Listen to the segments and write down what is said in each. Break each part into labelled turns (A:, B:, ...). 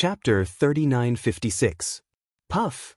A: Chapter 3956. Puff.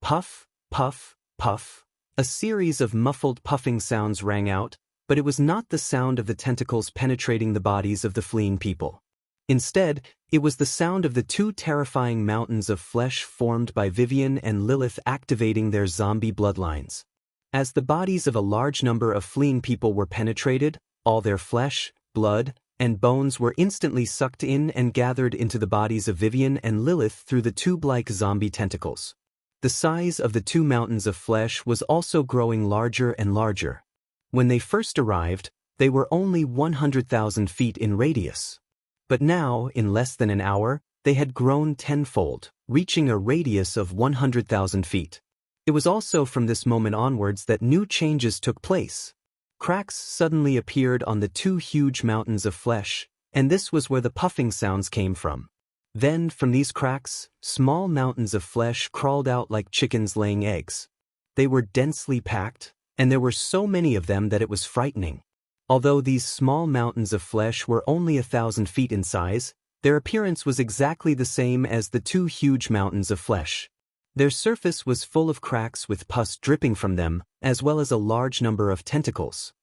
A: Puff, puff, puff. A series of muffled puffing sounds rang out, but it was not the sound of the tentacles penetrating the bodies of the fleeing people. Instead, it was the sound of the two terrifying mountains of flesh formed by Vivian and Lilith activating their zombie bloodlines. As the bodies of a large number of fleeing people were penetrated, all their flesh, blood, and bones were instantly sucked in and gathered into the bodies of Vivian and Lilith through the tube-like zombie tentacles. The size of the two mountains of flesh was also growing larger and larger. When they first arrived, they were only 100,000 feet in radius. But now, in less than an hour, they had grown tenfold, reaching a radius of 100,000 feet. It was also from this moment onwards that new changes took place. Cracks suddenly appeared on the two huge mountains of flesh, and this was where the puffing sounds came from. Then, from these cracks, small mountains of flesh crawled out like chickens laying eggs. They were densely packed, and there were so many of them that it was frightening. Although these small mountains of flesh were only 1,000 feet in size, their appearance was exactly the same as the two huge mountains of flesh. Their surface was full of cracks with pus dripping from them, as well as a large number of tentacles.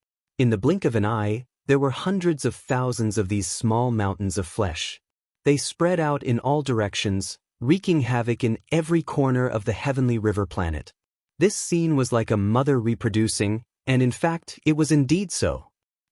A: In the blink of an eye, there were hundreds of thousands of these small mountains of flesh. They spread out in all directions, wreaking havoc in every corner of the heavenly river planet. This scene was like a mother reproducing, and in fact, it was indeed so.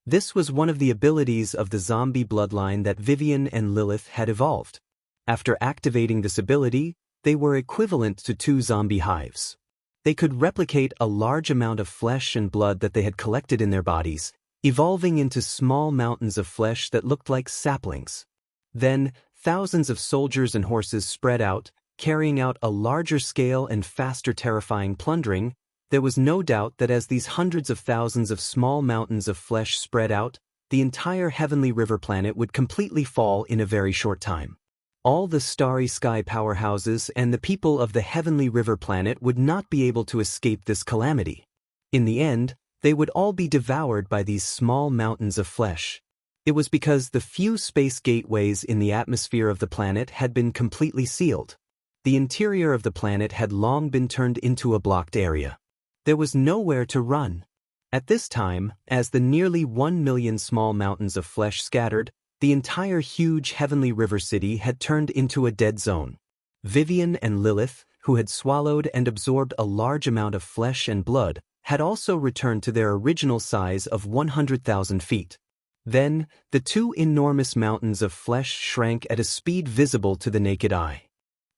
A: This was one of the abilities of the zombie bloodline that Vivian and Lilith had evolved. After activating this ability, they were equivalent to two zombie hives. They could replicate a large amount of flesh and blood that they had collected in their bodies, evolving into small mountains of flesh that looked like saplings. Then, thousands of soldiers and horses spread out, carrying out a larger scale and faster terrifying plundering. There was no doubt that as these hundreds of thousands of small mountains of flesh spread out, the entire heavenly river planet would completely fall in a very short time. All the starry sky powerhouses and the people of the heavenly river planet would not be able to escape this calamity. In the end, they would all be devoured by these small mountains of flesh. It was because the few space gateways in the atmosphere of the planet had been completely sealed. The interior of the planet had long been turned into a blocked area. There was nowhere to run. At this time, as the nearly 1 million small mountains of flesh scattered, the entire huge heavenly river city had turned into a dead zone. Vivian and Lilith, who had swallowed and absorbed a large amount of flesh and blood, had also returned to their original size of 100,000 feet. Then, the two enormous mountains of flesh shrank at a speed visible to the naked eye.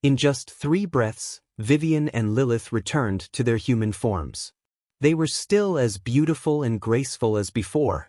A: In just 3 breaths, Vivian and Lilith returned to their human forms. They were still as beautiful and graceful as before.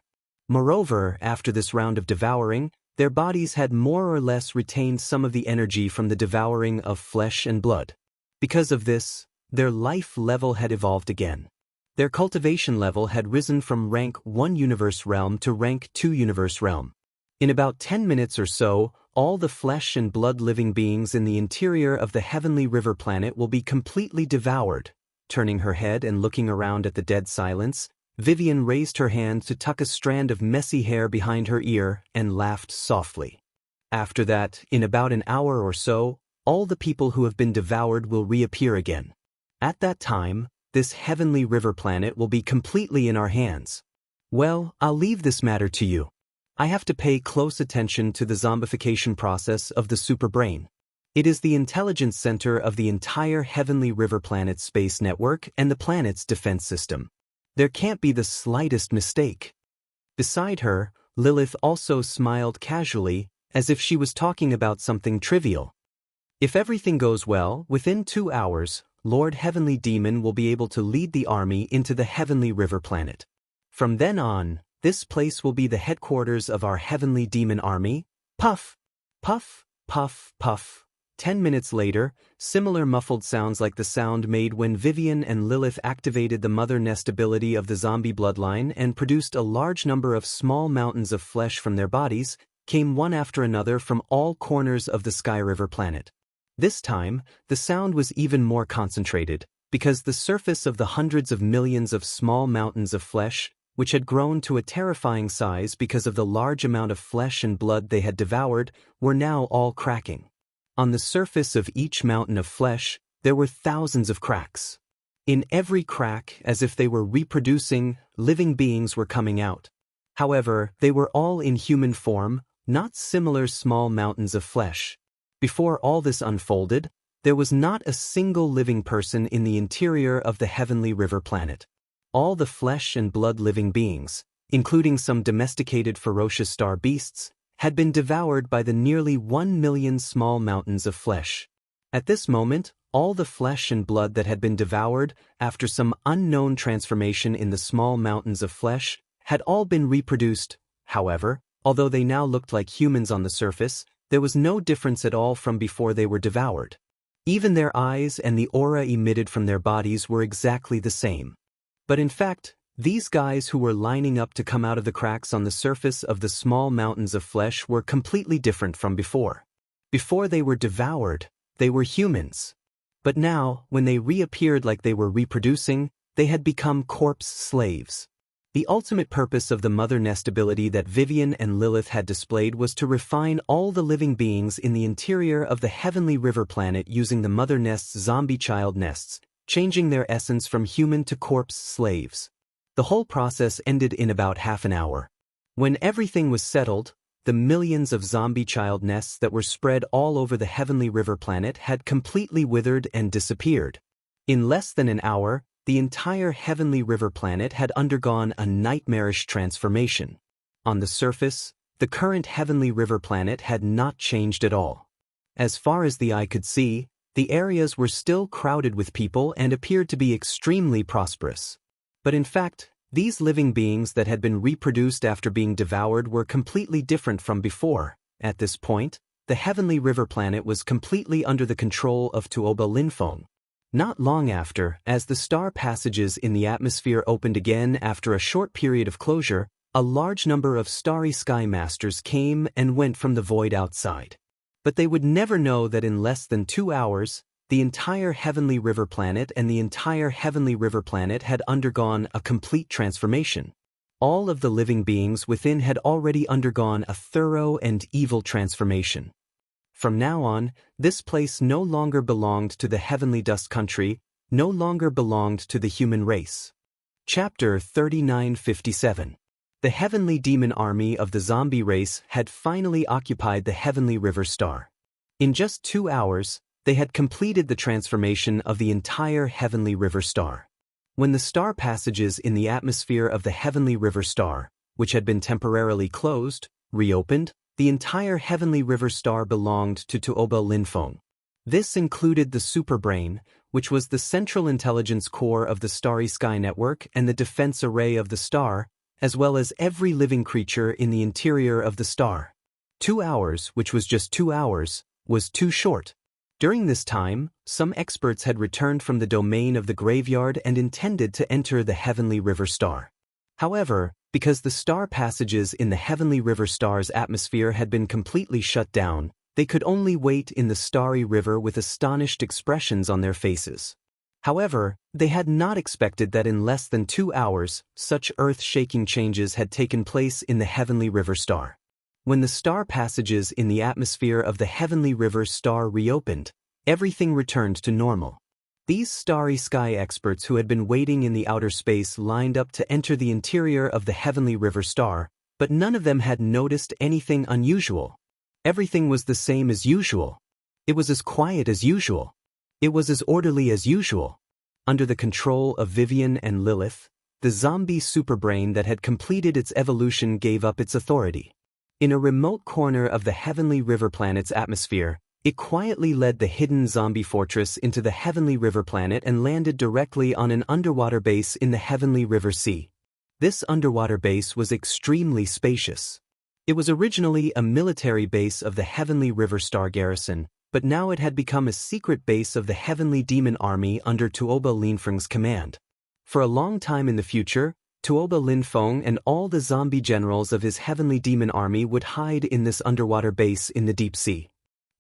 A: Moreover, after this round of devouring, their bodies had more or less retained some of the energy from the devouring of flesh and blood. Because of this, their life level had evolved again. Their cultivation level had risen from rank 1 universe realm to rank 2 universe realm. In about 10 minutes or so, all the flesh and blood living beings in the interior of the heavenly river planet will be completely devoured. Turning her head and looking around at the dead silence, Vivian raised her hand to tuck a strand of messy hair behind her ear and laughed softly. After that, in about an hour or so, all the people who have been devoured will reappear again. At that time, this heavenly river planet will be completely in our hands. Well, I'll leave this matter to you. I have to pay close attention to the zombification process of the superbrain. It is the intelligence center of the entire heavenly river planet space network and the planet's defense system. There can't be the slightest mistake. Beside her, Lilith also smiled casually, as if she was talking about something trivial. If everything goes well, within 2 hours, Lord Heavenly Demon will be able to lead the army into the heavenly river planet. From then on, this place will be the headquarters of our heavenly demon army. Puff! Puff! Puff! Puff! 10 minutes later, similar muffled sounds like the sound made when Vivian and Lilith activated the mother nest ability of the zombie bloodline and produced a large number of small mountains of flesh from their bodies, came one after another from all corners of the Sky River planet. This time, the sound was even more concentrated, because the surface of the hundreds of millions of small mountains of flesh, which had grown to a terrifying size because of the large amount of flesh and blood they had devoured, were now all cracking. On the surface of each mountain of flesh, there were thousands of cracks. In every crack, as if they were reproducing, living beings were coming out. However, they were all in human form, not similar small mountains of flesh. Before all this unfolded, there was not a single living person in the interior of the heavenly river planet. All the flesh and blood living beings, including some domesticated ferocious star beasts, had been devoured by the nearly 1 million small mountains of flesh. At this moment, all the flesh and blood that had been devoured, after some unknown transformation in the small mountains of flesh, had all been reproduced. However, although they now looked like humans on the surface, there was no difference at all from before they were devoured. Even their eyes and the aura emitted from their bodies were exactly the same. But in fact, these guys who were lining up to come out of the cracks on the surface of the small mountains of flesh were completely different from before. Before they were devoured, they were humans. But now, when they reappeared like they were reproducing, they had become corpse slaves. The ultimate purpose of the mother nest ability that Vivian and Lilith had displayed was to refine all the living beings in the interior of the heavenly river planet using the mother nest's zombie child nests, changing their essence from human to corpse slaves. The whole process ended in about half an hour. When everything was settled, the millions of zombie child nests that were spread all over the heavenly river planet had completely withered and disappeared. In less than an hour, the entire heavenly river planet had undergone a nightmarish transformation. On the surface, the current heavenly river planet had not changed at all. As far as the eye could see, the areas were still crowded with people and appeared to be extremely prosperous. But in fact, these living beings that had been reproduced after being devoured were completely different from before. At this point, the heavenly river planet was completely under the control of Tuoba Linfeng. Not long after, as the star passages in the atmosphere opened again after a short period of closure, a large number of starry sky masters came and went from the void outside. But they would never know that in less than 2 hours, the entire heavenly river planet and the entire heavenly river planet had undergone a complete transformation. All of the living beings within had already undergone a thorough and evil transformation. From now on, this place no longer belonged to the heavenly dust country, no longer belonged to the human race. Chapter 3957. The heavenly demon army of the zombie race had finally occupied the heavenly river star. In just 2 hours, they had completed the transformation of the entire heavenly river star. When the star passages in the atmosphere of the heavenly river star, which had been temporarily closed, reopened, the entire heavenly river star belonged to Tuoba Linfeng. This included the superbrain, which was the central intelligence core of the starry sky network and the defense array of the star, as well as every living creature in the interior of the star. 2 hours, which was just 2 hours, was too short. During this time, some experts had returned from the domain of the graveyard and intended to enter the heavenly river star. However, because the star passages in the heavenly river star's atmosphere had been completely shut down, they could only wait in the starry river with astonished expressions on their faces. However, they had not expected that in less than 2 hours, such earth-shaking changes had taken place in the heavenly river star. When the star passages in the atmosphere of the heavenly river star reopened, everything returned to normal. These starry sky experts who had been waiting in the outer space lined up to enter the interior of the heavenly river star, but none of them had noticed anything unusual. Everything was the same as usual. It was as quiet as usual. It was as orderly as usual. Under the control of Vivian and Lilith, the zombie superbrain that had completed its evolution gave up its authority. In a remote corner of the heavenly river planet's atmosphere, it quietly led the hidden zombie fortress into the heavenly river planet and landed directly on an underwater base in the heavenly river sea. This underwater base was extremely spacious. It was originally a military base of the heavenly river star garrison, but now it had become a secret base of the heavenly demon army under Tuoba Linfeng's command. For a long time in the future, Tuoba Linfeng and all the zombie generals of his heavenly demon army would hide in this underwater base in the deep sea.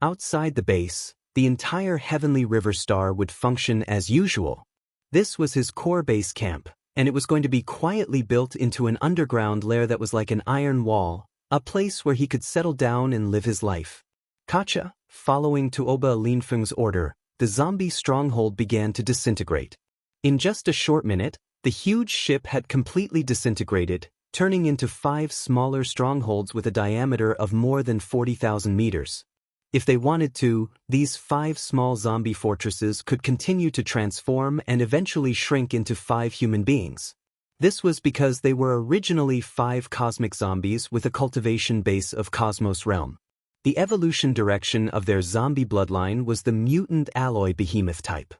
A: Outside the base, the entire heavenly river star would function as usual. This was his core base camp, and it was going to be quietly built into an underground lair that was like an iron wall, a place where he could settle down and live his life. Katja, following Tuoba Linfeng's order, the zombie stronghold began to disintegrate. In just a short minute, the huge ship had completely disintegrated, turning into 5 smaller strongholds with a diameter of more than 40,000 meters. If they wanted to, these 5 small zombie fortresses could continue to transform and eventually shrink into 5 human beings. This was because they were originally 5 cosmic zombies with a cultivation base of Cosmos Realm. The evolution direction of their zombie bloodline was the mutant alloy behemoth type.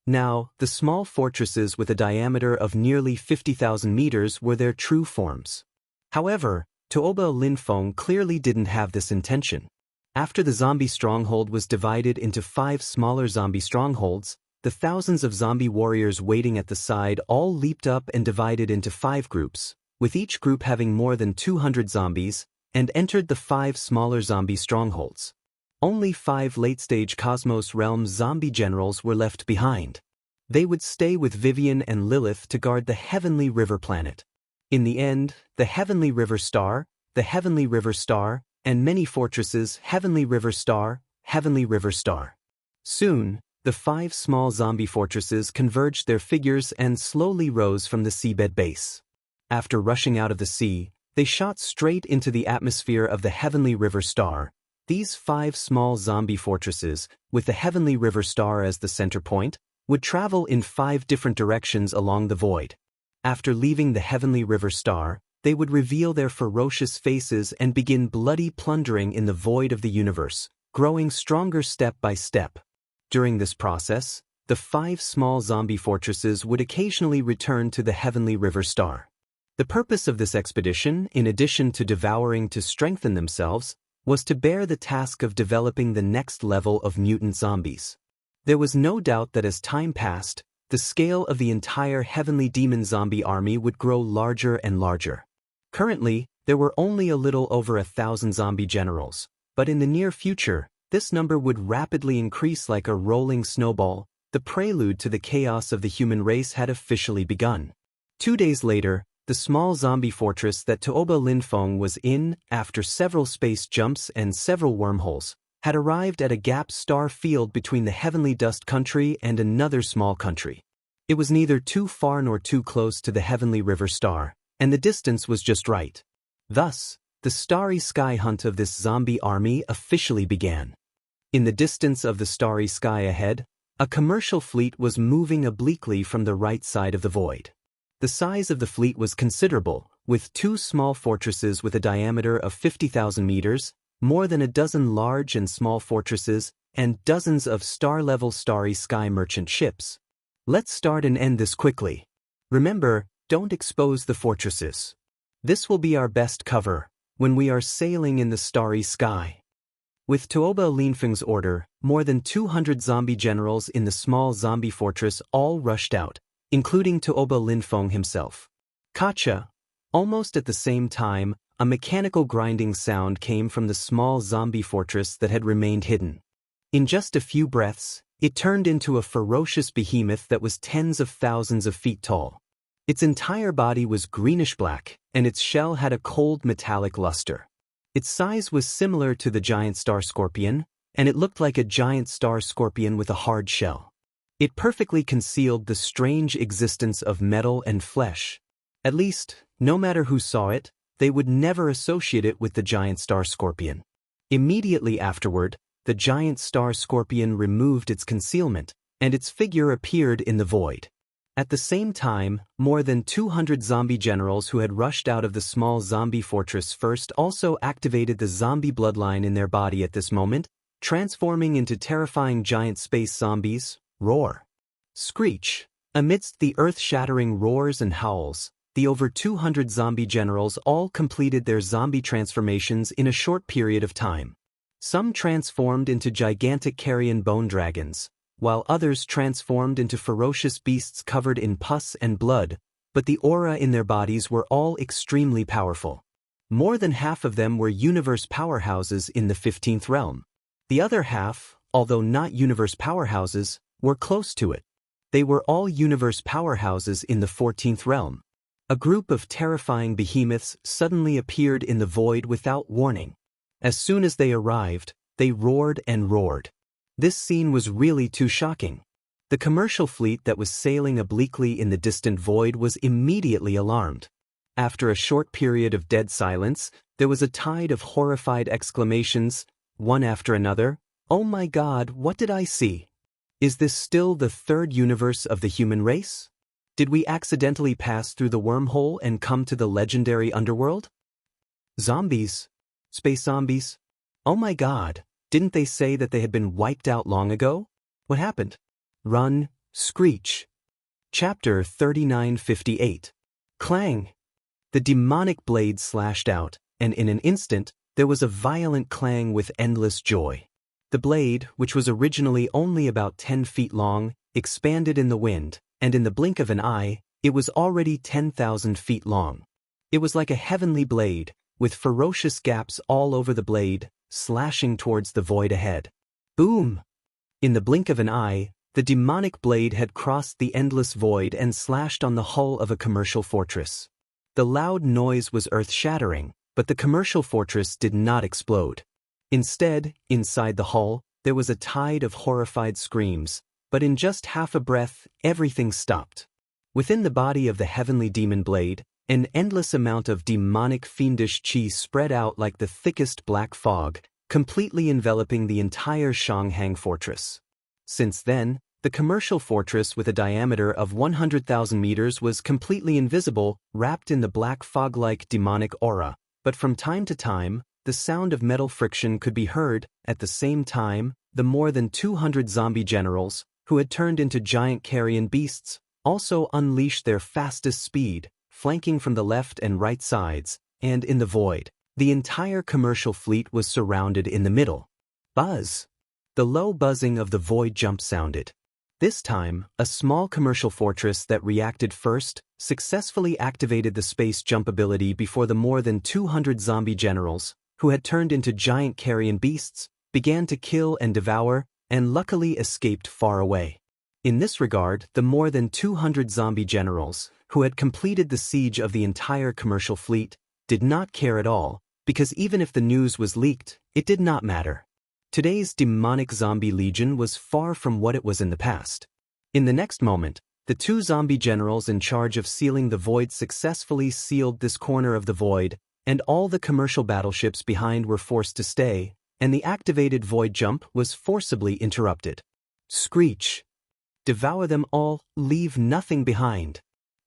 A: Now, the small fortresses with a diameter of nearly 50,000 meters were their true forms. However, Tuoba Linfeng clearly didn't have this intention. After the zombie stronghold was divided into 5 smaller zombie strongholds, the thousands of zombie warriors waiting at the side all leaped up and divided into 5 groups, with each group having more than 200 zombies, and entered the 5 smaller zombie strongholds. Only 5 late-stage Cosmos Realm zombie generals were left behind. They would stay with Vivian and Lilith to guard the Heavenly River planet. In the end, the Heavenly River Star, and many fortresses Heavenly River Star. Soon, the 5 small zombie fortresses converged their figures and slowly rose from the seabed base. After rushing out of the sea, they shot straight into the atmosphere of the Heavenly River Star. These 5 small zombie fortresses, with the Heavenly River Star as the center point, would travel in 5 different directions along the void. After leaving the Heavenly River Star, they would reveal their ferocious faces and begin bloody plundering in the void of the universe, growing stronger step by step. During this process, the 5 small zombie fortresses would occasionally return to the Heavenly River Star. The purpose of this expedition, in addition to devouring to strengthen themselves, was to bear the task of developing the next level of mutant zombies. There was no doubt that as time passed, the scale of the entire heavenly demon zombie army would grow larger and larger. Currently, there were only a little over 1,000 zombie generals, but in the near future, this number would rapidly increase like a rolling snowball. The prelude to the chaos of the human race had officially begun. 2 days later, the small zombie fortress that Tuoba Linfeng was in, after several space jumps and several wormholes, had arrived at a gap star field between the Heavenly Dust Country and another small country. It was neither too far nor too close to the Heavenly River Star, and the distance was just right. Thus, the starry sky hunt of this zombie army officially began. In the distance of the starry sky ahead, a commercial fleet was moving obliquely from the right side of the void. The size of the fleet was considerable, with 2 small fortresses with a diameter of 50,000 meters, more than a dozen large and small fortresses, and dozens of star-level starry sky merchant ships. Let's start and end this quickly. Remember, don't expose the fortresses. This will be our best cover when we are sailing in the starry sky. With Tuoba Linfeng's order, more than 200 zombie generals in the small zombie fortress all rushed out, including Tuoba Linfeng himself. Kacha. Almost at the same time, a mechanical grinding sound came from the small zombie fortress that had remained hidden. In just a few breaths, it turned into a ferocious behemoth that was tens of thousands of feet tall. Its entire body was greenish-black, and its shell had a cold metallic luster. Its size was similar to the giant star scorpion, and it looked like a giant star scorpion with a hard shell. It perfectly concealed the strange existence of metal and flesh. At least, no matter who saw it, they would never associate it with the giant star scorpion. Immediately afterward, the giant star scorpion removed its concealment, and its figure appeared in the void. At the same time, more than 200 zombie generals who had rushed out of the small zombie fortress first also activated the zombie bloodline in their body at this moment, transforming into terrifying giant space zombies. Roar. Screech. Amidst the earth-shattering roars and howls, the over 200 zombie generals all completed their zombie transformations in a short period of time. Some transformed into gigantic carrion bone dragons, while others transformed into ferocious beasts covered in pus and blood, but the aura in their bodies were all extremely powerful. More than half of them were universe powerhouses in the 15th realm. The other half, although not universe powerhouses, were close to it. They were all universe powerhouses in the 14th realm. A group of terrifying behemoths suddenly appeared in the void without warning. As soon as they arrived, They roared and roared. This scene was really too shocking. The commercial fleet that was sailing obliquely in the distant void was immediately alarmed. After a short period of dead silence, there was a tide of horrified exclamations, one after another. "Oh my God, what did I see? Is this still the third universe of the human race? Did we accidentally pass through the wormhole and come to the legendary underworld? Zombies? Space zombies? Oh my God, didn't they say that they had been wiped out long ago? What happened? Run, screech." Chapter 3958. Clang! The demonic blade slashed out, and in an instant, there was a violent clang with endless joy. The blade, which was originally only about 10 feet long, expanded in the wind, and in the blink of an eye, it was already 10,000 feet long. It was like a heavenly blade, with ferocious gaps all over the blade, slashing towards the void ahead. Boom! In the blink of an eye, the demonic blade had crossed the endless void and slashed on the hull of a commercial fortress. The loud noise was earth-shattering, but the commercial fortress did not explode. Instead, inside the hull, there was a tide of horrified screams, but in just half a breath, everything stopped. Within the body of the heavenly demon blade, an endless amount of demonic fiendish chi spread out like the thickest black fog, completely enveloping the entire Xianxia fortress. Since then, the commercial fortress with a diameter of 100,000 meters was completely invisible, wrapped in the black fog-like demonic aura, but from time to time, the sound of metal friction could be heard. At the same time, the more than 200 zombie generals, who had turned into giant carrion beasts, also unleashed their fastest speed, flanking from the left and right sides, and in the void, the entire commercial fleet was surrounded in the middle. Buzz! The low buzzing of the void jump sounded. This time, a small commercial fortress that reacted first successfully activated the space jump ability before the more than 200 zombie generals, who had turned into giant carrion beasts, began to kill and devour, and luckily escaped far away. In this regard, the more than 200 zombie generals, who had completed the siege of the entire commercial fleet, did not care at all, because even if the news was leaked, it did not matter. Today's demonic zombie legion was far from what it was in the past. In the next moment, the two zombie generals in charge of sealing the void successfully sealed this corner of the void, and all the commercial battleships behind were forced to stay, and the activated void jump was forcibly interrupted. Screech! Devour them all, leave nothing behind.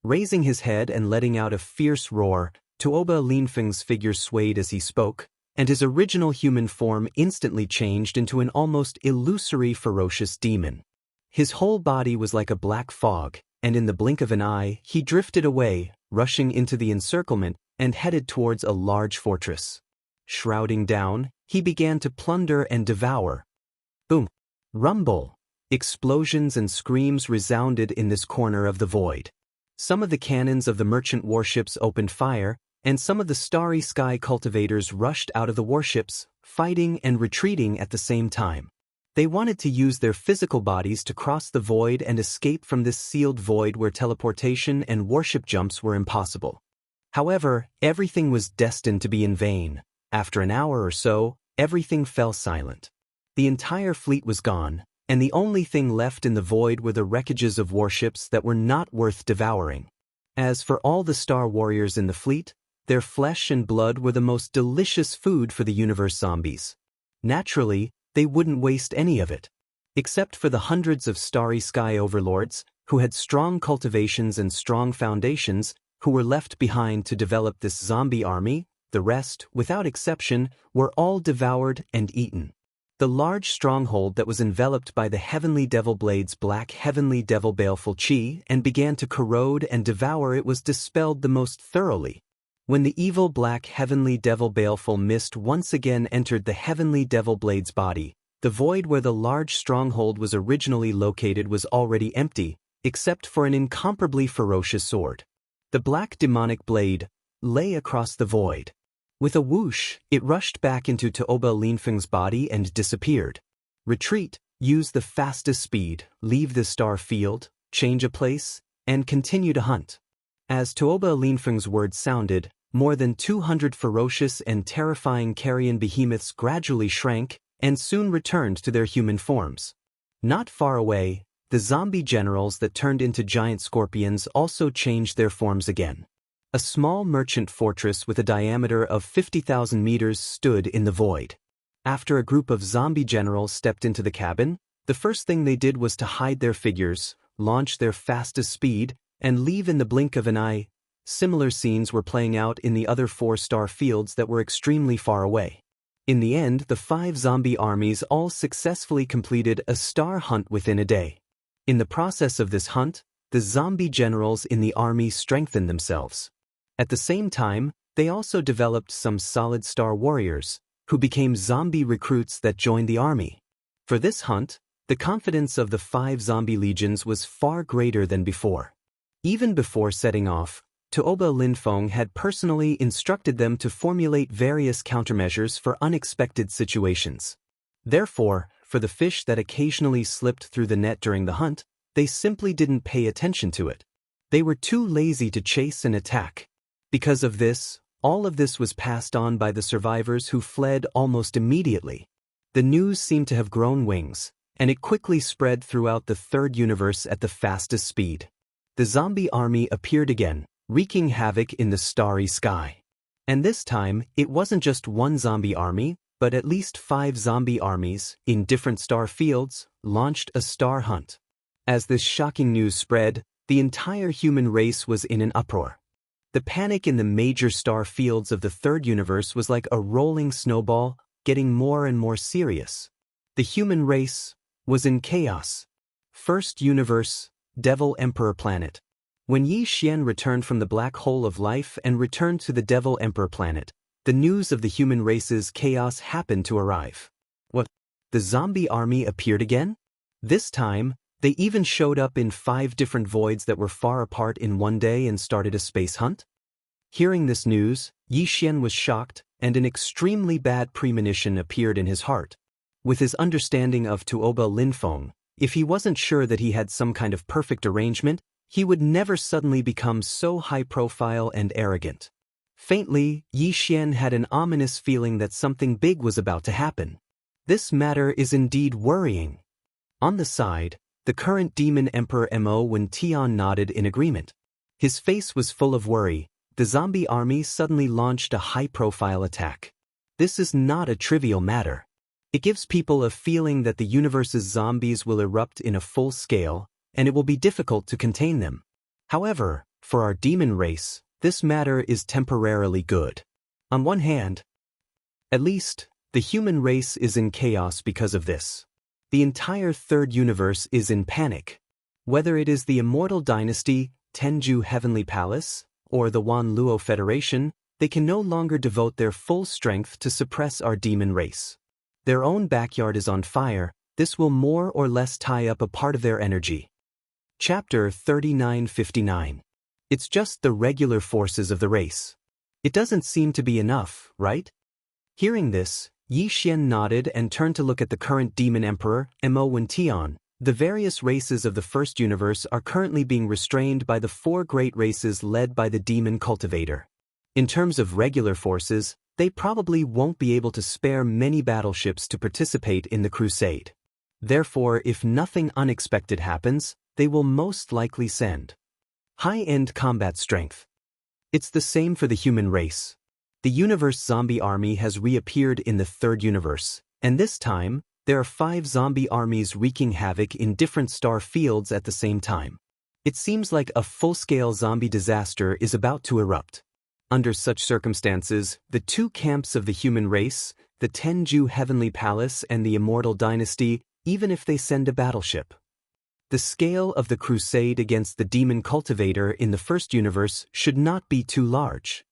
A: Raising his head and letting out a fierce roar, Tuoba Linfeng's figure swayed as he spoke, and his original human form instantly changed into an almost illusory ferocious demon. His whole body was like a black fog, and in the blink of an eye, he drifted away, rushing into the encirclement, and headed towards a large fortress. Shrouding down, he began to plunder and devour. Boom! Rumble! Explosions and screams resounded in this corner of the void. Some of the cannons of the merchant warships opened fire, and some of the starry sky cultivators rushed out of the warships, fighting and retreating at the same time. They wanted to use their physical bodies to cross the void and escape from this sealed void where teleportation and warship jumps were impossible. However, everything was destined to be in vain. After an hour or so, everything fell silent. The entire fleet was gone, and the only thing left in the void were the wreckages of warships that were not worth devouring. As for all the star warriors in the fleet, their flesh and blood were the most delicious food for the universe zombies. Naturally, they wouldn't waste any of it. Except for the hundreds of starry sky overlords, who had strong cultivations and strong foundations, who were left behind to develop this zombie army, the rest, without exception, were all devoured and eaten. The large stronghold that was enveloped by the heavenly devil blade's black heavenly devil baleful chi and began to corrode and devour it was dispelled the most thoroughly. When the evil black heavenly devil baleful mist once again entered the heavenly devil blade's body, the void where the large stronghold was originally located was already empty, except for an incomparably ferocious sword. The black demonic blade lay across the void. With a whoosh, it rushed back into Tuoba Linfeng's body and disappeared. Retreat, use the fastest speed, leave the star field, change a place, and continue to hunt. As Tuoba Linfeng's words sounded, more than 200 ferocious and terrifying carrion behemoths gradually shrank, and soon returned to their human forms. Not far away, the zombie generals that turned into giant scorpions also changed their forms again. A small merchant fortress with a diameter of 50,000 meters stood in the void. After a group of zombie generals stepped into the cabin, the first thing they did was to hide their figures, launch their fastest speed, and leave in the blink of an eye. Similar scenes were playing out in the other 4-star fields that were extremely far away. In the end, the 5 zombie armies all successfully completed a star hunt within a day. In the process of this hunt, the zombie generals in the army strengthened themselves. At the same time, they also developed some solid star warriors, who became zombie recruits that joined the army. For this hunt, the confidence of the 5 zombie legions was far greater than before. Even before setting off, Tuoba Linfeng had personally instructed them to formulate various countermeasures for unexpected situations. Therefore, for the fish that occasionally slipped through the net during the hunt, they simply didn't pay attention to it. They were too lazy to chase and attack. Because of this, all of this was passed on by the survivors who fled almost immediately. The news seemed to have grown wings, and it quickly spread throughout the 3rd universe at the fastest speed. The zombie army appeared again, wreaking havoc in the starry sky. And this time, it wasn't just one zombie army, but at least 5 zombie armies, in different star fields, launched a star hunt. As this shocking news spread, the entire human race was in an uproar. The panic in the major star fields of the 3rd universe was like a rolling snowball, getting more and more serious. The human race was in chaos. 1st universe, Devil Emperor planet. When Yi Xian returned from the black hole of life and returned to the Devil Emperor planet, the news of the human race's chaos happened to arrive. What? The zombie army appeared again? This time, they even showed up in 5 different voids that were far apart in one day and started a space hunt? Hearing this news, Yi Xian was shocked, and an extremely bad premonition appeared in his heart. With his understanding of Tuoba Linfeng, if he wasn't sure that he had some kind of perfect arrangement, he would never suddenly become so high-profile and arrogant. Faintly, Yi Xian had an ominous feeling that something big was about to happen. This matter is indeed worrying. On the side, the current Demon Emperor Mo Wen Tian nodded in agreement. His face was full of worry. The zombie army suddenly launched a high-profile attack. This is not a trivial matter. It gives people a feeling that the universe's zombies will erupt in a full scale, and it will be difficult to contain them. However, for our demon race, this matter is temporarily good. On one hand, at least, the human race is in chaos because of this. The entire 3rd universe is in panic. Whether it is the Immortal Dynasty, Tenju Heavenly Palace, or the Wan Luo Federation, they can no longer devote their full strength to suppress our demon race. Their own backyard is on fire. This will more or less tie up a part of their energy. Chapter 3959. It's just the regular forces of the race. It doesn't seem to be enough, right? Hearing this, Yi Xian nodded and turned to look at the current Demon Emperor, Mo Wen Tian. The various races of the 1st universe are currently being restrained by the 4 great races led by the Demon Cultivator. In terms of regular forces, they probably won't be able to spare many battleships to participate in the crusade. Therefore, if nothing unexpected happens, they will most likely send high-end combat strength. It's the same for the human race. The universe zombie army has reappeared in the 3rd universe, and this time, there are 5 zombie armies wreaking havoc in different star fields at the same time. It seems like a full-scale zombie disaster is about to erupt. Under such circumstances, the 2 camps of the human race, the Tenju Heavenly Palace and the Immortal Dynasty, even if they send a battleship. The scale of the crusade against the Demon Cultivator in the 1st universe should not be too large.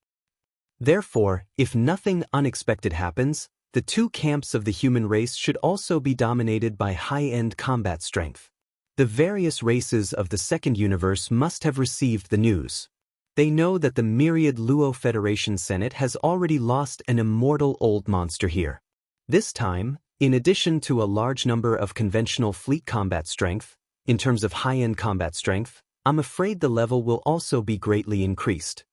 A: Therefore, if nothing unexpected happens, the 2 camps of the human race should also be dominated by high-end combat strength. The various races of the 2nd universe must have received the news. They know that the myriad Luo Federation Senate has already lost an immortal old monster here. This time, in addition to a large number of conventional fleet combat strength, in terms of high-end combat strength, I'm afraid the level will also be greatly increased.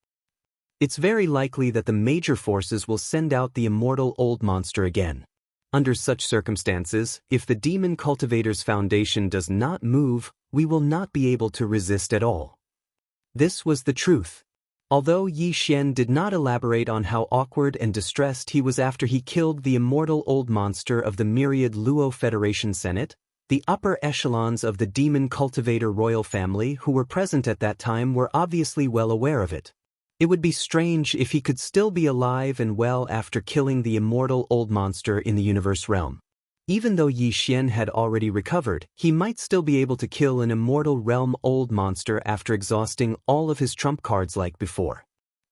A: It's very likely that the major forces will send out the immortal old monster again. Under such circumstances, if the demon cultivator's foundation does not move, we will not be able to resist at all. This was the truth. Although Yi Xian did not elaborate on how awkward and distressed he was after he killed the immortal old monster of the myriad Luo Federation Senate, the upper echelons of the demon cultivator royal family who were present at that time were obviously well aware of it. It would be strange if he could still be alive and well after killing the immortal old monster in the universe realm. Even though Yi Xian had already recovered, he might still be able to kill an immortal realm old monster after exhausting all of his trump cards like before.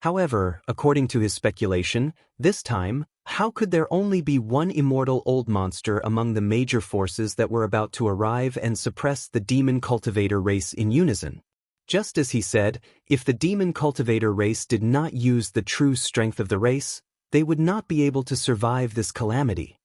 A: However, according to his speculation, this time, how could there only be one immortal old monster among the major forces that were about to arrive and suppress the demon cultivator race in unison? Just as he said, if the demon cultivator race did not use the true strength of the race, they would not be able to survive this calamity.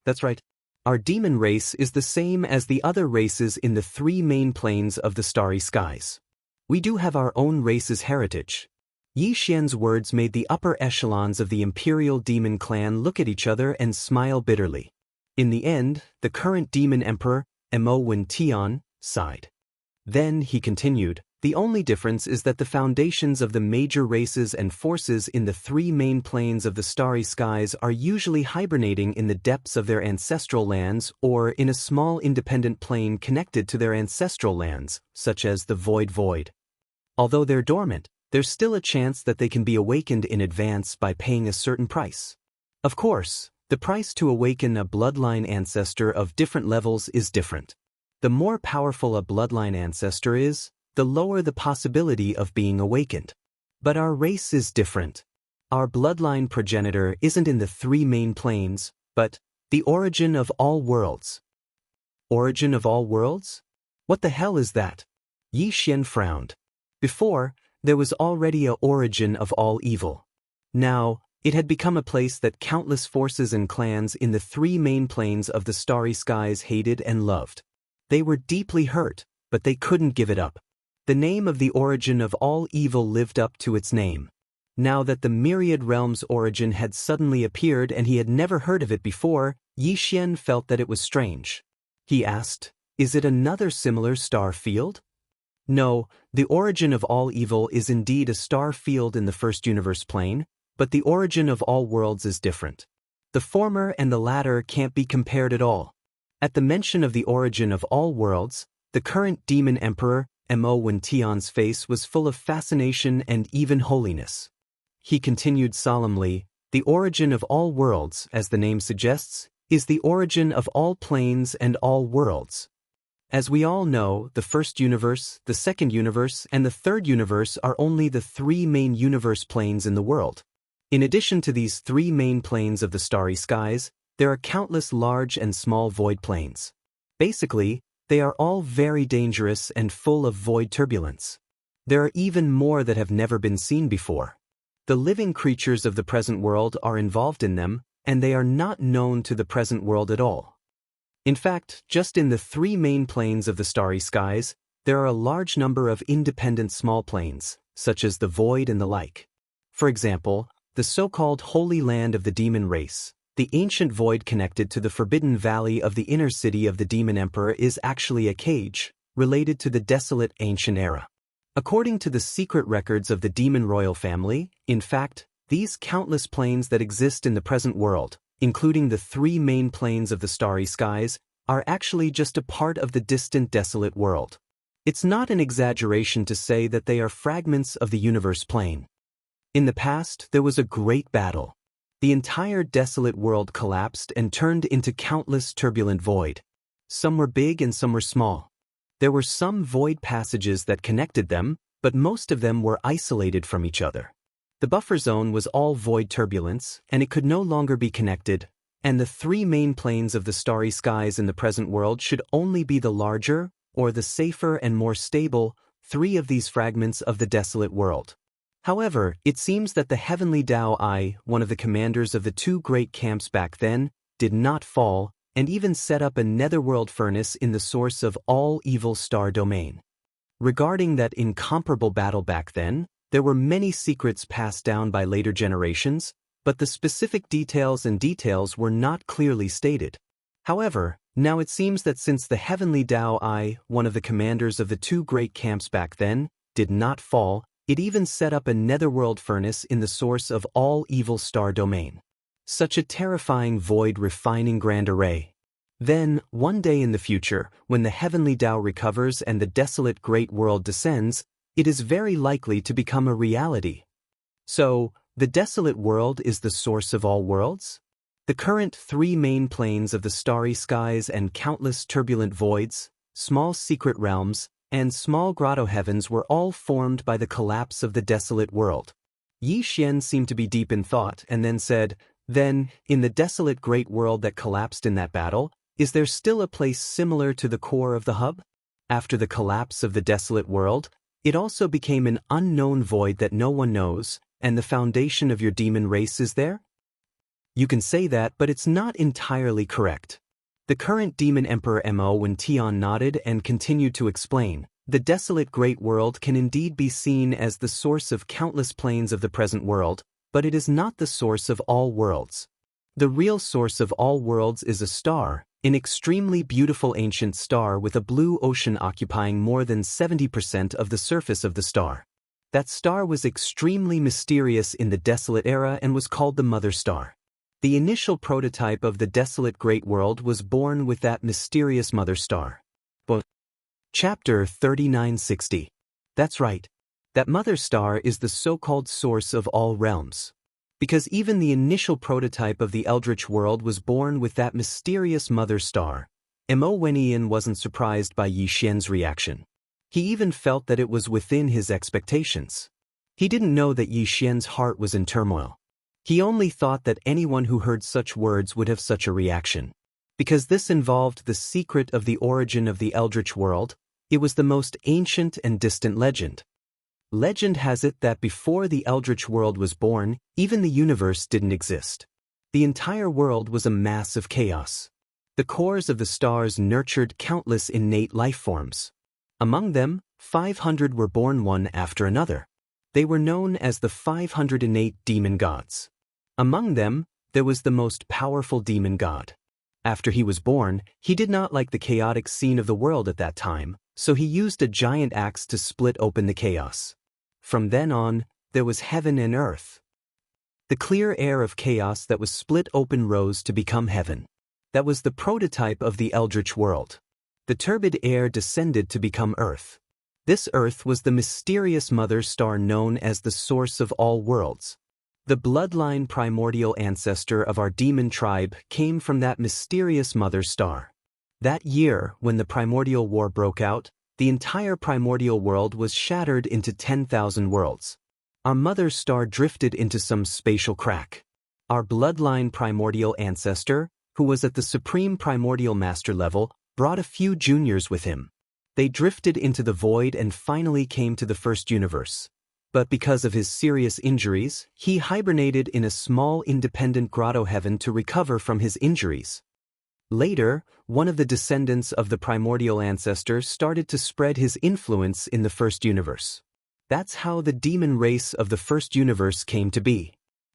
A: That's right. Our demon race is the same as the other races in the three main planes of the starry skies. We do have our own race's heritage. Yi Xian's words made the upper echelons of the imperial demon clan look at each other and smile bitterly. In the end, the current demon emperor, Mo Wen Tian, sighed. Then he continued, the only difference is that the foundations of the major races and forces in the three main planes of the starry skies are usually hibernating in the depths of their ancestral lands or in a small independent plane connected to their ancestral lands, such as the Void. Although they're dormant, there's still a chance that they can be awakened in advance by paying a certain price. Of course, the price to awaken a bloodline ancestor of different levels is different. The more powerful a bloodline ancestor is, the lower the possibility of being awakened. But our race is different. Our bloodline progenitor isn't in the three main planes, but the origin of all worlds. Origin of all worlds? What the hell is that? Yi Xian frowned. Before, there was already a origin of all evil. Now, it had become a place that countless forces and clans in the three main planes of the starry skies hated and loved. They were deeply hurt, but they couldn't give it up. The name of the origin of all evil lived up to its name. Now that the myriad realm's origin had suddenly appeared and he had never heard of it before, Yi Xian felt that it was strange. He asked, is it another similar star field? No, the origin of all evil is indeed a star field in the first universe plane, but the origin of all worlds is different. The former and the latter can't be compared at all. At the mention of the origin of all worlds, the current demon emperor, Mo Wen Tian's face was full of fascination and even holiness. He continued solemnly, the origin of all worlds, as the name suggests, is the origin of all planes and all worlds. As we all know, the first universe, the second universe, and the third universe are only the three main universe planes in the world. In addition to these three main planes of the starry skies, there are countless large and small void planes. Basically, they are all very dangerous and full of void turbulence. There are even more that have never been seen before. The living creatures of the present world are involved in them, and they are not known to the present world at all. In fact, just in the three main planes of the starry skies, there are a large number of independent small planes, such as the void and the like. For example, the so-called Holy Land of the Demon Race, the ancient void connected to the Forbidden Valley of the inner city of the Demon Emperor is actually a cage, related to the desolate ancient era. According to the secret records of the Demon Royal family, in fact, these countless planes that exist in the present world, including the three main planes of the starry skies, are actually just a part of the distant desolate world. It's not an exaggeration to say that they are fragments of the universe plane. In the past, there was a great battle. The entire desolate world collapsed and turned into countless turbulent void. Some were big and some were small. There were some void passages that connected them, but most of them were isolated from each other. The buffer zone was all void turbulence, and it could no longer be connected, and the three main planes of the starry skies in the present world should only be the larger, or the safer and more stable, three of these fragments of the desolate world. However, it seems that the heavenly Tao I, one of the commanders of the two great camps back then, did not fall, and even set up a netherworld furnace in the source of all evil star domain. Regarding that incomparable battle back then, there were many secrets passed down by later generations, but the specific details were not clearly stated. However, now it seems that since the heavenly Tao I, one of the commanders of the two great camps back then, did not fall, it even set up a netherworld furnace in the source of all evil star domain. Such a terrifying void refining grand array. Then, one day in the future, when the heavenly Tao recovers and the desolate great world descends, it is very likely to become a reality. So, the desolate world is the source of all worlds? The current three main planes of the starry skies and countless turbulent voids, small secret realms, and small grotto heavens were all formed by the collapse of the desolate world. Yi Xian seemed to be deep in thought and then said, "Then, in the desolate great world that collapsed in that battle, is there still a place similar to the core of the hub? After the collapse of the desolate world, it also became an unknown void that no one knows, and the foundation of your demon race is there?" You can say that, but it's not entirely correct. The current demon emperor Mo Wen Tian nodded and continued to explain, "The desolate great world can indeed be seen as the source of countless planes of the present world, but it is not the source of all worlds. The real source of all worlds is a star, an extremely beautiful ancient star with a blue ocean occupying more than 70% of the surface of the star. That star was extremely mysterious in the desolate era and was called the Mother Star. The initial prototype of the desolate great world was born with that mysterious Mother Star." Chapter 3960. That's right. That Mother Star is the so-called source of all realms. Because even the initial prototype of the Eldritch world was born with that mysterious Mother Star, Mo Wenian wasn't surprised by Yi Xian's reaction. He even felt that it was within his expectations. He didn't know that Yi Xian's heart was in turmoil. He only thought that anyone who heard such words would have such a reaction. Because this involved the secret of the origin of the Eldritch world, it was the most ancient and distant legend. Legend has it that before the Eldritch world was born, even the universe didn't exist. The entire world was a mass of chaos. The cores of the stars nurtured countless innate life forms. Among them, 500 were born one after another. They were known as the 500 innate demon gods. Among them, there was the most powerful demon god. After he was born, he did not like the chaotic scene of the world at that time, so he used a giant axe to split open the chaos. From then on, there was heaven and earth. The clear air of chaos that was split open rose to become heaven. That was the prototype of the Eldritch world. The turbid air descended to become earth. This earth was the mysterious mother star known as the source of all worlds. The bloodline primordial ancestor of our demon tribe came from that mysterious mother star. That year, when the primordial war broke out, the entire primordial world was shattered into 10,000 worlds. Our mother star drifted into some spatial crack. Our bloodline primordial ancestor, who was at the supreme primordial master level, brought a few juniors with him. They drifted into the void and finally came to the first universe. But because of his serious injuries, he hibernated in a small independent grotto heaven to recover from his injuries. Later, one of the descendants of the primordial ancestor started to spread his influence in the first universe. That's how the demon race of the first universe came to be.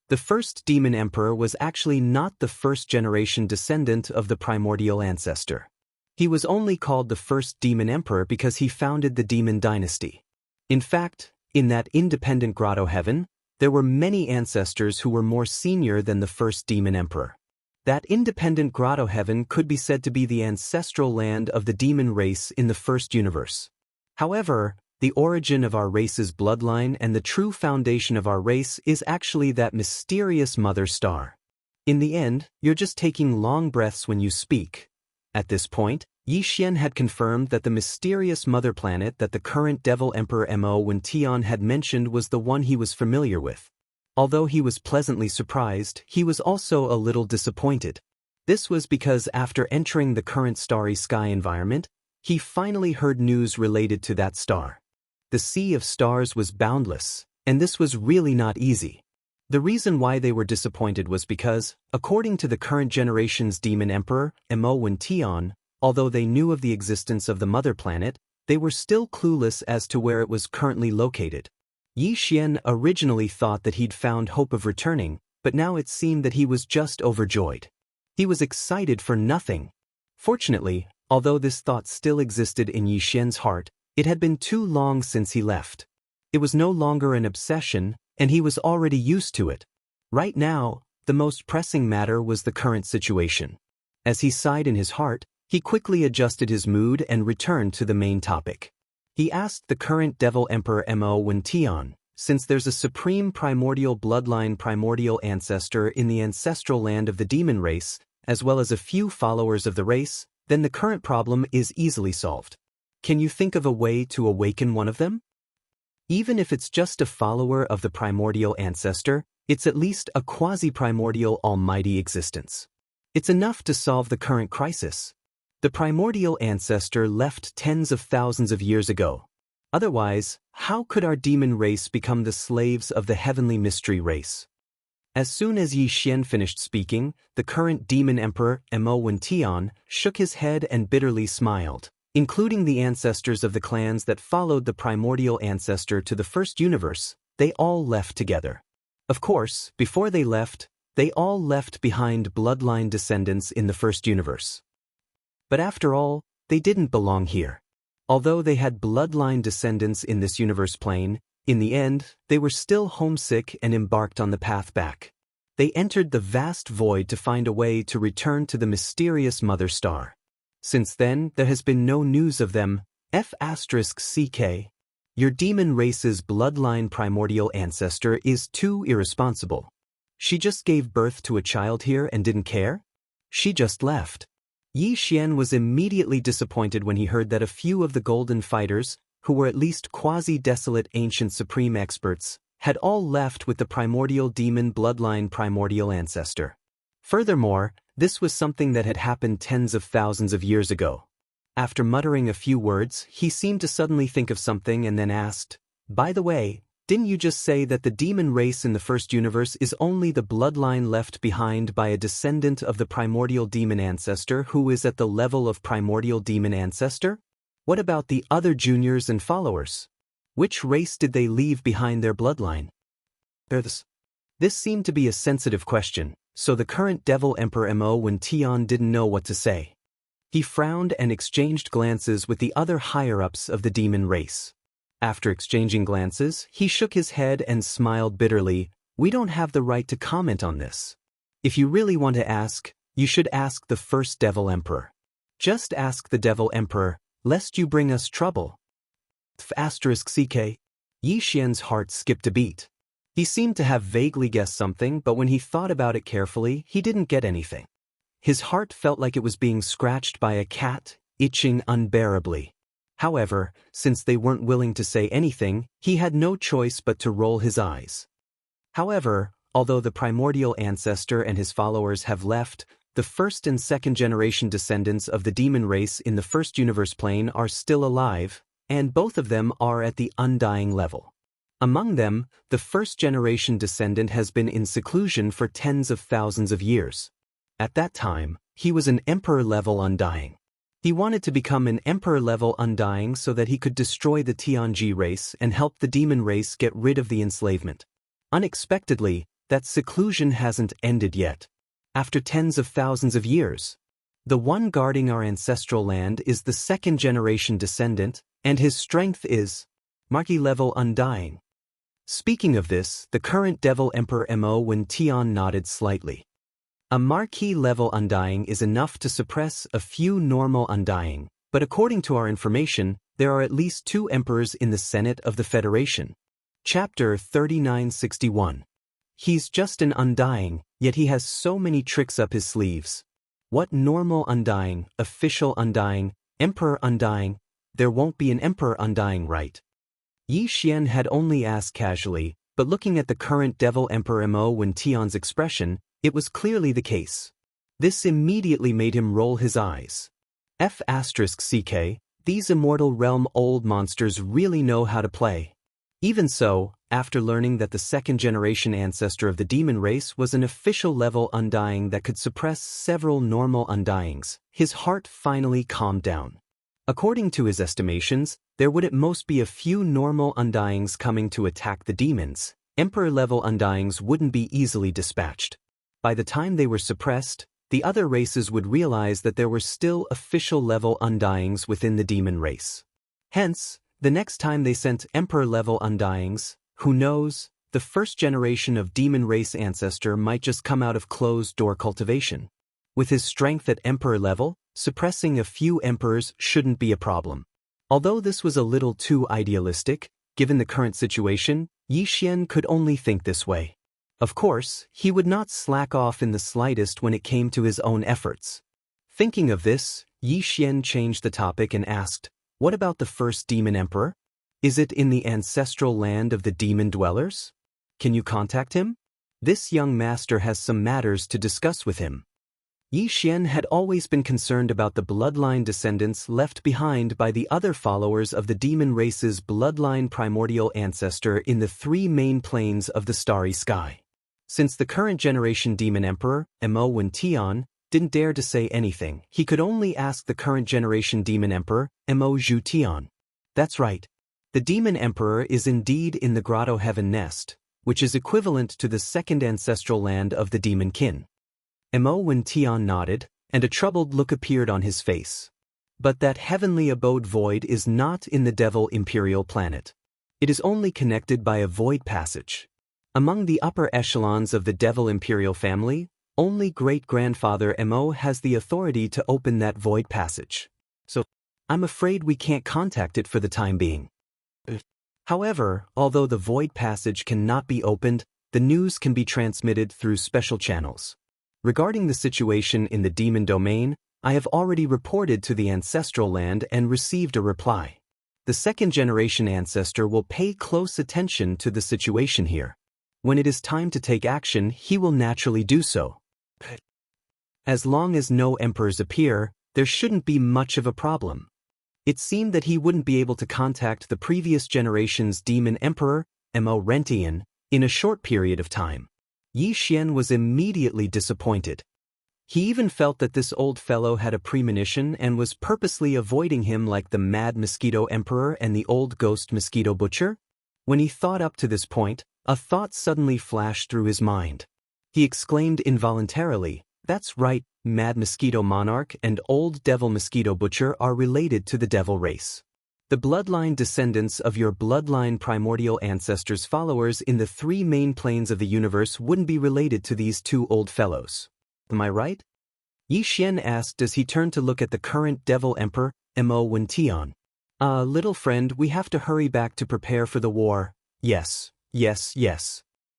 A: The first demon emperor was actually not the first-generation descendant of the primordial ancestor. He was only called the first demon emperor because he founded the demon dynasty. In fact, in that independent grotto heaven, there were many ancestors who were more senior than the first demon emperor. That independent grotto heaven could be said to be the ancestral land of the demon race in the first universe. However, the origin of our race's bloodline and the true foundation of our race is actually that mysterious mother star. In the end, you're just taking long breaths when you speak. At this point, Yi Xian had confirmed that the mysterious mother planet that the current Devil Emperor Mo Wen Tian had mentioned was the one he was familiar with. Although he was pleasantly surprised, he was also a little disappointed. This was because after entering the current starry sky environment, he finally heard news related to that star. The sea of stars was boundless, and this was really not easy. The reason why they were disappointed was because, according to the current generation's demon emperor, Mo Wen Tian, although they knew of the existence of the mother planet, they were still clueless as to where it was currently located. Yi Xian originally thought that he'd found hope of returning, but now it seemed that he was just overjoyed. He was excited for nothing. Fortunately, although this thought still existed in Yi Xian's heart, it had been too long since he left. It was no longer an obsession, and he was already used to it. Right now, the most pressing matter was the current situation. As he sighed in his heart, he quickly adjusted his mood and returned to the main topic. He asked the current Devil Emperor Mo Wentian, since there's a supreme primordial bloodline primordial ancestor in the ancestral land of the demon race, as well as a few followers of the race, then the current problem is easily solved. Can you think of a way to awaken one of them? Even if it's just a follower of the primordial ancestor, it's at least a quasi-primordial almighty existence. It's enough to solve the current crisis. The primordial ancestor left tens of thousands of years ago. Otherwise, how could our demon race become the slaves of the heavenly mystery race? As soon as Yi Xian finished speaking, the current demon emperor, Mo Wentian, shook his head and bitterly smiled. Including the ancestors of the clans that followed the primordial ancestor to the first universe, they all left together. Of course, before they all left behind bloodline descendants in the first universe. But after all, they didn't belong here. Although they had bloodline descendants in this universe plane, in the end, they were still homesick and embarked on the path back. They entered the vast void to find a way to return to the mysterious mother star. Since then, there has been no news of them. F***CK. Your demon race's bloodline primordial ancestor is too irresponsible. She just gave birth to a child here and didn't care? She just left. Yi Xian was immediately disappointed when he heard that a few of the golden fighters, who were at least quasi-desolate ancient supreme experts, had all left with the primordial demon bloodline primordial ancestor. Furthermore, this was something that had happened tens of thousands of years ago. After muttering a few words, he seemed to suddenly think of something and then asked, "By the way, didn't you just say that the demon race in the first universe is only the bloodline left behind by a descendant of the primordial demon ancestor who is at the level of primordial demon ancestor? What about the other juniors and followers? Which race did they leave behind their bloodline?" This seemed to be a sensitive question, so the current Devil Emperor Mo Wentian didn't know what to say. He frowned and exchanged glances with the other higher-ups of the demon race. After exchanging glances, he shook his head and smiled bitterly. "We don't have the right to comment on this. If you really want to ask, you should ask the first Devil Emperor. Just ask the Devil Emperor, lest you bring us trouble." **CK. Yi Xian's heart skipped a beat. He seemed to have vaguely guessed something, but when he thought about it carefully, he didn't get anything. His heart felt like it was being scratched by a cat, itching unbearably. However, since they weren't willing to say anything, he had no choice but to roll his eyes. However, although the primordial ancestor and his followers have left, the first and second generation descendants of the demon race in the first universe plane are still alive, and both of them are at the undying level. Among them, the first-generation descendant has been in seclusion for tens of thousands of years. At that time, he was an emperor-level undying. He wanted to become an emperor-level undying so that he could destroy the Tianji race and help the demon race get rid of the enslavement. Unexpectedly, that seclusion hasn't ended yet. After tens of thousands of years, the one guarding our ancestral land is the second-generation descendant, and his strength is Marquis-level undying. Speaking of this, the current Devil Emperor Mo Wentian nodded slightly. A Marquis-level undying is enough to suppress a few normal undying, but according to our information, there are at least 2 emperors in the Senate of the Federation. Chapter 3961. He's just an undying, yet he has so many tricks up his sleeves. What normal undying, official undying, emperor undying? There won't be an emperor undying, right? Yi Xian had only asked casually, but looking at the current Devil Emperor Mo Wentian's expression, it was clearly the case. This immediately made him roll his eyes. F***CK, these immortal realm old monsters really know how to play. Even so, after learning that the second-generation ancestor of the demon race was an official-level undying that could suppress several normal undyings, his heart finally calmed down. According to his estimations, there would at most be a few normal undyings coming to attack the demons, Emperor-level Undyings wouldn't be easily dispatched. By the time they were suppressed, the other races would realize that there were still official-level Undyings within the demon race. Hence, the next time they sent Emperor-level Undyings, who knows, the first generation of demon race ancestor might just come out of closed-door cultivation. With his strength at Emperor level, suppressing a few emperors shouldn't be a problem. Although this was a little too idealistic, given the current situation, Xian could only think this way. Of course, he would not slack off in the slightest when it came to his own efforts. Thinking of this, Xian changed the topic and asked, "What about the first demon emperor? Is it in the ancestral land of the demon dwellers? Can you contact him? This young master has some matters to discuss with him." Xian had always been concerned about the bloodline descendants left behind by the other followers of the demon race's bloodline primordial ancestor in the three main planes of the starry sky. Since the current generation demon emperor, Mo Wentian, didn't dare to say anything, he could only ask the current generation demon emperor, Mo Zhutian. That's right. The demon emperor is indeed in the grotto heaven nest, which is equivalent to the second ancestral land of the demon kin. Mo Wentian nodded, and a troubled look appeared on his face. But that heavenly abode void is not in the Devil Imperial planet. It is only connected by a void passage. Among the upper echelons of the Devil Imperial family, only great-grandfather Mo has the authority to open that void passage. So, I'm afraid we can't contact it for the time being. However, although the void passage cannot be opened, the news can be transmitted through special channels. Regarding the situation in the demon domain, I have already reported to the ancestral land and received a reply. The second-generation ancestor will pay close attention to the situation here. When it is time to take action, he will naturally do so. As long as no emperors appear, there shouldn't be much of a problem. It seemed that he wouldn't be able to contact the previous generation's demon emperor, Mo Rentian, in a short period of time. Xian was immediately disappointed. He even felt that this old fellow had a premonition and was purposely avoiding him like the mad mosquito emperor and the old ghost mosquito butcher. When he thought up to this point, a thought suddenly flashed through his mind. He exclaimed involuntarily, "That's right, mad mosquito monarch and old devil mosquito butcher are related to the devil race. The bloodline descendants of your bloodline primordial ancestors' followers in the three main planes of the universe wouldn't be related to these two old fellows. Am I right?" Xian asked as he turned to look at the current devil emperor, Mo Wentian. Little friend, we have to hurry back to prepare for the war." Yes.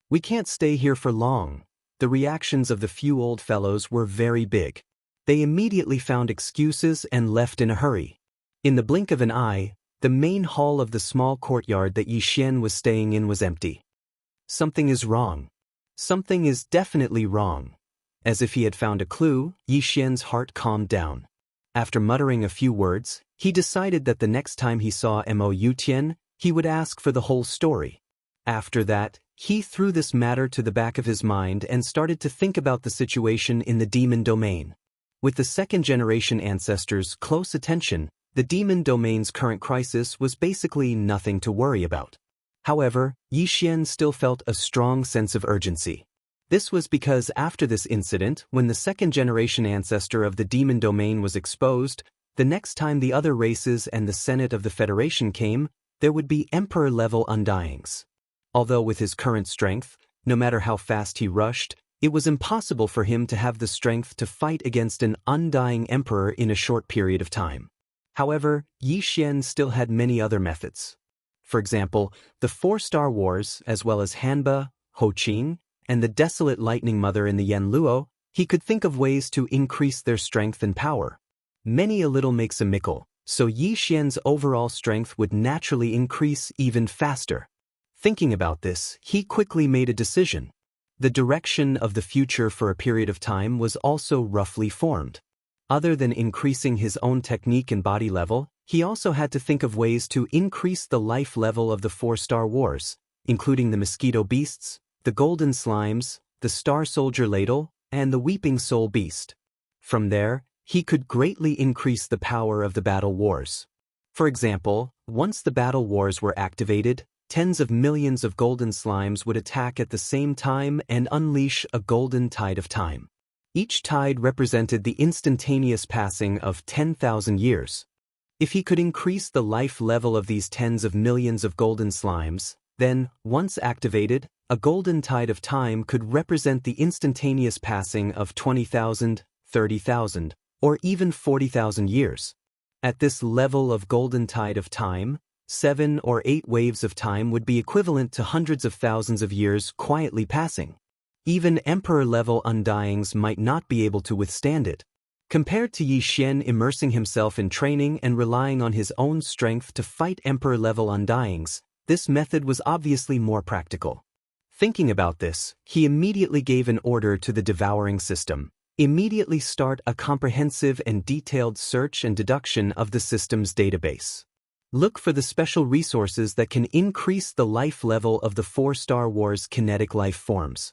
A: We can't stay here for long." The reactions of the few old fellows were very big. They immediately found excuses and left in a hurry. In the blink of an eye, the main hall of the small courtyard that Xian was staying in was empty. Something is wrong. Something is definitely wrong. As if he had found a clue, Xian's heart calmed down. After muttering a few words, he decided that the next time he saw Mo Yutian, he would ask for the whole story. After that, he threw this matter to the back of his mind and started to think about the situation in the demon domain. With the second-generation ancestors' close attention, the demon domain's current crisis was basically nothing to worry about. However, Xian still felt a strong sense of urgency. This was because after this incident, when the second-generation ancestor of the demon domain was exposed, the next time the other races and the Senate of the Federation came, there would be Emperor-level Undyings. Although with his current strength, no matter how fast he rushed, it was impossible for him to have the strength to fight against an undying emperor in a short period of time. However, Xian still had many other methods. For example, the 4-star wars, as well as Hanba, Hoqing, and the desolate lightning mother in the Yanluo, he could think of ways to increase their strength and power. Many a little makes a mickle, so Xian's overall strength would naturally increase even faster. Thinking about this, he quickly made a decision. The direction of the future for a period of time was also roughly formed. Other than increasing his own technique and body level, he also had to think of ways to increase the life level of the 4-star wars, including the mosquito beasts, the golden slimes, the star soldier ladle, and the weeping soul beast. From there, he could greatly increase the power of the battle wars. For example, once the battle wars were activated, tens of millions of golden slimes would attack at the same time and unleash a golden tide of time. Each tide represented the instantaneous passing of 10,000 years. If he could increase the life level of these tens of millions of golden slimes, then, once activated, a golden tide of time could represent the instantaneous passing of 20,000, 30,000, or even 40,000 years. At this level of golden tide of time, 7 or 8 waves of time would be equivalent to hundreds of thousands of years quietly passing. Even Emperor-level undyings might not be able to withstand it. Compared to Yi Xian immersing himself in training and relying on his own strength to fight Emperor-level undyings, this method was obviously more practical. Thinking about this, he immediately gave an order to the devouring system. Immediately start a comprehensive and detailed search and deduction of the system's database. Look for the special resources that can increase the life level of the 4 Star Wars kinetic life forms.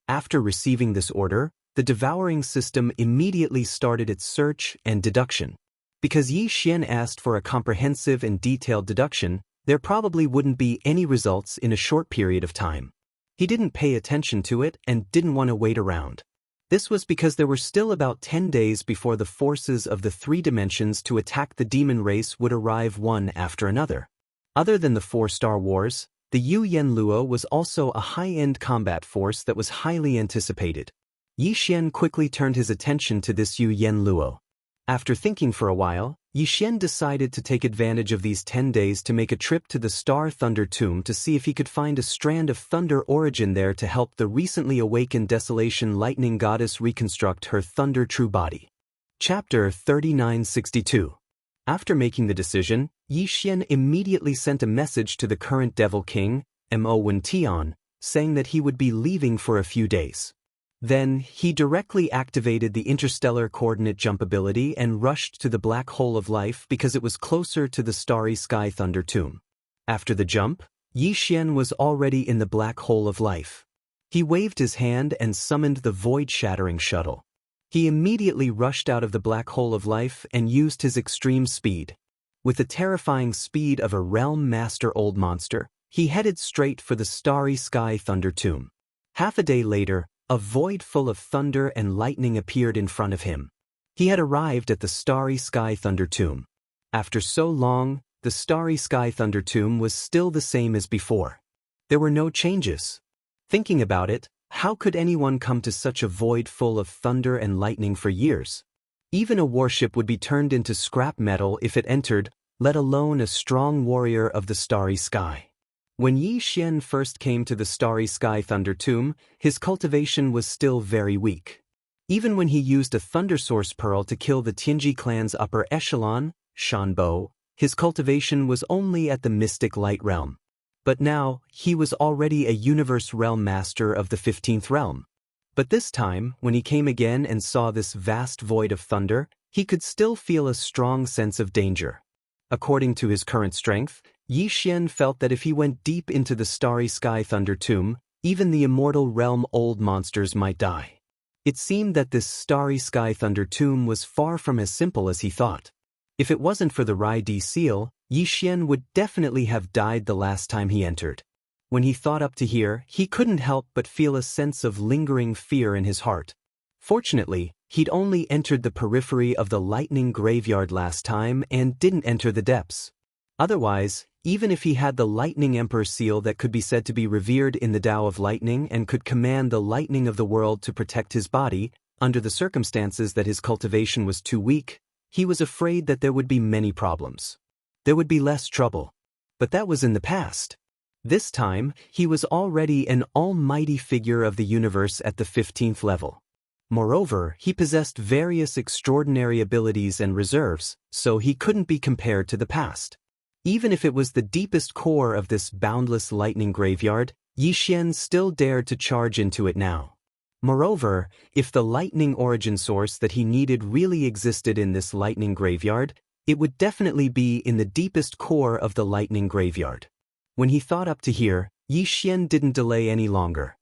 A: After receiving this order, the devouring system immediately started its search and deduction. Because Yi Xian asked for a comprehensive and detailed deduction, there probably wouldn't be any results in a short period of time. He didn't pay attention to it and didn't want to wait around. This was because there were still about 10 days before the forces of the 3 dimensions to attack the demon race would arrive one after another. Other than the 4 Star Wars, the Yu Yen Luo was also a high-end combat force that was highly anticipated. Yi Xian quickly turned his attention to this Yu Yen Luo. After thinking for a while, Yi Xian decided to take advantage of these 10 days to make a trip to the Star Thunder Tomb to see if he could find a strand of thunder origin there to help the recently awakened Desolation Lightning Goddess reconstruct her thunder true body. Chapter 3962. After making the decision, Yi Xian immediately sent a message to the current Devil King, Mo Wen Tian, saying that he would be leaving for a few days. Then, he directly activated the interstellar coordinate jump ability and rushed to the Black Hole of Life because it was closer to the Starry Sky Thunder Tomb. After the jump, Yi Xian was already in the Black Hole of Life. He waved his hand and summoned the void-shattering shuttle. He immediately rushed out of the Black Hole of Life and used his extreme speed. With the terrifying speed of a Realm Master Old Monster, he headed straight for the Starry Sky Thunder Tomb. Half a day later, a void full of thunder and lightning appeared in front of him. He had arrived at the Starry Sky Thunder Tomb. After so long, the Starry Sky Thunder Tomb was still the same as before. There were no changes. Thinking about it, how could anyone come to such a void full of thunder and lightning for years? Even a warship would be turned into scrap metal if it entered, let alone a strong warrior of the Starry Sky. When Yi Xian first came to the Starry Sky Thunder Tomb, his cultivation was still very weak. Even when he used a Thunder Source Pearl to kill the Tianji clan's upper echelon, Shanbo, his cultivation was only at the Mystic Light Realm. But now, he was already a Universe Realm Master of the 15th Realm. But this time, when he came again and saw this vast void of thunder, he could still feel a strong sense of danger. According to his current strength, Yi Xian felt that if he went deep into the Starry Sky Thunder Tomb, even the immortal realm old monsters might die. It seemed that this Starry Sky Thunder Tomb was far from as simple as he thought. If it wasn't for the Rai Di seal, Yi Xian would definitely have died the last time he entered. When he thought up to here, he couldn't help but feel a sense of lingering fear in his heart. Fortunately, he'd only entered the periphery of the lightning graveyard last time and didn't enter the depths. Otherwise, even if he had the Lightning Emperor seal that could be said to be revered in the Tao of Lightning and could command the lightning of the world to protect his body, under the circumstances that his cultivation was too weak, he was afraid that there would be many problems. There would be less trouble. But that was in the past. This time, he was already an almighty figure of the universe at the 15th level. Moreover, he possessed various extraordinary abilities and reserves, so he couldn't be compared to the past. Even if it was the deepest core of this boundless lightning graveyard, Yi Xian still dared to charge into it now. Moreover, if the lightning origin source that he needed really existed in this lightning graveyard, it would definitely be in the deepest core of the lightning graveyard. When he thought up to here, Yi Xian didn't delay any longer.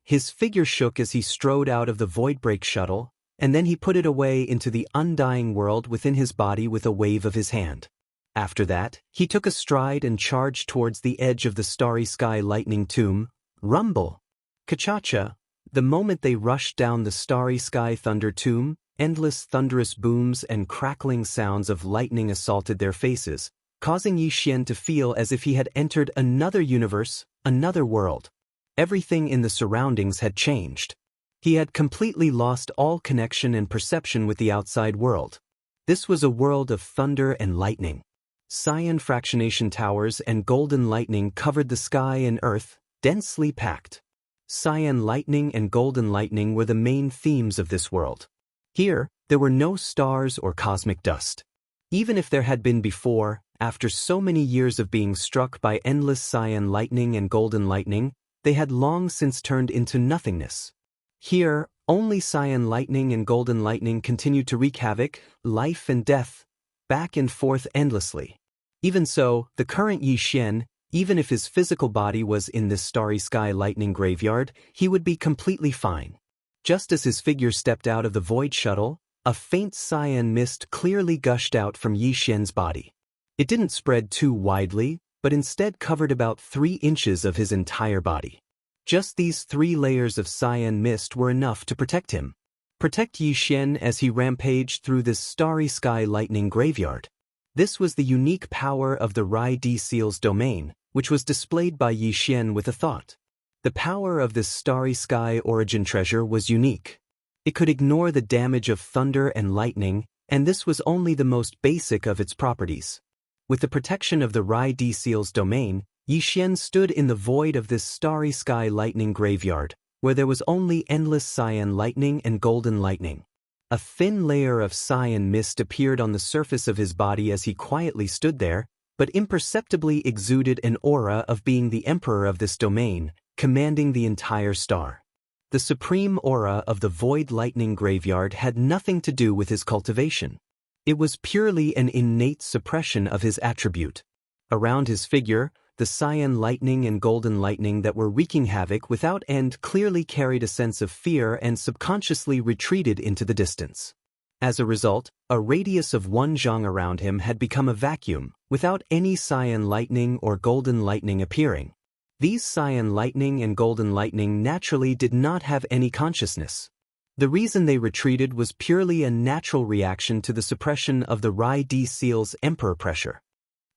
A: His figure shook as he strode out of the Voidbreak shuttle, and then he put it away into the undying world within his body with a wave of his hand. After that, he took a stride and charged towards the edge of the starry sky lightning tomb. Rumble! Ka-cha-cha! The moment they rushed down the starry sky thunder tomb, endless thunderous booms and crackling sounds of lightning assaulted their faces, causing Yi Xian to feel as if he had entered another universe, another world. Everything in the surroundings had changed. He had completely lost all connection and perception with the outside world. This was a world of thunder and lightning. Cyan fractionation towers and golden lightning covered the sky and earth, densely packed. Cyan lightning and golden lightning were the main themes of this world. Here, there were no stars or cosmic dust. Even if there had been before, after so many years of being struck by endless cyan lightning and golden lightning, they had long since turned into nothingness. Here, only cyan lightning and golden lightning continued to wreak havoc, life and death, back and forth endlessly. Even so, the current Yi Xian, even if his physical body was in this starry sky lightning graveyard, he would be completely fine. Just as his figure stepped out of the void shuttle, a faint cyan mist clearly gushed out from Yi Xian's body. It didn't spread too widely, but instead covered about 3 inches of his entire body. Just these 3 layers of cyan mist were enough to protect him. Protect Yi Xian as he rampaged through this starry sky lightning graveyard. This was the unique power of the Rai D Seal's domain, which was displayed by Yi Xian with a thought. The power of this starry sky origin treasure was unique. It could ignore the damage of thunder and lightning, and this was only the most basic of its properties. With the protection of the Rai D Seal's domain, Yi Xian stood in the void of this starry sky lightning graveyard, where there was only endless cyan lightning and golden lightning. A thin layer of cyan mist appeared on the surface of his body as he quietly stood there, but imperceptibly exuded an aura of being the emperor of this domain, commanding the entire star. The supreme aura of the void lightning graveyard had nothing to do with his cultivation. It was purely an innate suppression of his attribute. Around his figure, the cyan lightning and golden lightning that were wreaking havoc without end clearly carried a sense of fear and subconsciously retreated into the distance. As a result, a radius of 1 zhang around him had become a vacuum, without any cyan lightning or golden lightning appearing. These cyan lightning and golden lightning naturally did not have any consciousness. The reason they retreated was purely a natural reaction to the suppression of the Rai D Seal's emperor pressure.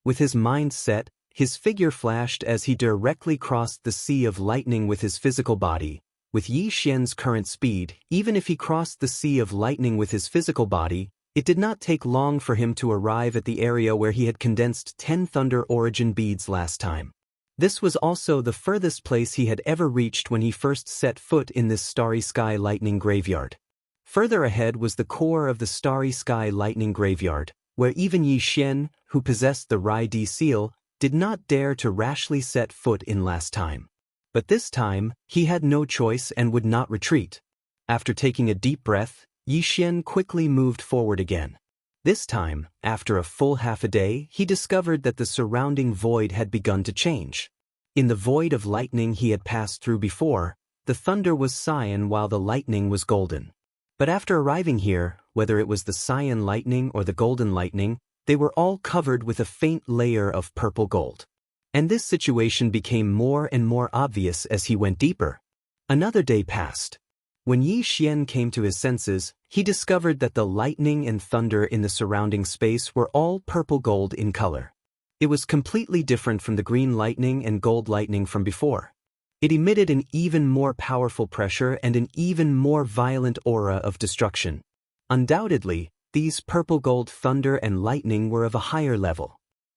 A: With his mind set, his figure flashed as he directly crossed the sea of lightning with his physical body. With Yi Xian's current speed, even if he crossed the sea of lightning with his physical body, it did not take long for him to arrive at the area where he had condensed 10 thunder origin beads last time. This was also the furthest place he had ever reached when he first set foot in this starry sky lightning graveyard. Further ahead was the core of the starry sky lightning graveyard, where even Yi Xian, who possessed the Rai D Seal, did not dare to rashly set foot in last time. But this time, he had no choice and would not retreat. After taking a deep breath, Yi Xian quickly moved forward again. This time, after a full half a day, he discovered that the surrounding void had begun to change. In the void of lightning he had passed through before, the thunder was cyan while the lightning was golden. But after arriving here, whether it was the cyan lightning or the golden lightning, they were all covered with a faint layer of purple gold. And this situation became more and more obvious as he went deeper. Another day passed. When Yi Xian came to his senses, he discovered that the lightning and thunder in the surrounding space were all purple gold in color. It was completely different from the green lightning and gold lightning from before. It emitted an even more powerful pressure and an even more violent aura of destruction. Undoubtedly, these purple gold thunder and lightning were of a higher level.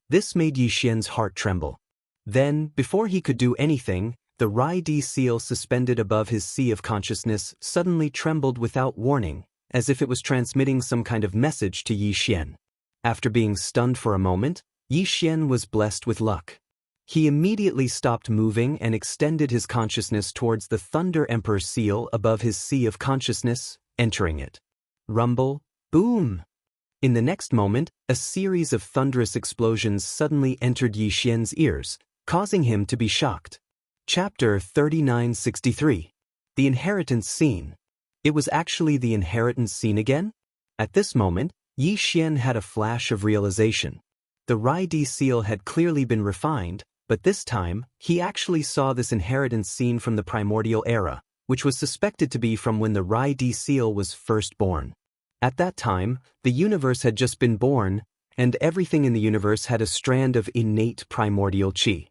A: This made Yi Xian's heart tremble. Then, before he could do anything, the Rai D Seal suspended above his sea of consciousness suddenly trembled without warning, as if it was transmitting some kind of message to Yi Xian. After being stunned for a moment, Yi Xian was blessed with luck. He immediately stopped moving and extended his consciousness towards the Thunder Emperor seal above his sea of consciousness, entering it. Rumble, boom! In the next moment, a series of thunderous explosions suddenly entered Yi Xian's ears, causing him to be shocked. Chapter 3963. The Inheritance Scene. It was actually the inheritance scene again? At this moment, Yi Xian had a flash of realization. the Rai seal had clearly been refined, but this time, he actually saw this inheritance scene from the primordial era, which was suspected to be from when the Rai seal was first born. At that time, the universe had just been born, and everything in the universe had a strand of innate primordial chi.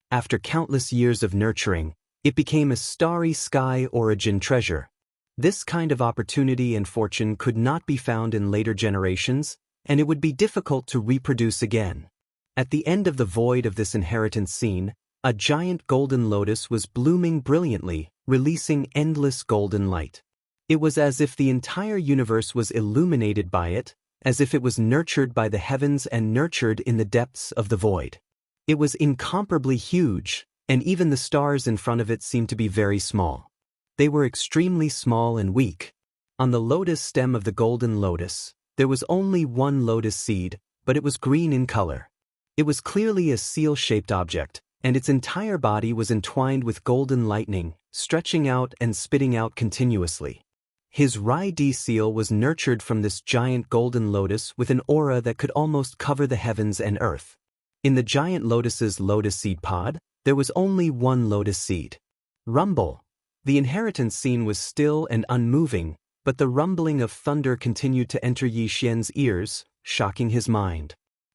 A: After countless years of nurturing, it became a starry sky origin treasure. This kind of opportunity and fortune could not be found in later generations, and it would be difficult to reproduce again. At the end of the void of this inheritance scene, a giant golden lotus was blooming brilliantly, releasing endless golden light. It was as if the entire universe was illuminated by it, as if it was nurtured by the heavens and nurtured in the depths of the void. It was incomparably huge, and even the stars in front of it seemed to be very small. They were extremely small and weak. On the lotus stem of the golden lotus, there was only one lotus seed, but it was green in color. It was clearly a seal-shaped object, and its entire body was entwined with golden lightning, stretching out and spitting out continuously. His Rai seal was nurtured from this giant golden lotus with an aura that could almost cover the heavens and earth. In the giant lotus's lotus seed pod, there was only one lotus seed. Rumble. The inheritance scene was still and unmoving, but the rumbling of thunder continued to enter Yi Xian's ears, shocking his mind.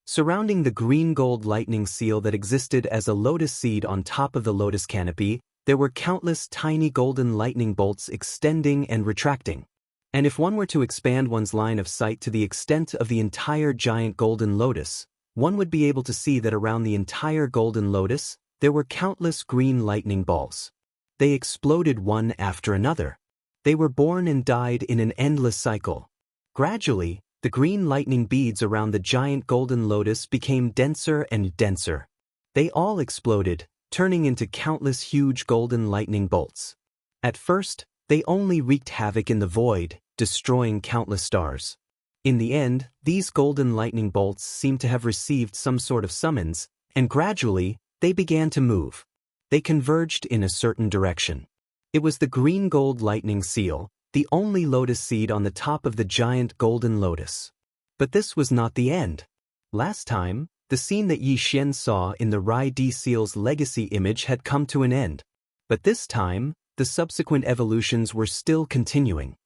A: Surrounding the green-gold lightning seal that existed as a lotus seed on top of the lotus canopy, there were countless tiny golden lightning bolts extending and retracting. And if one were to expand one's line of sight to the extent of the entire giant golden lotus, one would be able to see that around the entire golden lotus, there were countless green lightning balls. They exploded one after another. They were born and died in an endless cycle. Gradually, the green lightning beads around the giant golden lotus became denser and denser. They all exploded, turning into countless huge golden lightning bolts. At first, they only wreaked havoc in the void, destroying countless stars. In the end, these golden lightning bolts seemed to have received some sort of summons, and gradually, they began to move. They converged in a certain direction. It was the green-gold lightning seal, the only lotus seed on the top of the giant golden lotus. But this was not the end. Last time, the scene that Yi Xian saw in the Rai seal's legacy image had come to an end. But this time, the subsequent evolutions were still continuing.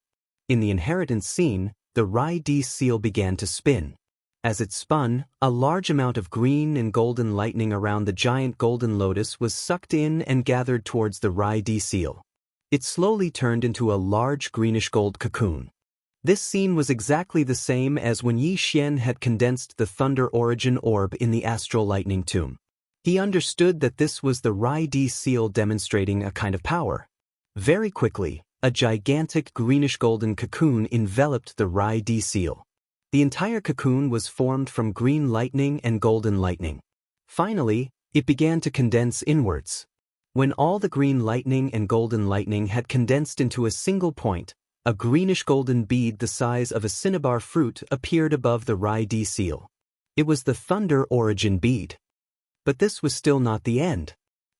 A: In the inheritance scene, the Rai seal began to spin. As it spun, a large amount of green and golden lightning around the giant golden lotus was sucked in and gathered towards the Rai seal. It slowly turned into a large greenish-gold cocoon. This scene was exactly the same as when Yi Xian had condensed the Thunder Origin Orb in the Astral Lightning Tomb. He understood that this was the Rai seal demonstrating a kind of power. Very quickly, a gigantic greenish-golden cocoon enveloped the Rai seal. The entire cocoon was formed from green lightning and golden lightning. Finally, it began to condense inwards. When all the green lightning and golden lightning had condensed into a single point, a greenish-golden bead the size of a cinnabar fruit appeared above the Rai seal. It was the Thunder Origin bead. But this was still not the end.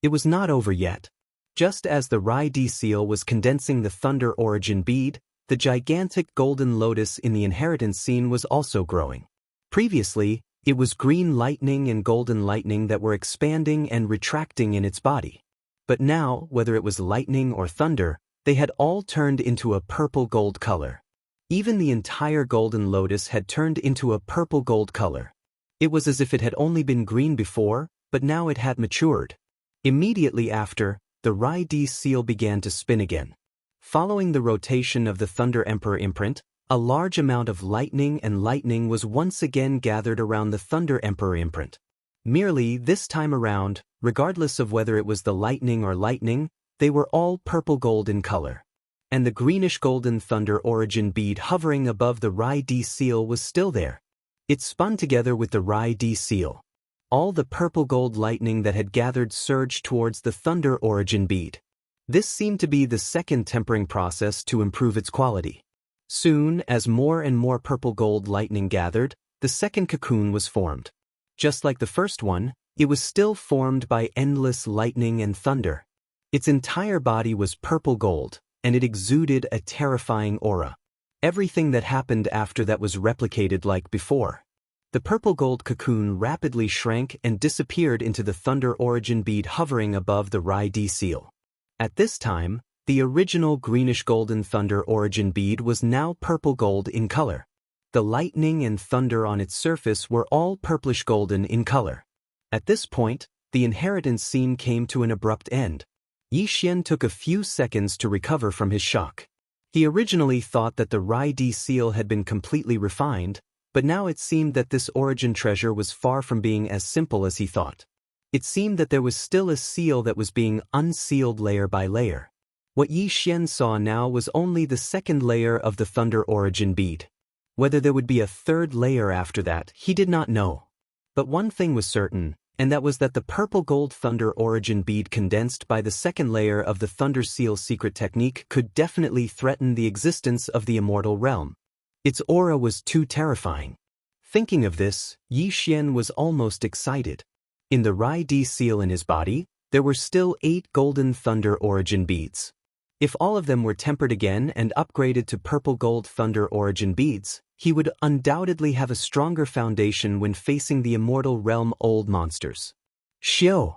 A: It was not over yet. Just as the Rai seal was condensing the Thunder Origin bead, the gigantic golden lotus in the inheritance scene was also growing. Previously, it was green lightning and golden lightning that were expanding and retracting in its body. But now, whether it was lightning or thunder, they had all turned into a purple-gold color. Even the entire golden lotus had turned into a purple-gold color. It was as if it had only been green before, but now it had matured. Immediately after, the Rai seal began to spin again. Following the rotation of the Thunder Emperor imprint, a large amount of lightning was once again gathered around the Thunder Emperor imprint. Merely, this time around, regardless of whether it was the lightning, they were all purple-gold in color. And the greenish-golden Thunder Origin bead hovering above the Rai seal was still there. It spun together with the Rai seal. All the purple-gold lightning that had gathered surged towards the Thunder Origin bead. This seemed to be the second tempering process to improve its quality. Soon, as more and more purple-gold lightning gathered, the second cocoon was formed. Just like the first one, it was still formed by endless lightning and thunder. Its entire body was purple gold, and it exuded a terrifying aura. Everything that happened after that was replicated like before. The purple gold cocoon rapidly shrank and disappeared into the thunder origin bead hovering above the Rai-D seal. At this time, the original greenish-golden thunder origin bead was now purple gold in color. The lightning and thunder on its surface were all purplish-golden in color. At this point, the inheritance scene came to an abrupt end. Yixian took a few seconds to recover from his shock. He originally thought that the Rai-D seal had been completely refined, but now it seemed that this origin treasure was far from being as simple as he thought. It seemed that there was still a seal that was being unsealed layer by layer. What Yixian saw now was only the second layer of the thunder origin bead. Whether there would be a third layer after that, he did not know. But one thing was certain, and that was that the purple gold thunder origin bead condensed by the second layer of the thunder seal secret technique could definitely threaten the existence of the immortal realm. Its aura was too terrifying. Thinking of this, Yixian was almost excited. In the Rai-D seal in his body, there were still 8 golden thunder origin beads. If all of them were tempered again and upgraded to purple gold thunder origin beads, he would undoubtedly have a stronger foundation when facing the immortal realm old monsters. Xiao!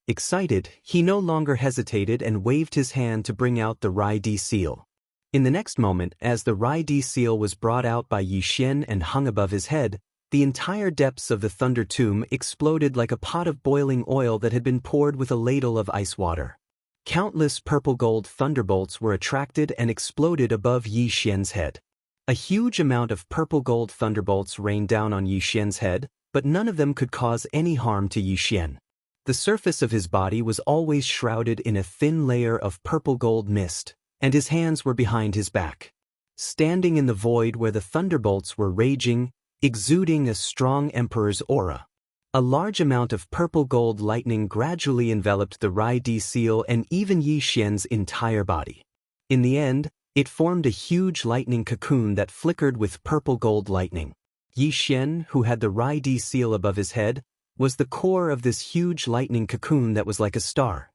A: Excited, he no longer hesitated and waved his hand to bring out the Rai-D seal. In the next moment, as the Rai-D seal was brought out by Yixian and hung above his head, the entire depths of the thunder tomb exploded like a pot of boiling oil that had been poured with a ladle of ice water. Countless purple gold thunderbolts were attracted and exploded above Yixian's head. A huge amount of purple gold thunderbolts rained down on Yixian's head, but none of them could cause any harm to Yixian. The surface of his body was always shrouded in a thin layer of purple gold mist, and his hands were behind his back. Standing in the void where the thunderbolts were raging, exuding a strong emperor's aura. A large amount of purple gold lightning gradually enveloped the Rai-D seal and even Yixian's entire body. In the end, it formed a huge lightning cocoon that flickered with purple gold lightning. Yixian, who had the Rai-D seal above his head, was the core of this huge lightning cocoon that was like a star.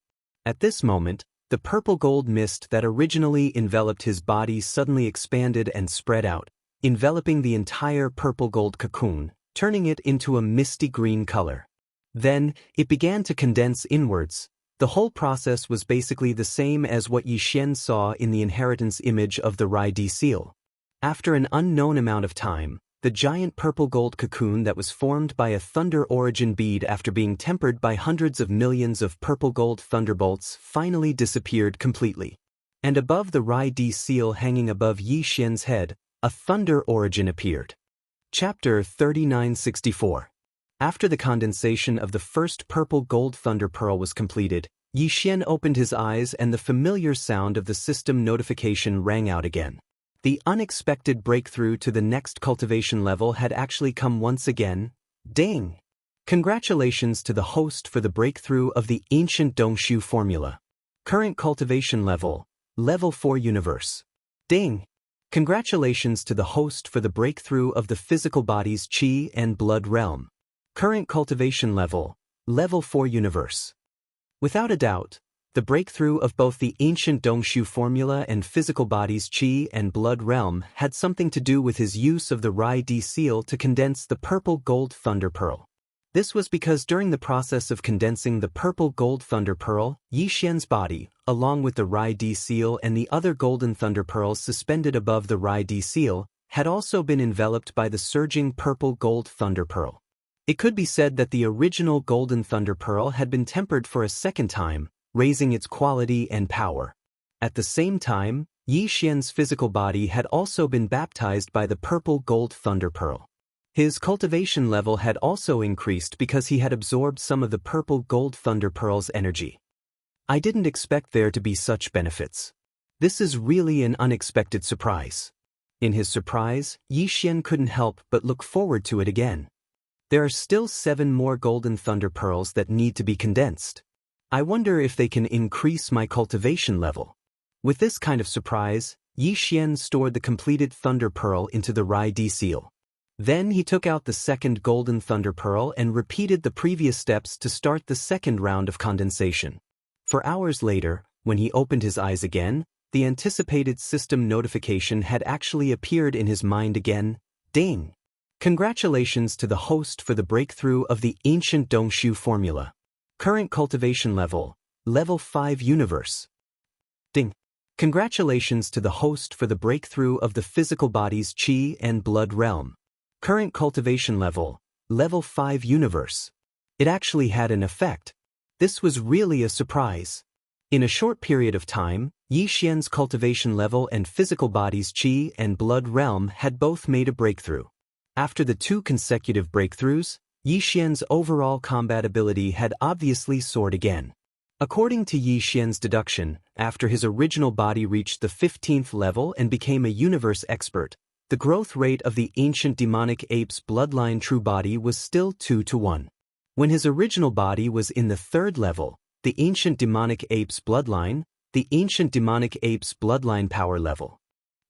A: At this moment, the purple gold mist that originally enveloped his body suddenly expanded and spread out, enveloping the entire purple gold cocoon, turning it into a misty green color. Then, it began to condense inwards. The whole process was basically the same as what Yixian saw in the inheritance image of the Rai-D seal. After an unknown amount of time, the giant purple gold cocoon that was formed by a thunder origin bead after being tempered by hundreds of millions of purple gold thunderbolts finally disappeared completely. And above the Rai-D seal hanging above Yixian's head, a thunder origin appeared. Chapter 3964. After the condensation of the first purple gold thunder pearl was completed, Yixian opened his eyes and the familiar sound of the system notification rang out again. The unexpected breakthrough to the next cultivation level had actually come once again. Ding! Congratulations to the host for the breakthrough of the ancient Dongshu formula. Current cultivation level, Level 4 Universe. Ding! Congratulations to the host for the breakthrough of the physical body's Qi and blood realm. Current cultivation level, Level 4 Universe. Without a doubt, the breakthrough of both the ancient Dongshu formula and physical body's Qi and blood realm had something to do with his use of the Rai-D seal to condense the purple gold thunder pearl. This was because during the process of condensing the purple gold thunder pearl, Yixian's body, along with the Rai-D seal and the other golden thunder pearls suspended above the Rai-D seal, had also been enveloped by the surging purple gold thunder pearl. It could be said that the original golden thunder pearl had been tempered for a second time, raising its quality and power. At the same time, Yixian's physical body had also been baptized by the purple gold thunder pearl. His cultivation level had also increased because he had absorbed some of the purple gold thunder pearl's energy. I didn't expect there to be such benefits. This is really an unexpected surprise. In his surprise, Yixian couldn't help but look forward to it again. There are still 7 more golden thunder pearls that need to be condensed. I wonder if they can increase my cultivation level. With this kind of surprise, Yixian stored the completed thunder pearl into the Rai-D seal. Then he took out the second golden thunder pearl and repeated the previous steps to start the second round of condensation. For hours later, when he opened his eyes again, the anticipated system notification had actually appeared in his mind again. Ding! Congratulations to the host for the breakthrough of the ancient Dongshu formula. Current cultivation level, level 5 universe. Ding. Congratulations to the host for the breakthrough of the physical body's chi and blood realm. Current cultivation level, level 5 universe. It actually had an effect. This was really a surprise. In a short period of time, Yi Xian's cultivation level and physical body's chi and blood realm had both made a breakthrough. After the 2 consecutive breakthroughs, Yi Xian's overall combat ability had obviously soared again. According to Yi Xian's deduction, after his original body reached the 15th level and became a universe expert, the growth rate of the ancient demonic ape's bloodline true body was still 2-to-1. When his original body was in the 3rd level, the ancient demonic ape's bloodline power level.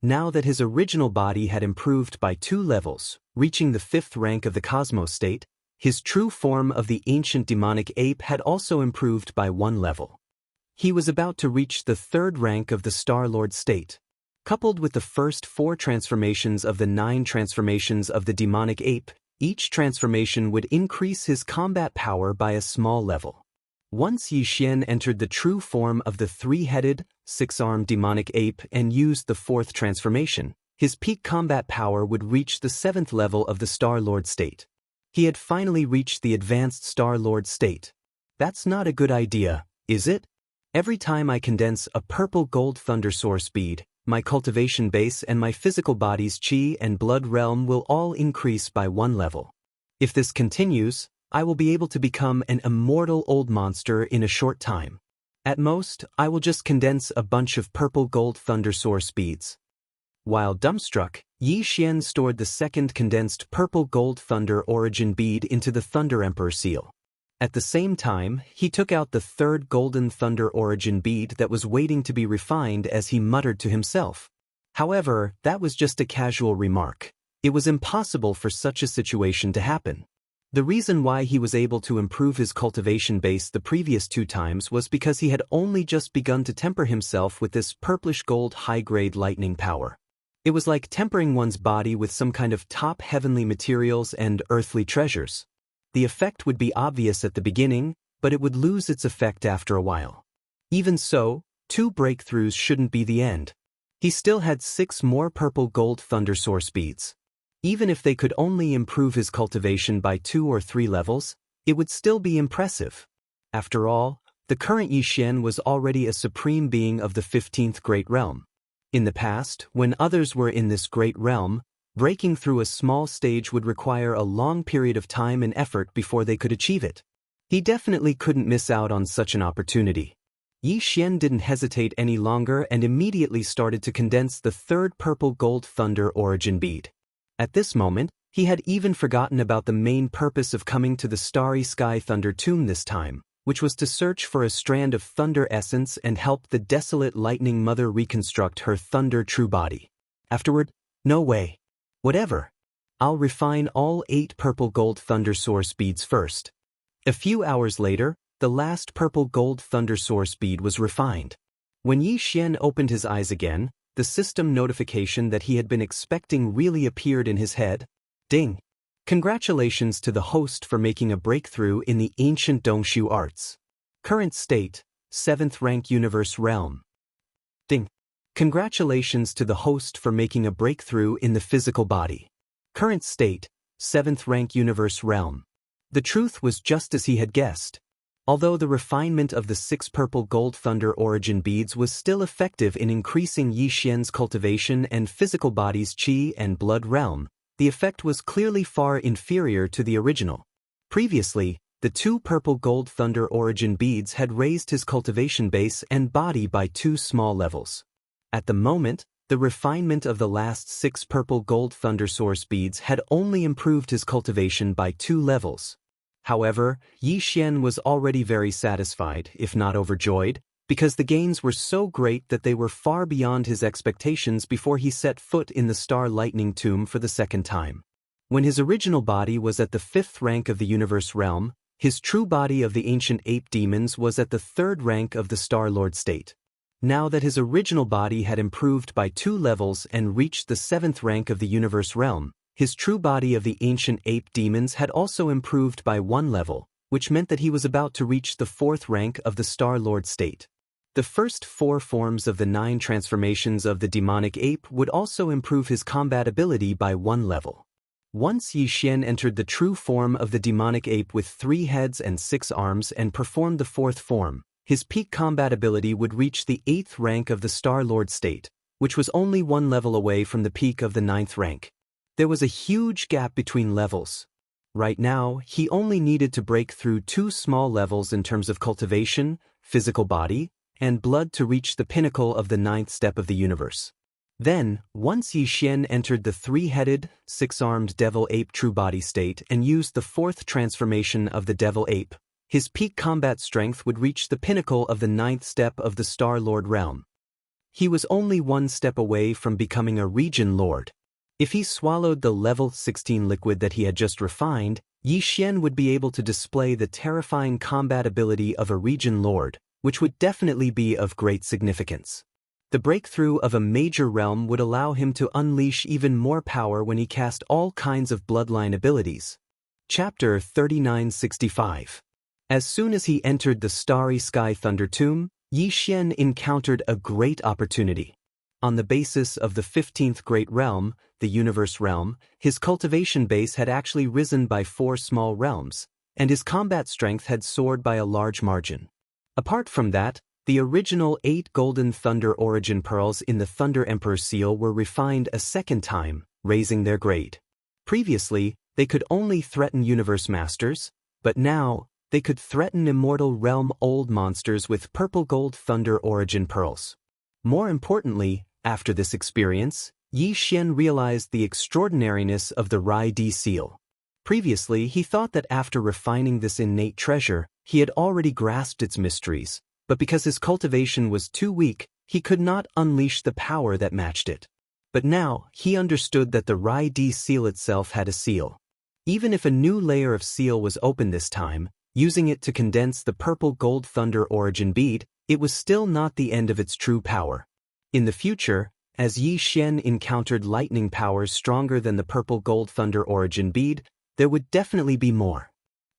A: Now that his original body had improved by 2 levels, reaching the 5th rank of the Cosmos state, his true form of the ancient demonic ape had also improved by 1 level. He was about to reach the 3rd rank of the Star Lord state. Coupled with the first 4 transformations of the 9 transformations of the demonic ape, each transformation would increase his combat power by a small level. Once Yi Xian entered the true form of the 3-headed, 6-armed demonic ape and used the 4th transformation, his peak combat power would reach the 7th level of the Star Lord state. He had finally reached the advanced Star Lord state. That's not a good idea, is it? Every time I condense a purple gold thunder soar speed, my cultivation base and my physical body's chi and blood realm will all increase by 1 level. If this continues, I will be able to become an immortal old monster in a short time. At most, I will just condense a bunch of purple gold thunder soar speeds. While dumbstruck, Yi Xian stored the 2nd condensed purple gold thunder origin bead into the Thunder Emperor seal. At the same time, he took out the 3rd golden thunder origin bead that was waiting to be refined as he muttered to himself. However, that was just a casual remark. It was impossible for such a situation to happen. The reason why he was able to improve his cultivation base the previous 2 times was because he had only just begun to temper himself with this purplish gold high-grade lightning power. It was like tempering one's body with some kind of top heavenly materials and earthly treasures. The effect would be obvious at the beginning, but it would lose its effect after a while. Even so, 2 breakthroughs shouldn't be the end. He still had 6 more purple gold thunder soar speeds. Even if they could only improve his cultivation by 2 or 3 levels, it would still be impressive. After all, the current Yi Xian was already a supreme being of the 15th Great Realm. In the past, when others were in this great realm, breaking through a small stage would require a long period of time and effort before they could achieve it. He definitely couldn't miss out on such an opportunity. Yi Xian didn't hesitate any longer and immediately started to condense the 3rd purple gold thunder origin bead. At this moment, he had even forgotten about the main purpose of coming to the Starry Sky Thunder Tomb this time, which was to search for a strand of thunder essence and help the desolate Lightning Mother reconstruct her thunder true body. Afterward, no way. Whatever. I'll refine all 8 purple gold thunder soar speeds first. A few hours later, the last purple gold thunder soar speed was refined. When Yi Xian opened his eyes again, the system notification that he had been expecting really appeared in his head. Ding! Congratulations to the host for making a breakthrough in the ancient Dongshu arts. Current state, 7th rank universe realm. Ding! Congratulations to the host for making a breakthrough in the physical body. Current state, 7th rank universe realm. The truth was just as he had guessed. Although the refinement of the 6 purple gold thunder origin beads was still effective in increasing Yi Xian's cultivation and physical body's chi and blood realm, the effect was clearly far inferior to the original. Previously, the 2 purple gold thunder origin beads had raised his cultivation base and body by 2 small levels. At the moment, the refinement of the last 6 purple gold thunder source beads had only improved his cultivation by 2 levels. However, Yi Xian was already very satisfied, if not overjoyed, because the gains were so great that they were far beyond his expectations before he set foot in the Star Lightning Tomb for the 2nd time. When his original body was at the 5th rank of the universe realm, his true body of the ancient ape demons was at the 3rd rank of the Star Lord state. Now that his original body had improved by 2 levels and reached the 7th rank of the universe realm, His true body of the ancient ape demons had also improved by 1 level, which meant that he was about to reach the 4th rank of the Star Lord state. The first 4 forms of the 9 transformations of the demonic ape would also improve his combat ability by 1 level. Once Yi Xian entered the true form of the demonic ape with 3 heads and 6 arms and performed the 4th form, his peak combat ability would reach the 8th rank of the Star Lord state, which was only 1 level away from the peak of the 9th rank. There was a huge gap between levels. Right now, he only needed to break through 2 small levels in terms of cultivation, physical body, and blood to reach the pinnacle of the 9th step of the universe. Then, once Yi Xian entered the 3-headed, 6-armed devil ape true body state and used the 4th transformation of the devil ape, his peak combat strength would reach the pinnacle of the 9th step of the Star Lord realm. He was only 1 step away from becoming a region lord. If he swallowed the level 16 liquid that he had just refined, Yi Xian would be able to display the terrifying combat ability of a region lord, which would definitely be of great significance. The breakthrough of a major realm would allow him to unleash even more power when he cast all kinds of bloodline abilities. Chapter 3965. As soon as he entered the Starry Sky Thunder Tomb, Yi Xian encountered a great opportunity. On the basis of the 15th Great Realm, the Universe Realm, his cultivation base had actually risen by 4 small realms, and his combat strength had soared by a large margin. Apart from that, the original 8 golden Thunder Origin Pearls in the Thunder Emperor seal were refined a second time, raising their grade. Previously, they could only threaten Universe Masters, but now, they could threaten immortal realm old monsters with purple gold Thunder Origin Pearls. More importantly, after this experience, Yi Xian realized the extraordinariness of the Rai Di seal. Previously, he thought that after refining this innate treasure, he had already grasped its mysteries, but because his cultivation was too weak, he could not unleash the power that matched it. But now, he understood that the Rai Di seal itself had a seal. Even if a new layer of seal was opened this time, using it to condense the purple gold Thunder Origin bead, it was still not the end of its true power. In the future, as Yi Xian encountered lightning powers stronger than the purple gold Thunder Origin bead, there would definitely be more.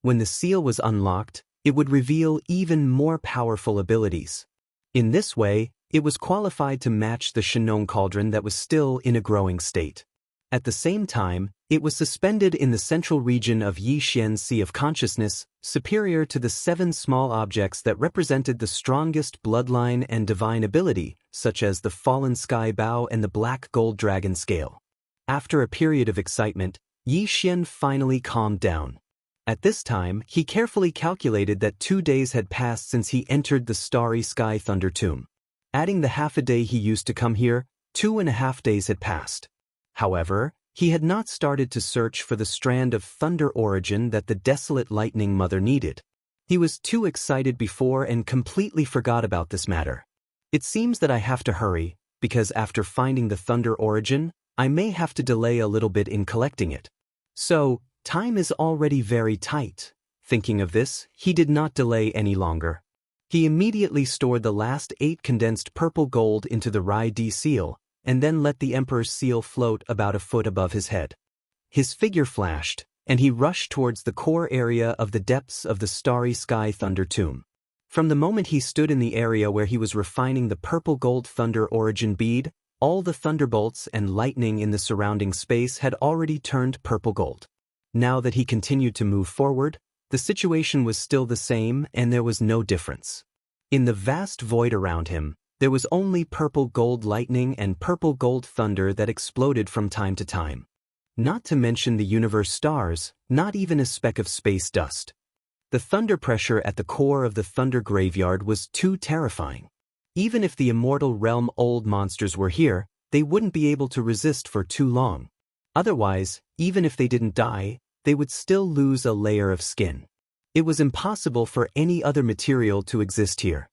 A: When the seal was unlocked, it would reveal even more powerful abilities. In this way, it was qualified to match the Shenong cauldron that was still in a growing state. At the same time, it was suspended in the central region of Yi Xian's Sea of Consciousness, superior to the 7 small objects that represented the strongest bloodline and divine ability, such as the Fallen Sky Bow and the Black Gold Dragon Scale. After a period of excitement, Yi Xian finally calmed down. At this time, he carefully calculated that 2 days had passed since he entered the Starry Sky Thunder Tomb. Adding the half a day he used to come here, 2.5 days had passed. However, he had not started to search for the strand of thunder origin that the desolate lightning mother needed. He was too excited before and completely forgot about this matter. It seems that I have to hurry, because after finding the thunder origin, I may have to delay a little bit in collecting it. So, time is already very tight. Thinking of this, he did not delay any longer. He immediately stored the last 8 condensed purple gold into the Rai Di seal, and then let the Emperor's seal float about a foot above his head. His figure flashed, and he rushed towards the core area of the depths of the Starry Sky Thunder Tomb. From the moment he stood in the area where he was refining the purple gold Thunder Origin bead, all the thunderbolts and lightning in the surrounding space had already turned purple gold. Now that he continued to move forward, the situation was still the same and there was no difference. In the vast void around him, there was only purple gold lightning and purple gold thunder that exploded from time to time. Not to mention the universe stars, not even a speck of space dust. The thunder pressure at the core of the thunder graveyard was too terrifying. Even if the immortal realm old monsters were here, they wouldn't be able to resist for too long. Otherwise, even if they didn't die, they would still lose a layer of skin. It was impossible for any other material to exist here.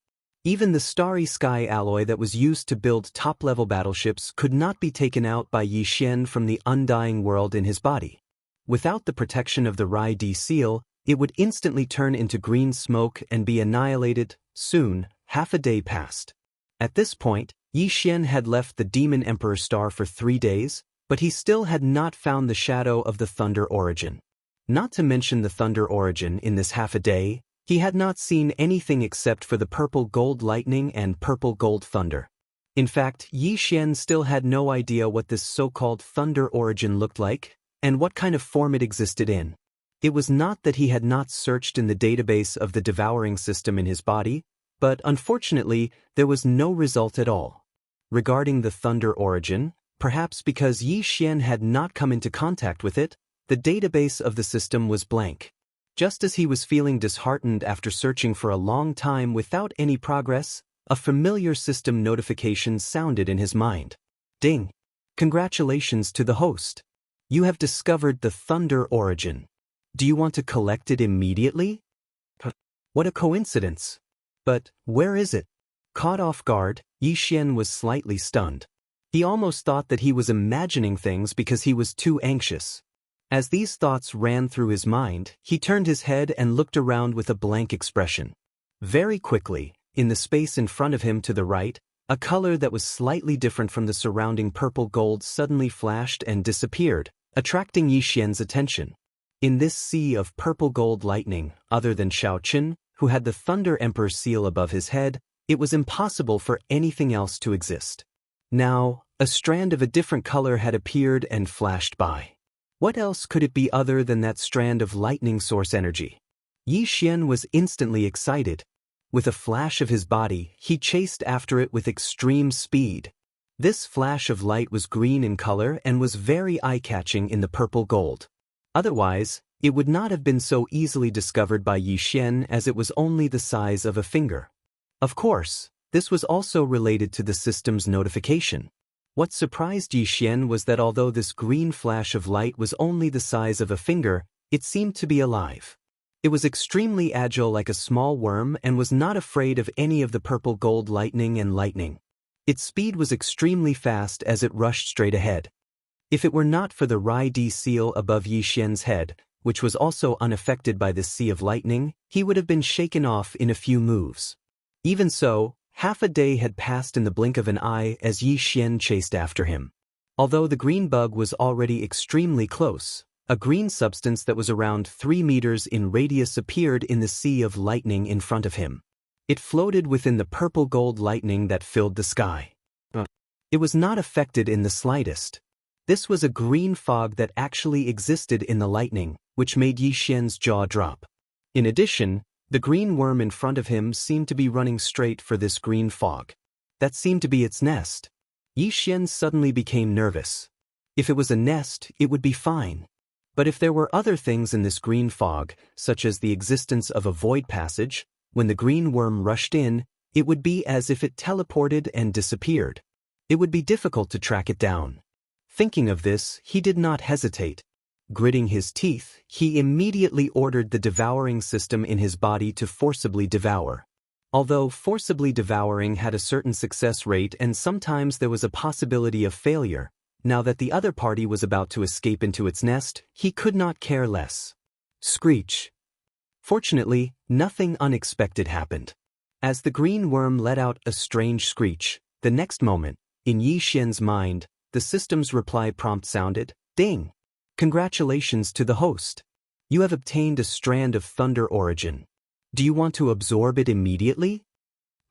A: Even the starry sky alloy that was used to build top-level battleships could not be taken out by Yi Xian from the undying world in his body. Without the protection of the Rai Di seal, it would instantly turn into green smoke and be annihilated. Soon, half a day passed. At this point, Yi Xian had left the Demon Emperor Star for 3 days, But he still had not found the shadow of the thunder origin. Not to mention the thunder origin in this half a day, he had not seen anything except for the purple gold lightning and purple gold thunder. In fact, Yi Xian still had no idea what this so-called thunder origin looked like, and what kind of form it existed in. It was not that he had not searched in the database of the devouring system in his body, but unfortunately, there was no result at all. Regarding the thunder origin, perhaps because Yi Xian had not come into contact with it, the database of the system was blank. Just as he was feeling disheartened after searching for a long time without any progress, a familiar system notification sounded in his mind. Ding! Congratulations to the host. You have discovered the thunder origin. Do you want to collect it immediately? What a coincidence. But where is it? Caught off guard, Yi Xian was slightly stunned. He almost thought that he was imagining things because he was too anxious. As these thoughts ran through his mind, he turned his head and looked around with a blank expression. Very quickly, in the space in front of him to the right, a color that was slightly different from the surrounding purple gold suddenly flashed and disappeared, attracting Yi Xian's attention. In this sea of purple gold lightning, other than Xiao Qin, who had the Thunder Emperor seal above his head, it was impossible for anything else to exist. Now, a strand of a different color had appeared and flashed by. What else could it be other than that strand of lightning source energy? Yi Xian was instantly excited. With a flash of his body, he chased after it with extreme speed. This flash of light was green in color and was very eye-catching in the purple gold. Otherwise, it would not have been so easily discovered by Yi Xian as it was only the size of a finger. Of course, this was also related to the system's notification. What surprised Yi Xian was that although this green flash of light was only the size of a finger, it seemed to be alive. It was extremely agile like a small worm and was not afraid of any of the purple gold lightning and lightning. Its speed was extremely fast as it rushed straight ahead. If it were not for the Rai Di seal above Yi Xian's head, which was also unaffected by this sea of lightning, he would have been shaken off in a few moves. Even so, half a day had passed in the blink of an eye as Yi Xian chased after him. Although the green bug was already extremely close, a green substance that was around 3 meters in radius appeared in the sea of lightning in front of him. It floated within the purple gold lightning that filled the sky. It was not affected in the slightest. This was a green fog that actually existed in the lightning, which made Yi Xian's jaw drop. In addition, the green worm in front of him seemed to be running straight for this green fog. That seemed to be its nest. Yi Xian suddenly became nervous. If it was a nest, it would be fine. But if there were other things in this green fog, such as the existence of a void passage, when the green worm rushed in, it would be as if it teleported and disappeared. It would be difficult to track it down. Thinking of this, he did not hesitate. Gritting his teeth, he immediately ordered the devouring system in his body to forcibly devour. Although forcibly devouring had a certain success rate and sometimes there was a possibility of failure, now that the other party was about to escape into its nest, he could not care less. Screech. Fortunately, nothing unexpected happened. As the green worm let out a strange screech, the next moment, in Yi Xian's mind, the system's reply prompt sounded, "Ding! Congratulations to the host. You have obtained a strand of thunder origin. Do you want to absorb it immediately?"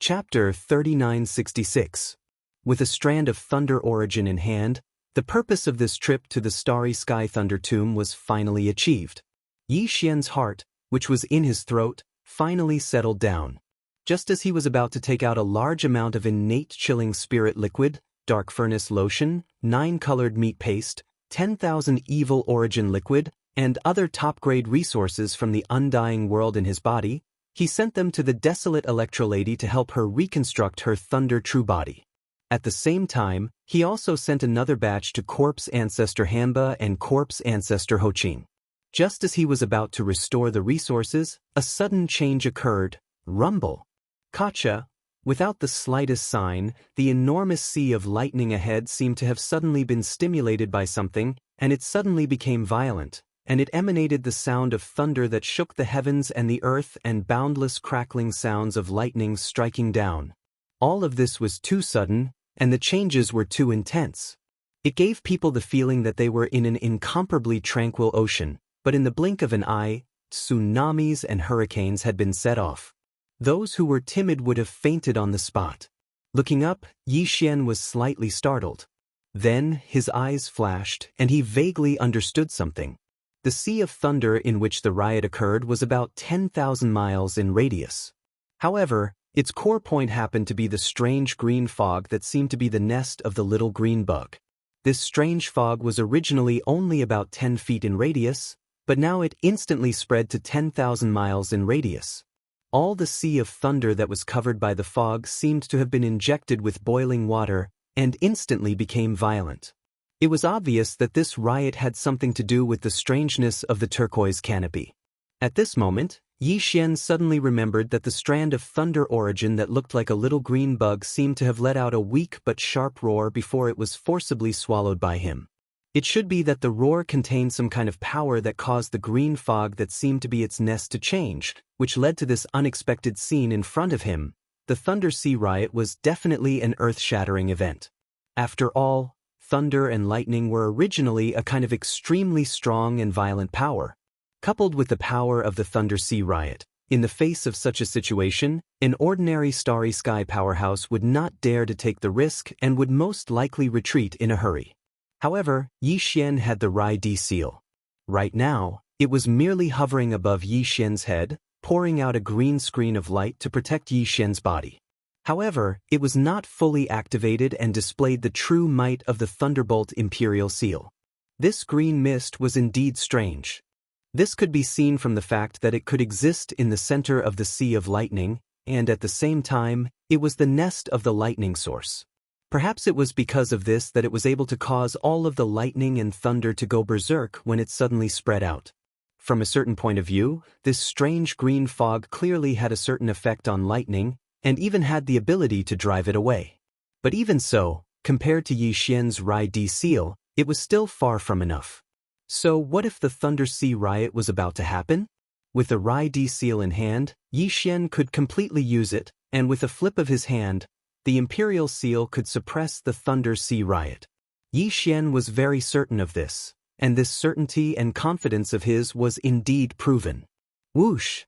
A: Chapter 3966. With a strand of thunder origin in hand, the purpose of this trip to the Starry Sky Thunder Tomb was finally achieved. Yi Xian's heart, which was in his throat, finally settled down. Just as he was about to take out a large amount of innate chilling spirit liquid, dark furnace lotion, 9-colored meat paste, 10,000 evil origin liquid, and other top-grade resources from the undying world in his body, he sent them to the desolate Electrolady to help her reconstruct her Thunder True Body. At the same time, he also sent another batch to Corpse Ancestor Hanba and Corpse Ancestor Hoqing. Just as he was about to restore the resources, a sudden change occurred. Rumble. Gotcha. Without the slightest sign, the enormous sea of lightning ahead seemed to have suddenly been stimulated by something, and it suddenly became violent, and it emanated the sound of thunder that shook the heavens and the earth and boundless crackling sounds of lightning striking down. All of this was too sudden, and the changes were too intense. It gave people the feeling that they were in an incomparably tranquil ocean, but in the blink of an eye, tsunamis and hurricanes had been set off. Those who were timid would have fainted on the spot. Looking up, Yi Xian was slightly startled. Then his eyes flashed, and he vaguely understood something. The Sea of Thunder in which the riot occurred was about 10,000 miles in radius. However, its core point happened to be the strange green fog that seemed to be the nest of the little green bug. This strange fog was originally only about 10 feet in radius, but now it instantly spread to 10,000 miles in radius. All the Sea of Thunder that was covered by the fog seemed to have been injected with boiling water and instantly became violent. It was obvious that this riot had something to do with the strangeness of the turquoise canopy. At this moment, Yi Xian suddenly remembered that the strand of thunder origin that looked like a little green bug seemed to have let out a weak but sharp roar before it was forcibly swallowed by him. It should be that the roar contained some kind of power that caused the green fog that seemed to be its nest to change, which led to this unexpected scene in front of him. The Thunder Sea riot was definitely an earth-shattering event. After all, thunder and lightning were originally a kind of extremely strong and violent power. Coupled with the power of the Thunder Sea riot, in the face of such a situation, an ordinary Starry Sky powerhouse would not dare to take the risk and would most likely retreat in a hurry. However, Yi Xian had the Rai Di seal. Right now, it was merely hovering above Yi Xian's head, pouring out a green screen of light to protect Yi Xian's body. However, it was not fully activated and displayed the true might of the Thunderbolt Imperial Seal. This green mist was indeed strange. This could be seen from the fact that it could exist in the center of the Sea of Lightning, and at the same time, it was the nest of the lightning source. Perhaps it was because of this that it was able to cause all of the lightning and thunder to go berserk when it suddenly spread out. From a certain point of view, this strange green fog clearly had a certain effect on lightning, and even had the ability to drive it away. But even so, compared to Yi Xian's Rai Di seal, it was still far from enough. So what if the Thunder Sea riot was about to happen? With the Rai Di seal in hand, Yi Xian could completely use it, and with a flip of his hand, the Imperial Seal could suppress the Thunder Sea riot. Yi Xian was very certain of this, and this certainty and confidence of his was indeed proven. Whoosh!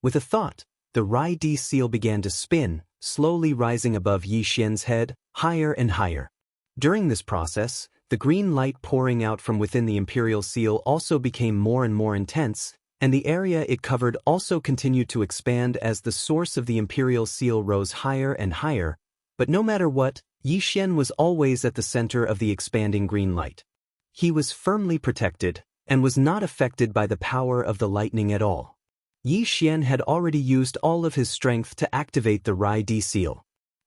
A: With a thought, the Rai Di seal began to spin, slowly rising above Yi Xian's head, higher and higher. During this process, the green light pouring out from within the Imperial Seal also became more and more intense, and the area it covered also continued to expand as the source of the Imperial Seal rose higher and higher. But no matter what, Yi Xian was always at the center of the expanding green light. He was firmly protected, and was not affected by the power of the lightning at all. Yi Xian had already used all of his strength to activate the Rai Di seal.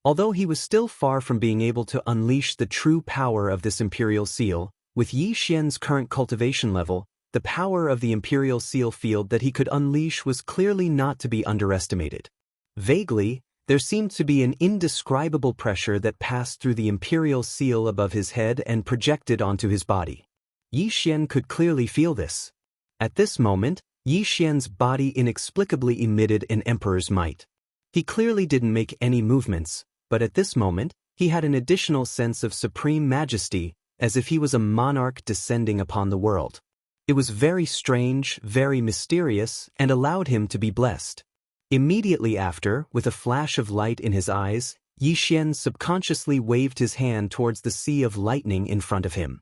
A: Although he was still far from being able to unleash the true power of this Imperial Seal, with Yi Xian's current cultivation level, the power of the Imperial Seal field that he could unleash was clearly not to be underestimated. Vaguely, there seemed to be an indescribable pressure that passed through the Imperial Seal above his head and projected onto his body. Yi Xian could clearly feel this. At this moment, Yi Xian's body inexplicably emitted an emperor's might. He clearly didn't make any movements, but at this moment, he had an additional sense of supreme majesty, as if he was a monarch descending upon the world. It was very strange, very mysterious, and allowed him to be blessed. Immediately after, with a flash of light in his eyes, Yi Xian subconsciously waved his hand towards the Sea of Lightning in front of him.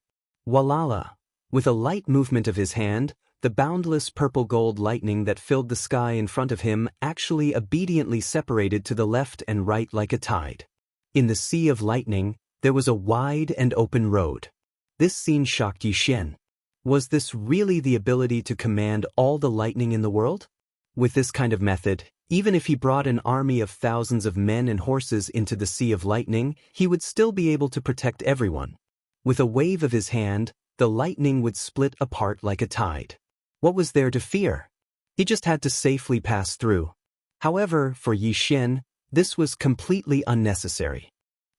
A: Walala! With a light movement of his hand, the boundless purple-gold lightning that filled the sky in front of him actually obediently separated to the left and right like a tide. In the Sea of Lightning, there was a wide and open road. This scene shocked Yi Xian. Was this really the ability to command all the lightning in the world? With this kind of method, even if he brought an army of thousands of men and horses into the Sea of Lightning, he would still be able to protect everyone. With a wave of his hand, the lightning would split apart like a tide. What was there to fear? He just had to safely pass through. However, for Yi Xian, this was completely unnecessary.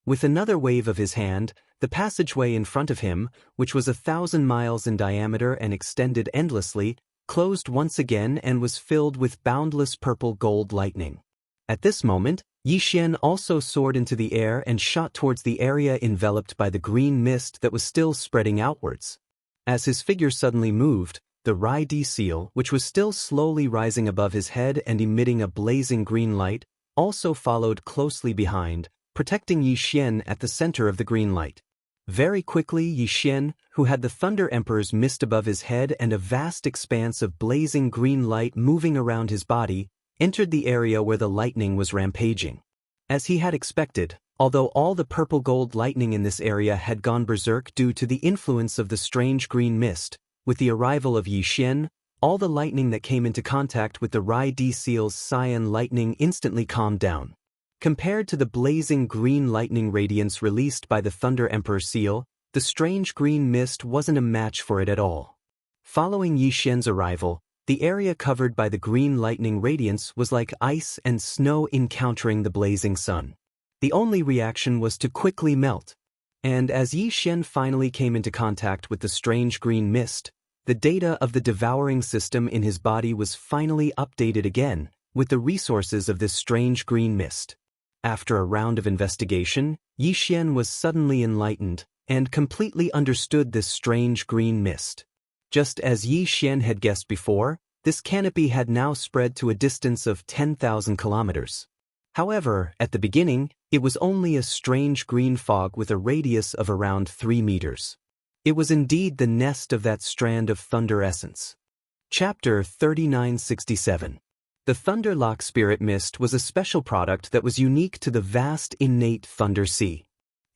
A: With another wave of his hand, the passageway in front of him, which was 1,000 miles in diameter and extended endlessly, closed once again and was filled with boundless purple-gold lightning. At this moment, Yixian also soared into the air and shot towards the area enveloped by the green mist that was still spreading outwards. As his figure suddenly moved, the Rai-D seal, which was still slowly rising above his head and emitting a blazing green light, also followed closely behind, protecting Yixian at the center of the green light. Very quickly, Yixian, who had the Thunder Emperor's mist above his head and a vast expanse of blazing green light moving around his body, entered the area where the lightning was rampaging. As he had expected, although all the purple-gold lightning in this area had gone berserk due to the influence of the strange green mist, with the arrival of Yixian, all the lightning that came into contact with the Rai-D seal's cyan lightning instantly calmed down. Compared to the blazing green lightning radiance released by the Thunder Emperor seal, the strange green mist wasn't a match for it at all. Following Yixian's arrival, the area covered by the green lightning radiance was like ice and snow encountering the blazing sun. The only reaction was to quickly melt. And as Yixian finally came into contact with the strange green mist, the data of the devouring system in his body was finally updated again with the resources of this strange green mist. After a round of investigation, Yixian was suddenly enlightened and completely understood this strange green mist. Just as Yixian had guessed before, this canopy had now spread to a distance of 10,000 kilometers. However, at the beginning, it was only a strange green fog with a radius of around 3 meters. It was indeed the nest of that strand of thunder essence. Chapter 3967. The Thunderlock Spirit Mist was a special product that was unique to the vast innate Thunder Sea.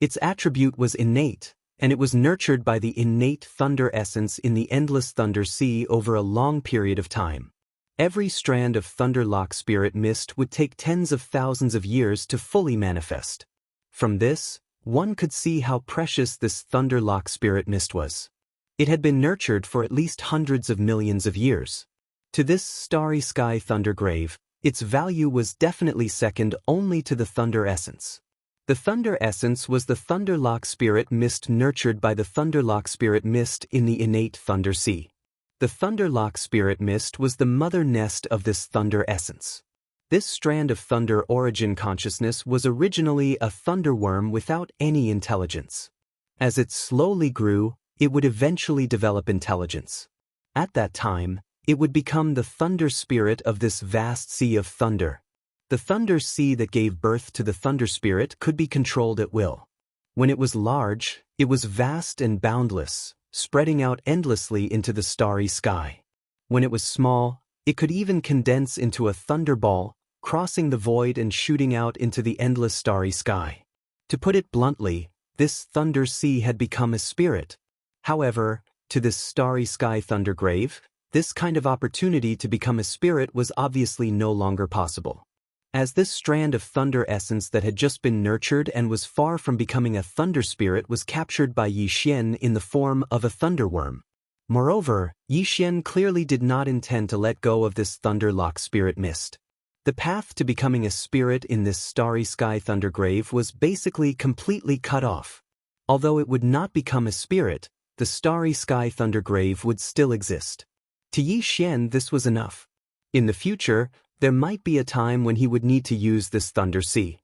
A: Its attribute was innate, and it was nurtured by the innate thunder essence in the endless Thunder Sea over a long period of time. Every strand of Thunderlock Spirit Mist would take tens of thousands of years to fully manifest. From this, one could see how precious this Thunderlock Spirit Mist was. It had been nurtured for at least hundreds of millions of years. To this starry sky thunder grave, its value was definitely second only to the thunder essence. The thunder essence was the Thunderlock Spirit Mist nurtured by the Thunderlock Spirit Mist in the innate Thunder Sea. The Thunderlock Spirit Mist was the mother nest of this thunder essence. This strand of thunder origin consciousness was originally a thunderworm without any intelligence. As it slowly grew, it would eventually develop intelligence. At that time, it would become the thunder spirit of this vast sea of thunder. The thunder sea that gave birth to the thunder spirit could be controlled at will. When it was large, it was vast and boundless, spreading out endlessly into the starry sky. When it was small, it could even condense into a thunderball, crossing the void and shooting out into the endless starry sky. To put it bluntly, this thunder sea had become a spirit. However, to this starry sky thunder grave, this kind of opportunity to become a spirit was obviously no longer possible. As this strand of thunder essence that had just been nurtured and was far from becoming a thunder spirit was captured by Yixian in the form of a thunderworm. Moreover, Yixian clearly did not intend to let go of this Thunderlock Spirit Mist. The path to becoming a spirit in this starry sky thunder grave was basically completely cut off. Although it would not become a spirit, the starry sky thunder grave would still exist. To Yixian, this was enough. In the future, there might be a time when he would need to use this thunder sea.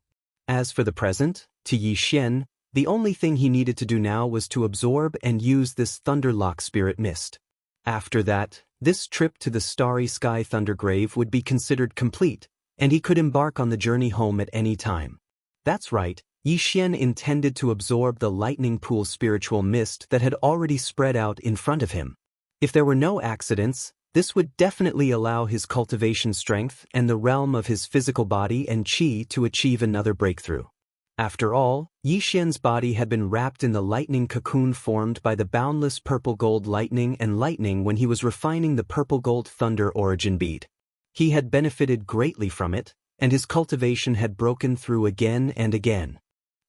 A: As for the present, to Yixian, the only thing he needed to do now was to absorb and use this Thunderlock Spirit Mist. After that, this trip to the starry sky thunder grave would be considered complete, and he could embark on the journey home at any time. That's right, Yixian intended to absorb the lightning pool spiritual mist that had already spread out in front of him. If there were no accidents, this would definitely allow his cultivation strength and the realm of his physical body and qi to achieve another breakthrough. After all, Yixian's body had been wrapped in the lightning cocoon formed by the boundless purple-gold lightning and lightning when he was refining the purple-gold thunder origin bead. He had benefited greatly from it, and his cultivation had broken through again and again.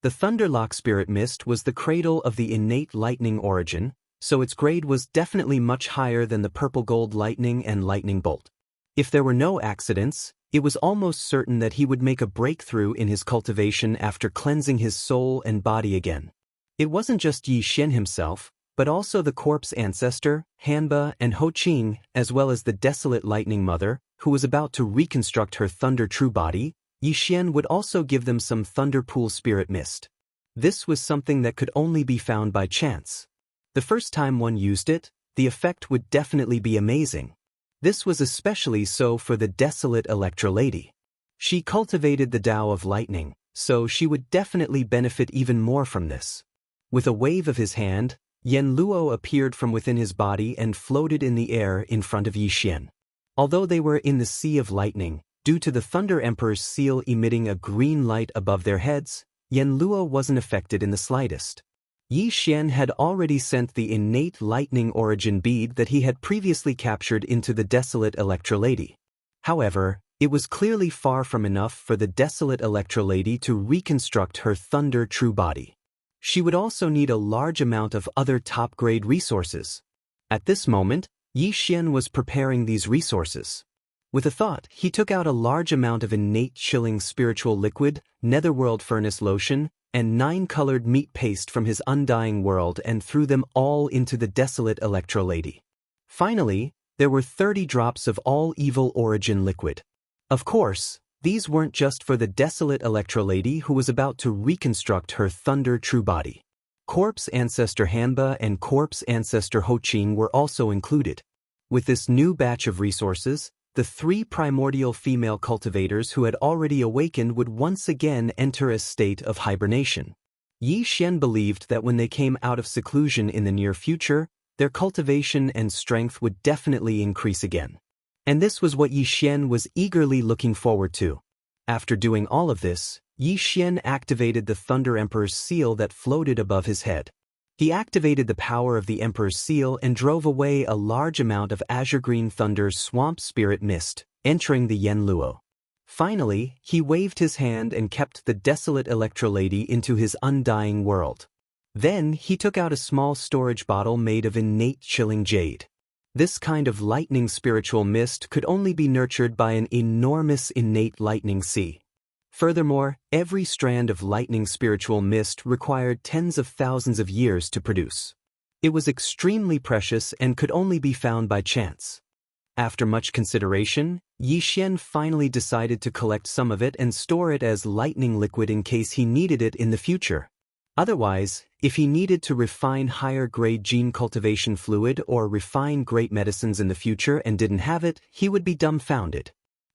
A: The Thunderlock Spirit Mist was the cradle of the innate lightning origin, so its grade was definitely much higher than the purple-gold lightning and lightning bolt. If there were no accidents, it was almost certain that he would make a breakthrough in his cultivation after cleansing his soul and body again. It wasn't just Yixian himself, but also the corpse ancestor, Hanba and Ho Qing, as well as the desolate lightning mother, who was about to reconstruct her thunder true body, Yixian would also give them some thunder pool spirit mist. This was something that could only be found by chance. The first time one used it, the effect would definitely be amazing. This was especially so for the desolate Electra Lady. She cultivated the Tao of lightning, so she would definitely benefit even more from this. With a wave of his hand, Yen Luo appeared from within his body and floated in the air in front of Yixian. Although they were in the Sea of Lightning, due to the Thunder Emperor's seal emitting a green light above their heads, Yen Luo wasn't affected in the slightest. Yixian had already sent the innate lightning origin bead that he had previously captured into the desolate Electra Lady. However, it was clearly far from enough for the desolate Electra Lady to reconstruct her thunder true body. She would also need a large amount of other top-grade resources. At this moment, Yixian was preparing these resources. With a thought, he took out a large amount of innate chilling spiritual liquid, netherworld furnace lotion, and 9-colored meat paste from his undying world and threw them all into the desolate Electra Lady. Finally, there were 30 drops of all evil origin liquid. Of course, these weren't just for the desolate Electra Lady who was about to reconstruct her thunder true body. Corpse Ancestor Hanba and Corpse Ancestor Hoqing were also included. With this new batch of resources, the 3 primordial female cultivators who had already awakened would once again enter a state of hibernation. Yixian believed that when they came out of seclusion in the near future, their cultivation and strength would definitely increase again. And this was what Yixian was eagerly looking forward to. After doing all of this, Yixian activated the Thunder Emperor's seal that floated above his head. He activated the power of the Emperor's seal and drove away a large amount of azure-green thunder swamp spirit mist, entering the Yen Luo. Finally, he waved his hand and kept the desolate Electra Lady into his undying world. Then he took out a small storage bottle made of innate chilling jade. This kind of lightning spiritual mist could only be nurtured by an enormous innate lightning sea. Furthermore, every strand of lightning spiritual mist required tens of thousands of years to produce. It was extremely precious and could only be found by chance. After much consideration, Yixian finally decided to collect some of it and store it as lightning liquid in case he needed it in the future. Otherwise, if he needed to refine higher-grade gene cultivation fluid or refine great medicines in the future and didn't have it, he would be dumbfounded.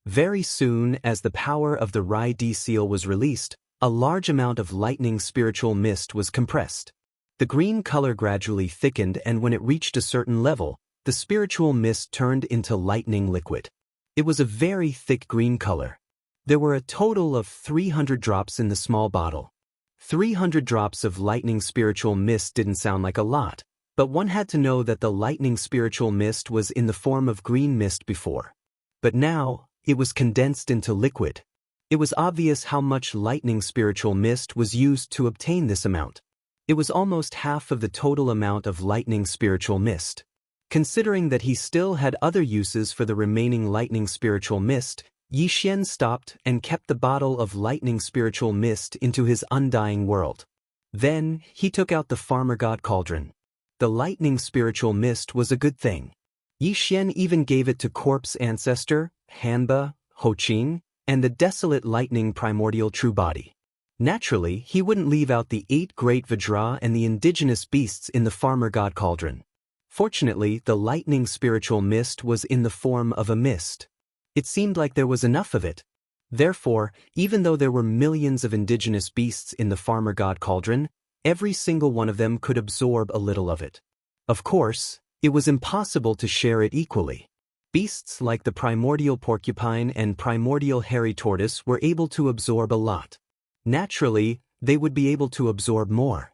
A: Very soon, as the power of the Rai D seal was released, a large amount of lightning spiritual mist was compressed. The green color gradually thickened, and when it reached a certain level, the spiritual mist turned into lightning liquid. It was a very thick green color. There were a total of 300 drops in the small bottle. 300 drops of lightning spiritual mist didn't sound like a lot, but one had to know that the lightning spiritual mist was in the form of green mist before. But now, it was condensed into liquid. It was obvious how much lightning spiritual mist was used to obtain this amount. It was almost half of the total amount of lightning spiritual mist. Considering that he still had other uses for the remaining lightning spiritual mist, Yixian stopped and kept the bottle of lightning spiritual mist into his undying world. Then, he took out the farmer god cauldron. The lightning spiritual mist was a good thing. Yixian even gave it to Corpse Ancestor, Hanba, Hoqing, and the desolate lightning primordial true body. Naturally, he wouldn't leave out the 8 great Vajra and the indigenous beasts in the farmer god cauldron. Fortunately, the lightning spiritual mist was in the form of a mist. It seemed like there was enough of it. Therefore, even though there were millions of indigenous beasts in the farmer god cauldron, every single one of them could absorb a little of it. Of course, it was impossible to share it equally. Beasts like the primordial porcupine and primordial hairy tortoise were able to absorb a lot. Naturally, they would be able to absorb more.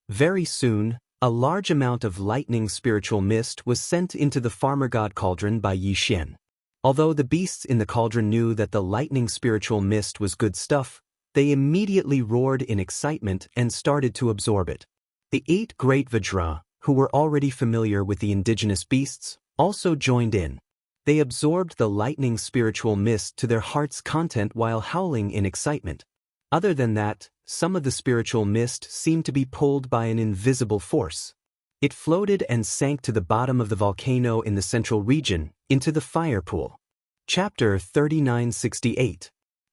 A: Very soon, a large amount of lightning spiritual mist was sent into the farmer god cauldron by Yixian. Although the beasts in the cauldron knew that the lightning spiritual mist was good stuff, they immediately roared in excitement and started to absorb it. The 8 great Vajra, who were already familiar with the indigenous beasts, also joined in. They absorbed the lightning spiritual mist to their heart's content while howling in excitement. Other than that, some of the spiritual mist seemed to be pulled by an invisible force. It floated and sank to the bottom of the volcano in the central region, into the fire pool. Chapter 3968.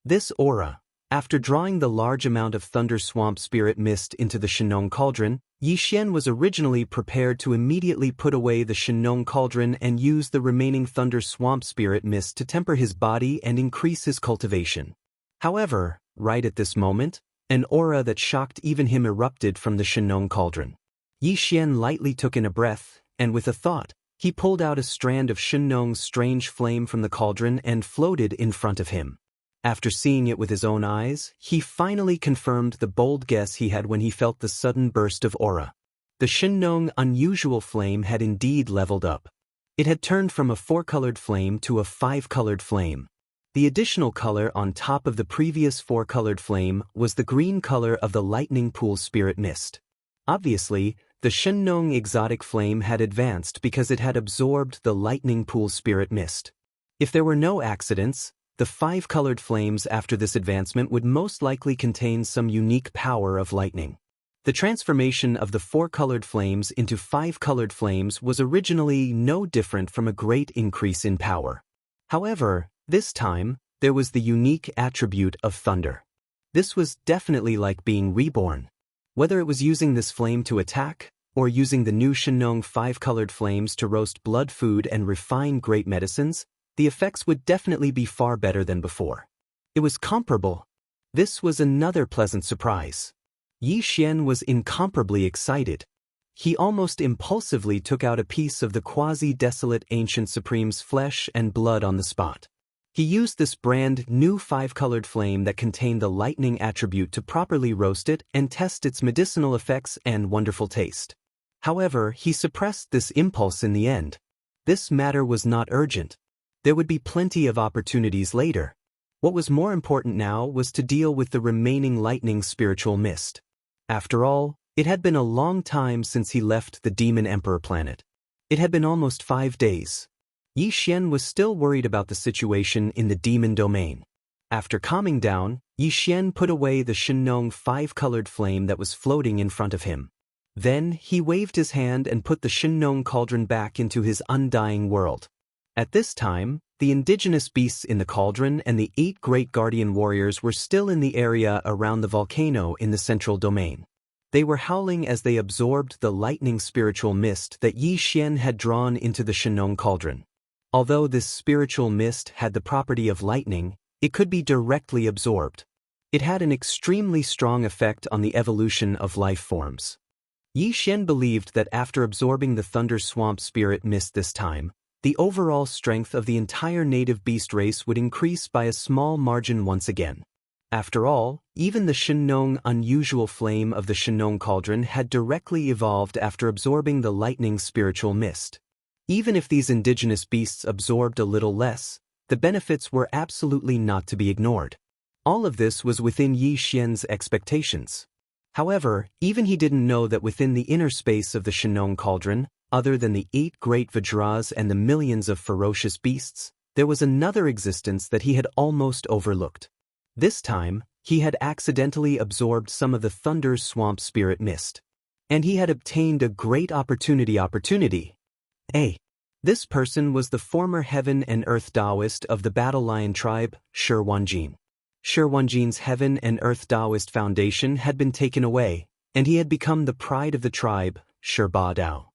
A: This aura, after drawing the large amount of Thunder Swamp Spirit Mist into the Shenong Cauldron, Yi Xian was originally prepared to immediately put away the Shenong Cauldron and use the remaining Thunder Swamp Spirit Mist to temper his body and increase his cultivation. However, right at this moment, an aura that shocked even him erupted from the Shenong Cauldron. Yi Xian lightly took in a breath, and with a thought, he pulled out a strand of Shenong's strange flame from the cauldron and floated in front of him. After seeing it with his own eyes, he finally confirmed the bold guess he had when he felt the sudden burst of aura. The Shenong unusual flame had indeed leveled up. It had turned from a 4-colored flame to a 5-colored flame. The additional color on top of the previous 4-colored flame was the green color of the lightning pool spirit mist. Obviously, the Shenong exotic flame had advanced because it had absorbed the lightning pool spirit mist. If there were no accidents, the 5-colored flames after this advancement would most likely contain some unique power of lightning. The transformation of the 4-colored flames into 5-colored flames was originally no different from a great increase in power. However, this time, there was the unique attribute of thunder. This was definitely like being reborn. Whether it was using this flame to attack, or using the new Shenong 5-colored flames to roast blood food and refine great medicines, the effects would definitely be far better than before. It was comparable. This was another pleasant surprise. Yi Xian was incomparably excited. He almost impulsively took out a piece of the quasi-desolate Ancient Supreme's flesh and blood on the spot. He used this brand new 5-colored flame that contained the lightning attribute to properly roast it and test its medicinal effects and wonderful taste. However, he suppressed this impulse in the end. This matter was not urgent. There would be plenty of opportunities later. What was more important now was to deal with the remaining lightning spiritual mist. After all, it had been a long time since he left the Demon Emperor planet. It had been almost 5 days. Yi Xian was still worried about the situation in the demon domain. After calming down, Yi Xian put away the Shenong 5-colored flame that was floating in front of him. Then he waved his hand and put the Shenong cauldron back into his undying world. At this time, the indigenous beasts in the cauldron and the 8 great guardian warriors were still in the area around the volcano in the central domain. They were howling as they absorbed the lightning spiritual mist that Yi Xian had drawn into the Shenong cauldron. Although this spiritual mist had the property of lightning, it could be directly absorbed. It had an extremely strong effect on the evolution of life forms. Yi Xian believed that after absorbing the Thunder Swamp Spirit Mist this time, the overall strength of the entire native beast race would increase by a small margin once again. After all, even the Shenong unusual flame of the Shenong cauldron had directly evolved after absorbing the lightning spiritual mist. Even if these indigenous beasts absorbed a little less, the benefits were absolutely not to be ignored. All of this was within Yi Xian's expectations. However, even he didn't know that within the inner space of the Shenong cauldron, other than the 8 great Vajras and the millions of ferocious beasts, there was another existence that he had almost overlooked. This time, he had accidentally absorbed some of the Thunder Swamp Spirit Mist. And he had obtained a great opportunity. This person was the former Heaven and Earth Taoist of the Battle Lion tribe, Shi Wanjin. Shi Wanjin's Heaven and Earth Taoist foundation had been taken away, and he had become the pride of the tribe, Shi Ba Dao.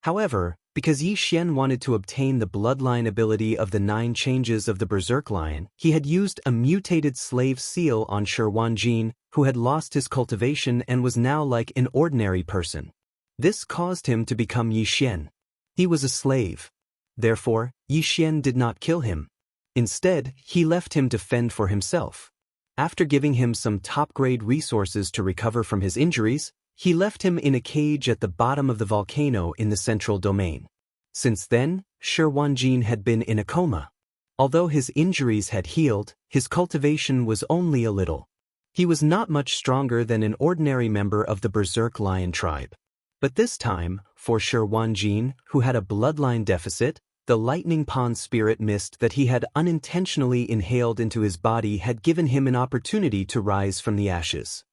A: However, because Yi Xian wanted to obtain the bloodline ability of the 9 changes of the Berserk Lion, he had used a mutated slave seal on Shi Wanjin, who had lost his cultivation and was now like an ordinary person. This caused him to become Yi Xian. He was a slave. Therefore, Yi Xian did not kill him. Instead, he left him to fend for himself. After giving him some top-grade resources to recover from his injuries, he left him in a cage at the bottom of the volcano in the central domain. Since then, Shi Wanjin had been in a coma. Although his injuries had healed, his cultivation was only a little. He was not much stronger than an ordinary member of the Berserk Lion tribe. But this time, for Shi Wanjin, who had a bloodline deficit, the lightning pond spirit mist that he had unintentionally inhaled into his body had given him an opportunity to rise from the ashes.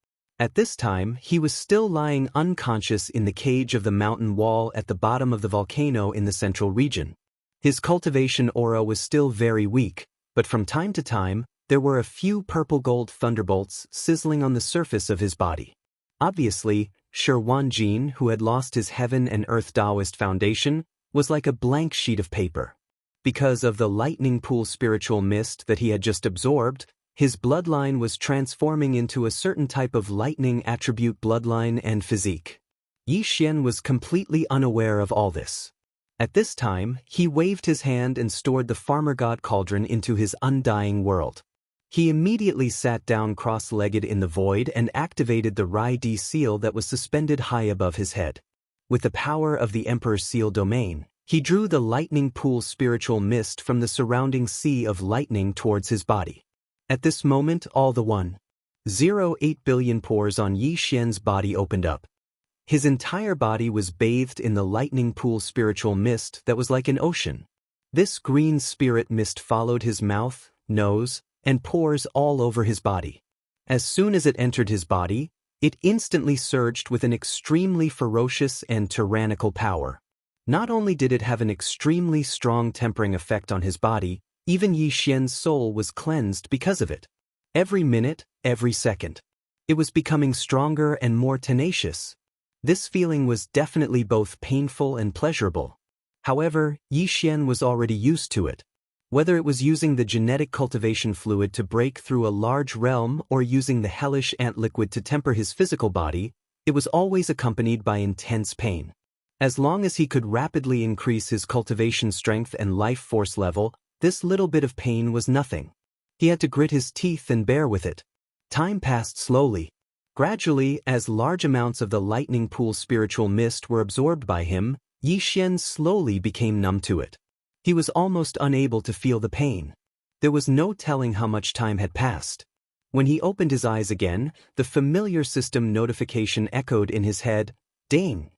A: At this time, he was still lying unconscious in the cage of the mountain wall at the bottom of the volcano in the central region. His cultivation aura was still very weak, but from time to time, there were a few purple-gold thunderbolts sizzling on the surface of his body. Obviously, Shi Wanjin, who had lost his heaven and earth Taoist foundation, was like a blank sheet of paper. Because of the lightning pool spiritual mist that he had just absorbed, his bloodline was transforming into a certain type of lightning attribute bloodline and physique. Yi Xian was completely unaware of all this. At this time, he waved his hand and stored the farmer god cauldron into his undying world. He immediately sat down cross-legged in the void and activated the Rai Di seal that was suspended high above his head. With the power of the Emperor's seal domain, he drew the lightning pool spiritual mist from the surrounding sea of lightning towards his body. At this moment, all the 1.08 billion pores on Yi Xian's body opened up. His entire body was bathed in the lightning pool spiritual mist that was like an ocean. This green spirit mist followed his mouth, nose, and pores all over his body. As soon as it entered his body, it instantly surged with an extremely ferocious and tyrannical power. Not only did it have an extremely strong tempering effect on his body, even Yi Xian's soul was cleansed because of it. Every minute, every second. It was becoming stronger and more tenacious. This feeling was definitely both painful and pleasurable. However, Yi Xian was already used to it. Whether it was using the genetic cultivation fluid to break through a large realm or using the hellish ant liquid to temper his physical body, it was always accompanied by intense pain. As long as he could rapidly increase his cultivation strength and life force level, this little bit of pain was nothing. He had to grit his teeth and bear with it. Time passed slowly. Gradually, as large amounts of the lightning pool spiritual mist were absorbed by him, Yi Xian slowly became numb to it. He was almost unable to feel the pain. There was no telling how much time had passed. When he opened his eyes again, the familiar system notification echoed in his head, "Ding!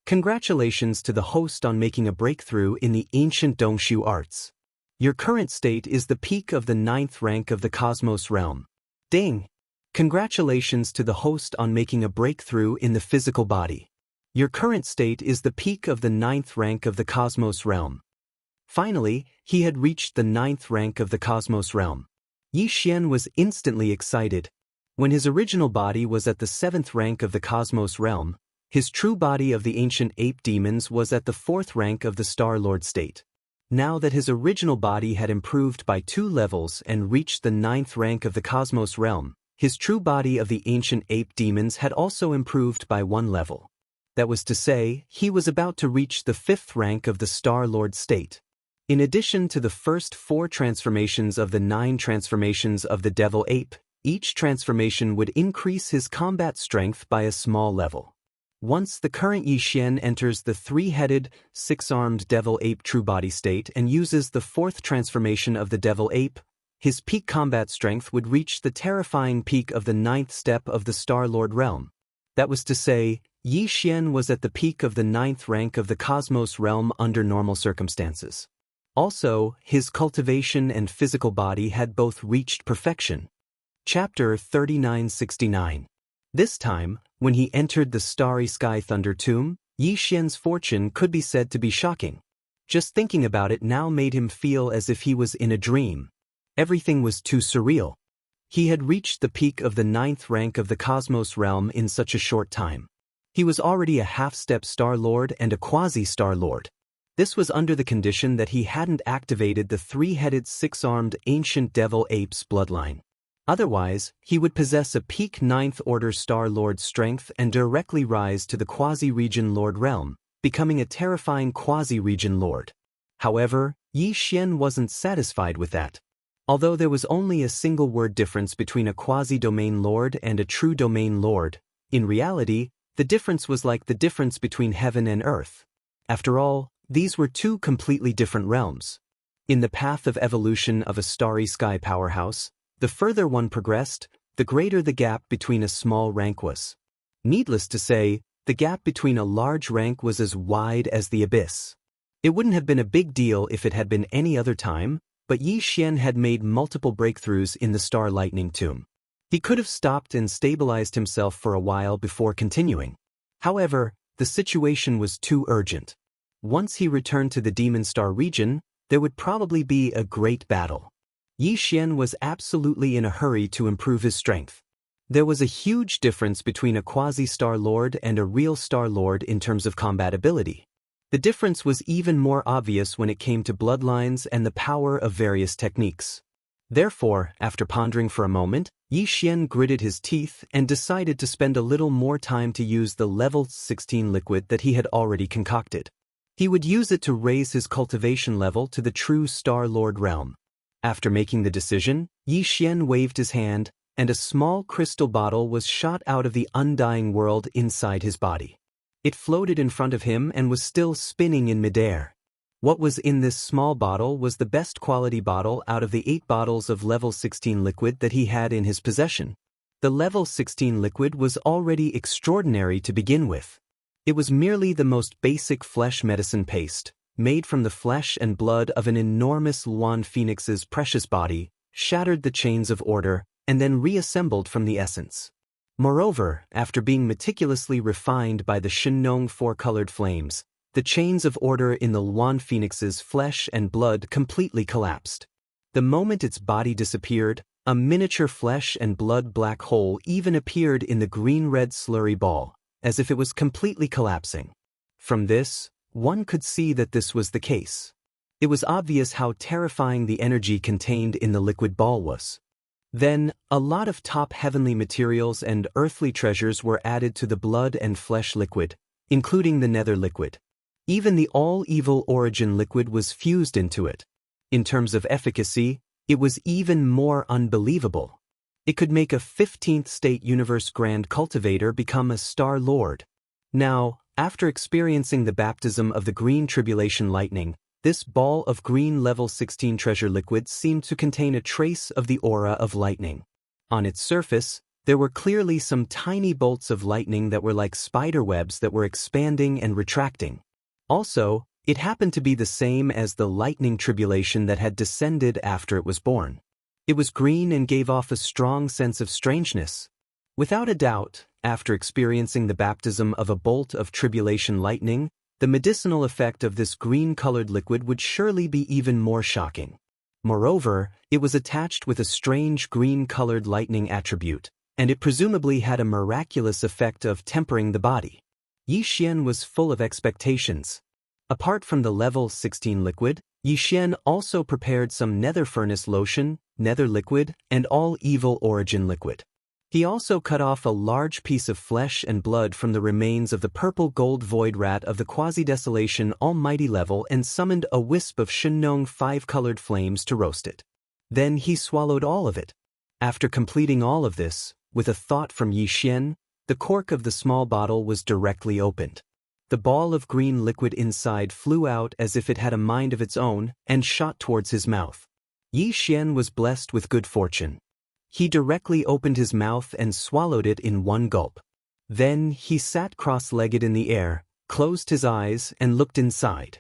A: Congratulations to the host on making a breakthrough in the ancient Dongshu arts. Your current state is the peak of the 9th rank of the Cosmos realm. Ding! Congratulations to the host on making a breakthrough in the physical body. Your current state is the peak of the 9th rank of the Cosmos realm." Finally, he had reached the 9th rank of the Cosmos realm. Yi Xian was instantly excited. When his original body was at the 7th rank of the Cosmos realm, his true body of the ancient ape demons was at the 4th rank of the Star Lord state. Now that his original body had improved by 2 levels and reached the 9th rank of the Cosmos realm, his true body of the ancient ape demons had also improved by 1 level. That was to say, he was about to reach the 5th rank of the Star Lord state. In addition to the first 4 transformations of the 9 transformations of the Devil Ape, each transformation would increase his combat strength by a small level. Once the current Yi Xian enters the 3-headed, 6-armed Devil Ape true body state and uses the 4th transformation of the Devil Ape, his peak combat strength would reach the terrifying peak of the 9th step of the Star Lord realm. That was to say, Yi Xian was at the peak of the 9th rank of the Cosmos realm under normal circumstances. Also, his cultivation and physical body had both reached perfection. Chapter 3969. This time, when he entered the Starry Sky Thunder Tomb, Yi Xian's fortune could be said to be shocking. Just thinking about it now made him feel as if he was in a dream. Everything was too surreal. He had reached the peak of the 9th rank of the Cosmos realm in such a short time. He was already a half-step Star Lord and a quasi-Star Lord. This was under the condition that he hadn't activated the 3-headed 6-armed ancient Devil Ape's bloodline. Otherwise, he would possess a peak 9th Order Star Lord strength and directly rise to the Quasi-Region Lord realm, becoming a terrifying Quasi-Region Lord. However, Yi Xian wasn't satisfied with that. Although there was only a single word difference between a Quasi-Domain Lord and a True Domain Lord, in reality, the difference was like the difference between heaven and earth. After all, these were 2 completely different realms. In the path of evolution of a starry sky powerhouse, the further one progressed, the greater the gap between a small rank was. Needless to say, the gap between a large rank was as wide as the abyss. It wouldn't have been a big deal if it had been any other time, but Yi Xian had made multiple breakthroughs in the Star Lightning Tomb. He could have stopped and stabilized himself for a while before continuing. However, the situation was too urgent. Once he returned to the Demon Star region, there would probably be a great battle. Yi Xian was absolutely in a hurry to improve his strength. There was a huge difference between a quasi-Star Lord and a real Star Lord in terms of combat ability. The difference was even more obvious when it came to bloodlines and the power of various techniques. Therefore, after pondering for a moment, Yi Xian gritted his teeth and decided to spend a little more time to use the level 16 liquid that he had already concocted. He would use it to raise his cultivation level to the true Star Lord realm. After making the decision, Yi Xian waved his hand, and a small crystal bottle was shot out of the undying world inside his body. It floated in front of him and was still spinning in midair. What was in this small bottle was the best quality bottle out of the 8 bottles of level 16 liquid that he had in his possession. The level 16 liquid was already extraordinary to begin with. It was merely the most basic flesh medicine paste, made from the flesh and blood of an enormous Luan phoenix's precious body, shattered the chains of order, and then reassembled from the essence. Moreover, after being meticulously refined by the Shinong 4-colored flames, the chains of order in the Luan phoenix's flesh and blood completely collapsed. The moment its body disappeared, a miniature flesh and blood black hole even appeared in the green-red slurry ball, as if it was completely collapsing. From this, one could see that this was the case. It was obvious how terrifying the energy contained in the liquid ball was. Then, a lot of top heavenly materials and earthly treasures were added to the blood and flesh liquid, including the nether liquid. Even the all-evil origin liquid was fused into it. In terms of efficacy, it was even more unbelievable. It could make a 15th state universe grand cultivator become a Star Lord. Now, after experiencing the baptism of the green tribulation lightning, this ball of green level 16 treasure liquid seemed to contain a trace of the aura of lightning. On its surface, there were clearly some tiny bolts of lightning that were like spider webs that were expanding and retracting. Also, it happened to be the same as the lightning tribulation that had descended after it was born. It was green and gave off a strong sense of strangeness. Without a doubt, after experiencing the baptism of a bolt of tribulation lightning, the medicinal effect of this green-colored liquid would surely be even more shocking. Moreover, it was attached with a strange green-colored lightning attribute, and it presumably had a miraculous effect of tempering the body. Yi Xian was full of expectations. Apart from the level 16 liquid, Yi Xian also prepared some nether furnace lotion, nether liquid, and all-evil origin liquid. He also cut off a large piece of flesh and blood from the remains of the purple gold void rat of the quasi-desolation almighty level and summoned a wisp of Shinong 5-colored flames to roast it. Then he swallowed all of it. After completing all of this, with a thought from Yi Xian, the cork of the small bottle was directly opened. The ball of green liquid inside flew out as if it had a mind of its own and shot towards his mouth. Yi Xian was blessed with good fortune. He directly opened his mouth and swallowed it in one gulp. Then he sat cross-legged in the air, closed his eyes, and looked inside.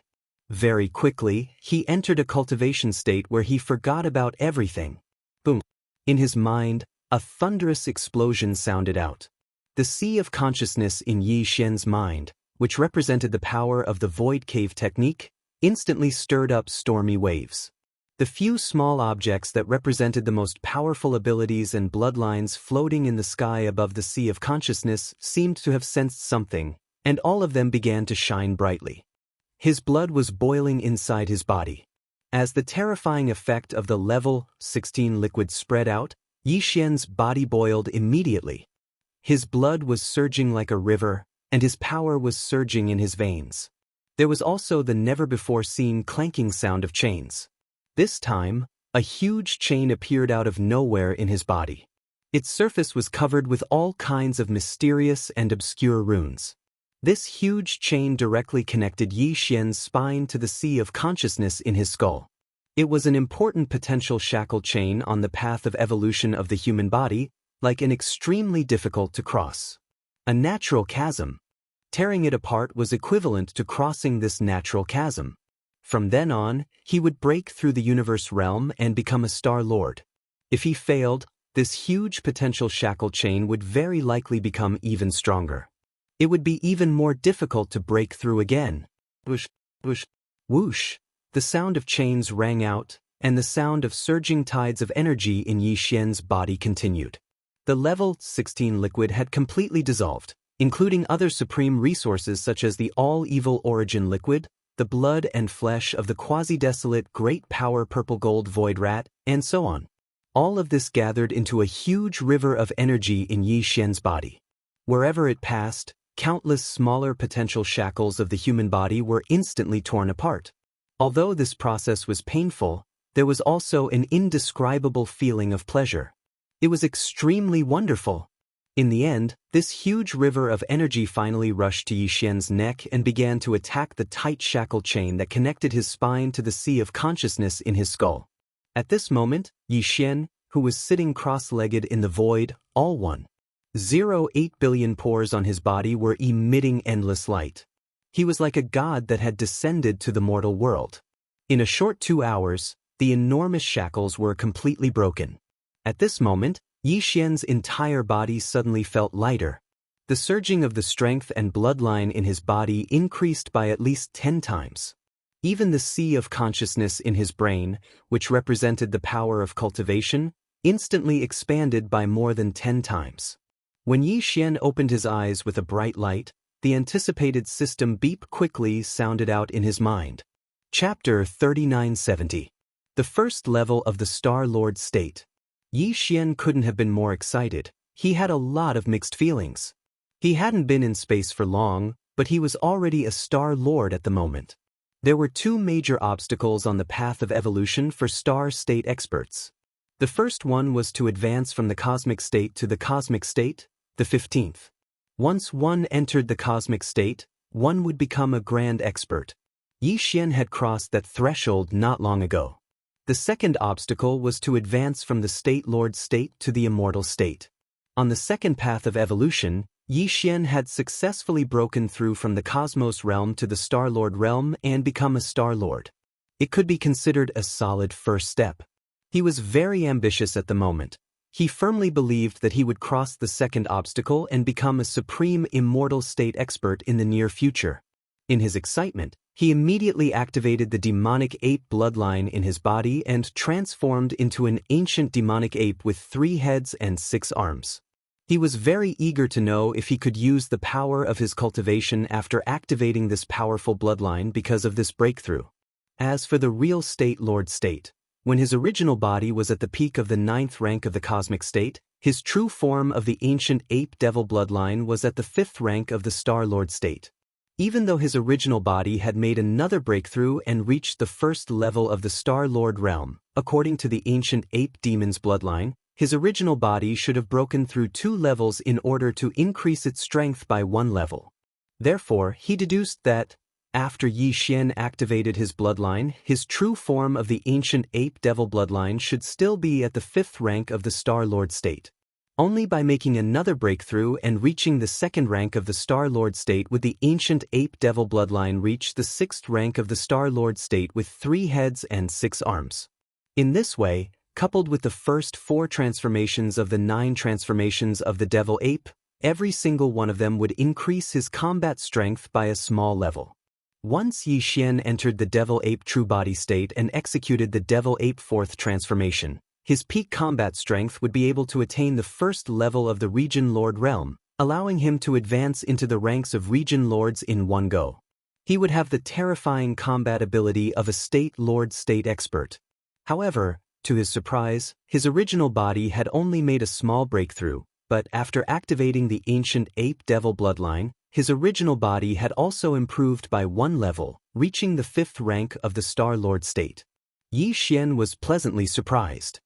A: Very quickly, he entered a cultivation state where he forgot about everything. Boom! In his mind, a thunderous explosion sounded out. The sea of consciousness in Yi Xian's mind, which represented the power of the void cave technique, instantly stirred up stormy waves. The few small objects that represented the most powerful abilities and bloodlines floating in the sky above the sea of consciousness seemed to have sensed something, and all of them began to shine brightly. His blood was boiling inside his body. As the terrifying effect of the level 16 liquid spread out, Yi Xian's body boiled immediately. His blood was surging like a river, and his power was surging in his veins. There was also the never-before-seen clanking sound of chains. This time, a huge chain appeared out of nowhere in his body. Its surface was covered with all kinds of mysterious and obscure runes. This huge chain directly connected Yi Xian's spine to the sea of consciousness in his skull. It was an important potential shackle chain on the path of evolution of the human body, like an extremely difficult to cross. A natural chasm. Tearing it apart was equivalent to crossing this natural chasm. From then on, he would break through the universe realm and become a Star Lord. If he failed, this huge potential shackle chain would very likely become even stronger. It would be even more difficult to break through again. Whoosh, whoosh, whoosh. The sound of chains rang out, and the sound of surging tides of energy in Yi Xian's body continued. The level 16 liquid had completely dissolved, including other supreme resources such as the all-evil origin liquid, the blood and flesh of the quasi-desolate great power purple gold void rat, and so on. All of this gathered into a huge river of energy in Yi Xian's body. Wherever it passed, countless smaller potential shackles of the human body were instantly torn apart. Although this process was painful, there was also an indescribable feeling of pleasure. It was extremely wonderful. In the end, this huge river of energy finally rushed to Yi Xian's neck and began to attack the tight shackle chain that connected his spine to the sea of consciousness in his skull. At this moment, Yi Xian, who was sitting cross-legged in the void, all 1.08 billion pores on his body were emitting endless light. He was like a god that had descended to the mortal world. In a short 2 hours, the enormous shackles were completely broken. At this moment, Yi Xian's entire body suddenly felt lighter. The surging of the strength and bloodline in his body increased by at least 10 times. Even the sea of consciousness in his brain, which represented the power of cultivation, instantly expanded by more than 10 times. When Yi Xian opened his eyes with a bright light, the anticipated system beep quickly sounded out in his mind. Chapter 3970. The first level of the Star Lord state. Yi Xian couldn't have been more excited. He had a lot of mixed feelings. He hadn't been in space for long, but he was already a Star Lord at the moment. There were 2 major obstacles on the path of evolution for Star State experts. The first one was to advance from the cosmic state to the cosmic state, the 15th. Once one entered the cosmic state, one would become a grand expert. Yi Xian had crossed that threshold not long ago. The second obstacle was to advance from the State Lord state to the immortal state. On the second path of evolution, Yi Xian had successfully broken through from the Cosmos realm to the Star Lord realm and become a Star Lord. It could be considered a solid first step. He was very ambitious at the moment. He firmly believed that he would cross the second obstacle and become a supreme immortal state expert in the near future. In his excitement, he immediately activated the demonic ape bloodline in his body and transformed into an ancient demonic ape with 3 heads and 6 arms. He was very eager to know if he could use the power of his cultivation after activating this powerful bloodline because of this breakthrough. As for the real State Lord state, when his original body was at the peak of the 9th rank of the cosmic state, his true form of the ancient ape devil bloodline was at the 5th rank of the Star Lord state. Even though his original body had made another breakthrough and reached the first level of the Star Lord realm, according to the ancient ape demon's bloodline, his original body should have broken through 2 levels in order to increase its strength by 1 level. Therefore, he deduced that, after Yi Xian activated his bloodline, his true form of the ancient ape devil bloodline should still be at the 5th rank of the Star Lord state. Only by making another breakthrough and reaching the 2nd rank of the Star Lord state would the ancient ape devil bloodline reach the 6th rank of the Star Lord state with 3 heads and 6 arms. In this way, coupled with the first 4 transformations of the 9 transformations of the devil ape, every single one of them would increase his combat strength by a small level. Once Yi Xian entered the devil ape true body state and executed the devil ape 4th transformation, his peak combat strength would be able to attain the 1st level of the Region Lord realm, allowing him to advance into the ranks of Region Lords in one go. He would have the terrifying combat ability of a State Lord state expert. However, to his surprise, his original body had only made a small breakthrough, but after activating the ancient ape devil bloodline, his original body had also improved by 1 level, reaching the 5th rank of the Star Lord state. Yi Xian was pleasantly surprised.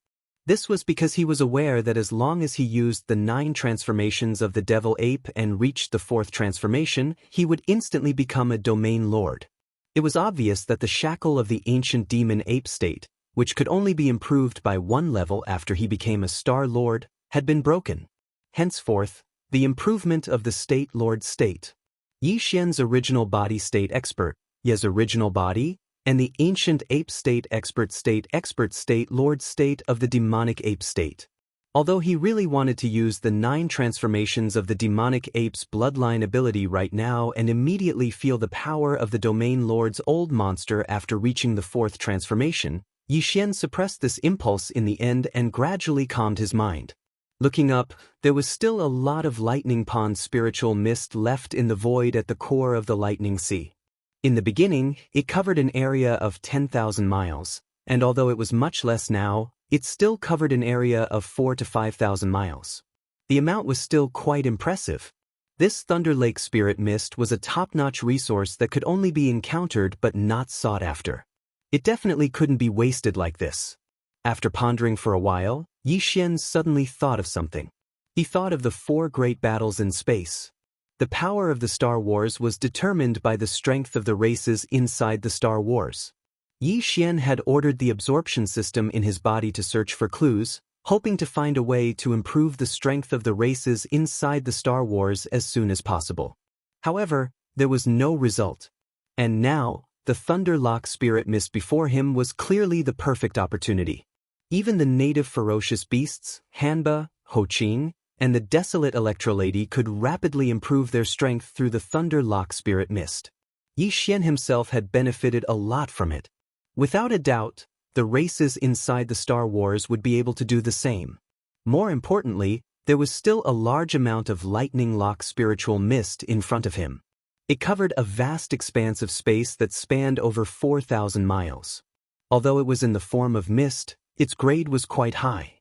A: This was because he was aware that as long as he used the 9 transformations of the devil ape and reached the 4th transformation, he would instantly become a domain lord. It was obvious that the shackle of the ancient demon ape state, which could only be improved by 1 level after he became a Star Lord, had been broken. Henceforth, the improvement of the State Lord state. Yi Xian's original body state expert, Ye's original body, and the ancient ape state expert state lord state of the demonic ape state. Although he really wanted to use the 9 transformations of the demonic ape's bloodline ability right now and immediately feel the power of the domain lord's old monster after reaching the 4th transformation, Yixian suppressed this impulse in the end and gradually calmed his mind. Looking up, there was still a lot of lightning pond spiritual mist left in the void at the core of the lightning sea. In the beginning, it covered an area of 10,000 miles, and although it was much less now, it still covered an area of 4,000 to 5,000 miles. The amount was still quite impressive. This Thunder Lake Spirit Mist was a top-notch resource that could only be encountered but not sought after. It definitely couldn't be wasted like this. After pondering for a while, Yixian suddenly thought of something. He thought of the 4 great battles in space. The power of the Star Wars was determined by the strength of the races inside the Star Wars. Yixian had ordered the absorption system in his body to search for clues, hoping to find a way to improve the strength of the races inside the Star Wars as soon as possible. However, there was no result. And now, the Thunder Lock Spirit Mist before him was clearly the perfect opportunity. Even the native ferocious beasts, Hanba, Ho-Ching, and the desolate Electrolady could rapidly improve their strength through the Thunder Lock Spirit Mist. Yixian himself had benefited a lot from it. Without a doubt, the races inside the Star Wars would be able to do the same. More importantly, there was still a large amount of lightning lock spiritual mist in front of him. It covered a vast expanse of space that spanned over 4,000 miles. Although it was in the form of mist, its grade was quite high.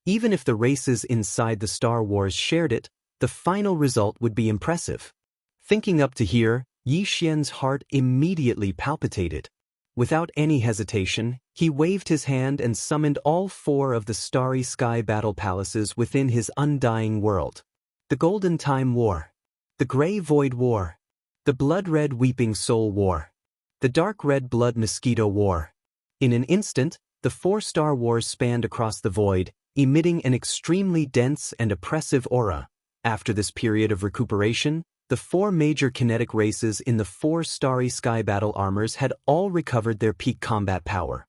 A: Even if the races inside the Star Wars shared it, the final result would be impressive. Thinking up to here, Yixian's heart immediately palpitated. Without any hesitation, he waved his hand and summoned all 4 of the Starry Sky Battle Palaces within his undying world. The Golden Time War, the Gray Void War, the Blood-Red Weeping Soul War, the Dark Red Blood Mosquito War. In an instant, the 4 Star Wars spanned across the void, emitting an extremely dense and oppressive aura. After this period of recuperation, the 4 major kinetic races in the 4 Starry Sky Battle armors had all recovered their peak combat power.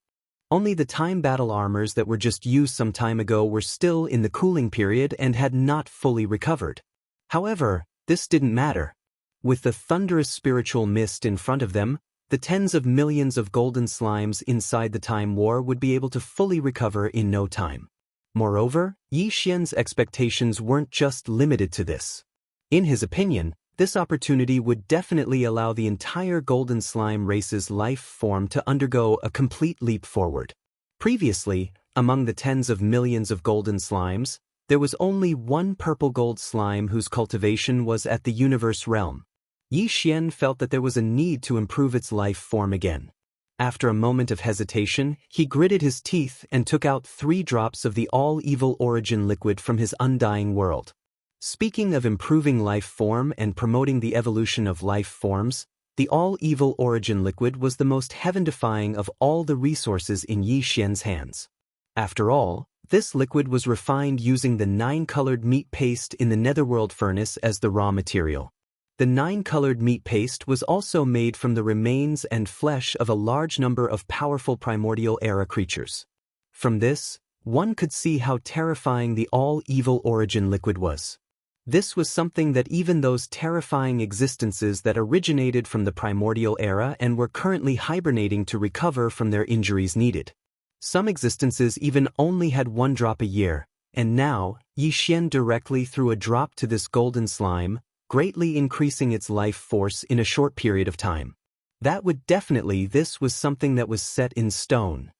A: Only the Time Battle armors that were just used some time ago were still in the cooling period and had not fully recovered. However, this didn't matter. With the thunderous spiritual mist in front of them, the tens of millions of golden slimes inside the Time War would be able to fully recover in no time. Moreover, Yixian's expectations weren't just limited to this. In his opinion, this opportunity would definitely allow the entire golden slime race's life form to undergo a complete leap forward. Previously, among the tens of millions of golden slimes, there was only one purple gold slime whose cultivation was at the universe realm. Yixian felt that there was a need to improve its life form again. After a moment of hesitation, he gritted his teeth and took out 3 drops of the all-evil origin liquid from his undying world. Speaking of improving life form and promoting the evolution of life forms, the all-evil origin liquid was the most heaven-defying of all the resources in Yixian's hands. After all, this liquid was refined using the 9-colored meat paste in the netherworld furnace as the raw material. The 9-colored meat paste was also made from the remains and flesh of a large number of powerful primordial era creatures. From this, one could see how terrifying the all-evil origin liquid was. This was something that even those terrifying existences that originated from the primordial era and were currently hibernating to recover from their injuries needed. Some existences even only had 1 drop a year, and now, Yixian directly threw a drop to this golden slime, greatly increasing its life force in a short period of time. This was something that was set in stone.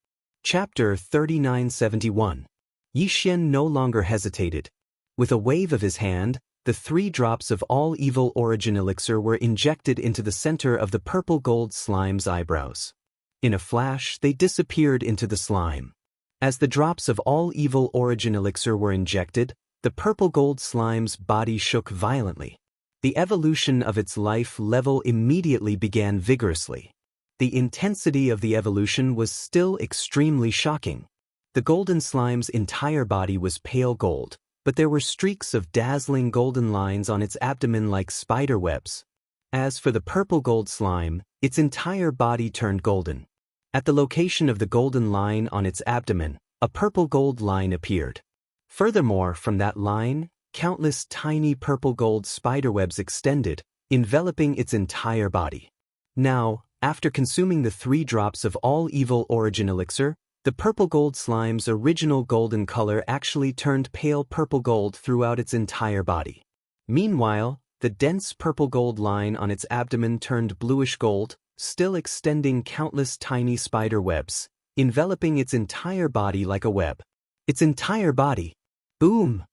A: Chapter 3971. Yixian no longer hesitated. With a wave of his hand, the 3 drops of all-evil origin elixir were injected into the center of the purple gold slime's eyebrows. In a flash, they disappeared into the slime. As the drops of all-evil origin elixir were injected, the purple gold slime's body shook violently. The evolution of its life level immediately began vigorously. The intensity of the evolution was still extremely shocking. The golden slime's entire body was pale gold, but there were streaks of dazzling golden lines on its abdomen like spider webs. As for the purple gold slime, its entire body turned golden. At the location of the golden line on its abdomen, a purple gold line appeared. Furthermore, from that line, countless tiny purple gold spiderwebs extended, enveloping its entire body. Now, after consuming the 3 drops of all-evil origin elixir, The purple gold slime's original golden color actually turned pale purple gold throughout its entire body. Meanwhile, the dense purple gold line on its abdomen turned bluish gold, still extending countless tiny spider webs, enveloping its entire body like a web. Its entire body. Boom!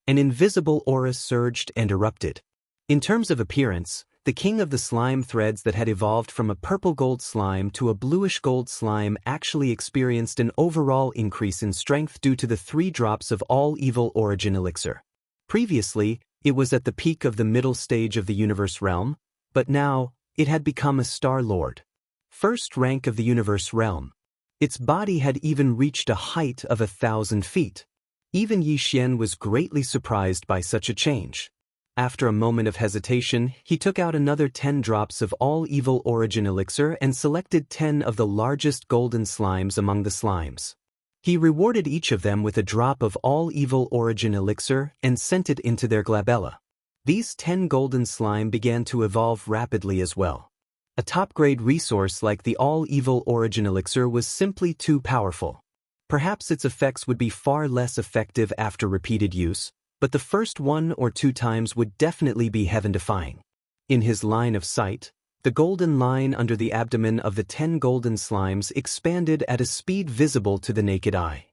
A: An invisible aura surged and erupted. In terms of appearance, the king of the slime threads that had evolved from a purple gold slime to a bluish gold slime actually experienced an overall increase in strength due to the 3 drops of all evil origin elixir. Previously, it was at the peak of the middle stage of the universe realm, but now, it had become a star lord. First rank of the universe realm. Its body had even reached a height of 1,000 feet. Even Yi Xian was greatly surprised by such a change. After a moment of hesitation, he took out another 10 drops of all evil origin elixir and selected 10 of the largest golden slimes among the slimes. He rewarded each of them with a drop of all evil origin elixir and sent it into their glabella. These 10 golden slime began to evolve rapidly as well. A top-grade resource like the all evil origin elixir was simply too powerful. Perhaps its effects would be far less effective after repeated use, but the first 1 or 2 times would definitely be heaven-defying. In his line of sight, the golden line under the abdomen of the 10 golden slimes expanded at a speed visible to the naked eye.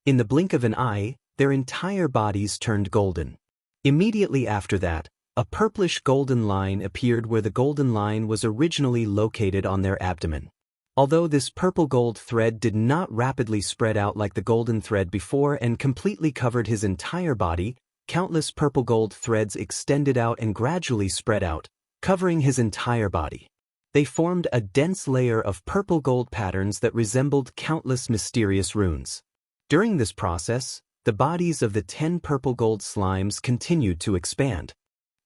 A: In the blink of an eye, their entire bodies turned golden. Immediately after that, a purplish golden line appeared where the golden line was originally located on their abdomen. Although this purple gold thread did not rapidly spread out like the golden thread before and completely covered his entire body, countless purple gold threads extended out and gradually spread out, covering his entire body. They formed a dense layer of purple gold patterns that resembled countless mysterious runes. During this process, the bodies of the 10 purple gold slimes continued to expand.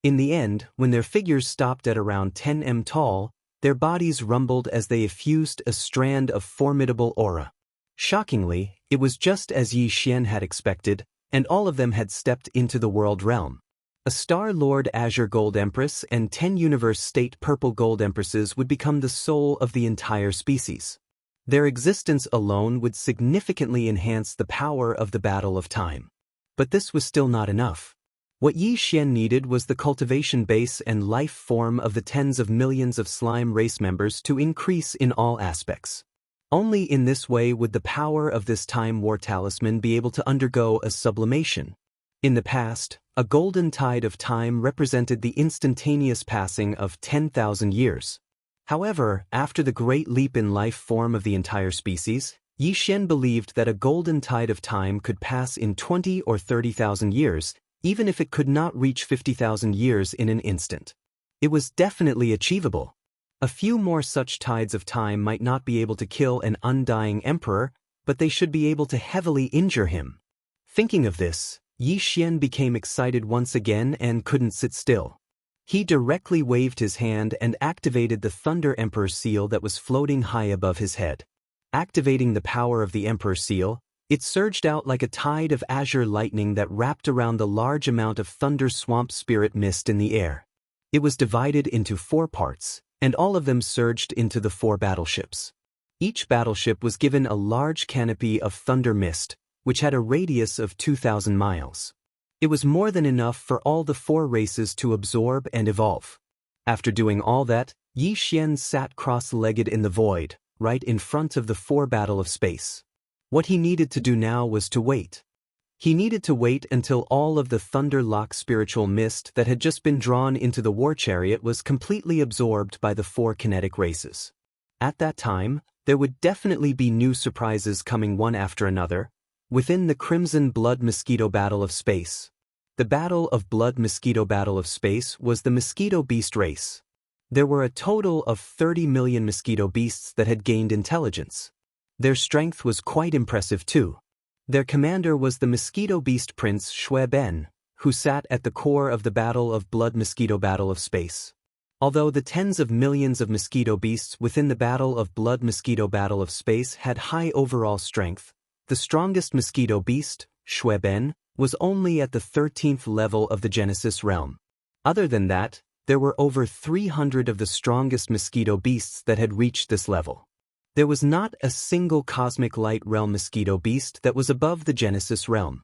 A: In the end, when their figures stopped at around 10 m tall, their bodies rumbled as they effused a strand of formidable aura. Shockingly, it was just as Yi Xian had expected, and all of them had stepped into the world realm. A Star Lord Azure Gold Empress and 10 Universe State Purple Gold Empresses would become the soul of the entire species. Their existence alone would significantly enhance the power of the Battle of Time. But this was still not enough. What Yi Xian needed was the cultivation base and life form of the tens of millions of slime race members to increase in all aspects. Only in this way would the power of this Time War Talisman be able to undergo a sublimation. In the past, a golden tide of time represented the instantaneous passing of 10,000 years. However, after the great leap in life form of the entire species, Yi Xian believed that a golden tide of time could pass in 20 or 30,000 years, even if it could not reach 50,000 years in an instant. It was definitely achievable. A few more such tides of time might not be able to kill an undying emperor, but they should be able to heavily injure him. Thinking of this, Yi Xian became excited once again and couldn't sit still. He directly waved his hand and activated the Thunder Emperor seal that was floating high above his head. Activating the power of the Emperor seal, it surged out like a tide of azure lightning that wrapped around the large amount of thunder swamp spirit mist in the air. It was divided into 4 parts, and all of them surged into the 4 battleships. Each battleship was given a large canopy of thunder mist, which had a radius of 2,000 miles. It was more than enough for all the 4 races to absorb and evolve. After doing all that, Yi Xian sat cross-legged in the void, right in front of the 4 battle of space. What he needed to do now was to wait. He needed to wait until all of the Thunder Lock spiritual mist that had just been drawn into the war chariot was completely absorbed by the 4 kinetic races. At that time, there would definitely be new surprises coming one after another, within the Crimson Blood Mosquito Battle of Space. The Battle of Blood Mosquito Battle of Space was the Mosquito Beast race. There were a total of 30 million mosquito beasts that had gained intelligence. Their strength was quite impressive too. Their commander was the Mosquito Beast Prince Shui Ben, who sat at the core of the Battle of Blood Mosquito Battle of Space. Although the tens of millions of mosquito beasts within the Battle of Blood Mosquito Battle of Space had high overall strength, the strongest mosquito beast, Shui Ben, was only at the 13th level of the Genesis realm. Other than that, there were over 300 of the strongest mosquito beasts that had reached this level. There was not a single cosmic light realm mosquito beast that was above the Genesis realm.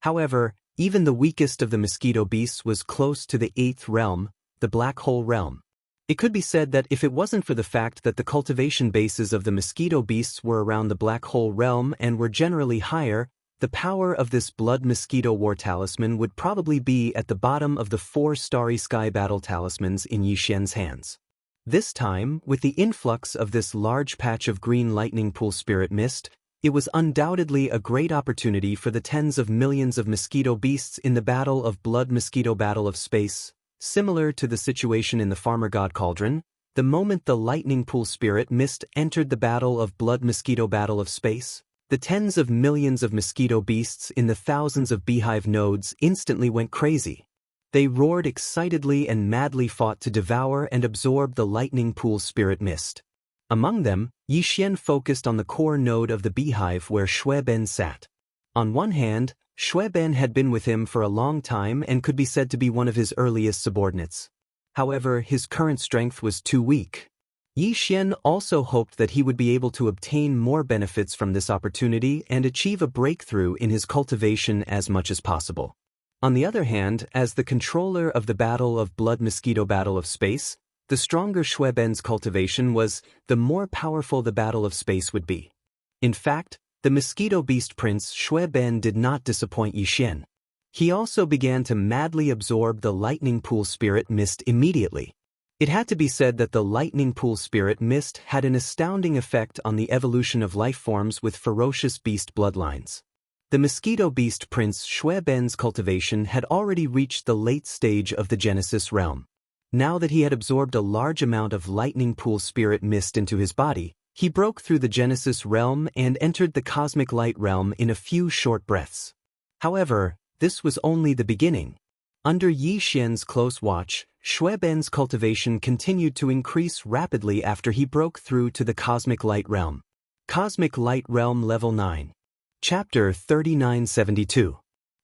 A: However, even the weakest of the mosquito beasts was close to the 8th realm, the black hole realm. It could be said that if it wasn't for the fact that the cultivation bases of the mosquito beasts were around the black hole realm and were generally higher, the power of this blood mosquito war talisman would probably be at the bottom of the 4 starry sky battle talismans in Yixian's hands. This time, with the influx of this large patch of green lightning pool spirit mist, it was undoubtedly a great opportunity for the tens of millions of mosquito beasts in the Battle of Blood Mosquito Battle of Space. Similar to the situation in the Farmer God Cauldron, the moment the lightning pool spirit mist entered the Battle of Blood Mosquito Battle of Space, the tens of millions of mosquito beasts in the thousands of beehive nodes instantly went crazy. They roared excitedly and madly fought to devour and absorb the lightning pool spirit mist. Among them, Yixian focused on the core node of the beehive where Shueben sat. On one hand, Shueben had been with him for a long time and could be said to be one of his earliest subordinates. However, his current strength was too weak. Yixian also hoped that he would be able to obtain more benefits from this opportunity and achieve a breakthrough in his cultivation as much as possible. On the other hand, as the controller of the Battle of Blood Mosquito Battle of Space, the stronger Shueben's cultivation was, the more powerful the Battle of Space would be. In fact, the Mosquito Beast Prince Shueben did not disappoint Yixian. He also began to madly absorb the Lightning Pool Spirit Mist immediately. It had to be said that the Lightning Pool Spirit Mist had an astounding effect on the evolution of life forms with ferocious beast bloodlines. The Mosquito Beast Prince Shueben's cultivation had already reached the late stage of the Genesis realm. Now that he had absorbed a large amount of Lightning Pool Spirit Mist into his body, he broke through the Genesis realm and entered the Cosmic Light realm in a few short breaths. However, this was only the beginning. Under Yixian's close watch, Shueben's cultivation continued to increase rapidly after he broke through to the Cosmic Light realm. Cosmic Light Realm Level 9. Chapter 3972.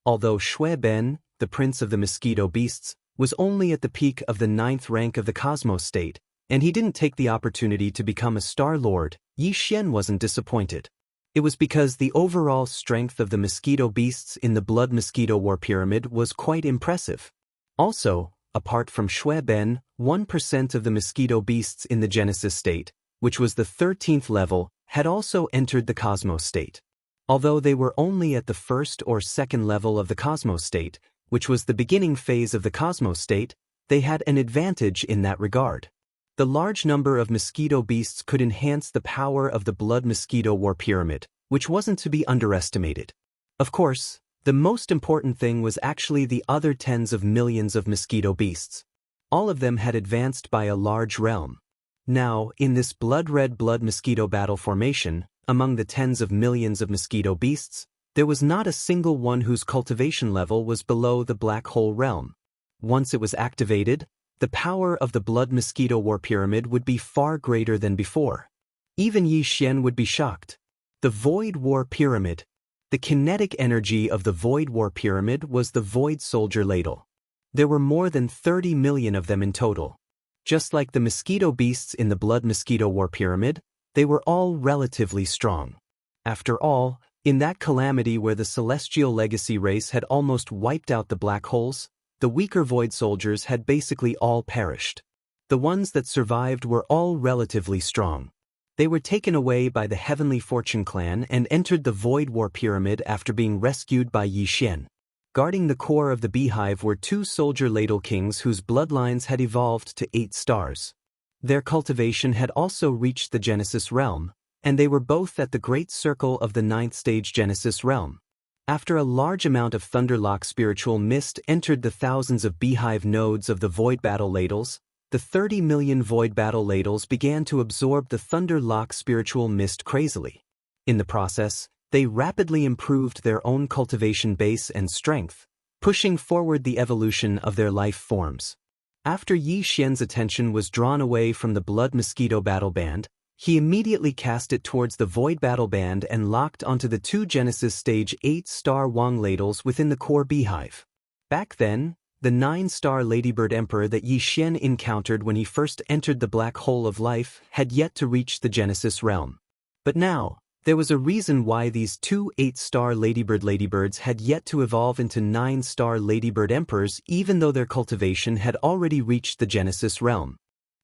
A: Although Shueben, the prince of the mosquito beasts, was only at the peak of the 9th rank of the Cosmos state, and he didn't take the opportunity to become a Star Lord, Yixian wasn't disappointed. It was because the overall strength of the mosquito beasts in the Blood Mosquito War Pyramid was quite impressive. Also, apart from Shueben, 1% of the mosquito beasts in the Genesis state, which was the 13th level, had also entered the Cosmos state. Although they were only at the 1st or 2nd level of the Cosmos state, which was the beginning phase of the Cosmos state, they had an advantage in that regard. The large number of mosquito beasts could enhance the power of the Blood Mosquito War Pyramid, which wasn't to be underestimated. Of course, the most important thing was actually the other tens of millions of mosquito beasts. All of them had advanced by a large realm. Now, in this blood-red blood mosquito battle formation, among the tens of millions of mosquito beasts, there was not a single one whose cultivation level was below the black hole realm. Once it was activated, the power of the Blood Mosquito War Pyramid would be far greater than before. Even Yixian would be shocked. The Void War Pyramid. The kinetic energy of the Void War Pyramid was the Void Soldier Ladle. There were more than 30 million of them in total. Just like the mosquito beasts in the Blood Mosquito War Pyramid, they were all relatively strong. After all, in that calamity where the Celestial Legacy race had almost wiped out the black holes, the weaker Void Soldiers had basically all perished. The ones that survived were all relatively strong. They were taken away by the Heavenly Fortune clan and entered the Void War Pyramid after being rescued by Yixian. Guarding the core of the beehive were 2 Soldier Ladle Kings whose bloodlines had evolved to 8 stars. Their cultivation had also reached the Genesis realm, and they were both at the Great Circle of the 9th stage Genesis realm. After a large amount of Thunderlock spiritual mist entered the thousands of beehive nodes of the Void Battle Ladles, the 30 million Void Battle Ladles began to absorb the Thunderlock spiritual mist crazily. In the process, they rapidly improved their own cultivation base and strength, pushing forward the evolution of their life forms. After Yixian's attention was drawn away from the Blood Mosquito Battle Band, he immediately cast it towards the Void Battle Band and locked onto the 2 Genesis Stage 8-star Wang Ladles within the core beehive. Back then, the 9-star Ladybird Emperor that Yixian encountered when he first entered the Black Hole of Life had yet to reach the Genesis realm. But now, there was a reason why these two 8-star ladybirds had yet to evolve into 9-star ladybird emperors even though their cultivation had already reached the Genesis realm.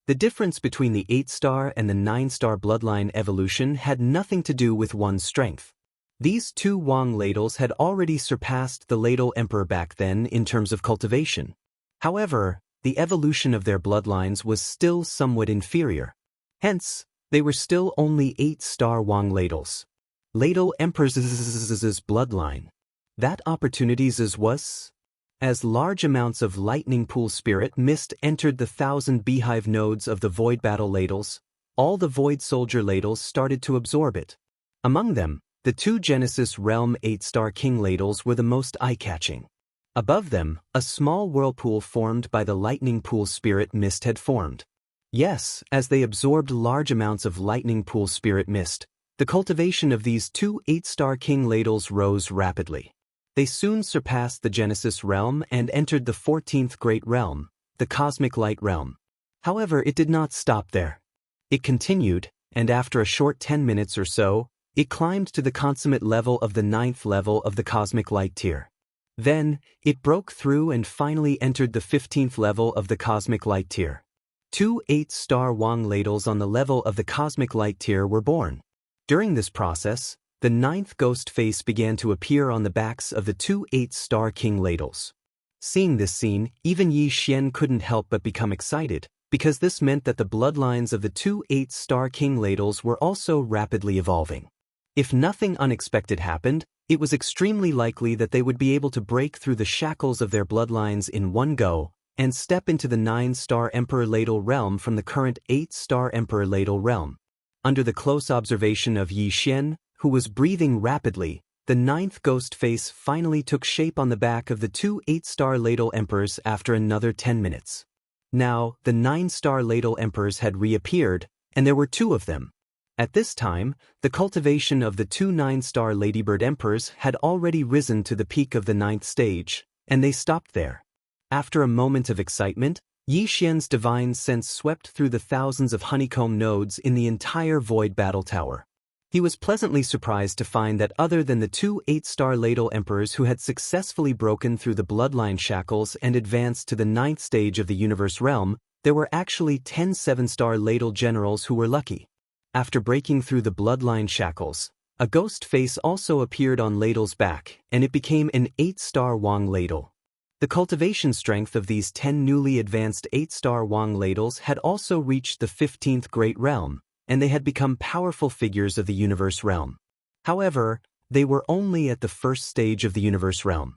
A: The difference between the 8-star and the 9-star bloodline evolution had nothing to do with one's strength. These two Wang ladles had already surpassed the ladle emperor back then in terms of cultivation. However, the evolution of their bloodlines was still somewhat inferior. Hence, they were still only 8-star Wang ladles. Ladle emperor's bloodline. That opportunities was. As large amounts of lightning pool spirit mist entered the 1,000 beehive nodes of the void battle ladles, all the void soldier ladles started to absorb it. Among them, the two Genesis realm 8-star king ladles were the most eye-catching. Above them, a small whirlpool formed by the lightning pool spirit mist had formed. Yes, as they absorbed large amounts of lightning pool spirit mist, the cultivation of these two 8-star king ladles rose rapidly. They soon surpassed the Genesis realm and entered the 14th great realm, the cosmic light realm. However, it did not stop there. It continued, and after a short 10 minutes or so, it climbed to the consummate level of the 9th level of the cosmic light tier. Then, it broke through and finally entered the 15th level of the cosmic light tier. Two 8-star Wang ladles on the level of the cosmic light tier were born. During this process, the 9th ghost face began to appear on the backs of the two 8-star king ladles. Seeing this scene, even Yi Xian couldn't help but become excited, because this meant that the bloodlines of the two 8-star king ladles were also rapidly evolving. If nothing unexpected happened, it was extremely likely that they would be able to break through the shackles of their bloodlines in one go and step into the 9-star Emperor Ladle realm from the current 8-star Emperor Ladle realm. Under the close observation of Yi Xian, who was breathing rapidly, the 9th ghost face finally took shape on the back of the two 8-star Ladle Emperors after another 10 minutes. Now, the 9-star Ladle Emperors had reappeared, and there were two of them. At this time, the cultivation of the two 9-star Ladybird Emperors had already risen to the peak of the 9th stage, and they stopped there. After a moment of excitement, Yi Xian's divine sense swept through the thousands of honeycomb nodes in the entire Void Battle Tower. He was pleasantly surprised to find that other than the two 8-star Ladle Emperors who had successfully broken through the bloodline shackles and advanced to the 9th stage of the universe realm, there were actually 10 7-star Ladle generals who were lucky. After breaking through the bloodline shackles, a ghost face also appeared on Ladle's back, and it became an 8-star Wang Ladle. The cultivation strength of these 10 newly advanced 8-star Wang Ladles had also reached the 15th Great Realm, and they had become powerful figures of the universe realm. However, they were only at the first stage of the universe realm.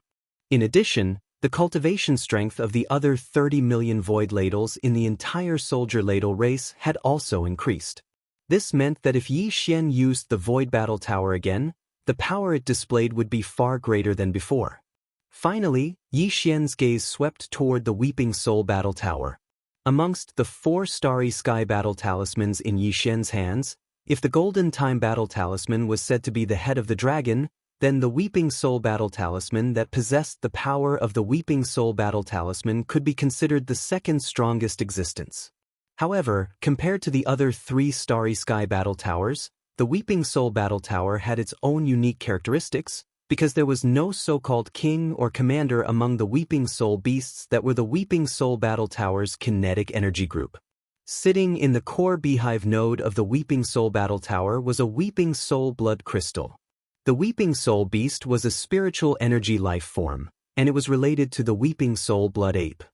A: In addition, the cultivation strength of the other 30 million Void Ladles in the entire Soldier Ladle race had also increased. This meant that if Yi Xian used the Void Battle Tower again, the power it displayed would be far greater than before. Finally, Yi Xian's gaze swept toward the Weeping Soul Battle Tower. Amongst the 4 Starry Sky Battle Talismans in Yi Xian's hands, if the Golden Time Battle Talisman was said to be the head of the dragon, then the Weeping Soul Battle Talisman that possessed the power of the Weeping Soul Battle Talisman could be considered the second strongest existence. However, compared to the other 3 Starry Sky Battle Towers, the Weeping Soul Battle Tower had its own unique characteristics, because there was no so-called king or commander among the Weeping Soul beasts that were the Weeping Soul Battle Tower's kinetic energy group. Sitting in the core beehive node of the Weeping Soul Battle Tower was a Weeping Soul Blood Crystal. The Weeping Soul Beast was a spiritual energy life form, and it was related to the Weeping Soul Blood Ape.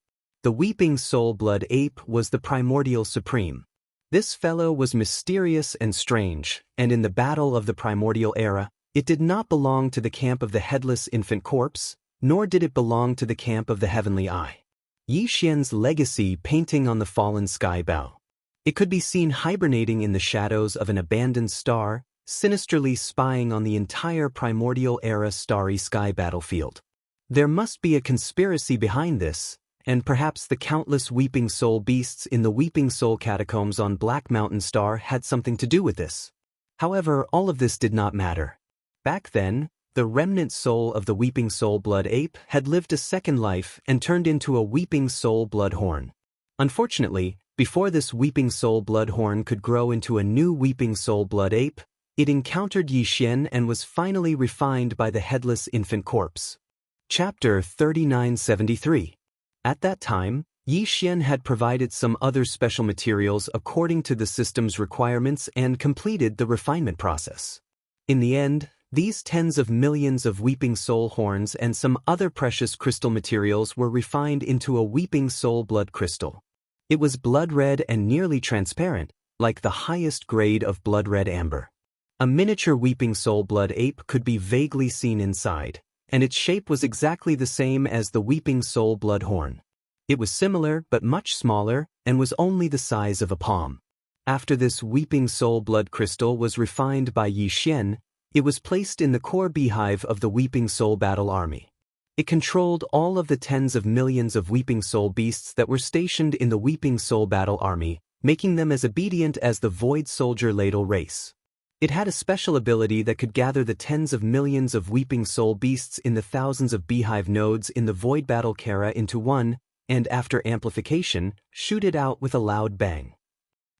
A: The Weeping Soul Blood Ape was the primordial supreme. This fellow was mysterious and strange, and in the battle of the primordial era, it did not belong to the camp of the headless infant corpse, nor did it belong to the camp of the heavenly eye. Yi Xian's legacy painting on the fallen sky bow. It could be seen hibernating in the shadows of an abandoned star, sinisterly spying on the entire primordial era starry sky battlefield. There must be a conspiracy behind this, and perhaps the countless Weeping Soul beasts in the Weeping Soul catacombs on Black Mountain Star had something to do with this. However, all of this did not matter. Back then, the remnant soul of the Weeping Soul Blood Ape had lived a second life and turned into a Weeping Soul Blood Horn. Unfortunately, before this Weeping Soul Blood Horn could grow into a new Weeping Soul Blood Ape, It encountered Xian and was finally refined by the headless infant corpse. Chapter 3973. At that time, Xian had provided some other special materials according to the system's requirements and completed the refinement process. In the end, these tens of millions of weeping soul horns and some other precious crystal materials were refined into a weeping soul blood crystal. It was blood red and nearly transparent, like the highest grade of blood red amber. A miniature weeping soul blood ape could be vaguely seen inside, and its shape was exactly the same as the weeping soul blood horn. It was similar but much smaller and was only the size of a palm. After this weeping soul blood crystal was refined by Xian, it was placed in the core beehive of the weeping soul battle army. It controlled all of the tens of millions of weeping soul beasts that were stationed in the weeping soul battle army, making them as obedient as the void soldier ladle race. It had a special ability that could gather the tens of millions of weeping soul beasts in the thousands of beehive nodes in the void battle Kara into one, and after amplification, shoot it out with a loud bang.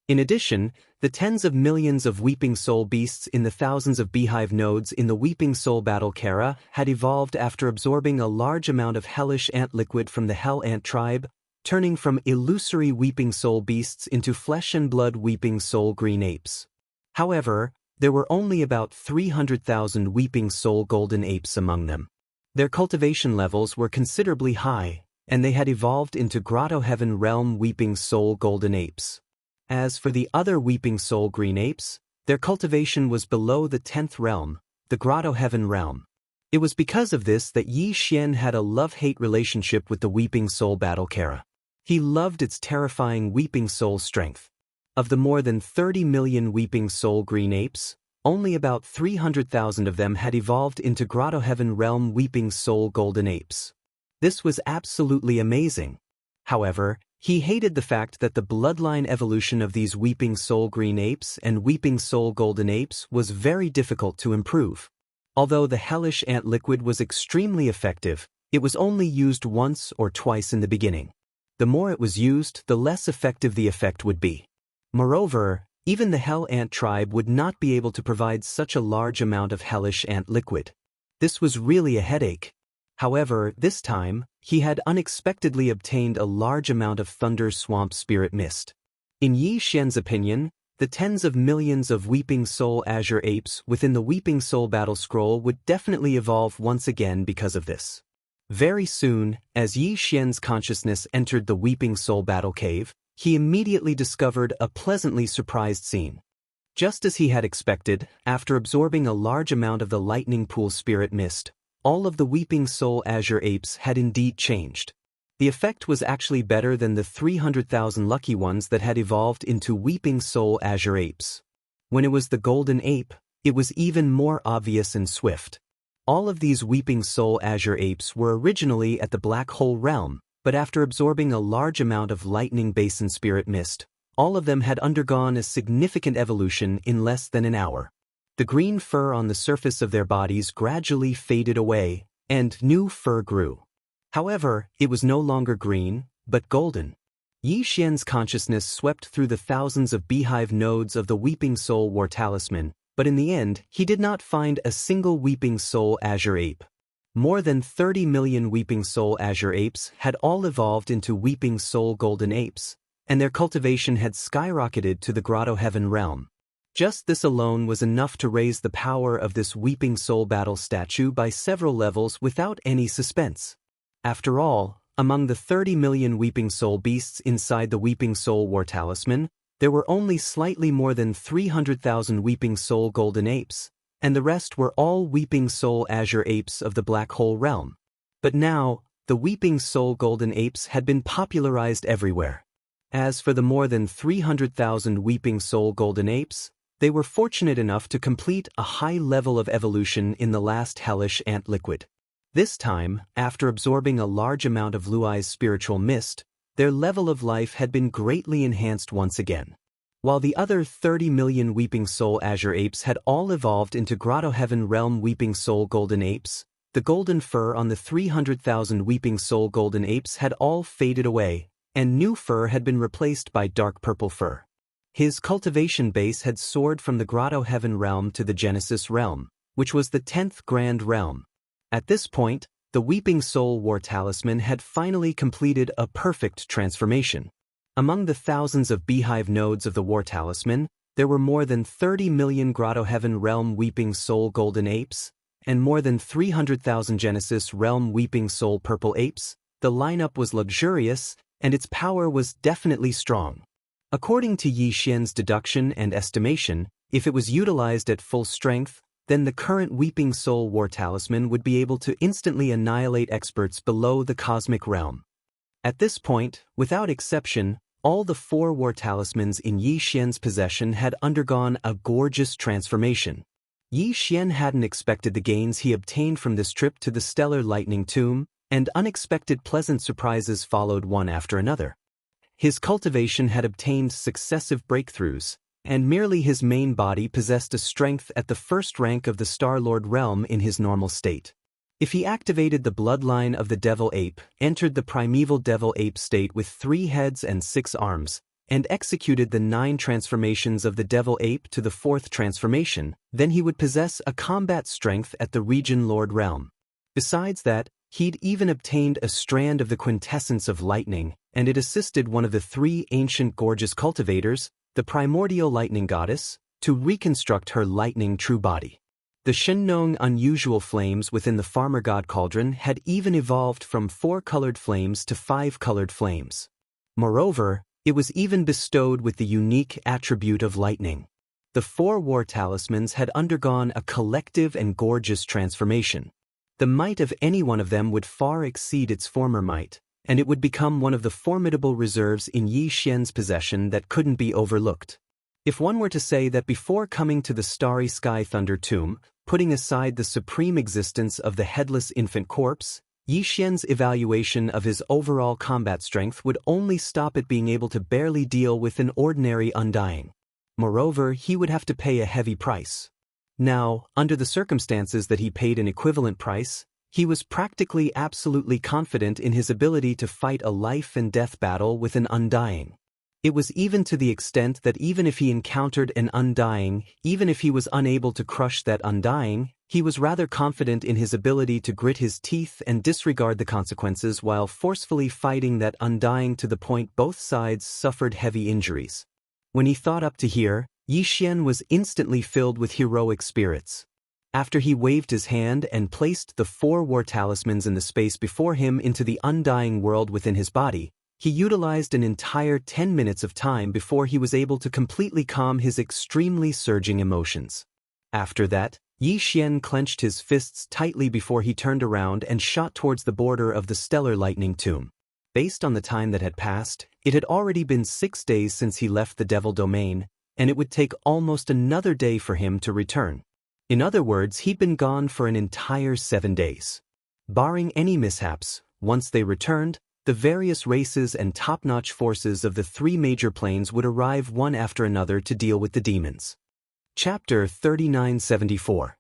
A: In addition, the tens of millions of weeping soul beasts in the thousands of beehive nodes in the weeping soul battle Kara had evolved after absorbing a large amount of hellish ant liquid from the hell ant tribe, turning from illusory weeping soul beasts into flesh and blood weeping soul green apes. However, there were only about 300,000 weeping soul golden apes among them. Their cultivation levels were considerably high, and they had evolved into Grotto Heaven Realm weeping soul golden apes. As for the other weeping soul green apes, their cultivation was below the 10th realm, the Grotto Heaven Realm. It was because of this that Xian had a love-hate relationship with the weeping soul battle Kara. He loved its terrifying weeping soul strength. Of the more than 30 million weeping soul green apes, only about 300,000 of them had evolved into Grotto Heaven Realm weeping soul golden apes. This was absolutely amazing. However, he hated the fact that the bloodline evolution of these weeping soul green apes and weeping soul golden apes was very difficult to improve. Although the hellish ant liquid was extremely effective, it was only used once or twice in the beginning. The more it was used, the less effective the effect would be. Moreover, even the hell ant tribe would not be able to provide such a large amount of hellish ant liquid. This was really a headache. However, this time, he had unexpectedly obtained a large amount of thunder swamp spirit mist. In Xian's opinion, the tens of millions of weeping soul azure apes within the weeping soul battle scroll would definitely evolve once again because of this. Very soon, as Xian's consciousness entered the weeping soul battle cave, he immediately discovered a pleasantly surprised scene. Just as he had expected, after absorbing a large amount of the lightning pool spirit mist, all of the weeping soul azure apes had indeed changed. The effect was actually better than the 300,000 lucky ones that had evolved into weeping soul azure apes. When it was the golden ape, it was even more obvious and swift. All of these weeping soul azure apes were originally at the black hole realm, but after absorbing a large amount of lightning basin spirit mist, all of them had undergone a significant evolution in less than an hour. The green fur on the surface of their bodies gradually faded away, and new fur grew. However, it was no longer green, but golden. Xian's consciousness swept through the thousands of beehive nodes of the Weeping Soul War Talisman, but in the end, he did not find a single Weeping Soul Azure Ape. More than 30 million Weeping Soul Azure Apes had all evolved into Weeping Soul Golden Apes, and their cultivation had skyrocketed to the Grotto Heaven realm. Just this alone was enough to raise the power of this Weeping Soul battle statue by several levels without any suspense. After all, among the 30 million Weeping Soul beasts inside the Weeping Soul War Talisman, there were only slightly more than 300,000 Weeping Soul Golden Apes, and the rest were all Weeping Soul Azure Apes of the Black Hole realm. But now, the Weeping Soul Golden Apes had been popularized everywhere. As for the more than 300,000 Weeping Soul Golden Apes, they were fortunate enough to complete a high level of evolution in the last hellish ant liquid. This time, after absorbing a large amount of Luai's spiritual mist, their level of life had been greatly enhanced once again. While the other 30 million Weeping Soul Azure Apes had all evolved into Grotto Heaven Realm Weeping Soul Golden Apes, the golden fur on the 300,000 Weeping Soul Golden Apes had all faded away, and new fur had been replaced by dark purple fur. His cultivation base had soared from the Grotto Heaven realm to the Genesis realm, which was the 10th Grand Realm. At this point, the Weeping Soul War Talisman had finally completed a perfect transformation. Among the thousands of beehive nodes of the War Talisman, there were more than 30 million Grotto Heaven Realm Weeping Soul Golden Apes, and more than 300,000 Genesis Realm Weeping Soul Purple Apes. The lineup was luxurious, and its power was definitely strong. According to Yi Xian's deduction and estimation, if it was utilized at full strength, then the current Weeping Soul War Talisman would be able to instantly annihilate experts below the cosmic realm. At this point, without exception, all the 4 War Talismans in Yi Xian's possession had undergone a gorgeous transformation. Yi Xian hadn't expected the gains he obtained from this trip to the Stellar Lightning Tomb, and unexpected pleasant surprises followed one after another. His cultivation had obtained successive breakthroughs, and merely his main body possessed a strength at the first rank of the Star-Lord realm in his normal state. If he activated the bloodline of the Devil Ape, entered the primeval Devil Ape state with 3 heads and 6 arms, and executed the 9 transformations of the Devil Ape to the 4th transformation, then he would possess a combat strength at the Region Lord realm. Besides that, he'd even obtained a strand of the quintessence of lightning, and it assisted one of the 3 ancient gorgeous cultivators, the primordial lightning goddess, to reconstruct her lightning true body. The Shengnong unusual flames within the farmer god cauldron had even evolved from 4-colored flames to 5-colored flames. Moreover, it was even bestowed with the unique attribute of lightning. The 4 War Talismans had undergone a collective and gorgeous transformation. The might of any one of them would far exceed its former might, and it would become one of the formidable reserves in Yi Xian's possession that couldn't be overlooked. If one were to say that before coming to the Starry Sky Thunder Tomb, putting aside the supreme existence of the headless infant corpse, Yi Xian's evaluation of his overall combat strength would only stop at being able to barely deal with an ordinary undying. Moreover, he would have to pay a heavy price. Now, under the circumstances that he paid an equivalent price, he was practically absolutely confident in his ability to fight a life-and-death battle with an undying. It was even to the extent that even if he encountered an undying, even if he was unable to crush that undying, he was rather confident in his ability to grit his teeth and disregard the consequences while forcefully fighting that undying to the point both sides suffered heavy injuries. When he thought up to here, Yi Xian was instantly filled with heroic spirits. After he waved his hand and placed the 4 War Talismans in the space before him into the undying world within his body, he utilized an entire 10 minutes of time before he was able to completely calm his extremely surging emotions. After that, Yi Xian clenched his fists tightly before he turned around and shot towards the border of the Stellar Lightning Tomb. Based on the time that had passed, it had already been 6 days since he left the Devil Domain, and it would take almost another day for him to return. In other words, he'd been gone for an entire 7 days. Barring any mishaps, once they returned, the various races and top-notch forces of the 3 major planes would arrive one after another to deal with the demons. Chapter 3974.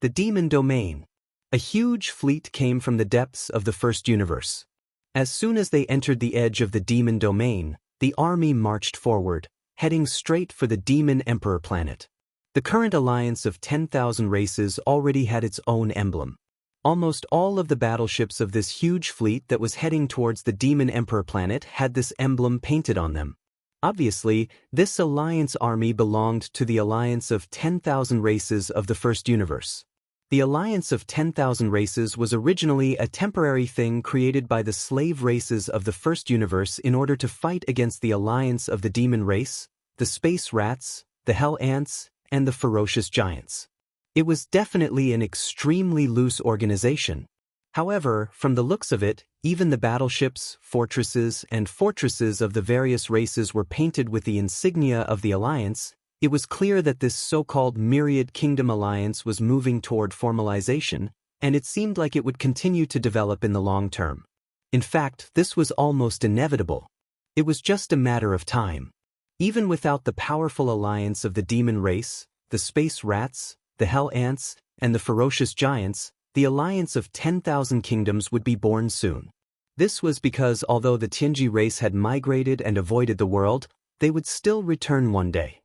A: The Demon Domain. A huge fleet came from the depths of the First Universe. As soon as they entered the edge of the Demon Domain, the army marched forward, heading straight for the Demon Emperor planet. The current alliance of 10,000 races already had its own emblem. Almost all of the battleships of this huge fleet that was heading towards the Demon Emperor planet had this emblem painted on them. Obviously, this alliance army belonged to the alliance of 10,000 races of the First Universe. The alliance of 10,000 races was originally a temporary thing created by the slave races of the First Universe in order to fight against the alliance of the Demon Race, the Space Rats, the Hell Ants, and the Ferocious Giants. It was definitely an extremely loose organization. However, from the looks of it, even the battleships, fortresses, and fortresses of the various races were painted with the insignia of the alliance. It was clear that this so-called Myriad Kingdom alliance was moving toward formalization, and it seemed like it would continue to develop in the long term. In fact, this was almost inevitable. It was just a matter of time. Even without the powerful alliance of the Demon Race, the Space Rats, the Hell Ants, and the Ferocious Giants, the alliance of 10,000 kingdoms would be born soon. This was because although the Tianji race had migrated and avoided the world, they would still return one day.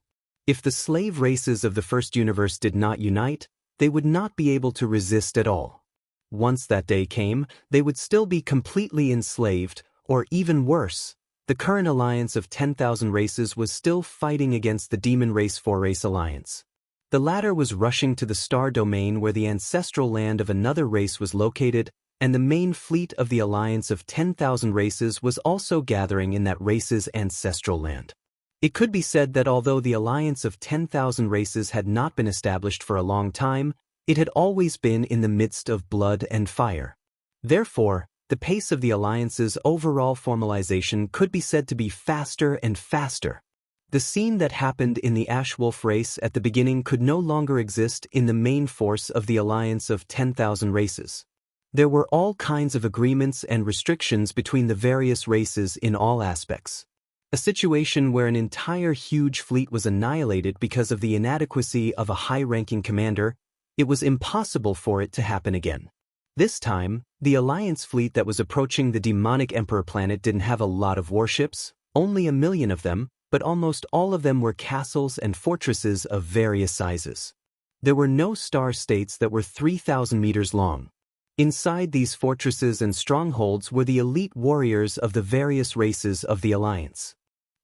A: If the slave races of the first universe did not unite, they would not be able to resist at all. Once that day came, they would still be completely enslaved, or even worse, the current alliance of 10,000 races was still fighting against the demon race 4-race alliance. The latter was rushing to the star domain where the ancestral land of another race was located, and the main fleet of the alliance of 10,000 races was also gathering in that race's ancestral land. It could be said that although the alliance of 10,000 races had not been established for a long time, it had always been in the midst of blood and fire. Therefore, the pace of the alliance's overall formalization could be said to be faster and faster. The scene that happened in the Ash Wolf race at the beginning could no longer exist in the main force of the alliance of 10,000 races. There were all kinds of agreements and restrictions between the various races in all aspects. A situation where an entire huge fleet was annihilated because of the inadequacy of a high-ranking commander, it was impossible for it to happen again. This time, the Alliance fleet that was approaching the demonic Emperor planet didn't have a lot of warships, only 1 million of them, but almost all of them were castles and fortresses of various sizes. There were no star states that were 3,000 meters long. Inside these fortresses and strongholds were the elite warriors of the various races of the Alliance.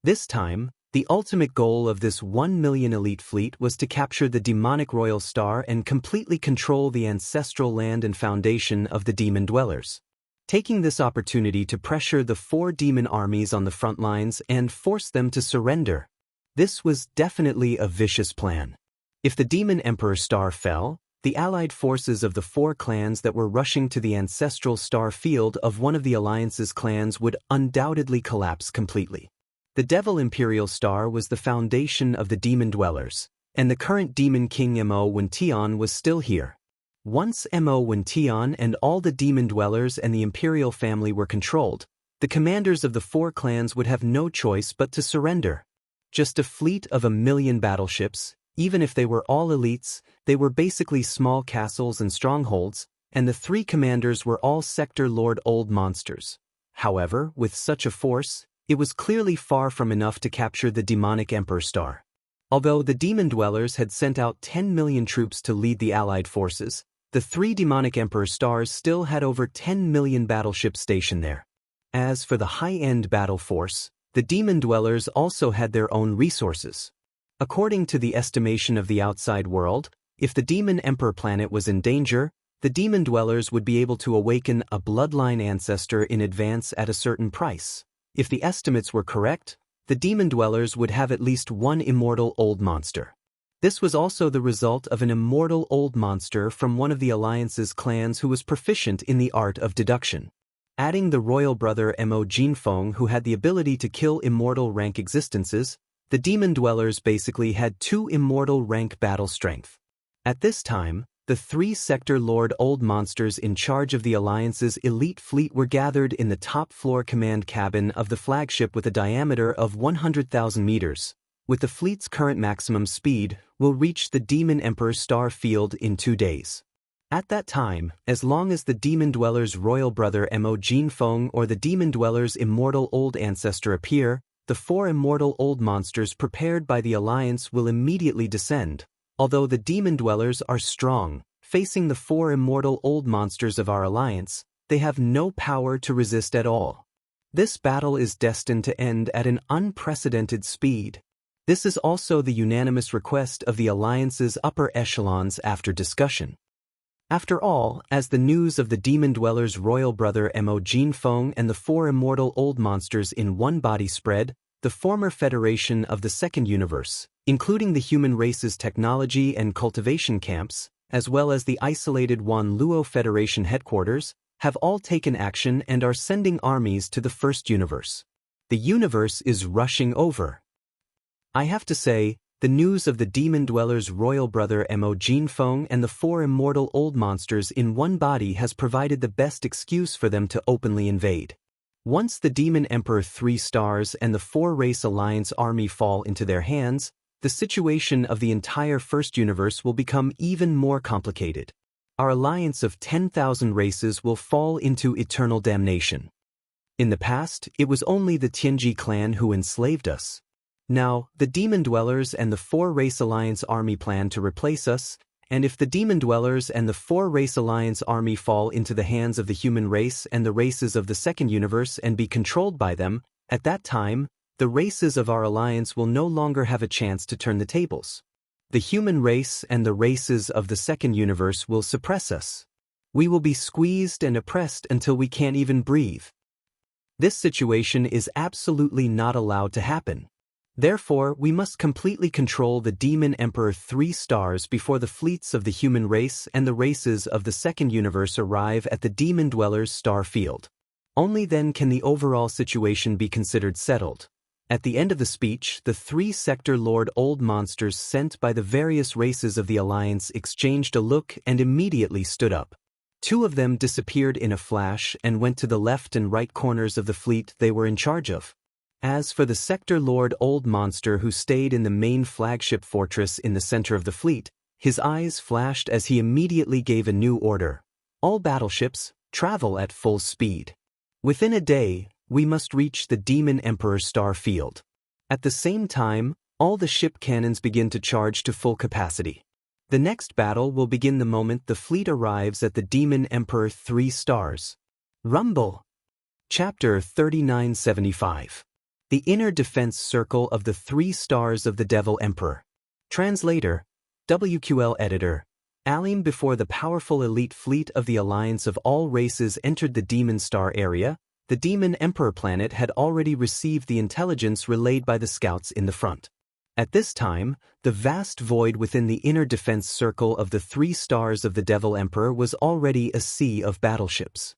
A: This time, the ultimate goal of this 1 million elite fleet was to capture the demonic royal star and completely control the ancestral land and foundation of the demon dwellers, taking this opportunity to pressure the 4 demon armies on the front lines and force them to surrender. This was definitely a vicious plan. If the demon emperor star fell, the allied forces of the 4 clans that were rushing to the ancestral star field of one of the alliance's clans would undoubtedly collapse completely. The Devil Imperial Star was the foundation of the demon dwellers, and the current demon king Mo Wentian was still here. Once Mo Wentian and all the demon dwellers and the imperial family were controlled, the commanders of the 4 clans would have no choice but to surrender. Just a fleet of 1 million battleships, even if they were all elites, they were basically small castles and strongholds, and the 3 commanders were all sector lord old monsters. However, with such a force, it was clearly far from enough to capture the demonic Emperor Star. Although the demon dwellers had sent out 10 million troops to lead the allied forces, the 3 demonic Emperor Stars still had over 10 million battleships stationed there. As for the high-end battle force, the demon dwellers also had their own resources. According to the estimation of the outside world, if the demon Emperor planet was in danger, the demon dwellers would be able to awaken a bloodline ancestor in advance at a certain price. If the estimates were correct, the demon dwellers would have at least 1 immortal old monster. This was also the result of an immortal old monster from one of the Alliance's clans who was proficient in the art of deduction. Adding the royal brother Mo Jinfeng who had the ability to kill immortal rank existences, the demon dwellers basically had 2 immortal rank battle strength. At this time, the 3 sector lord old monsters in charge of the Alliance's elite fleet were gathered in the top floor command cabin of the flagship with a diameter of 100,000 meters. With the fleet's current maximum speed, will reach the Demon Emperor star field in 2 days. At that time, as long as the Demon Dweller's royal brother Mo Jinfeng or the Demon Dweller's immortal old ancestor appear, the 4 immortal old monsters prepared by the Alliance will immediately descend. Although the demon dwellers are strong, facing the 4 immortal old monsters of our alliance, they have no power to resist at all. This battle is destined to end at an unprecedented speed. This is also the unanimous request of the alliance's upper echelons after discussion. After all, as the news of the demon dweller's royal brother Mo Jinfeng and the 4 immortal old monsters in one body spread, the former Federation of the Second Universe, including the human race's technology and cultivation camps, as well as the isolated Wan Luo Federation headquarters, have all taken action and are sending armies to the First Universe. The universe is rushing over. I have to say, the news of the demon dweller's royal brother Mo Jinfeng and the 4 immortal old monsters in one body has provided the best excuse for them to openly invade. Once the Demon Emperor 3 stars and the 4-race alliance army fall into their hands, the situation of the entire First Universe will become even more complicated. Our alliance of 10,000 races will fall into eternal damnation. In the past, it was only the Tianji clan who enslaved us. Now, the Demon Dwellers and the Four-Race Alliance army plan to replace us, and if the Demon Dwellers and the Four-Race Alliance army fall into the hands of the human race and the races of the second universe and be controlled by them, at that time, the races of our alliance will no longer have a chance to turn the tables. The human race and the races of the second universe will suppress us. We will be squeezed and oppressed until we can't even breathe. This situation is absolutely not allowed to happen. Therefore, we must completely control the Demon Emperor 3 stars before the fleets of the human race and the races of the second universe arrive at the Demon Dwellers' star field. Only then can the overall situation be considered settled. At the end of the speech, the 3 Sector Lord Old Monsters sent by the various races of the Alliance exchanged a look and immediately stood up. 2 of them disappeared in a flash and went to the left and right corners of the fleet they were in charge of. As for the Sector Lord Old Monster who stayed in the main flagship fortress in the center of the fleet, his eyes flashed as he immediately gave a new order. All battleships, travel at full speed. Within a day, we must reach the Demon Emperor star field. At the same time, all the ship cannons begin to charge to full capacity. The next battle will begin the moment the fleet arrives at the Demon Emperor 3 stars. Rumble. Chapter 3975. The Inner Defense Circle of the 3 Stars of the Devil Emperor. Translator, WQL Editor. Alim. Before the powerful elite fleet of the Alliance of all races entered the Demon Star area, the Demon Emperor planet had already received the intelligence relayed by the scouts in the front. At this time, the vast void within the inner defense circle of the 3 stars of the Devil Emperor was already a sea of battleships.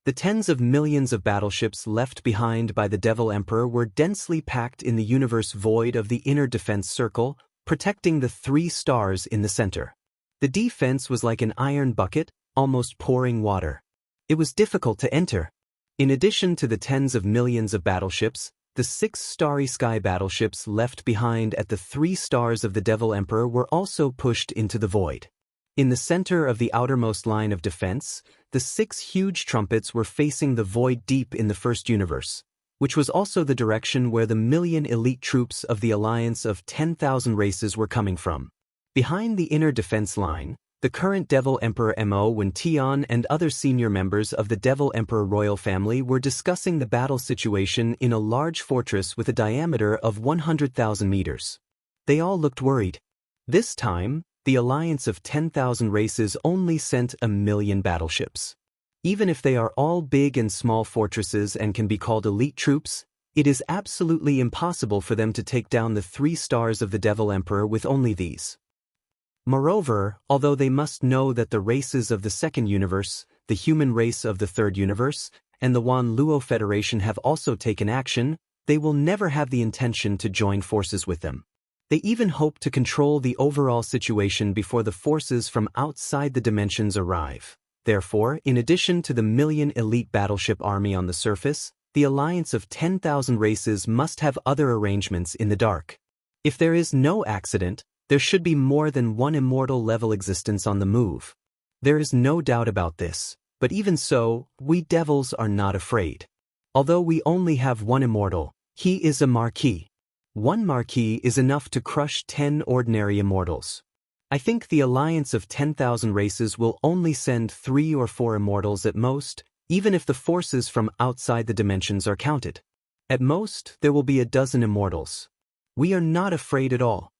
A: The tens of millions of battleships left behind by the Devil Emperor were densely packed in the universe void of the inner defense circle, protecting the 3 stars in the center. The defense was like an iron bucket, almost pouring water. It was difficult to enter. In addition to the tens of millions of battleships, the 6 starry sky battleships left behind at the 3 stars of the Devil Emperor were also pushed into the void. In the center of the outermost line of defense, the 6 huge trumpets were facing the void deep in the first universe, which was also the direction where the million elite troops of the alliance of 10,000 races were coming from. Behind the inner defense line, the current Devil Emperor Mo Wen Tian and other senior members of the Devil Emperor royal family were discussing the battle situation in a large fortress with a diameter of 100,000 meters. They all looked worried. This time, the alliance of 10,000 races only sent 1,000,000 battleships. Even if they are all big and small fortresses and can be called elite troops, it is absolutely impossible for them to take down the 3 stars of the Devil Emperor with only these. Moreover, although they must know that the races of the second universe, the human race of the third universe, and the Wan Luo Federation have also taken action, they will never have the intention to join forces with them. They even hope to control the overall situation before the forces from outside the dimensions arrive. Therefore, in addition to the 1,000,000 elite battleship army on the surface, the alliance of 10,000 races must have other arrangements in the dark. If there is no accident, there should be more than one immortal level existence on the move. There is no doubt about this, but even so, we devils are not afraid. Although we only have one immortal, he is a marquis. One marquis is enough to crush 10 ordinary immortals. I think the alliance of 10,000 races will only send 3 or 4 immortals at most, even if the forces from outside the dimensions are counted. At most, there will be a dozen immortals. We are not afraid at all.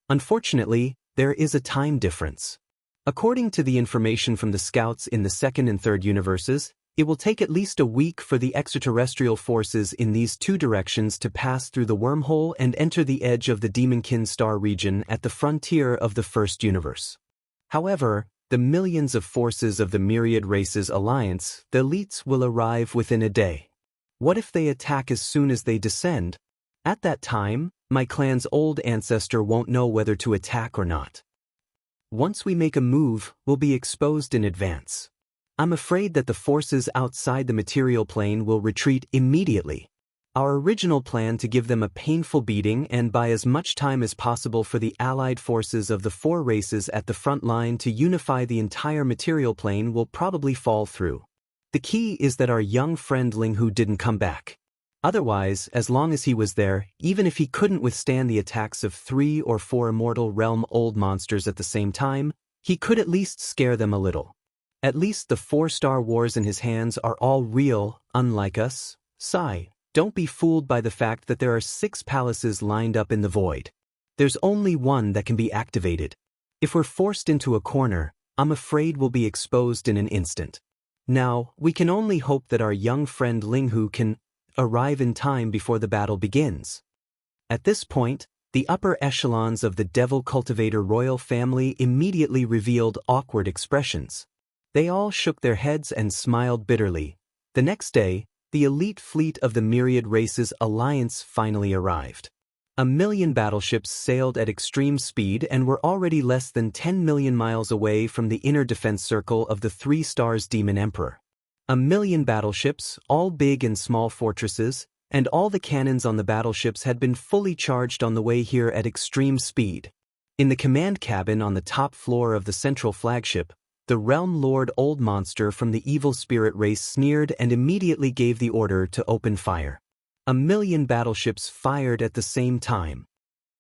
A: Unfortunately, there is a time difference. According to the information from the scouts in the second and third universes, it will take at least a week for the extraterrestrial forces in these 2 directions to pass through the wormhole and enter the edge of the Demonkin star region at the frontier of the first universe. However, the millions of forces of the Myriad Races Alliance, the elites, will arrive within a day. What if they attack as soon as they descend? At that time, my clan's old ancestor won't know whether to attack or not. Once we make a move, we'll be exposed in advance. I'm afraid that the forces outside the material plane will retreat immediately. Our original plan to give them a painful beating and buy as much time as possible for the allied forces of the 4 races at the front line to unify the entire material plane will probably fall through. The key is that our young friend Ling Hu didn't come back. Otherwise, as long as he was there, even if he couldn't withstand the attacks of 3 or 4 immortal realm-old monsters at the same time, he could at least scare them a little. At least the 4-star wars in his hands are all real, unlike us. Sigh, don't be fooled by the fact that there are 6 palaces lined up in the void. There's only one that can be activated. If we're forced into a corner, I'm afraid we'll be exposed in an instant. Now, we can only hope that our young friend Linghu can arrive in time before the battle begins. At this point, the upper echelons of the Devil Cultivator royal family immediately revealed awkward expressions. They all shook their heads and smiled bitterly. The next day, the elite fleet of the Myriad Races Alliance finally arrived. 1,000,000 battleships sailed at extreme speed and were already less than 10 million miles away from the inner defense circle of the 3 Stars Demon Emperor. 1,000,000 battleships, all big and small fortresses, and all the cannons on the battleships had been fully charged on the way here at extreme speed. In the command cabin on the top floor of the central flagship, the Realm Lord Old Monster from the evil spirit race sneered and immediately gave the order to open fire. 1,000,000 battleships fired at the same time.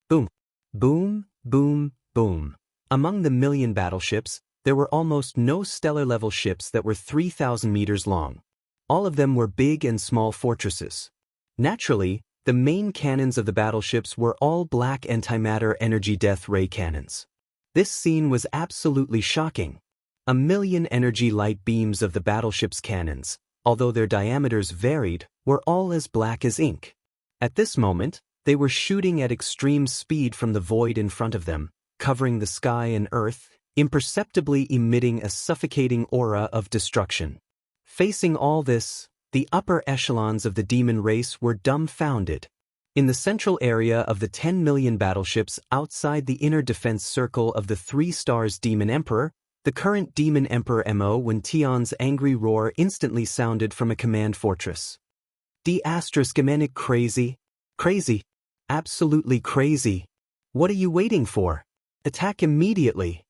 A: Boom, boom, boom, boom. Among the 1,000,000 battleships, there were almost no stellar-level ships that were 3,000 meters long. All of them were big and small fortresses. Naturally, the main cannons of the battleships were all black antimatter energy death ray cannons. This scene was absolutely shocking. 1,000,000 energy light beams of the battleship's cannons, although their diameters varied, were all as black as ink. At this moment, they were shooting at extreme speed from the void in front of them, covering the sky and earth, imperceptibly emitting a suffocating aura of destruction. Facing all this, the upper echelons of the demon race were dumbfounded. In the central area of the 10,000,000 battleships outside the inner defense circle of the 3 Stars Demon Emperor, the current Demon Emperor Mo Wention's angry roar instantly sounded from a command fortress. **** crazy? Crazy. Absolutely crazy. What are you waiting for? Attack immediately.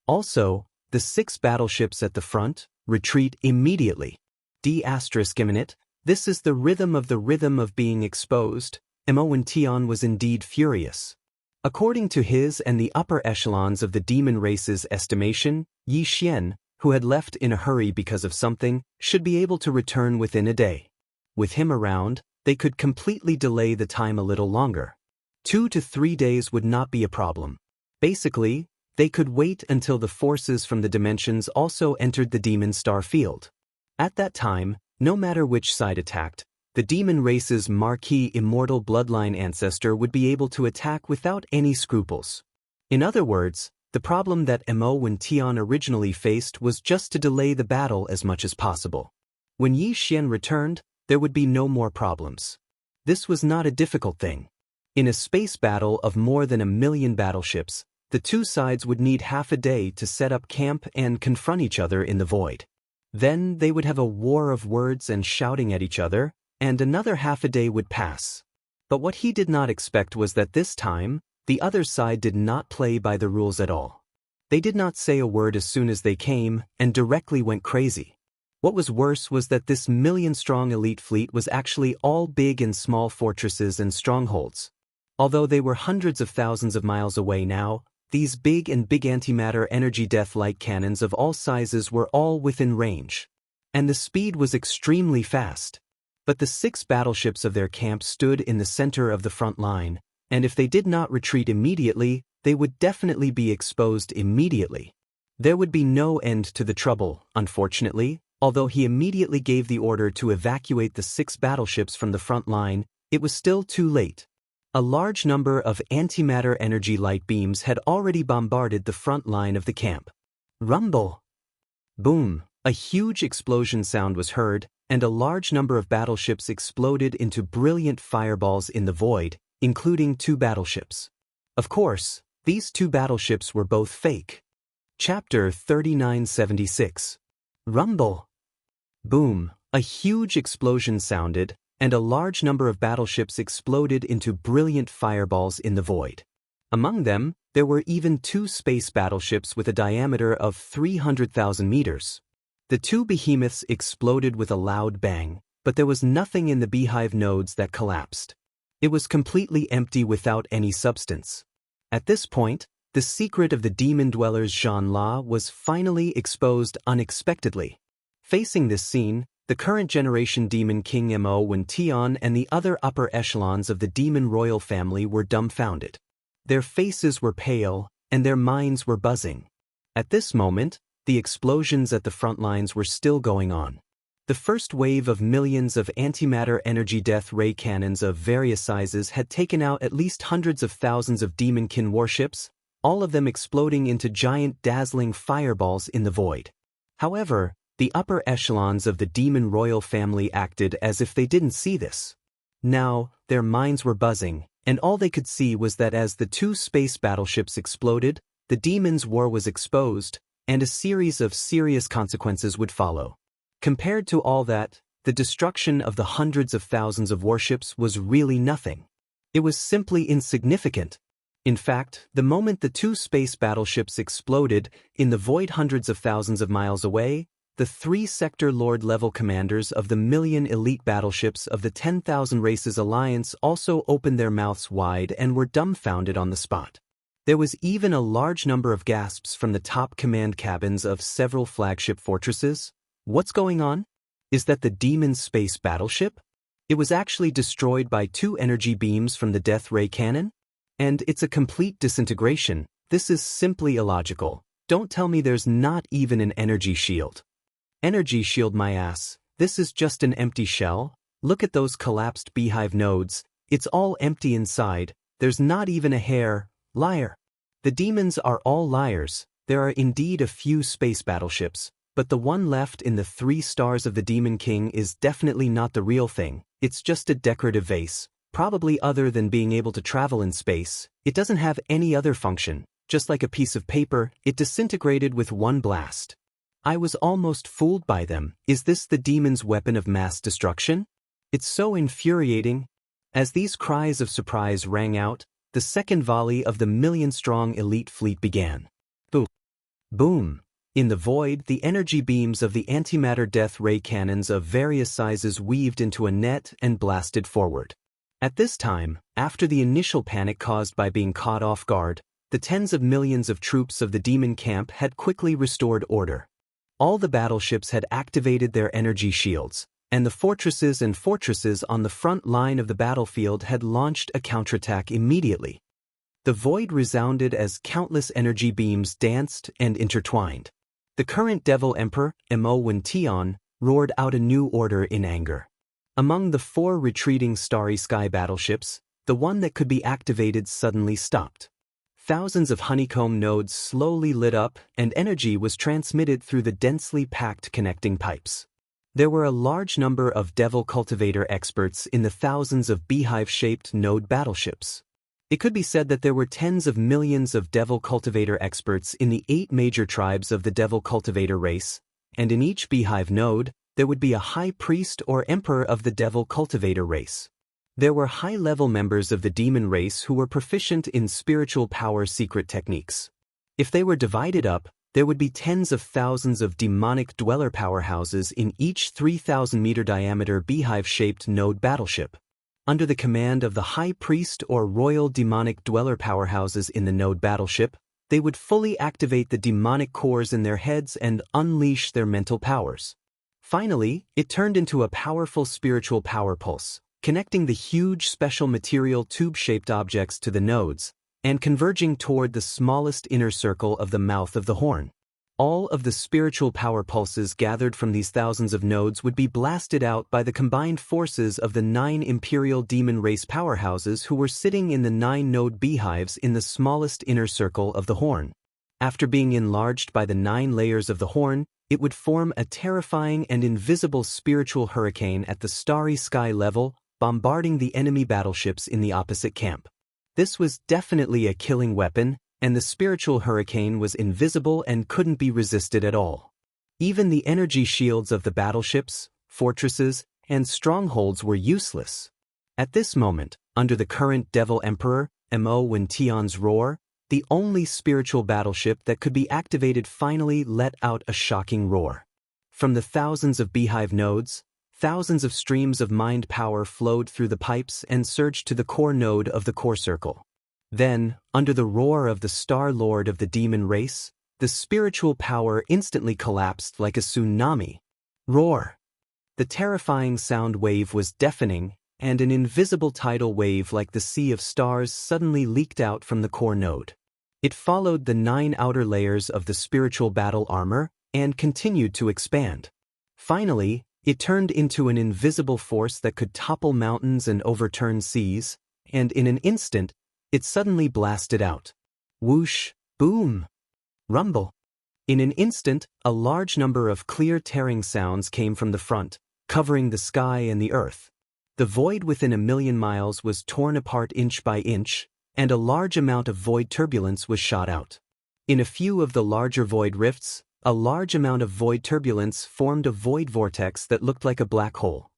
A: Also, the 6 battleships at the front, retreat immediately. This is the rhythm of being exposed. Mo Wention was indeed furious. According to his and the upper echelons of the demon race's estimation, Yi Xian, who had left in a hurry because of something, should be able to return within a day. With him around, they could completely delay the time a little longer. 2 to 3 days would not be a problem. Basically, they could wait until the forces from the dimensions also entered the demon star field. At that time, no matter which side attacked, the demon race's marquee immortal bloodline ancestor would be able to attack without any scruples. In other words, the problem that Mo Wention originally faced was just to delay the battle as much as possible. When Yi Xian returned, there would be no more problems. This was not a difficult thing. In a space battle of more than 1,000,000 battleships, the 2 sides would need half a day to set up camp and confront each other in the void. Then they would have a war of words and shouting at each other, and another half a day would pass. But what he did not expect was that this time, the other side did not play by the rules at all. They did not say a word as soon as they came, and directly went crazy. What was worse was that this 1,000,000-strong elite fleet was actually all big and small fortresses and strongholds. Although they were hundreds of thousands of miles away now, these big antimatter energy death light cannons of all sizes were all within range. And the speed was extremely fast. But the 6 battleships of their camp stood in the center of the front line, and if they did not retreat immediately, they would definitely be exposed immediately. There would be no end to the trouble, unfortunately. Although he immediately gave the order to evacuate the 6 battleships from the front line, it was still too late. A large number of antimatter energy light beams had already bombarded the front line of the camp. Rumble! Boom! A huge explosion sound was heard, and a large number of battleships exploded into brilliant fireballs in the void, including 2 battleships. Of course, these 2 battleships were both fake. Chapter 3976. Rumble! Boom! A huge explosion sounded, and a large number of battleships exploded into brilliant fireballs in the void. Among them, there were even 2 space battleships with a diameter of 300,000 meters. The 2 behemoths exploded with a loud bang, but there was nothing in the beehive nodes that collapsed. It was completely empty without any substance. At this point, the secret of the demon dwellers Xianxia was finally exposed unexpectedly. Facing this scene, the current generation demon king Mo Wuxian and the other upper echelons of the demon royal family were dumbfounded. Their faces were pale, and their minds were buzzing. At this moment, the explosions at the front lines were still going on. The first wave of millions of antimatter energy death ray cannons of various sizes had taken out at least hundreds of thousands of demonkin warships, all of them exploding into giant dazzling fireballs in the void. However, the upper echelons of the demon royal family acted as if they didn't see this. Now, their minds were buzzing, and all they could see was that as the two space battleships exploded, the demons' war was exposed, and a series of serious consequences would follow. Compared to all that, the destruction of the hundreds of thousands of warships was really nothing. It was simply insignificant. In fact, the moment the two space battleships exploded, in the void hundreds of thousands of miles away, the 3 sector lord-level commanders of the million elite battleships of the 10,000 Races Alliance also opened their mouths wide and were dumbfounded on the spot. There was even a large number of gasps from the top command cabins of several flagship fortresses. What's going on? Is that the demon space battleship? It was actually destroyed by 2 energy beams from the death ray cannon? And it's a complete disintegration. This is simply illogical. Don't tell me there's not even an energy shield. Energy shield my ass. This is just an empty shell. Look at those collapsed beehive nodes. It's all empty inside. There's not even a hair. Liar. The demons are all liars. There are indeed a few space battleships, but the one left in the 3 stars of the Demon King is definitely not the real thing. It's just a decorative vase, probably other than being able to travel in space. It doesn't have any other function. Just like a piece of paper, it disintegrated with one blast. I was almost fooled by them. Is this the demon's weapon of mass destruction? It's so infuriating. As these cries of surprise rang out, the second volley of the million-strong elite fleet began. Boom. Boom. In the void, the energy beams of the antimatter death ray cannons of various sizes weaved into a net and blasted forward. At this time, after the initial panic caused by being caught off guard, the tens of millions of troops of the demon camp had quickly restored order. All the battleships had activated their energy shields, and the fortresses on the front line of the battlefield had launched a counterattack immediately. The void resounded as countless energy beams danced and intertwined. The current Devil Emperor, Mo Wuxian, roared out a new order in anger. Among the 4 retreating Starry Sky battleships, the one that could be activated suddenly stopped. Thousands of honeycomb nodes slowly lit up, and energy was transmitted through the densely packed connecting pipes. There were a large number of Devil Cultivator experts in the thousands of beehive-shaped node battleships. It could be said that there were tens of millions of Devil Cultivator experts in the 8 major tribes of the Devil Cultivator race, and in each beehive node, there would be a high priest or emperor of the Devil Cultivator race. There were high-level members of the demon race who were proficient in spiritual power secret techniques. If they were divided up, there would be tens of thousands of demonic dweller powerhouses in each 3,000-meter diameter beehive-shaped node battleship. Under the command of the high priest or royal demonic dweller powerhouses in the node battleship, they would fully activate the demonic cores in their heads and unleash their mental powers. Finally, it turned into a powerful spiritual power pulse, connecting the huge special material tube-shaped objects to the nodes, and converging toward the smallest inner circle of the mouth of the horn. All of the spiritual power pulses gathered from these thousands of nodes would be blasted out by the combined forces of the 9 Imperial Demon Race powerhouses who were sitting in the 9-node beehives in the smallest inner circle of the horn. After being enlarged by the 9 layers of the horn, it would form a terrifying and invisible spiritual hurricane at the starry sky level, bombarding the enemy battleships in the opposite camp. This was definitely a killing weapon, and the spiritual hurricane was invisible and couldn't be resisted at all. Even the energy shields of the battleships, fortresses, and strongholds were useless. At this moment, under the current Devil Emperor, Mo Wuxian's roar, the only spiritual battleship that could be activated finally let out a shocking roar. From the thousands of beehive nodes, thousands of streams of mind power flowed through the pipes and surged to the core node of the core circle. Then, under the roar of the Star Lord of the demon race, the spiritual power instantly collapsed like a tsunami. Roar! The terrifying sound wave was deafening, and an invisible tidal wave like the sea of stars suddenly leaked out from the core node. It followed the 9 outer layers of the spiritual battle armor and continued to expand. Finally, it turned into an invisible force that could topple mountains and overturn seas, and in an instant, it suddenly blasted out. Whoosh, boom, rumble. In an instant, a large number of clear tearing sounds came from the front, covering the sky and the earth. The void within 1,000,000 miles was torn apart inch by inch, and a large amount of void turbulence was shot out. In a few of the larger void rifts, a large amount of void turbulence formed a void vortex that looked like a black hole.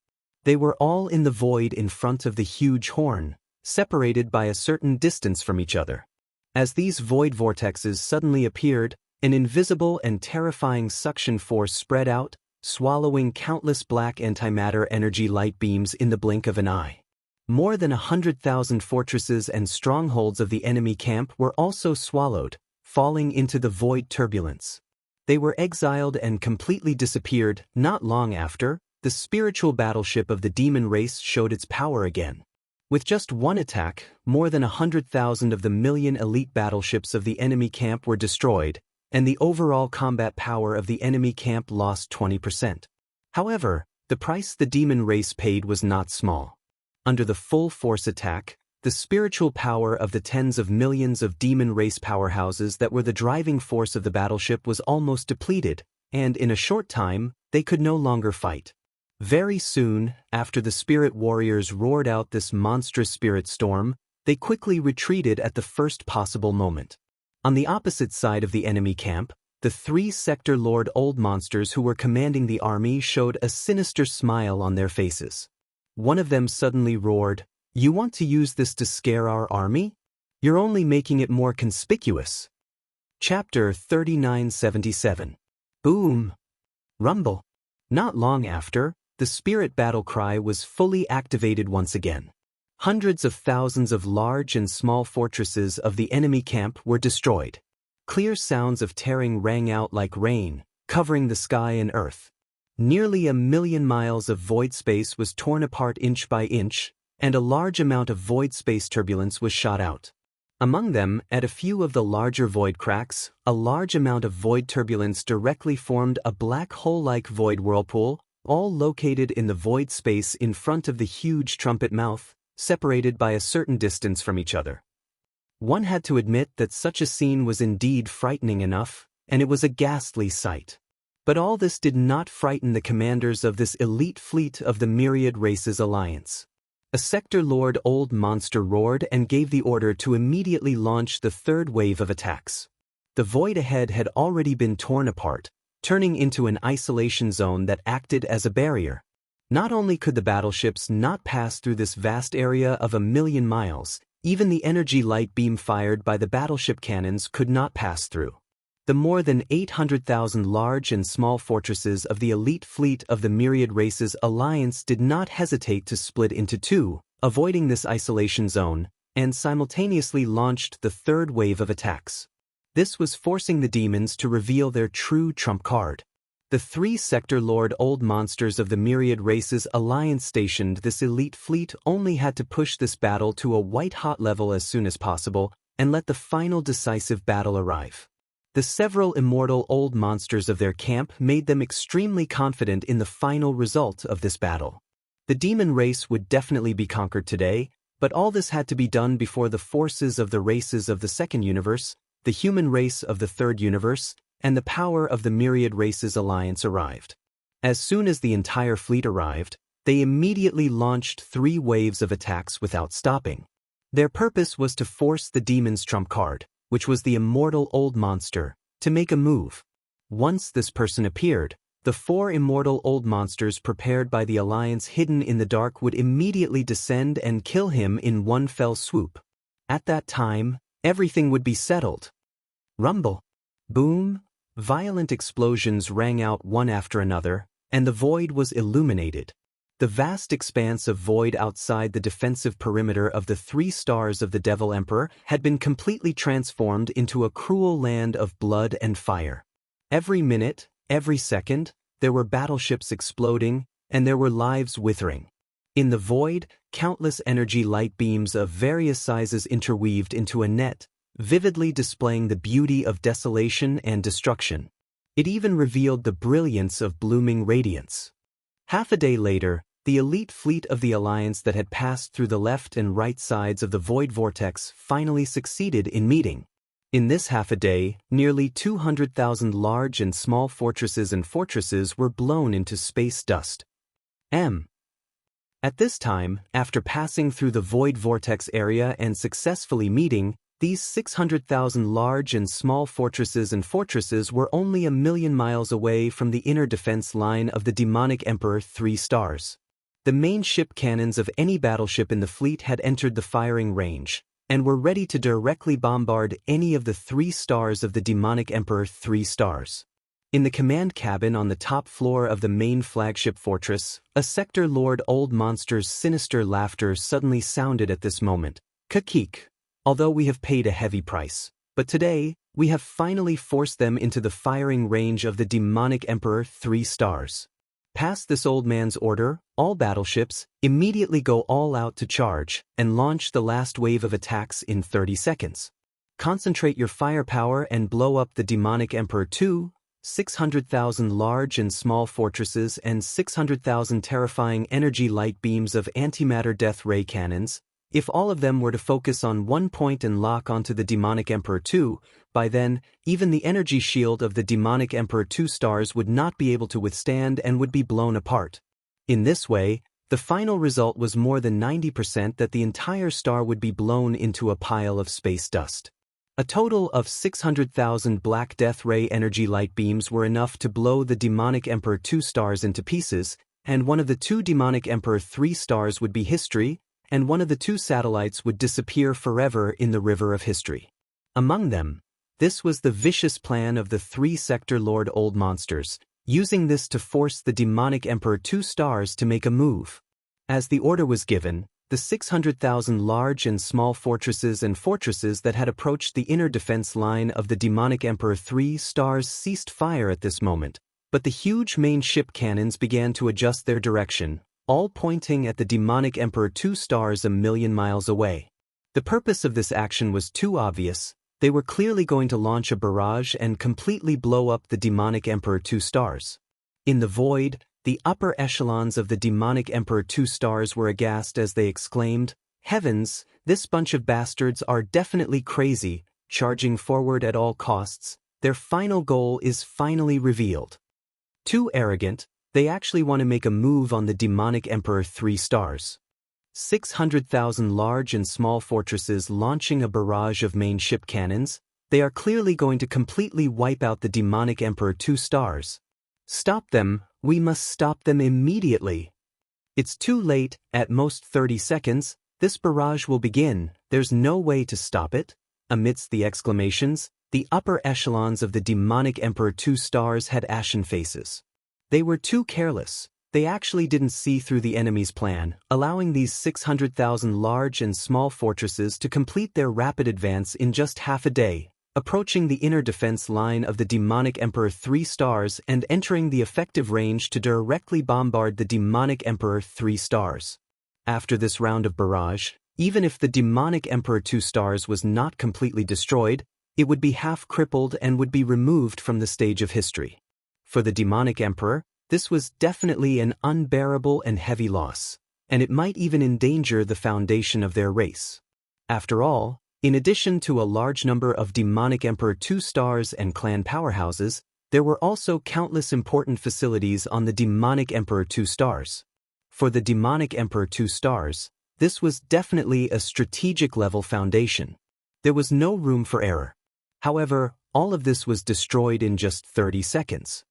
A: They were all in the void in front of the huge horn, separated by a certain distance from each other. As these void vortexes suddenly appeared, an invisible and terrifying suction force spread out, swallowing countless black antimatter energy light beams in the blink of an eye. More than 100,000 fortresses and strongholds of the enemy camp were also swallowed, falling into the void turbulence. They were exiled and completely disappeared. Not long after, the spiritual battleship of the demon race showed its power again. With just one attack, more than 100,000 of the million elite battleships of the enemy camp were destroyed, and the overall combat power of the enemy camp lost 20%. However, the price the demon race paid was not small. Under the full force attack, the spiritual power of the tens of millions of demon race powerhouses that were the driving force of the battleship was almost depleted, and in a short time, they could no longer fight. Very soon, after the spirit warriors roared out this monstrous spirit storm, they quickly retreated at the first possible moment. On the opposite side of the enemy camp, the 3 sector lord old monsters who were commanding the army showed a sinister smile on their faces. One of them suddenly roared, "You want to use this to scare our army? You're only making it more conspicuous." Chapter 3977. Boom! Rumble! Not long after, the spirit battle cry was fully activated once again. Hundreds of thousands of large and small fortresses of the enemy camp were destroyed. Clear sounds of tearing rang out like rain, covering the sky and earth. Nearly 1,000,000 miles of void space was torn apart inch by inch, and a large amount of void space turbulence was shot out. Among them, at a few of the larger void cracks, a large amount of void turbulence directly formed a black hole-like void whirlpool, all located in the void space in front of the huge trumpet mouth, separated by a certain distance from each other. One had to admit that such a scene was indeed frightening enough, and it was a ghastly sight. But all this did not frighten the commanders of this elite fleet of the Myriad Races Alliance. A sector lord old monster roared and gave the order to immediately launch the 3rd wave of attacks. The void ahead had already been torn apart, turning into an isolation zone that acted as a barrier. Not only could the battleships not pass through this vast area of 1,000,000 miles, even the energy light beam fired by the battleship cannons could not pass through. The more than 800,000 large and small fortresses of the elite fleet of the Myriad Races Alliance did not hesitate to split into 2, avoiding this isolation zone, and simultaneously launched the 3rd wave of attacks. This was forcing the demons to reveal their true trump card. The 3 sector lord old monsters of the Myriad Races Alliance stationed this elite fleet only had to push this battle to a white-hot level as soon as possible and let the final decisive battle arrive. The several immortal old monsters of their camp made them extremely confident in the final result of this battle. The demon race would definitely be conquered today, but all this had to be done before the forces of the races of the 2nd universe, the human race of the 3rd universe, and the power of the Myriad Races Alliance arrived. As soon as the entire fleet arrived, they immediately launched 3 waves of attacks without stopping. Their purpose was to force the demon's trump card, which was the immortal old monster, to make a move. Once this person appeared, the 4 immortal old monsters prepared by the Alliance hidden in the dark would immediately descend and kill him in one fell swoop. At that time, everything would be settled. Rumble. Boom. Violent explosions rang out one after another, and the void was illuminated. The vast expanse of void outside the defensive perimeter of the 3 stars of the Devil Emperor had been completely transformed into a cruel land of blood and fire. Every minute, every second, there were battleships exploding, and there were lives withering. In the void, countless energy light beams of various sizes interweaved into a net, vividly displaying the beauty of desolation and destruction. It even revealed the brilliance of blooming radiance. Half a day later, the elite fleet of the Alliance that had passed through the left and right sides of the void vortex finally succeeded in meeting. In this half a day, nearly 200,000 large and small fortresses were blown into space dust. At this time, after passing through the void vortex area and successfully meeting, these 600,000 large and small fortresses were only 1,000,000 miles away from the inner defense line of the demonic Emperor 3 stars. The main ship cannons of any battleship in the fleet had entered the firing range, and were ready to directly bombard any of the 3 stars of the demonic Emperor 3 stars. In the command cabin on the top floor of the main flagship fortress, a Sector Lord Old Monster's sinister laughter suddenly sounded at this moment. "Kakik. Although we have paid a heavy price, but today, we have finally forced them into the firing range of the demonic Emperor 3 stars. Past this old man's order, all battleships immediately go all out to charge and launch the last wave of attacks in 30 seconds. Concentrate your firepower and blow up the demonic Emperor 2, 600,000 large and small fortresses and 600,000 terrifying energy light beams of antimatter death ray cannons. If all of them were to focus on one point and lock onto the demonic Emperor 2, by then, even the energy shield of the demonic Emperor 2 stars would not be able to withstand and would be blown apart. In this way, the final result was more than 90% that the entire star would be blown into a pile of space dust. A total of 600,000 black death ray energy light beams were enough to blow the demonic Emperor 2 stars into pieces, and one of the 2 demonic Emperor 3 stars would be history, and one of the 2 satellites would disappear forever in the river of history. Among them, this was the vicious plan of the 3 Sector Lord Old Monsters, using this to force the demonic Emperor 2 stars to make a move. As the order was given, the 600,000 large and small fortresses that had approached the inner defense line of the demonic Emperor 3 stars ceased fire at this moment, but the huge main ship cannons began to adjust their direction, all pointing at the demonic Emperor 2 stars 1,000,000 miles away. The purpose of this action was too obvious. They were clearly going to launch a barrage and completely blow up the demonic Emperor 2 stars. In the void, the upper echelons of the demonic Emperor 2 stars were aghast as they exclaimed, "Heavens, this bunch of bastards are definitely crazy, charging forward at all costs. Their final goal is finally revealed. Too arrogant, they actually want to make a move on the demonic Emperor 3 stars. 600,000 large and small fortresses launching a barrage of main ship cannons. They are clearly going to completely wipe out the demonic Emperor 2 stars. Stop them, we must stop them immediately. It's too late, at most 30 seconds, this barrage will begin, there's no way to stop it." Amidst the exclamations, the upper echelons of the demonic Emperor 2 stars had ashen faces. They were too careless. They actually didn't see through the enemy's plan, allowing these 600,000 large and small fortresses to complete their rapid advance in just half a day, approaching the inner defense line of the demonic Emperor 3 stars and entering the effective range to directly bombard the demonic Emperor 3 stars. After this round of barrage, even if the demonic Emperor 2 stars was not completely destroyed, it would be half crippled and would be removed from the stage of history. For the demonic Emperor, this was definitely an unbearable and heavy loss, and it might even endanger the foundation of their race. After all, in addition to a large number of demonic Emperor 2 stars and clan powerhouses, there were also countless important facilities on the demonic Emperor 2 stars. For the demonic Emperor 2 stars, this was definitely a strategic-level foundation. There was no room for error. However, all of this was destroyed in just 30 seconds.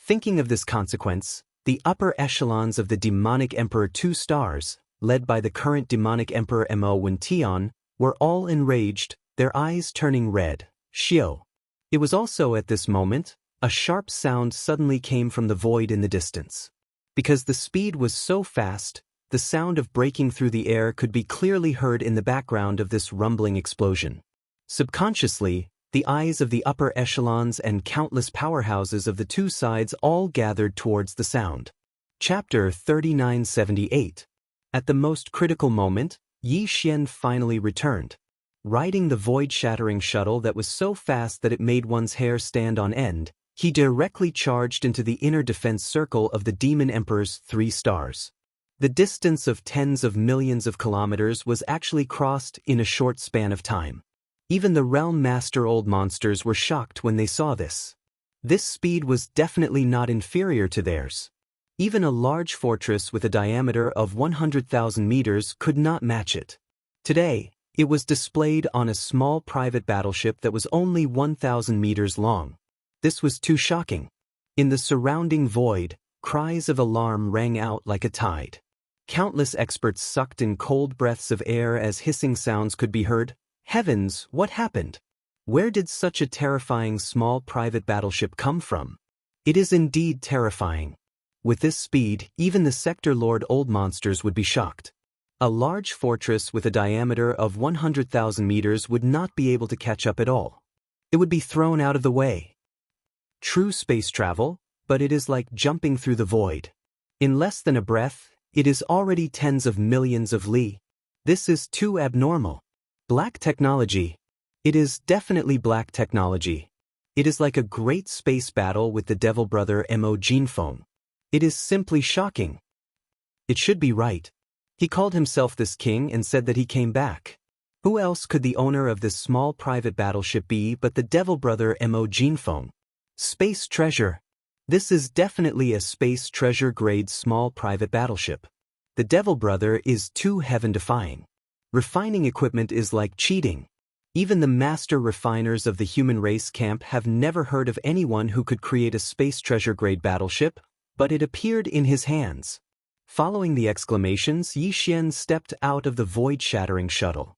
A: Thinking of this consequence, the upper echelons of the demonic Emperor 2 stars, led by the current demonic Emperor Mo Wention, were all enraged, their eyes turning red. Shio. It was also at this moment, a sharp sound suddenly came from the void in the distance. Because the speed was so fast, the sound of breaking through the air could be clearly heard in the background of this rumbling explosion. Subconsciously, the eyes of the upper echelons and countless powerhouses of the two sides all gathered towards the sound. Chapter 3978. At the most critical moment, Yi Xian finally returned. Riding the void-shattering shuttle that was so fast that it made one's hair stand on end, he directly charged into the inner defense circle of the Demon Emperor's 3 stars. The distance of tens of millions of kilometers was actually crossed in a short span of time. Even the Realm Master old monsters were shocked when they saw this. This speed was definitely not inferior to theirs. Even a large fortress with a diameter of 100,000 meters could not match it. Today, it was displayed on a small private battleship that was only 1,000 meters long. This was too shocking. In the surrounding void, cries of alarm rang out like a tide. Countless experts sucked in cold breaths of air as hissing sounds could be heard. Heavens, what happened? Where did such a terrifying small private battleship come from? It is indeed terrifying. With this speed, even the Sector Lord old monsters would be shocked. A large fortress with a diameter of 100,000 meters would not be able to catch up at all. It would be thrown out of the way. True space travel, but it is like jumping through the void. In less than a breath, it is already tens of millions of li. This is too abnormal. Black technology. It is definitely black technology. It is like a great space battle with the Devil Brother Mo Genphone. It is simply shocking. It should be right. He called himself this king and said that he came back. Who else could the owner of this small private battleship be but the Devil Brother Mo Genphone? Space treasure. This is definitely a space treasure grade small private battleship. The Devil Brother is too heaven-defying. Refining equipment is like cheating. Even the master refiners of the human race camp have never heard of anyone who could create a space treasure grade battleship, but it appeared in his hands. Following the exclamations, Yi Xian stepped out of the void-shattering shuttle.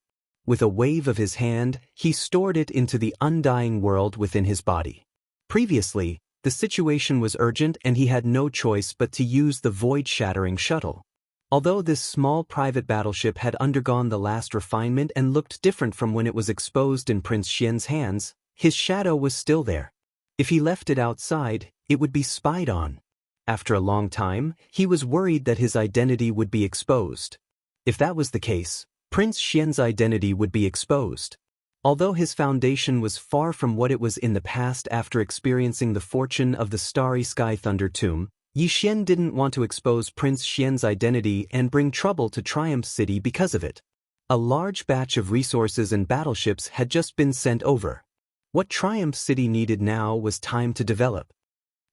A: With a wave of his hand, he stored it into the undying world within his body. Previously, the situation was urgent and he had no choice but to use the void-shattering shuttle. Although this small private battleship had undergone the last refinement and looked different from when it was exposed in Prince Xian's hands, his shadow was still there. If he left it outside, it would be spied on. After a long time, he was worried that his identity would be exposed. If that was the case, Prince Xian's identity would be exposed. Although his foundation was far from what it was in the past after experiencing the fortune of the Starry Sky Thunder Tomb, Yi Xian didn't want to expose Prince Xian's identity and bring trouble to Triumph City because of it. A large batch of resources and battleships had just been sent over. What Triumph City needed now was time to develop.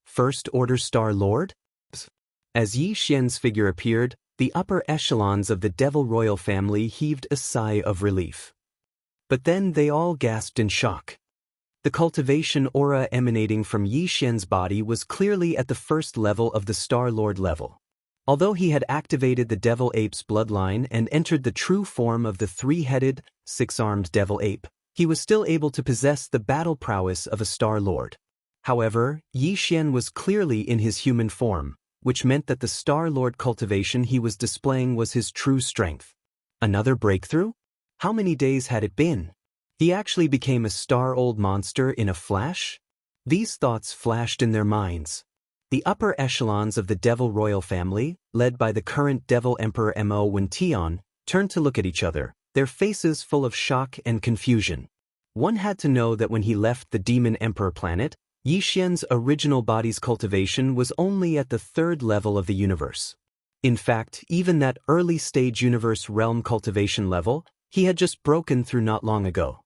A: First Order Star Lord? As Yi Xian's figure appeared, the upper echelons of the Devil Royal family heaved a sigh of relief. But then they all gasped in shock. The cultivation aura emanating from Yi Xian's body was clearly at the first level of the Star Lord level. Although he had activated the Devil Ape's bloodline and entered the true form of the 3-headed, 6-armed Devil Ape, he was still able to possess the battle prowess of a Star Lord. However, Yi Xian was clearly in his human form, which meant that the Star Lord cultivation he was displaying was his true strength. Another breakthrough? How many days had it been? He actually became a star-old monster in a flash? These thoughts flashed in their minds. The upper echelons of the Devil Royal family, led by the current Devil Emperor Mo Wention, turned to look at each other, their faces full of shock and confusion. One had to know that when he left the Demon Emperor planet, Yi Xian's original body's cultivation was only at the 3rd level of the universe. In fact, even that early-stage universe realm cultivation level, he had just broken through not long ago.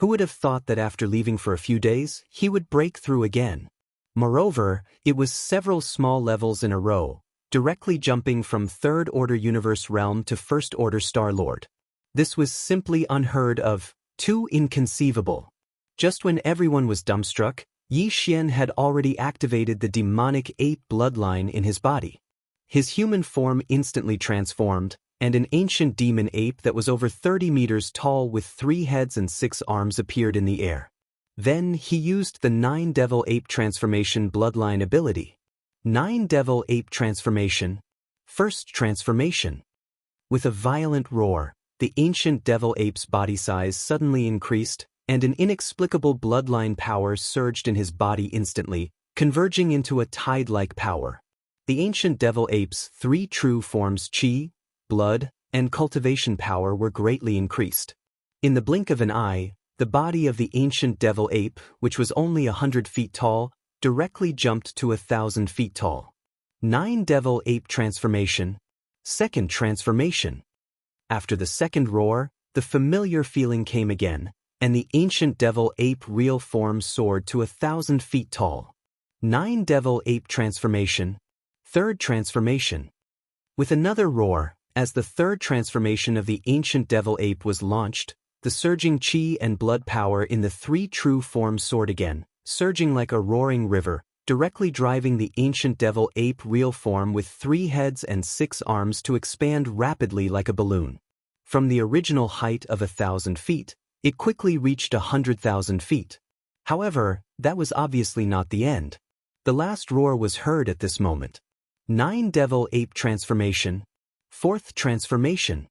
A: Who would have thought that after leaving for a few days, he would break through again? Moreover, it was several small levels in a row, directly jumping from 3rd Order Universe Realm to 1st Order Star Lord. This was simply unheard of, too inconceivable. Just when everyone was dumbstruck, Yi Xian had already activated the demonic ape bloodline in his body. His human form instantly transformed, and an ancient demon ape that was over 30 meters tall with 3 heads and 6 arms appeared in the air. Then he used the 9 Devil Ape transformation bloodline ability. 9 Devil Ape Transformation. First transformation. With a violent roar, the ancient devil ape's body size suddenly increased, and an inexplicable bloodline power surged in his body instantly, converging into a tide-like power. The ancient devil ape's 3 true forms Qi, blood, and cultivation power were greatly increased. In the blink of an eye, the body of the ancient devil ape, which was only 100 feet tall, directly jumped to 1,000 feet tall. 9 Devil Ape Transformation. Second transformation. After the second roar, the familiar feeling came again, and the ancient devil ape real form soared to 1,000 feet tall. 9 Devil Ape Transformation. Third transformation. With another roar, as the third transformation of the ancient devil ape was launched, the surging Qi and blood power in the 3 true forms soared again, surging like a roaring river, directly driving the ancient devil ape real form with 3 heads and 6 arms to expand rapidly like a balloon. From the original height of 1,000 feet, it quickly reached 100,000 feet. However, that was obviously not the end. The last roar was heard at this moment. 9 Devil Ape Transformation. Fourth transformation.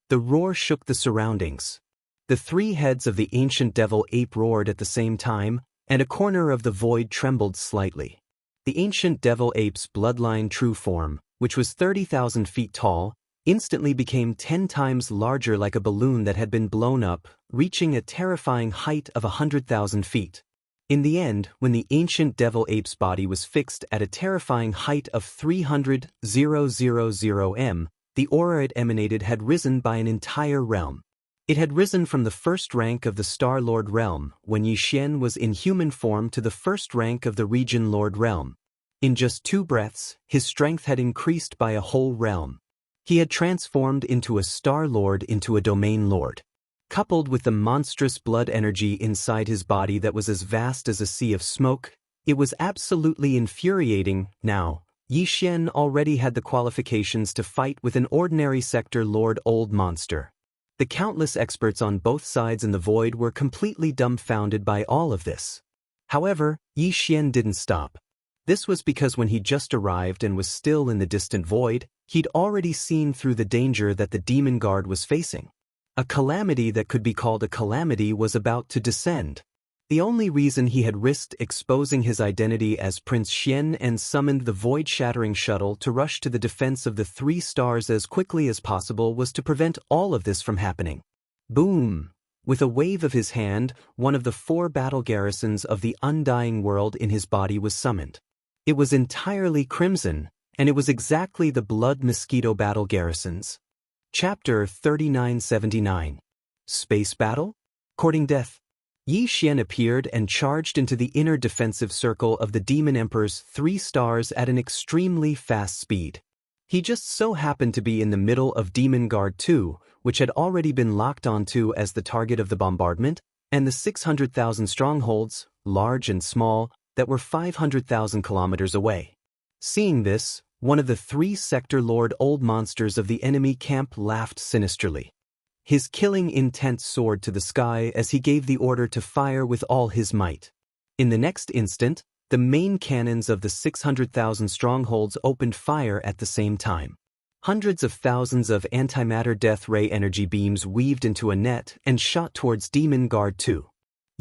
A: The roar shook the surroundings. The 3 heads of the ancient devil ape roared at the same time, and a corner of the void trembled slightly. The ancient devil ape's bloodline true form, which was 30,000 feet tall, instantly became 10 times larger like a balloon that had been blown up, reaching a terrifying height of 100,000 feet. In the end, when the ancient devil ape's body was fixed at a terrifying height of 300,000 m, the aura it emanated had risen by an entire realm. It had risen from the first rank of the Star Lord realm, when Xianxia was in human form, to the first rank of the Region Lord realm. In just 2 breaths, his strength had increased by a whole realm. He had transformed into a Star Lord into a Domain Lord. Coupled with the monstrous blood energy inside his body that was as vast as a sea of smoke, it was absolutely infuriating. Now, Xianxia already had the qualifications to fight with an ordinary sector Lord Old Monster. The countless experts on both sides in the void were completely dumbfounded by all of this. However, Xianxia didn't stop. This was because when he just arrived and was still in the distant void, he'd already seen through the danger that the demon guard was facing. A calamity that could be called a calamity was about to descend. The only reason he had risked exposing his identity as Prince Xian and summoned the void-shattering shuttle to rush to the defense of the 3 stars as quickly as possible was to prevent all of this from happening. Boom! With a wave of his hand, one of the 4 battle garrisons of the undying world in his body was summoned. It was entirely crimson, and it was exactly the blood mosquito battle garrisons. Chapter 3979. Space Battle? Courting Death. Xianxia appeared and charged into the inner defensive circle of the Demon Emperor's 3 stars at an extremely fast speed. He just so happened to be in the middle of Demon Guard 2, which had already been locked onto as the target of the bombardment, and the 600,000 strongholds, large and small, that were 500,000 kilometers away. Seeing this, one of the 3 sector Lord Old Monsters of the enemy camp laughed sinisterly. His killing intent soared to the sky as he gave the order to fire with all his might. In the next instant, the main cannons of the 600,000 strongholds opened fire at the same time. Hundreds of thousands of antimatter death ray energy beams weaved into a net and shot towards Demon Guard 2.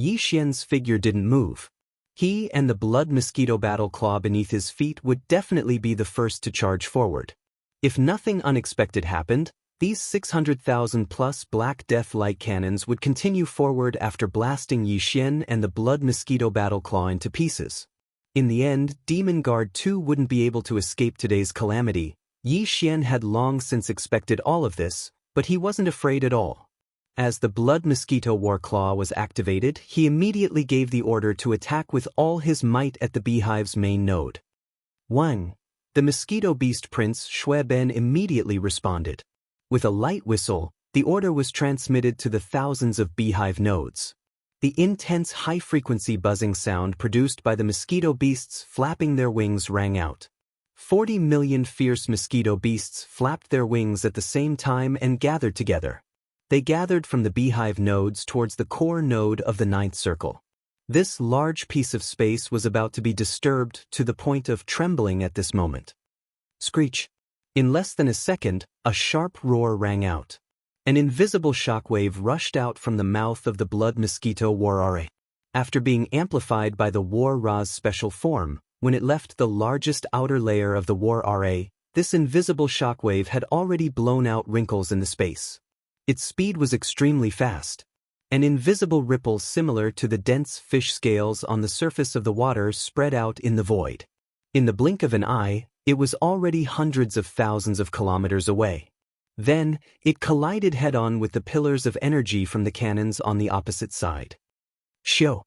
A: Xianxia's figure didn't move. He and the blood mosquito battle claw beneath his feet would definitely be the first to charge forward. If nothing unexpected happened, these 600,000-plus Black Death light cannons would continue forward after blasting Xianxia and the blood mosquito battle claw into pieces. In the end, Demon Guard 2 wouldn't be able to escape today's calamity. Xianxia had long since expected all of this, but he wasn't afraid at all. As the blood mosquito war claw was activated, he immediately gave the order to attack with all his might at the beehive's main node. 1. The mosquito beast Prince Shueben immediately responded. With a light whistle, the order was transmitted to the thousands of beehive nodes. The intense high-frequency buzzing sound produced by the mosquito beasts flapping their wings rang out. 40 million fierce mosquito beasts flapped their wings at the same time and gathered together. They gathered from the beehive nodes towards the core node of the 9th circle. This large piece of space was about to be disturbed to the point of trembling at this moment. Screech! In less than a second, a sharp roar rang out. An invisible shockwave rushed out from the mouth of the blood mosquito Wuxia. After being amplified by the Wuxia's special form, when it left the largest outer layer of the Wuxia, this invisible shockwave had already blown out wrinkles in the space. Its speed was extremely fast. An invisible ripple similar to the dense fish scales on the surface of the water spread out in the void. In the blink of an eye, it was already hundreds of thousands of kilometers away. Then, it collided head-on with the pillars of energy from the cannons on the opposite side. Shio!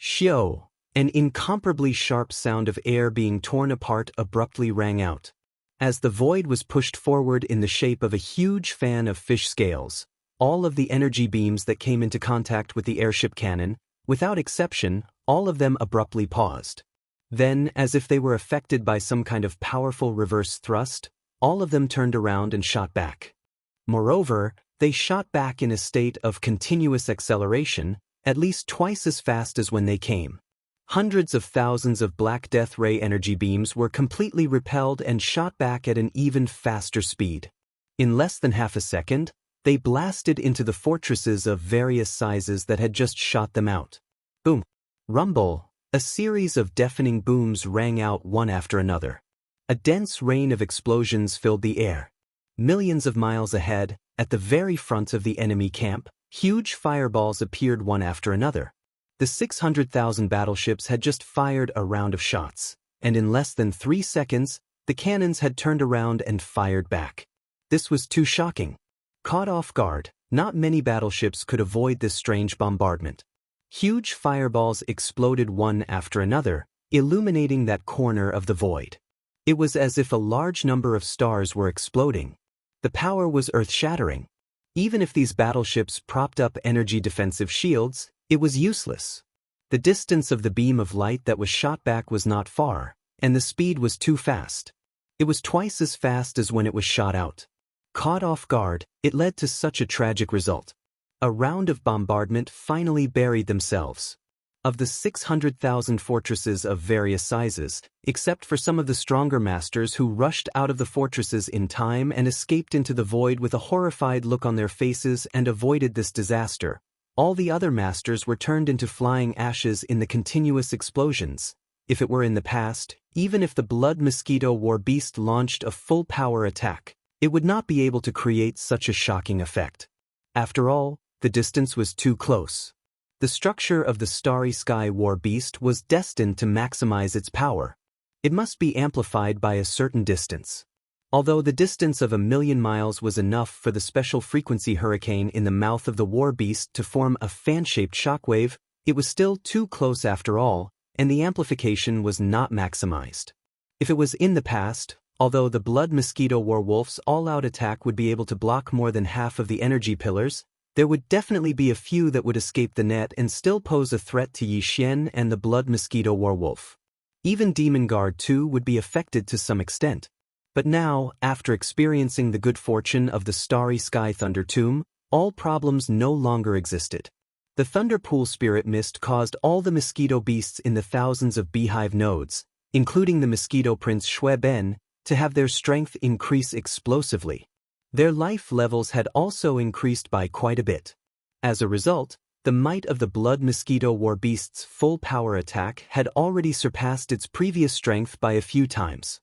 A: Shio! An incomparably sharp sound of air being torn apart abruptly rang out. As the void was pushed forward in the shape of a huge fan of fish scales, all of the energy beams that came into contact with the airship cannon, without exception, all of them abruptly paused. Then, as if they were affected by some kind of powerful reverse thrust, all of them turned around and shot back. Moreover, they shot back in a state of continuous acceleration, at least twice as fast as when they came. Hundreds of thousands of Black Death Ray energy beams were completely repelled and shot back at an even faster speed. In less than half a second, they blasted into the fortresses of various sizes that had just shot them out. Boom! Rumble! A series of deafening booms rang out one after another. A dense rain of explosions filled the air. Millions of miles ahead, at the very front of the enemy camp, huge fireballs appeared one after another. The 600,000 battleships had just fired a round of shots, and in less than 3 seconds, the cannons had turned around and fired back. This was too shocking. Caught off guard, not many battleships could avoid this strange bombardment. Huge fireballs exploded one after another, illuminating that corner of the void. It was as if a large number of stars were exploding. The power was earth-shattering. Even if these battleships propped up energy defensive shields, it was useless. The distance of the beam of light that was shot back was not far, and the speed was too fast. It was twice as fast as when it was shot out. Caught off guard, it led to such a tragic result. A round of bombardment finally buried themselves. Of the 600,000 fortresses of various sizes, except for some of the stronger masters who rushed out of the fortresses in time and escaped into the void with a horrified look on their faces and avoided this disaster, all the other masters were turned into flying ashes in the continuous explosions. If it were in the past, even if the blood mosquito war beast launched a full-power attack, it would not be able to create such a shocking effect. After all, the distance was too close. The structure of the Starry Sky War Beast was destined to maximize its power. It must be amplified by a certain distance. Although the distance of 1,000,000 miles was enough for the special frequency hurricane in the mouth of the War Beast to form a fan-shaped shockwave, it was still too close after all, and the amplification was not maximized. If it was in the past, although the Blood Mosquito Werewolf's all-out attack would be able to block more than half of the energy pillars, there would definitely be a few that would escape the net and still pose a threat to Xianxia and the Blood Mosquito Werewolf. Even Demon Guard 2 would be affected to some extent. But now, after experiencing the good fortune of the Starry Sky Thunder Tomb, all problems no longer existed. The Thunder Pool Spirit Mist caused all the mosquito beasts in the thousands of beehive nodes, including the Mosquito Prince Xue Ben, to have their strength increase explosively. Their life levels had also increased by quite a bit. As a result, the might of the Blood Mosquito War Beast's full power attack had already surpassed its previous strength by a few times.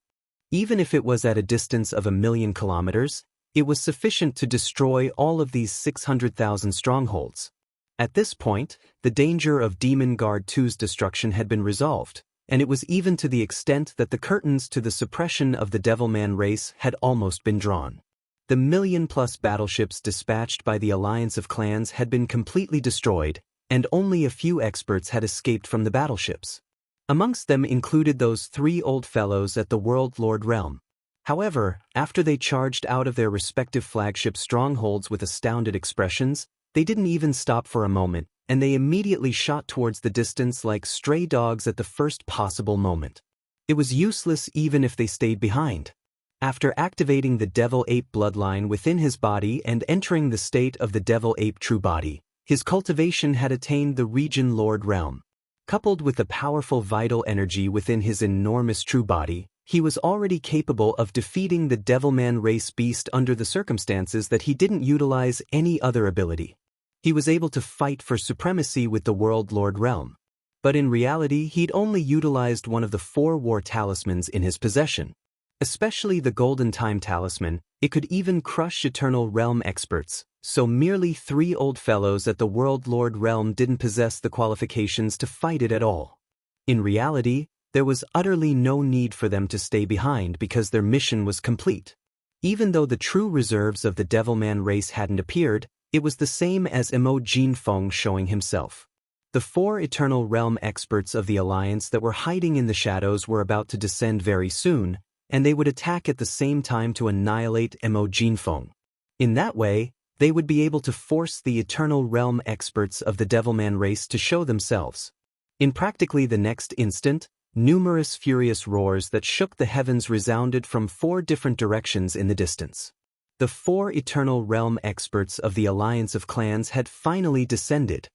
A: Even if it was at a distance of 1,000,000 kilometers, it was sufficient to destroy all of these 600,000 strongholds. At this point, the danger of Demon Guard 2's destruction had been resolved, and it was even to the extent that the curtains to the suppression of the Devilman race had almost been drawn. The 1,000,000+ battleships dispatched by the Alliance of Clans had been completely destroyed, and only a few experts had escaped from the battleships. Amongst them included those 3 old fellows at the World Lord realm. However, after they charged out of their respective flagship strongholds with astounded expressions, they didn't even stop for a moment, and they immediately shot towards the distance like stray dogs at the first possible moment. It was useless even if they stayed behind. After activating the Devil Ape bloodline within his body and entering the state of the Devil Ape true body, his cultivation had attained the Region Lord realm. Coupled with the powerful vital energy within his enormous true body, he was already capable of defeating the Devilman race beast under the circumstances that he didn't utilize any other ability. He was able to fight for supremacy with the World Lord realm. But in reality, he'd only utilized one of the 4 war talismans in his possession. Especially the Golden Time Talisman, it could even crush Eternal Realm experts, so merely 3 old fellows at the World Lord realm didn't possess the qualifications to fight it at all. In reality, there was utterly no need for them to stay behind because their mission was complete. Even though the true reserves of the Devilman race hadn't appeared, it was the same as Emo Jinfeng showing himself. The 4 Eternal Realm experts of the Alliance that were hiding in the shadows were about to descend very soon, and they would attack at the same time to annihilate Emo Jinfeng. In that way, they would be able to force the Eternal Realm experts of the Devilman race to show themselves. In practically the next instant, numerous furious roars that shook the heavens resounded from 4 different directions in the distance. The 4 Eternal Realm experts of the Alliance of Clans had finally descended.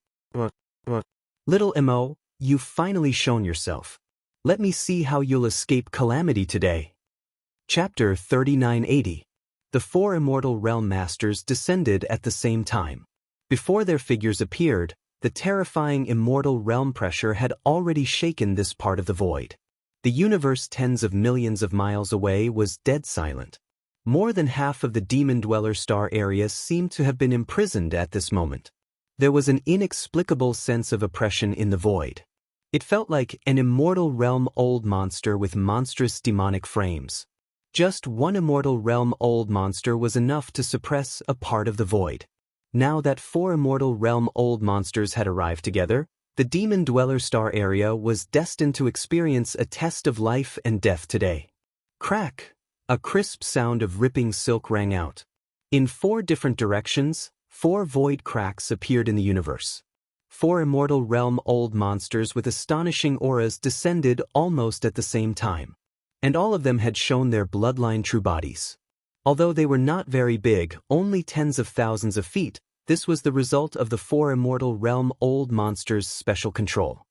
A: Little Emo, you've finally shown yourself. Let me see how you'll escape calamity today. Chapter 3980. The 4 Immortal Realm Masters descended at the same time. Before their figures appeared, the terrifying Immortal Realm pressure had already shaken this part of the void. The universe tens of millions of miles away was dead silent. More than half of the Demon Dweller star area seemed to have been imprisoned at this moment. There was an inexplicable sense of oppression in the void. It felt like an Immortal Realm old monster with monstrous demonic frames. Just one Immortal Realm old monster was enough to suppress a part of the void. Now that 4 Immortal Realm old monsters had arrived together, the Demon Dweller star area was destined to experience a test of life and death today. Crack! A crisp sound of ripping silk rang out. In 4 different directions, 4 void cracks appeared in the universe. 4 Immortal Realm old monsters with astonishing auras descended almost at the same time. And all of them had shown their bloodline true bodies. Although they were not very big, only tens of thousands of feet, this was the result of the 4 Immortal Realm old monsters' special control.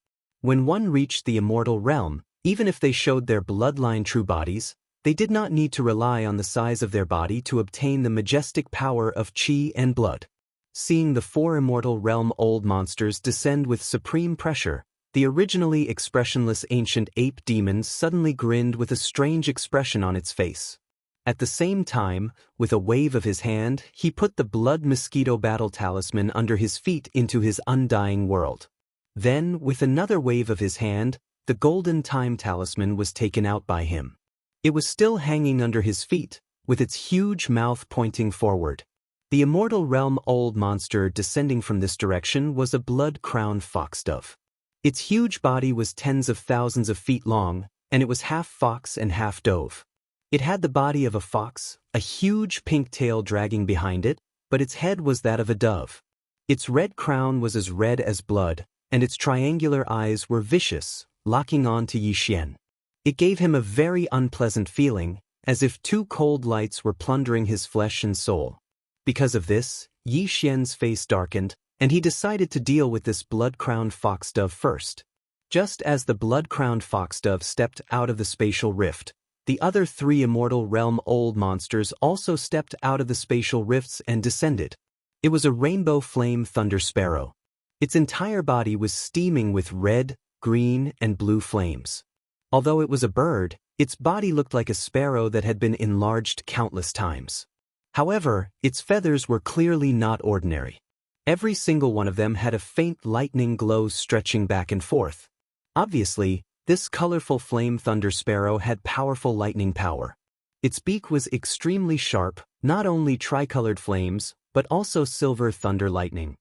A: When one reached the Immortal Realm, even if they showed their bloodline true bodies, they did not need to rely on the size of their body to obtain the majestic power of chi and blood. Seeing the 4 Immortal Realm old monsters descend with supreme pressure, the originally expressionless ancient ape demon suddenly grinned with a strange expression on its face. At the same time, with a wave of his hand, he put the Blood Mosquito Battle Talisman under his feet into his undying world. Then, with another wave of his hand, the Golden Time Talisman was taken out by him. It was still hanging under his feet, with its huge mouth pointing forward. The Immortal Realm old monster descending from this direction was a blood-crowned foxdove. Its huge body was tens of thousands of feet long, and it was half fox and half dove. It had the body of a fox, a huge pink tail dragging behind it, but its head was that of a dove. Its red crown was as red as blood, and its triangular eyes were vicious, locking on to Yixian. It gave him a very unpleasant feeling, as if 2 cold lights were plundering his flesh and soul. Because of this, Yixian's face darkened, and he decided to deal with this blood-crowned foxdove first. Just as the blood-crowned foxdove stepped out of the spatial rift, the other 3 Immortal Realm old monsters also stepped out of the spatial rifts and descended. It was a rainbow flame thunder sparrow. Its entire body was steaming with red, green, and blue flames. Although it was a bird, its body looked like a sparrow that had been enlarged countless times. However, its feathers were clearly not ordinary. Every single one of them had a faint lightning glow stretching back and forth. Obviously, this colorful flame thunder sparrow had powerful lightning power. Its beak was extremely sharp, not only tricolored flames, but also silver thunder lightning.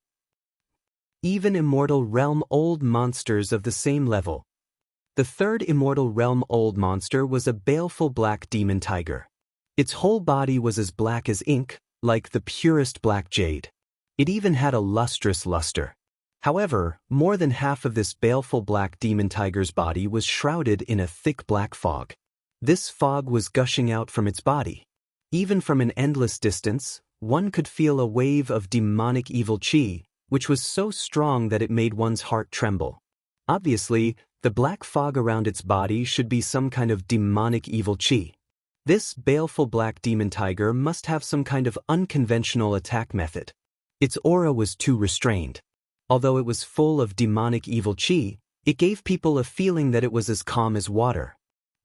A: Even Immortal Realm old monsters of the same level. The 3rd Immortal Realm old monster was a baleful black demon tiger. Its whole body was as black as ink, like the purest black jade. It even had a lustrous luster. However, more than half of this baleful black demon tiger's body was shrouded in a thick black fog. This fog was gushing out from its body. Even from an endless distance, one could feel a wave of demonic evil chi, which was so strong that it made one's heart tremble. Obviously, the black fog around its body should be some kind of demonic evil chi. This baleful black demon tiger must have some kind of unconventional attack method. Its aura was too restrained. Although it was full of demonic evil chi, it gave people a feeling that it was as calm as water.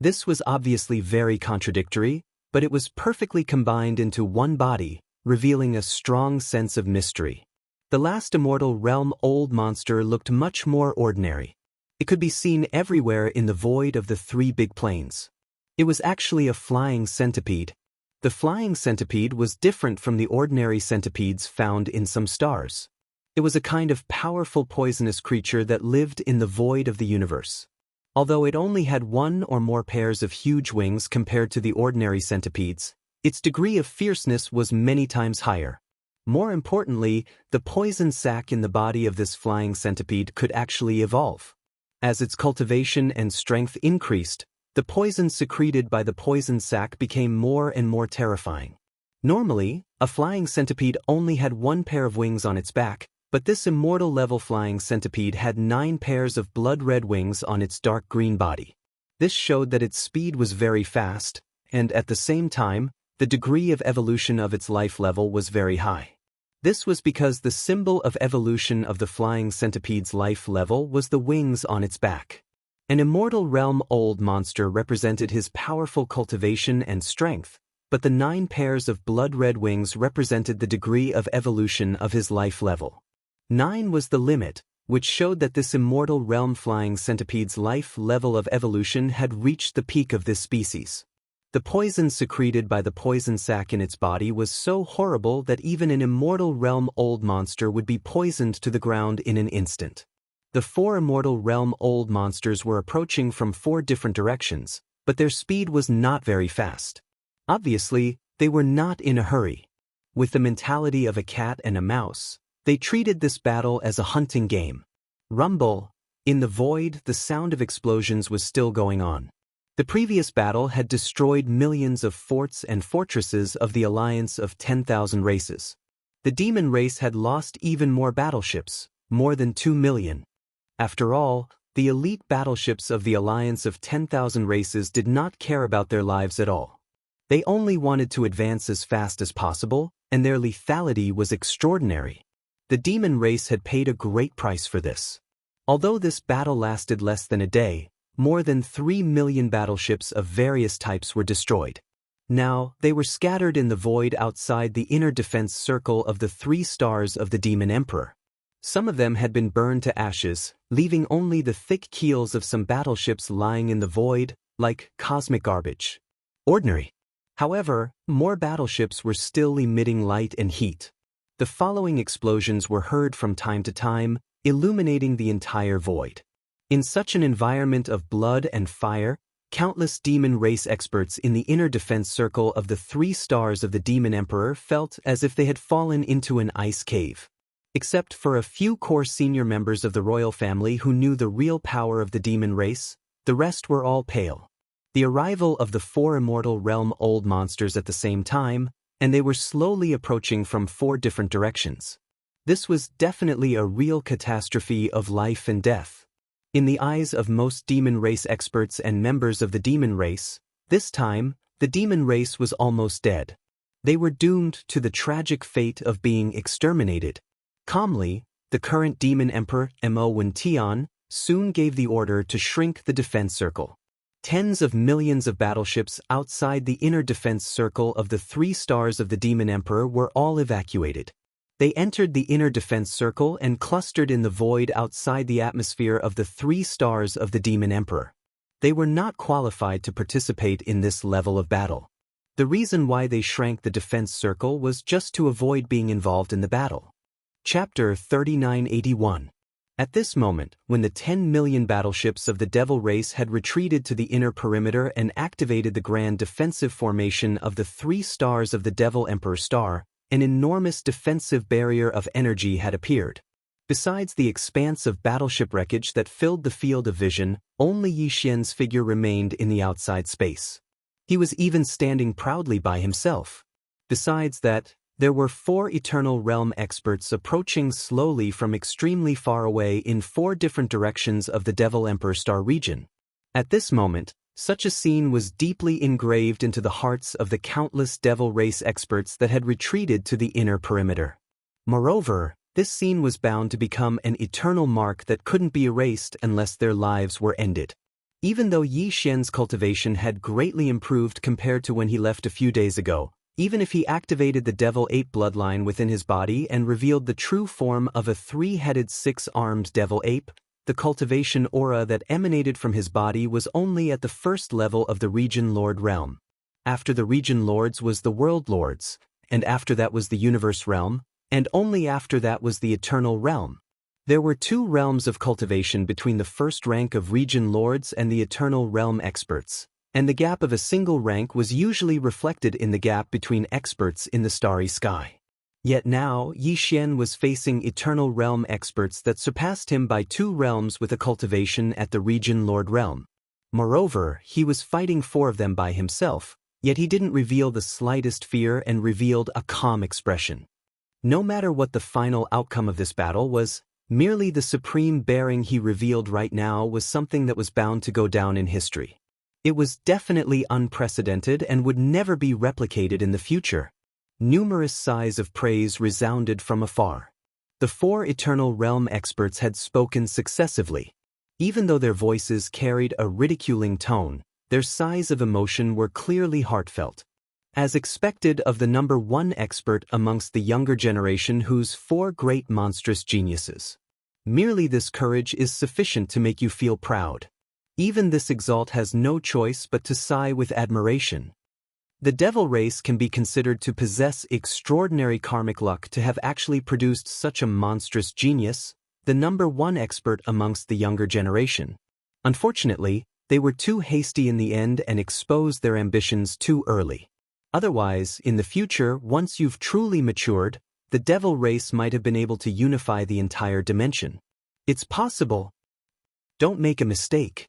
A: This was obviously very contradictory, but it was perfectly combined into one body, revealing a strong sense of mystery. The last immortal realm old monster looked much more ordinary. It could be seen everywhere in the void of the three big planes. It was actually a flying centipede. The flying centipede was different from the ordinary centipedes found in some stars. It was a kind of powerful poisonous creature that lived in the void of the universe. Although it only had one or more pairs of huge wings compared to the ordinary centipedes, its degree of fierceness was many times higher. More importantly, the poison sac in the body of this flying centipede could actually evolve. As its cultivation and strength increased, the poison secreted by the poison sac became more and more terrifying. Normally, a flying centipede only had one pair of wings on its back, but this immortal-level flying centipede had 9 pairs of blood-red wings on its dark green body. This showed that its speed was very fast, and at the same time, the degree of evolution of its life level was very high. This was because the symbol of evolution of the flying centipede's life level was the wings on its back. An immortal realm old monster represented his powerful cultivation and strength, but the 9 pairs of blood-red wings represented the degree of evolution of his life level. 9 was the limit, which showed that this immortal realm flying centipede's life level of evolution had reached the peak of this species. The poison secreted by the poison sac in its body was so horrible that even an immortal realm old monster would be poisoned to the ground in an instant. The 4 immortal realm old monsters were approaching from 4 different directions, but their speed was not very fast. Obviously, they were not in a hurry. With the mentality of a cat and a mouse, they treated this battle as a hunting game. Rumble. In the void, the sound of explosions was still going on. The previous battle had destroyed millions of forts and fortresses of the alliance of 10,000 races. The demon race had lost even more battleships, more than 2 million. After all, the elite battleships of the alliance of 10,000 races did not care about their lives at all. They only wanted to advance as fast as possible, and their lethality was extraordinary. The demon race had paid a great price for this. Although this battle lasted less than a day, more than 3 million battleships of various types were destroyed. Now, they were scattered in the void outside the inner defense circle of the 3 stars of the Demon Emperor. Some of them had been burned to ashes, leaving only the thick keels of some battleships lying in the void, like cosmic garbage. Ordinary. However, more battleships were still emitting light and heat. The following explosions were heard from time to time, illuminating the entire void. In such an environment of blood and fire, countless demon race experts in the inner defense circle of the 3 stars of the Demon Emperor felt as if they had fallen into an ice cave. Except for a few core senior members of the royal family who knew the real power of the demon race, the rest were all pale. The arrival of the 4 immortal realm old monsters at the same time, and they were slowly approaching from 4 different directions. This was definitely a real catastrophe of life and death. In the eyes of most demon race experts and members of the demon race, this time, the demon race was almost dead. They were doomed to the tragic fate of being exterminated. Calmly, the current demon emperor, Mo Wentian, soon gave the order to shrink the defense circle. Tens of millions of battleships outside the inner defense circle of the 3 stars of the demon emperor were all evacuated. They entered the inner defense circle and clustered in the void outside the atmosphere of the 3 stars of the Demon Emperor. They were not qualified to participate in this level of battle. The reason why they shrank the defense circle was just to avoid being involved in the battle. Chapter 3981. At this moment, when the 10 million battleships of the Devil race had retreated to the inner perimeter and activated the grand defensive formation of the 3 stars of the Devil Emperor star, an enormous defensive barrier of energy had appeared. Besides the expanse of battleship wreckage that filled the field of vision, only Yi Xian's figure remained in the outside space. He was even standing proudly by himself. Besides that, There were 4 Eternal Realm experts approaching slowly from extremely far away in 4 different directions of the Devil Emperor Star region. At this moment, such a scene was deeply engraved into the hearts of the countless Devil race experts that had retreated to the inner perimeter. Moreover, this scene was bound to become an eternal mark that couldn't be erased unless their lives were ended. Even though Yi Xian's cultivation had greatly improved compared to when he left a few days ago, even if he activated the Devil Ape bloodline within his body and revealed the true form of a 3-headed 6-armed Devil Ape, the cultivation aura that emanated from his body was only at the first level of the Region Lord realm. After the Region Lords was the World Lords, and after that was the Universe realm, and only after that was the Eternal realm. There were 2 realms of cultivation between the first rank of Region Lords and the Eternal realm experts, and the gap of a single rank was usually reflected in the gap between experts in the starry sky. Yet now, Yi Xian was facing Eternal realm experts that surpassed him by 2 realms with a cultivation at the Region Lord realm. Moreover, he was fighting 4 of them by himself, yet he didn't reveal the slightest fear and revealed a calm expression. No matter what the final outcome of this battle was, merely the supreme bearing he revealed right now was something that was bound to go down in history. It was definitely unprecedented and would never be replicated in the future. Numerous sighs of praise resounded from afar. The 4 Eternal Realm experts had spoken successively. Even though their voices carried a ridiculing tone, their sighs of emotion were clearly heartfelt. As expected of the number 1 expert amongst the younger generation whose 4 great monstrous geniuses. Merely this courage is sufficient to make you feel proud. Even this exalt has no choice but to sigh with admiration. The Devil race can be considered to possess extraordinary karmic luck to have actually produced such a monstrous genius, the number 1 expert amongst the younger generation. Unfortunately, they were too hasty in the end and exposed their ambitions too early. Otherwise, in the future, once you've truly matured, the Devil race might have been able to unify the entire dimension. It's possible. Don't make a mistake.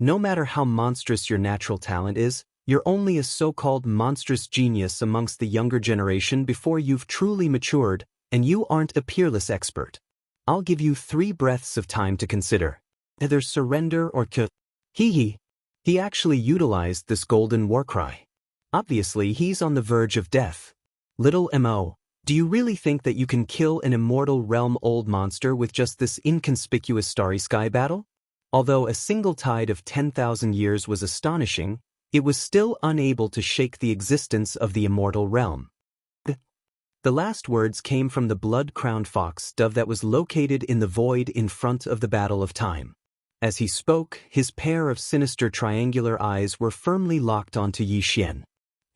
A: No matter how monstrous your natural talent is, you're only a so-called monstrous genius amongst the younger generation before you've truly matured, and you aren't a peerless expert. I'll give you 3 breaths of time to consider. Either surrender or He actually utilized this golden war cry. Obviously, he's on the verge of death. Little Mo, do you really think that you can kill an immortal realm-old monster with just this inconspicuous starry sky battle? Although a single tide of 10,000 years was astonishing, it was still unable to shake the existence of the immortal realm. The last words came from the blood-crowned fox dove that was located in the void in front of the Battle of Time. As he spoke, his pair of sinister triangular eyes were firmly locked onto Yi Xian.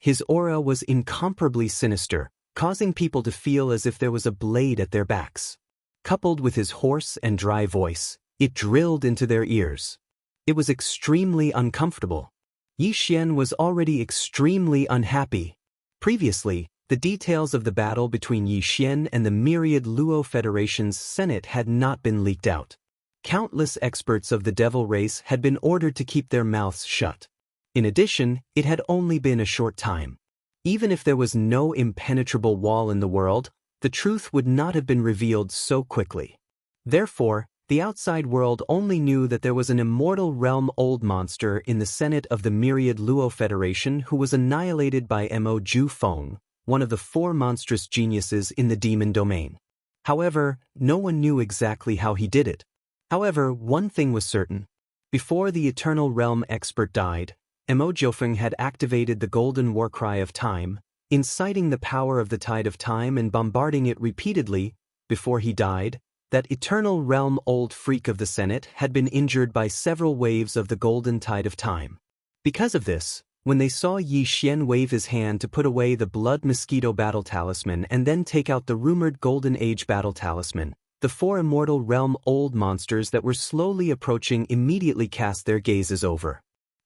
A: His aura was incomparably sinister, causing people to feel as if there was a blade at their backs. Coupled with his hoarse and dry voice, it drilled into their ears. It was extremely uncomfortable. Yi Xian was already extremely unhappy. Previously, the details of the battle between Yi Xian and the myriad Luo Federation's Senate had not been leaked out. Countless experts of the Devil race had been ordered to keep their mouths shut. In addition, it had only been a short time. Even if there was no impenetrable wall in the world, the truth would not have been revealed so quickly. Therefore, the outside world only knew that there was an immortal realm-old monster in the Senate of the myriad Luo Federation who was annihilated by Mo Ju Feng, one of the 4 monstrous geniuses in the demon domain. However, no one knew exactly how he did it. However, one thing was certain. Before the Eternal Realm expert died, Mo Jiufeng had activated the Golden War Cry of Time, inciting the power of the Tide of Time and bombarding it repeatedly. Before he died, that Eternal Realm old freak of the Senate had been injured by several waves of the Golden Tide of Time. Because of this, when they saw Yi Xian wave his hand to put away the Blood Mosquito Battle Talisman and then take out the rumored Golden Age Battle Talisman, the 4 immortal realm-old monsters that were slowly approaching immediately cast their gazes over.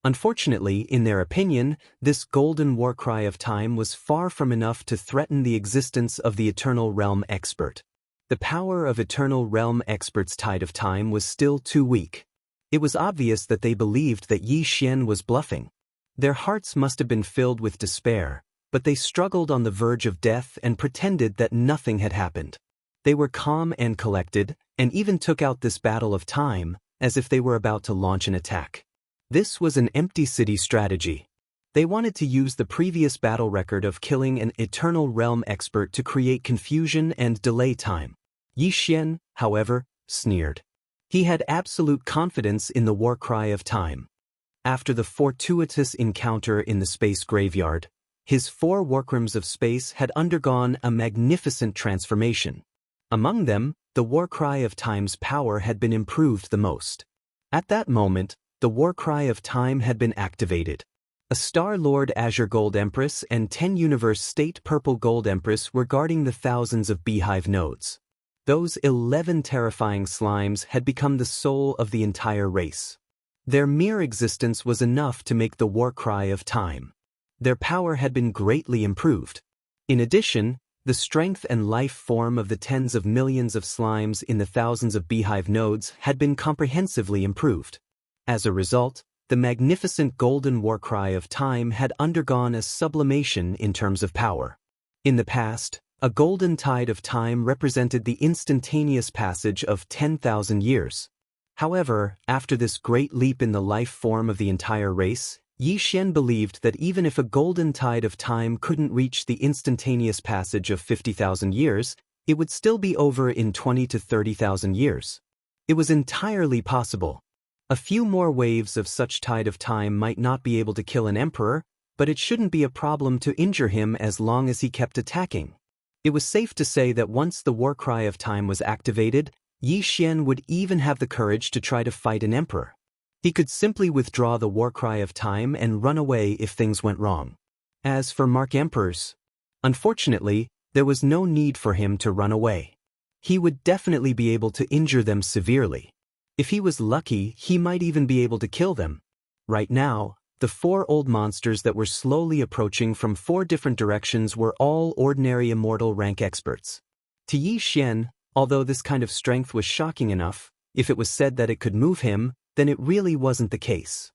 A: Unfortunately, in their opinion, this Golden War Cry of Time was far from enough to threaten the existence of the Eternal Realm expert. The power of Eternal Realm expert's Tide of Time was still too weak. It was obvious that they believed that Yi Xian was bluffing. Their hearts must have been filled with despair, but they struggled on the verge of death and pretended that nothing had happened. They were calm and collected, and even took out this battle of time, as if they were about to launch an attack. This was an empty city strategy. They wanted to use the previous battle record of killing an Eternal Realm expert to create confusion and delay time. Yi Xian, however, sneered. He had absolute confidence in the war cry of time. After the fortuitous encounter in the space graveyard, his 4 workrooms of space had undergone a magnificent transformation. Among them, the war cry of time's power had been improved the most. At that moment, the war cry of time had been activated. A Star-Lord Azure Gold Empress and 10 Universe State Purple Gold Empress were guarding the thousands of beehive nodes. Those 11 terrifying slimes had become the soul of the entire race. Their mere existence was enough to make the war cry of time. Their power had been greatly improved. In addition, the strength and life form of the tens of millions of slimes in the thousands of beehive nodes had been comprehensively improved. As a result, the magnificent golden war cry of time had undergone a sublimation in terms of power. In the past, a golden tide of time represented the instantaneous passage of 10,000 years. However, after this great leap in the life form of the entire race, Yi Xian believed that even if a golden tide of time couldn't reach the instantaneous passage of 50,000 years, it would still be over in 20 to 30,000 years. It was entirely possible. A few more waves of such tide of time might not be able to kill an emperor, but it shouldn't be a problem to injure him as long as he kept attacking. It was safe to say that once the war cry of time was activated, Yi Xian would even have the courage to try to fight an emperor. He could simply withdraw the war cry of time and run away if things went wrong. As for Mark Emperors, unfortunately, there was no need for him to run away. He would definitely be able to injure them severely. If he was lucky, he might even be able to kill them. Right now, the 4 old monsters that were slowly approaching from 4 different directions were all ordinary immortal rank experts. To Yi Xian, although this kind of strength was shocking enough, if it was said that it could move him, then it really wasn't the case.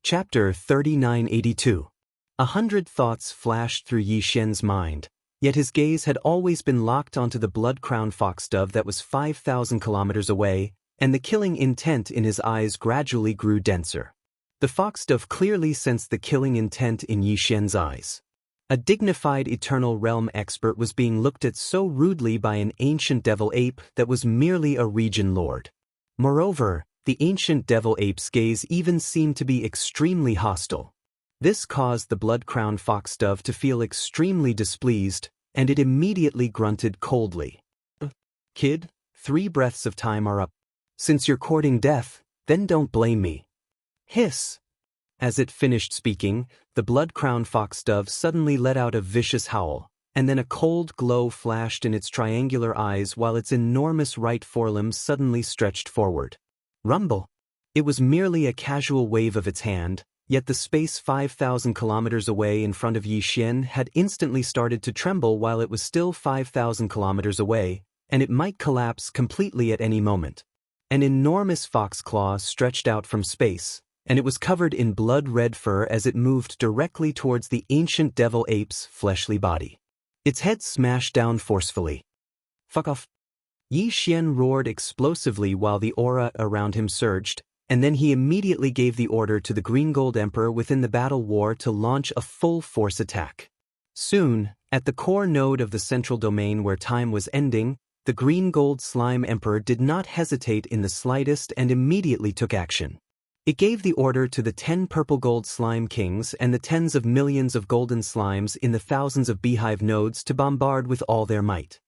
A: Chapter 3982. 100 thoughts flashed through Yi Xian's mind, yet his gaze had always been locked onto the blood-crowned foxdove that was 5,000 kilometers away, and the killing intent in his eyes gradually grew denser. The foxdove clearly sensed the killing intent in Yi Xian's eyes. A dignified Eternal Realm expert was being looked at so rudely by an ancient devil ape that was merely a region lord. Moreover, the ancient devil ape's gaze even seemed to be extremely hostile. This caused the blood-crowned foxdove to feel extremely displeased, and it immediately grunted coldly. "Kid, 3 breaths of time are up. Since you're courting death, then don't blame me." Hiss! As it finished speaking, the blood-crowned foxdove suddenly let out a vicious howl, and then a cold glow flashed in its triangular eyes while its enormous right forelimb suddenly stretched forward. Rumble! It was merely a casual wave of its hand, yet the space 5,000 kilometers away in front of Yi Xian had instantly started to tremble while it was still 5,000 kilometers away, and it might collapse completely at any moment. An enormous fox claw stretched out from space, and it was covered in blood-red fur as it moved directly towards the ancient devil ape's fleshly body. Its head smashed down forcefully. "Fuck off!" Yi Xian roared explosively while the aura around him surged, and then he immediately gave the order to the Green Gold Emperor within the battle war to launch a full-force attack. Soon, at the core node of the central domain where time was ending, the Green Gold Slime Emperor did not hesitate in the slightest and immediately took action. It gave the order to the 10 Purple Gold Slime Kings and the tens of millions of golden slimes in the thousands of beehive nodes to bombard with all their might.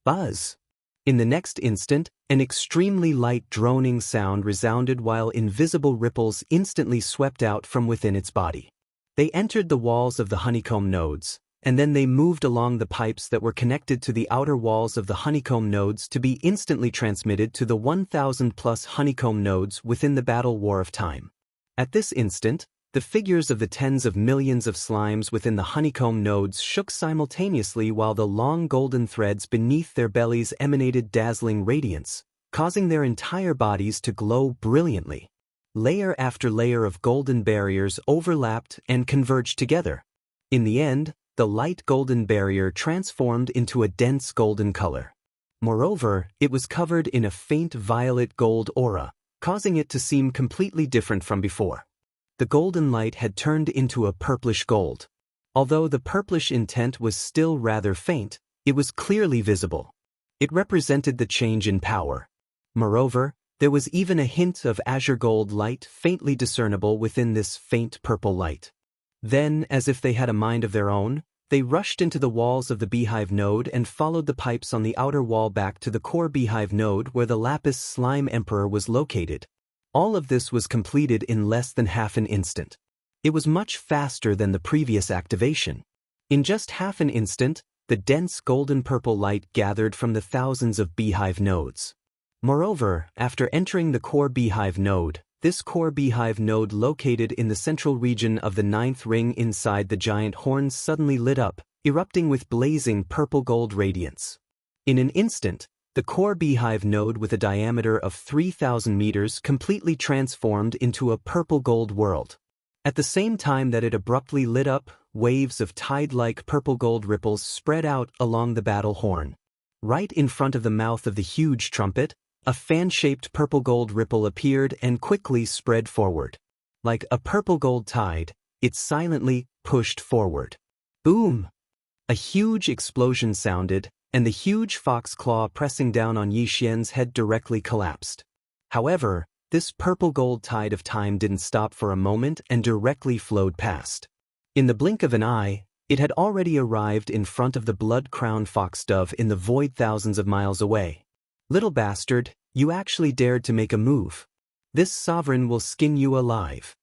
A: Buzz! In the next instant, an extremely light droning sound resounded while invisible ripples instantly swept out from within its body. They entered the walls of the honeycomb nodes, and then they moved along the pipes that were connected to the outer walls of the honeycomb nodes to be instantly transmitted to the 1,000-plus honeycomb nodes within the battle war of time. At this instant, the figures of the tens of millions of slimes within the honeycomb nodes shook simultaneously while the long golden threads beneath their bellies emanated dazzling radiance, causing their entire bodies to glow brilliantly. Layer after layer of golden barriers overlapped and converged together. In the end, the light golden barrier transformed into a dense golden color. Moreover, it was covered in a faint violet gold aura, causing it to seem completely different from before. The golden light had turned into a purplish gold. Although the purplish intent was still rather faint, it was clearly visible. It represented the change in power. Moreover, there was even a hint of azure gold light faintly discernible within this faint purple light. Then, as if they had a mind of their own, they rushed into the walls of the beehive node and followed the pipes on the outer wall back to the core beehive node where the lapis slime emperor was located. All of this was completed in less than half an instant. It was much faster than the previous activation. In just half an instant, the dense golden-purple light gathered from the thousands of beehive nodes. Moreover, after entering the core beehive node, this core beehive node located in the central region of the 9th ring inside the giant horns suddenly lit up, erupting with blazing purple-gold radiance. In an instant, the core beehive node with a diameter of 3,000 meters completely transformed into a purple-gold world. At the same time that it abruptly lit up, waves of tide-like purple-gold ripples spread out along the battle horn. Right in front of the mouth of the huge trumpet, a fan-shaped purple-gold ripple appeared and quickly spread forward. Like a purple-gold tide, it silently pushed forward. Boom! A huge explosion sounded, and the huge fox claw pressing down on Yi Xian's head directly collapsed. However, this purple-gold tide of time didn't stop for a moment and directly flowed past. In the blink of an eye, it had already arrived in front of the blood-crowned foxdove in the void thousands of miles away. Little bastard, you actually dared to make a move. This sovereign will skin you alive.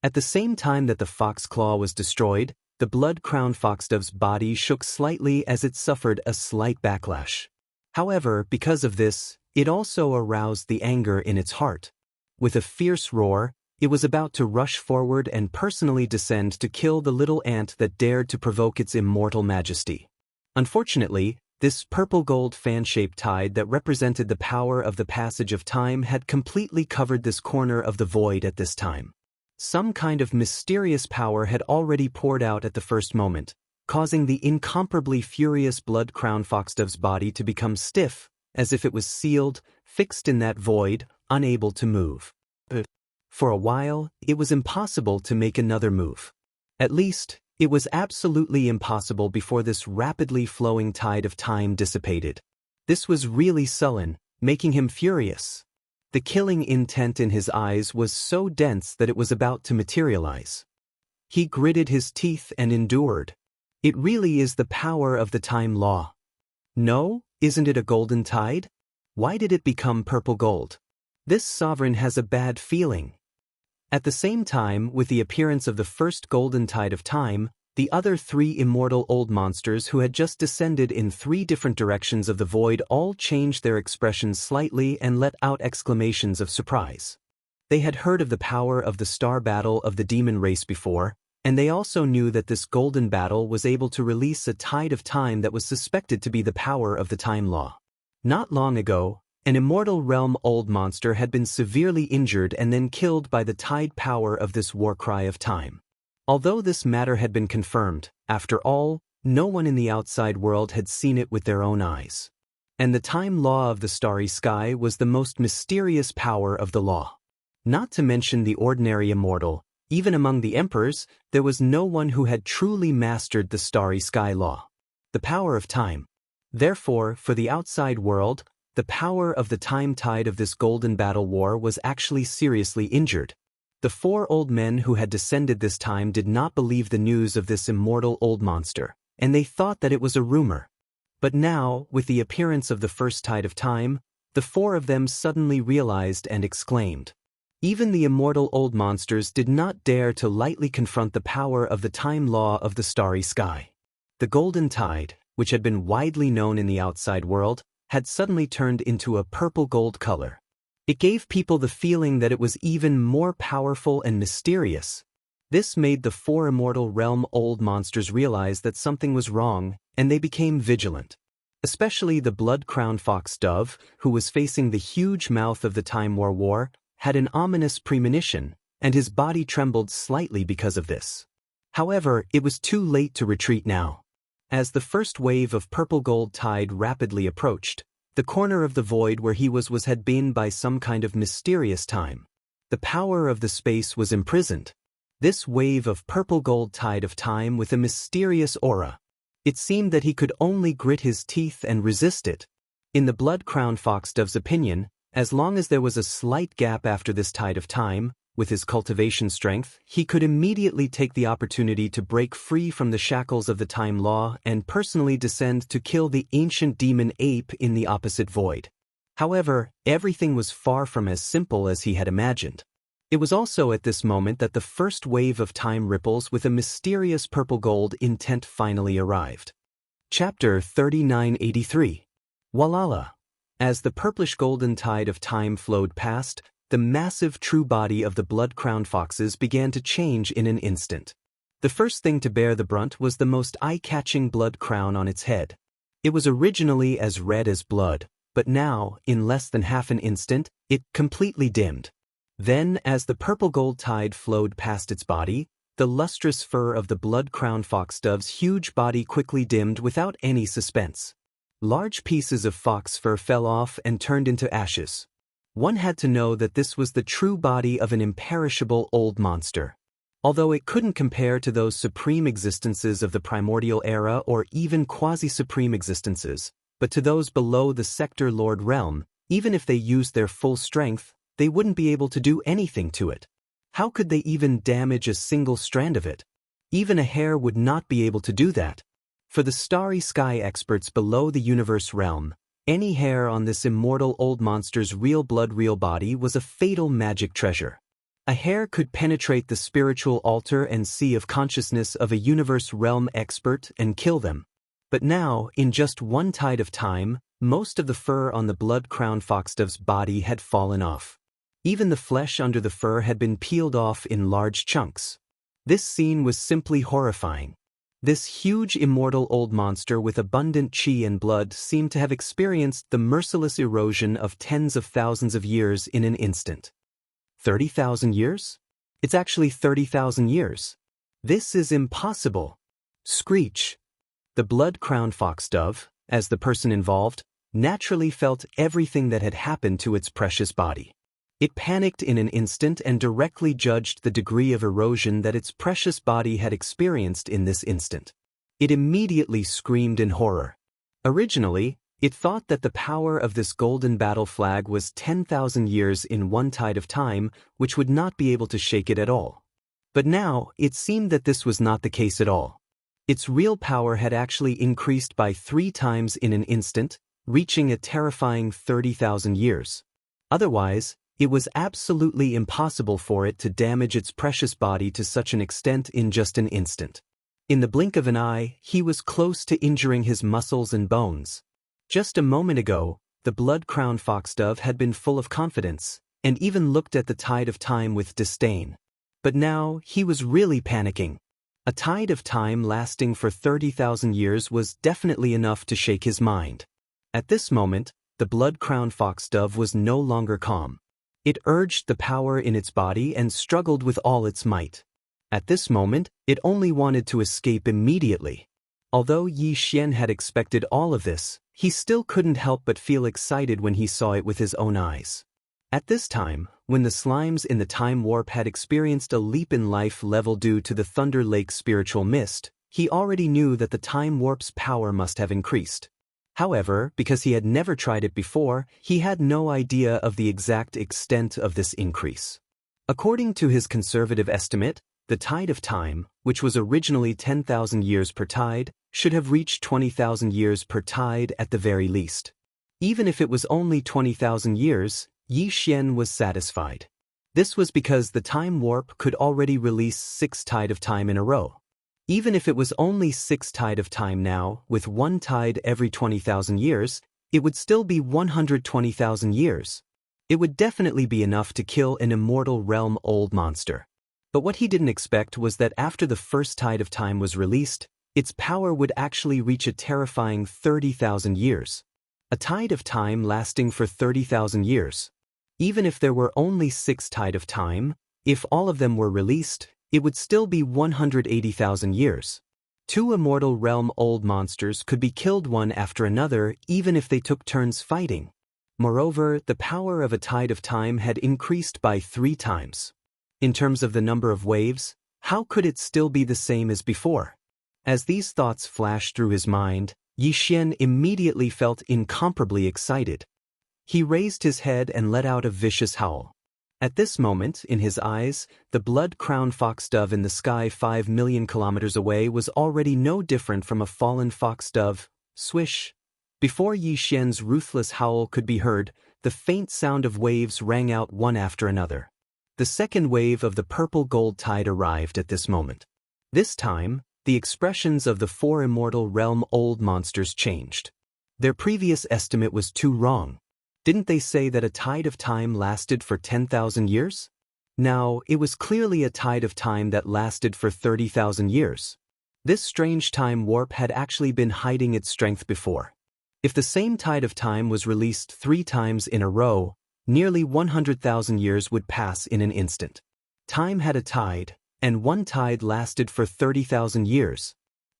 A: At the same time that the fox claw was destroyed, the blood-crowned foxdove's body shook slightly as it suffered a slight backlash. However, because of this, it also aroused the anger in its heart. With a fierce roar, it was about to rush forward and personally descend to kill the little ant that dared to provoke its immortal majesty. Unfortunately, this purple-gold fan-shaped tide that represented the power of the passage of time had completely covered this corner of the void at this time. Some kind of mysterious power had already poured out at the first moment, causing the incomparably furious blood-crowned foxdove's body to become stiff, as if it was sealed, fixed in that void, unable to move. For a while, it was impossible to make another move. At least, it was absolutely impossible before this rapidly flowing tide of time dissipated. This was really sullen, making him furious. The killing intent in his eyes was so dense that it was about to materialize. He gritted his teeth and endured. It really is the power of the time law. No, isn't it a golden tide? Why did it become purple gold? This sovereign has a bad feeling. At the same time, with the appearance of the first golden tide of time, the other 3 immortal old monsters who had just descended in 3 different directions of the void all changed their expressions slightly and let out exclamations of surprise. They had heard of the power of the star battle of the demon race before, and they also knew that this golden battle was able to release a tide of time that was suspected to be the power of the time law. Not long ago, an immortal realm old monster had been severely injured and then killed by the tide power of this warcry of time. Although this matter had been confirmed, after all, no one in the outside world had seen it with their own eyes. And the time law of the starry sky was the most mysterious power of the law. Not to mention the ordinary immortal, even among the emperors, there was no one who had truly mastered the starry sky law. The power of time. Therefore, for the outside world, the power of the time tide of this golden battle war was actually seriously injured. The 4 old men who had descended this time did not believe the news of this immortal old monster, and they thought that it was a rumor. But now, with the appearance of the first tide of time, the 4 of them suddenly realized and exclaimed. Even the immortal old monsters did not dare to lightly confront the power of the time law of the starry sky. The golden tide, which had been widely known in the outside world, had suddenly turned into a purple-gold color. It gave people the feeling that it was even more powerful and mysterious. This made the 4 immortal realm old monsters realize that something was wrong, and they became vigilant. Especially the blood-crowned fox dove, who was facing the huge mouth of the Time War, had an ominous premonition, and his body trembled slightly because of this. However, it was too late to retreat now. As the first wave of purple-gold tide rapidly approached, the corner of the void where he was had been by some kind of mysterious time. The power of the space was imprisoned. This wave of purple-gold tide of time with a mysterious aura. It seemed that he could only grit his teeth and resist it. In the blood-crowned foxdove's opinion, as long as there was a slight gap after this tide of time, with his cultivation strength, he could immediately take the opportunity to break free from the shackles of the time law and personally descend to kill the ancient demon ape in the opposite void. However, everything was far from as simple as he had imagined. It was also at this moment that the first wave of time ripples with a mysterious purple-gold intent finally arrived. Chapter 3983. Walala. As the purplish-golden tide of time flowed past, the massive true body of the blood-crowned foxes began to change in an instant. The first thing to bear the brunt was the most eye-catching blood crown on its head. It was originally as red as blood, but now, in less than half an instant, it completely dimmed. Then, as the purple-gold tide flowed past its body, the lustrous fur of the blood-crowned foxdove's huge body quickly dimmed without any suspense. Large pieces of fox fur fell off and turned into ashes. One had to know that this was the true body of an imperishable old monster. Although it couldn't compare to those supreme existences of the primordial era or even quasi-supreme existences, but to those below the Sector Lord realm, even if they used their full strength, they wouldn't be able to do anything to it. How could they even damage a single strand of it? Even a hair would not be able to do that. For the starry sky experts below the universe realm, any hair on this immortal old monster's real blood real body was a fatal magic treasure. A hair could penetrate the spiritual altar and sea of consciousness of a universe realm expert and kill them. But now, in just one tide of time, most of the fur on the blood-crowned foxdove's body had fallen off. Even the flesh under the fur had been peeled off in large chunks. This scene was simply horrifying. This huge immortal old monster with abundant chi and blood seemed to have experienced the merciless erosion of tens of thousands of years in an instant. 30,000 years? It's actually 30,000 years. This is impossible. Screech. The blood-crowned foxdove, as the person involved, naturally felt everything that had happened to its precious body. It panicked in an instant and directly judged the degree of erosion that its precious body had experienced in this instant. It immediately screamed in horror. Originally, it thought that the power of this golden battle flag was 10,000 years in one tide of time, which would not be able to shake it at all. But now, it seemed that this was not the case at all. Its real power had actually increased by 3 times in an instant, reaching a terrifying 30,000 years. Otherwise, it was absolutely impossible for it to damage its precious body to such an extent in just an instant. In the blink of an eye, he was close to injuring his muscles and bones. Just a moment ago, the blood-crowned foxdove had been full of confidence, and even looked at the tide of time with disdain. But now, he was really panicking. A tide of time lasting for 30,000 years was definitely enough to shake his mind. At this moment, the blood-crowned foxdove was no longer calm. It urged the power in its body and struggled with all its might. At this moment, it only wanted to escape immediately. Although Yi Xian had expected all of this, he still couldn't help but feel excited when he saw it with his own eyes. At this time, when the slimes in the time warp had experienced a leap in life level due to the Thunder Lake spiritual mist, he already knew that the time warp's power must have increased. However, because he had never tried it before, he had no idea of the exact extent of this increase. According to his conservative estimate, the tide of time, which was originally 10,000 years per tide, should have reached 20,000 years per tide at the very least. Even if it was only 20,000 years, Yi Xian was satisfied. This was because the time warp could already release 6 tide of time in a row. Even if it was only 6 tide of time now, with 1 tide every 20,000 years, it would still be 120,000 years. It would definitely be enough to kill an immortal realm old monster. But what he didn't expect was that after the first tide of time was released, its power would actually reach a terrifying 30,000 years. A tide of time lasting for 30,000 years. Even if there were only 6 tide of time, if all of them were released, it would still be 180,000 years. Two immortal realm-old monsters could be killed one after another even if they took turns fighting. Moreover, the power of a tide of time had increased by 3 times. In terms of the number of waves, how could it still be the same as before? As these thoughts flashed through his mind, Yi Xian immediately felt incomparably excited. He raised his head and let out a vicious howl. At this moment, in his eyes, the blood-crowned foxdove in the sky 5 million kilometers away was already no different from a fallen foxdove. Swish! Before Yi Xian's ruthless howl could be heard, the faint sound of waves rang out one after another. The second wave of the purple gold tide arrived at this moment. This time, the expressions of the 4 immortal realm-old monsters changed. Their previous estimate was too wrong. Didn't they say that a tide of time lasted for 10,000 years? Now, it was clearly a tide of time that lasted for 30,000 years. This strange time warp had actually been hiding its strength before. If the same tide of time was released 3 times in a row, nearly 100,000 years would pass in an instant. Time had a tide, and one tide lasted for 30,000 years.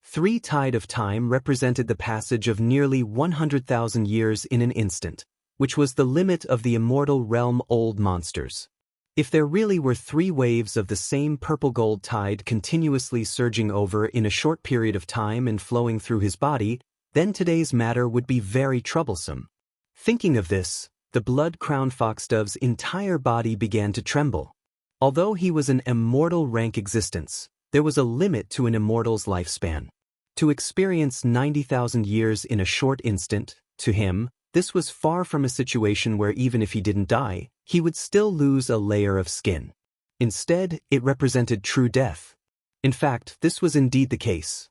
A: 3 tide of time represented the passage of nearly 100,000 years in an instant, which was the limit of the immortal realm-old monsters. If there really were 3 waves of the same purple-gold tide continuously surging over in a short period of time and flowing through his body, then today's matter would be very troublesome. Thinking of this, the blood-crowned foxdove's entire body began to tremble. Although he was an immortal rank existence, there was a limit to an immortal's lifespan. To experience 90,000 years in a short instant, to him, this was far from a situation where even if he didn't die, he would still lose a layer of skin. Instead, it represented true death. In fact, this was indeed the case.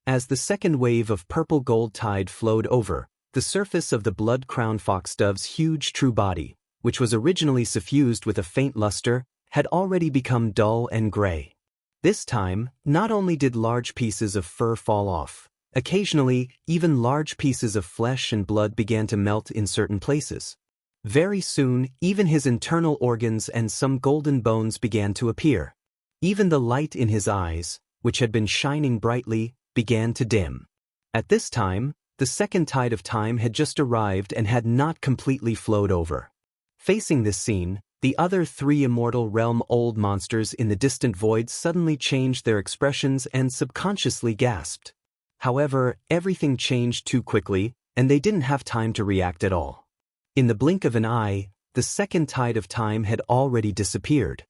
A: As the second wave of purple gold tide flowed over, the surface of the blood-crowned foxdove's huge true body, which was originally suffused with a faint luster, had already become dull and gray. This time, not only did large pieces of fur fall off, occasionally, even large pieces of flesh and blood began to melt in certain places. Very soon, even his internal organs and some golden bones began to appear. Even the light in his eyes, which had been shining brightly, began to dim. At this time, the second tide of time had just arrived and had not completely flowed over. Facing this scene, the other 3 immortal realm-old monsters in the distant void suddenly changed their expressions and subconsciously gasped. However, everything changed too quickly, and they didn't have time to react at all. In the blink of an eye, the second tide of time had already disappeared.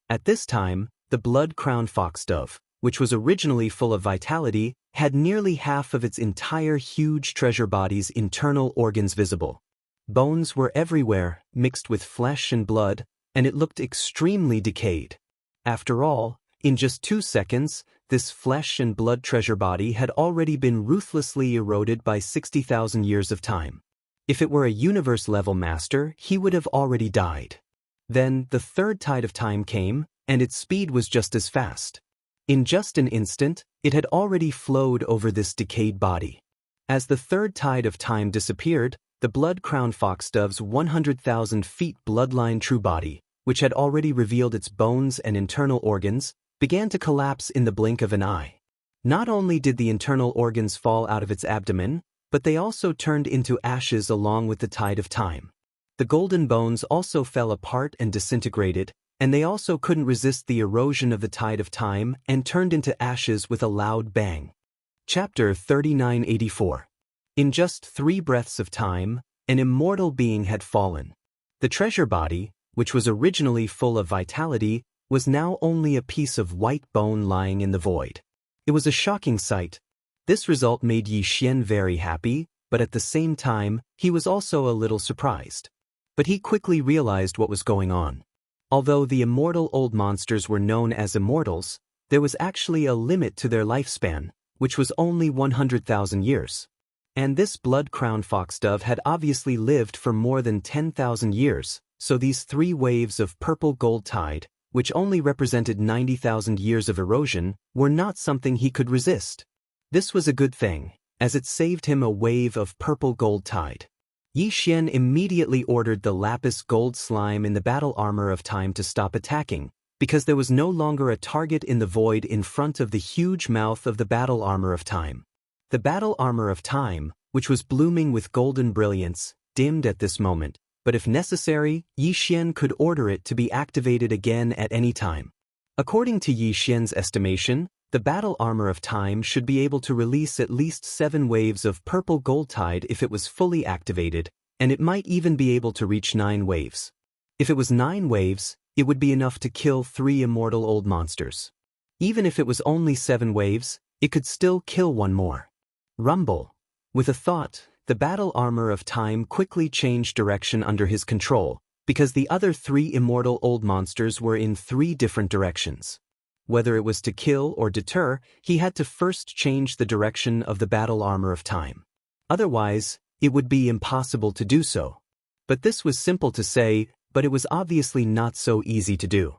A: At this time, the blood-crowned foxdove, which was originally full of vitality, had nearly half of its entire huge treasure body's internal organs visible. Bones were everywhere, mixed with flesh and blood, and it looked extremely decayed. After all, in just 2 seconds, this flesh and blood treasure body had already been ruthlessly eroded by 60,000 years of time. If it were a universe-level master, he would have already died. Then, the third tide of time came, and its speed was just as fast. In just an instant, it had already flowed over this decayed body. As the third tide of time disappeared, the blood-crowned foxdove's 100,000 feet bloodline true body, which had already revealed its bones and internal organs, began to collapse in the blink of an eye. Not only did the internal organs fall out of its abdomen, but they also turned into ashes along with the tide of time. The golden bones also fell apart and disintegrated, and they also couldn't resist the erosion of the tide of time and turned into ashes with a loud bang. Chapter 3984. In just 3 breaths of time, an immortal being had fallen. The treasure body, which was originally full of vitality, was now only a piece of white bone lying in the void. It was a shocking sight. This result made Yi Xian very happy, but at the same time, he was also a little surprised. But he quickly realized what was going on. Although the immortal old monsters were known as immortals, there was actually a limit to their lifespan, which was only 100,000 years. And this blood-crowned foxdove had obviously lived for more than 10,000 years, so these 3 waves of purple gold tide, which only represented 90,000 years of erosion, were not something he could resist. This was a good thing, as it saved him a wave of purple gold tide. Yi Xian immediately ordered the lapis gold slime in the battle armor of time to stop attacking, because there was no longer a target in the void in front of the huge mouth of the battle armor of time. The battle armor of time, which was blooming with golden brilliance, dimmed at this moment, but if necessary, Yi Xian could order it to be activated again at any time. According to Yi Xian's estimation, the battle armor of time should be able to release at least 7 waves of purple gold tide if it was fully activated, and it might even be able to reach 9 waves. If it was 9 waves, it would be enough to kill 3 immortal old monsters. Even if it was only 7 waves, it could still kill 1 more. Rumble. With a thought, the battle armor of time quickly changed direction under his control, because the other 3 immortal old monsters were in 3 different directions. Whether it was to kill or deter, he had to first change the direction of the battle armor of time. Otherwise, it would be impossible to do so. But this was simple to say, but it was obviously not so easy to do.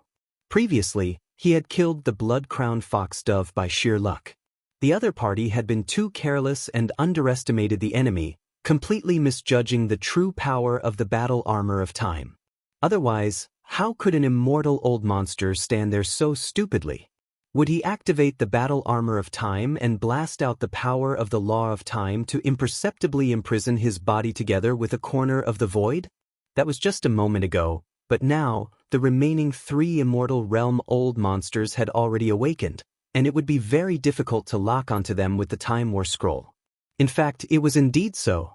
A: Previously, he had killed the blood-crowned fox-dove by sheer luck. The other party had been too careless and underestimated the enemy, completely misjudging the true power of the battle armor of time. Otherwise, how could an immortal old monster stand there so stupidly? Would he activate the battle armor of time and blast out the power of the law of time to imperceptibly imprison his body together with a corner of the void? That was just a moment ago, but now, the remaining 3 immortal realm old monsters had already awakened, and it would be very difficult to lock onto them with the Time War Scroll. In fact, it was indeed so.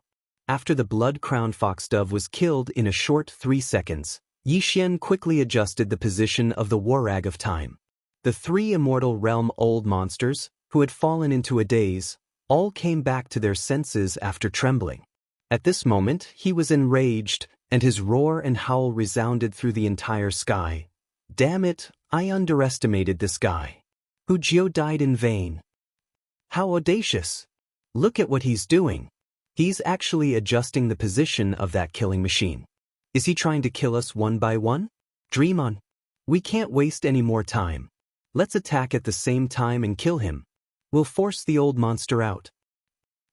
A: After the blood-crowned foxdove was killed in a short 3 seconds, Yi Xian quickly adjusted the position of the Warrag of Time. The 3 immortal realm old monsters, who had fallen into a daze, all came back to their senses after trembling. At this moment, he was enraged, and his roar and howl resounded through the entire sky. Damn it, I underestimated this guy. Hu Jiu died in vain. How audacious! Look at what he's doing. He's actually adjusting the position of that killing machine. Is he trying to kill us one by one? Dream on. We can't waste any more time. Let's attack at the same time and kill him. We'll force the old monster out.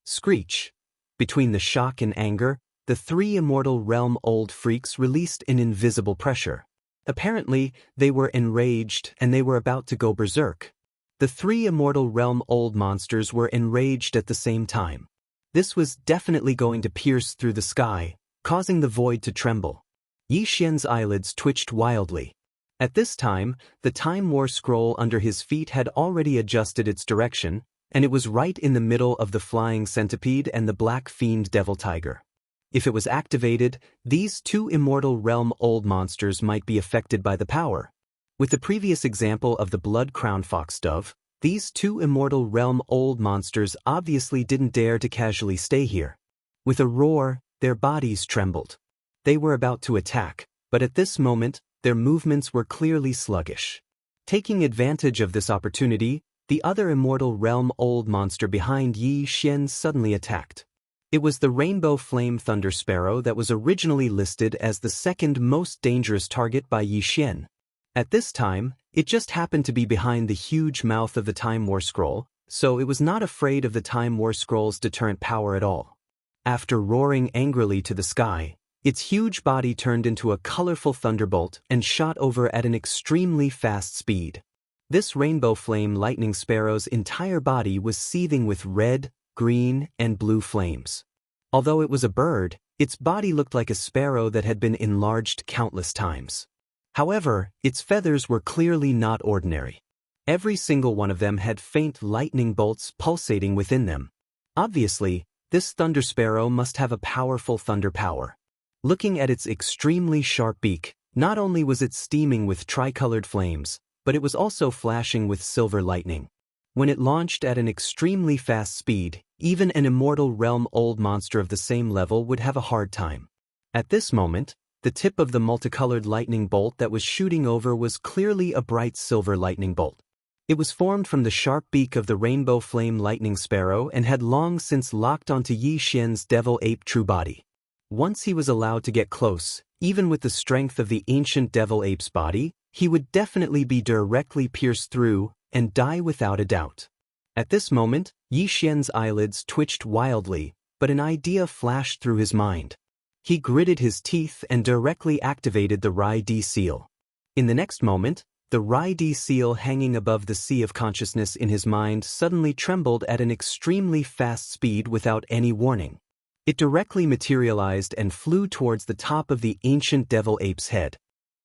A: Screech. Between the shock and anger, the 3 immortal realm old freaks released an invisible pressure. Apparently, they were enraged and they were about to go berserk. The 3 immortal realm old monsters were enraged at the same time. This was definitely going to pierce through the sky, causing the void to tremble. Yi Xian's eyelids twitched wildly. At this time, the Time War Scroll under his feet had already adjusted its direction, and it was right in the middle of the flying centipede and the black fiend devil tiger. If it was activated, these 2 immortal realm old monsters might be affected by the power. With the previous example of the blood-crowned foxdove, these 2 immortal realm old monsters obviously didn't dare to casually stay here. With a roar, their bodies trembled. They were about to attack, but at this moment, their movements were clearly sluggish. Taking advantage of this opportunity, the other immortal realm old monster behind Yi Xian suddenly attacked. It was the Rainbow Flame Thunder Sparrow that was originally listed as the 2nd most dangerous target by Yi Xian. At this time, it just happened to be behind the huge mouth of the Time War Scroll, so it was not afraid of the Time War Scroll's deterrent power at all. After roaring angrily to the sky, its huge body turned into a colorful thunderbolt and shot over at an extremely fast speed. This Rainbow Flame Lightning Sparrow's entire body was seething with red, green, and blue flames. Although it was a bird, its body looked like a sparrow that had been enlarged countless times. However, its feathers were clearly not ordinary. Every single one of them had faint lightning bolts pulsating within them. Obviously, this thunder sparrow must have a powerful thunder power. Looking at its extremely sharp beak, not only was it steaming with tricolored flames, but it was also flashing with silver lightning. When it launched at an extremely fast speed, even an immortal realm old monster of the same level would have a hard time. At this moment, the tip of the multicolored lightning bolt that was shooting over was clearly a bright silver lightning bolt. It was formed from the sharp beak of the Rainbow Flame Lightning Sparrow and had long since locked onto Yi Xian's devil ape true body. Once he was allowed to get close, even with the strength of the ancient devil ape's body, he would definitely be directly pierced through and die without a doubt. At this moment, Yi Xian's eyelids twitched wildly, but an idea flashed through his mind. He gritted his teeth and directly activated the Rai D seal. In the next moment, The Rai seal hanging above the sea of consciousness in his mind suddenly trembled at an extremely fast speed without any warning. It directly materialized and flew towards the top of the ancient devil ape's head.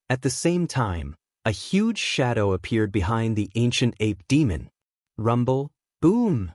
A: At the same time, a huge shadow appeared behind the ancient ape demon. Rumble, boom!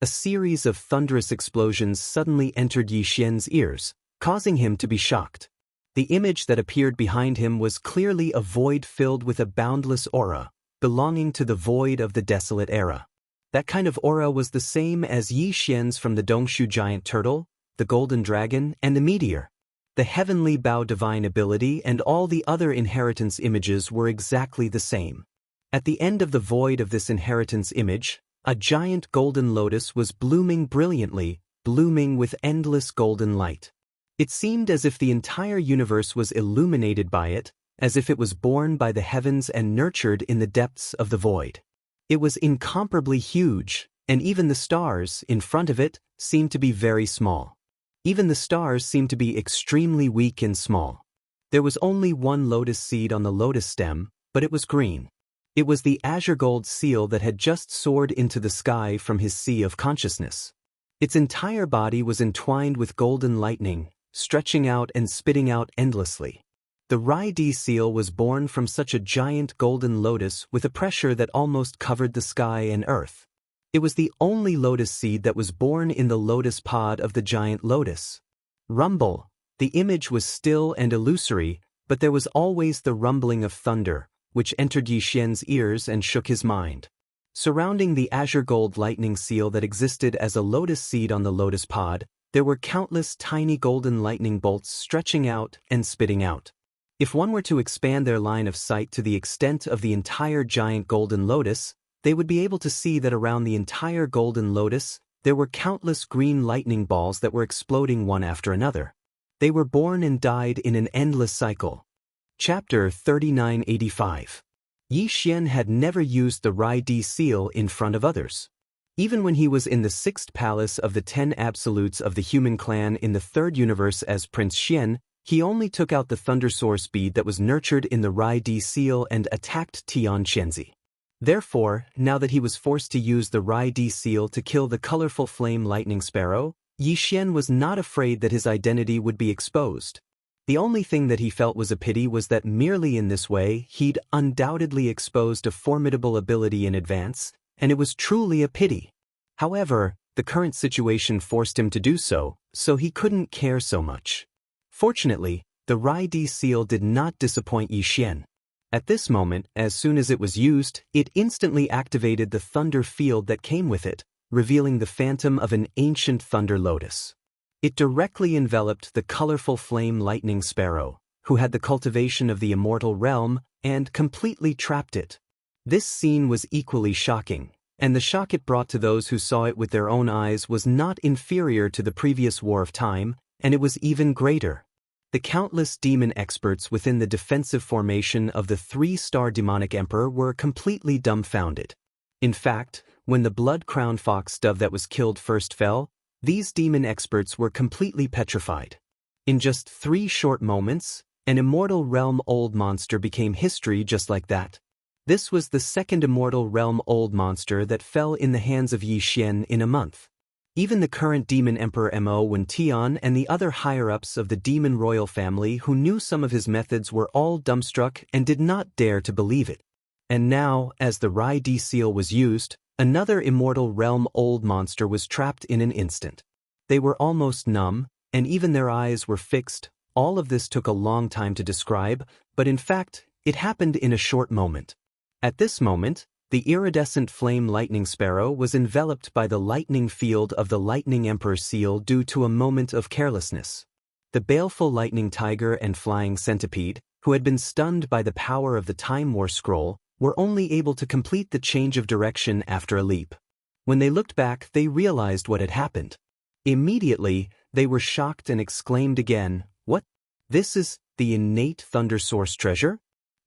A: A series of thunderous explosions suddenly entered Yi Xian's ears, causing him to be shocked. The image that appeared behind him was clearly a void filled with a boundless aura, belonging to the void of the desolate era. That kind of aura was the same as Yi Xian's from the Dongshu giant turtle, the golden dragon, and the meteor. The heavenly bow divine ability and all the other inheritance images were exactly the same. At the end of the void of this inheritance image, a giant golden lotus was blooming brilliantly, blooming with endless golden light. It seemed as if the entire universe was illuminated by it, as if it was born by the heavens and nurtured in the depths of the void. It was incomparably huge, and even the stars, in front of it, seemed to be very small. Even the stars seemed to be extremely weak and small. There was only one lotus seed on the lotus stem, but it was green. It was the azure gold seal that had just soared into the sky from his sea of consciousness. Its entire body was entwined with golden lightning, stretching out and spitting out endlessly. The Rai seal was born from such a giant golden lotus with a pressure that almost covered the sky and earth. It was the only lotus seed that was born in the lotus pod of the giant lotus. Rumble. The image was still and illusory, but there was always the rumbling of thunder, which entered Yi Xian's ears and shook his mind. Surrounding the azure gold lightning seal that existed as a lotus seed on the lotus pod, there were countless tiny golden lightning bolts stretching out and spitting out. If one were to expand their line of sight to the extent of the entire giant golden lotus, they would be able to see that around the entire golden lotus, there were countless green lightning balls that were exploding one after another. They were born and died in an endless cycle. Chapter 3985. Yi Xian had never used the Rai seal in front of others. Even when he was in the 6th palace of the 10 absolutes of the human clan in the 3rd universe as Prince Xian, he only took out the thunder source bead that was nurtured in the Rai seal and attacked Tian Xianzi. Therefore, now that he was forced to use the Rai seal to kill the colorful flame lightning sparrow, Yi Xian was not afraid that his identity would be exposed. The only thing that he felt was a pity was that merely in this way he'd undoubtedly exposed a formidable ability in advance, and it was truly a pity. However, the current situation forced him to do so, so he couldn't care so much. Fortunately, the Rai seal did not disappoint Yi Xian. At this moment, as soon as it was used, it instantly activated the thunder field that came with it, revealing the phantom of an ancient thunder lotus. It directly enveloped the colorful flame lightning sparrow, who had the cultivation of the immortal realm, and completely trapped it. This scene was equally shocking, and the shock it brought to those who saw it with their own eyes was not inferior to the previous War of Time, and it was even greater. The countless demon experts within the defensive formation of the 3-star demonic emperor were completely dumbfounded. In fact, when the blood-crowned fox dove that was killed first fell, these demon experts were completely petrified. In just 3 short moments, an immortal realm-old monster became history just like that. This was the 2nd immortal realm-old monster that fell in the hands of Yi Xian in a month. Even the current Demon Emperor Mo Wen Tian and the other higher-ups of the Demon Royal family who knew some of his methods were all dumbstruck and did not dare to believe it. And now, as the Rai seal was used, another immortal realm-old monster was trapped in an instant. They were almost numb, and even their eyes were fixed. All of this took a long time to describe, but in fact, it happened in a short moment. At this moment, the iridescent flame lightning sparrow was enveloped by the lightning field of the Lightning Emperor seal due to a moment of carelessness. The baleful lightning tiger and flying centipede, who had been stunned by the power of the Time War scroll, were only able to complete the change of direction after a leap. When they looked back, they realized what had happened. Immediately, they were shocked and exclaimed again, "What? This is the innate thunder source treasure?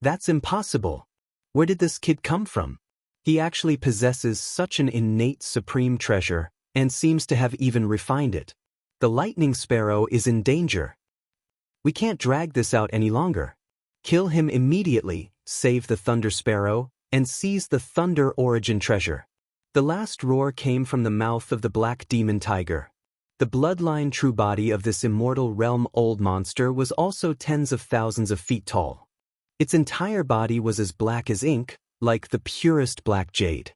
A: That's impossible. Where did this kid come from? He actually possesses such an innate supreme treasure, and seems to have even refined it. The lightning sparrow is in danger. We can't drag this out any longer. Kill him immediately, save the Thunder Sparrow, and seize the Thunder Origin treasure. The last roar came from the mouth of the Black Demon Tiger. The bloodline true body of this immortal realm-old monster was also tens of thousands of feet tall. Its entire body was as black as ink, like the purest black jade.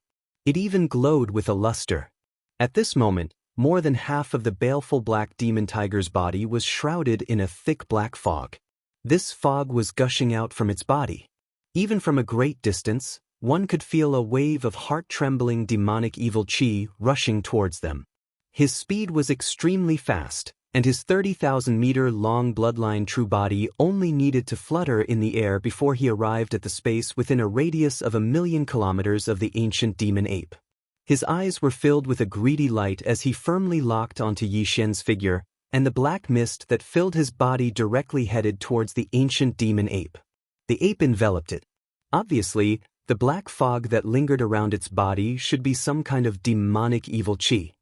A: It even glowed with a luster. At this moment, more than half of the baleful Black Demon Tiger's body was shrouded in a thick black fog. This fog was gushing out from its body. Even from a great distance, one could feel a wave of heart-trembling demonic evil chi rushing towards them. His speed was extremely fast, and his 30,000-meter-long bloodline true body only needed to flutter in the air before he arrived at the space within a radius of 1,000,000 kilometers of the ancient demon ape. His eyes were filled with a greedy light as he firmly locked onto Xianxia's figure, and the black mist that filled his body directly headed towards the ancient demon ape. The ape enveloped it. Obviously, the black fog that lingered around its body should be some kind of demonic evil chi.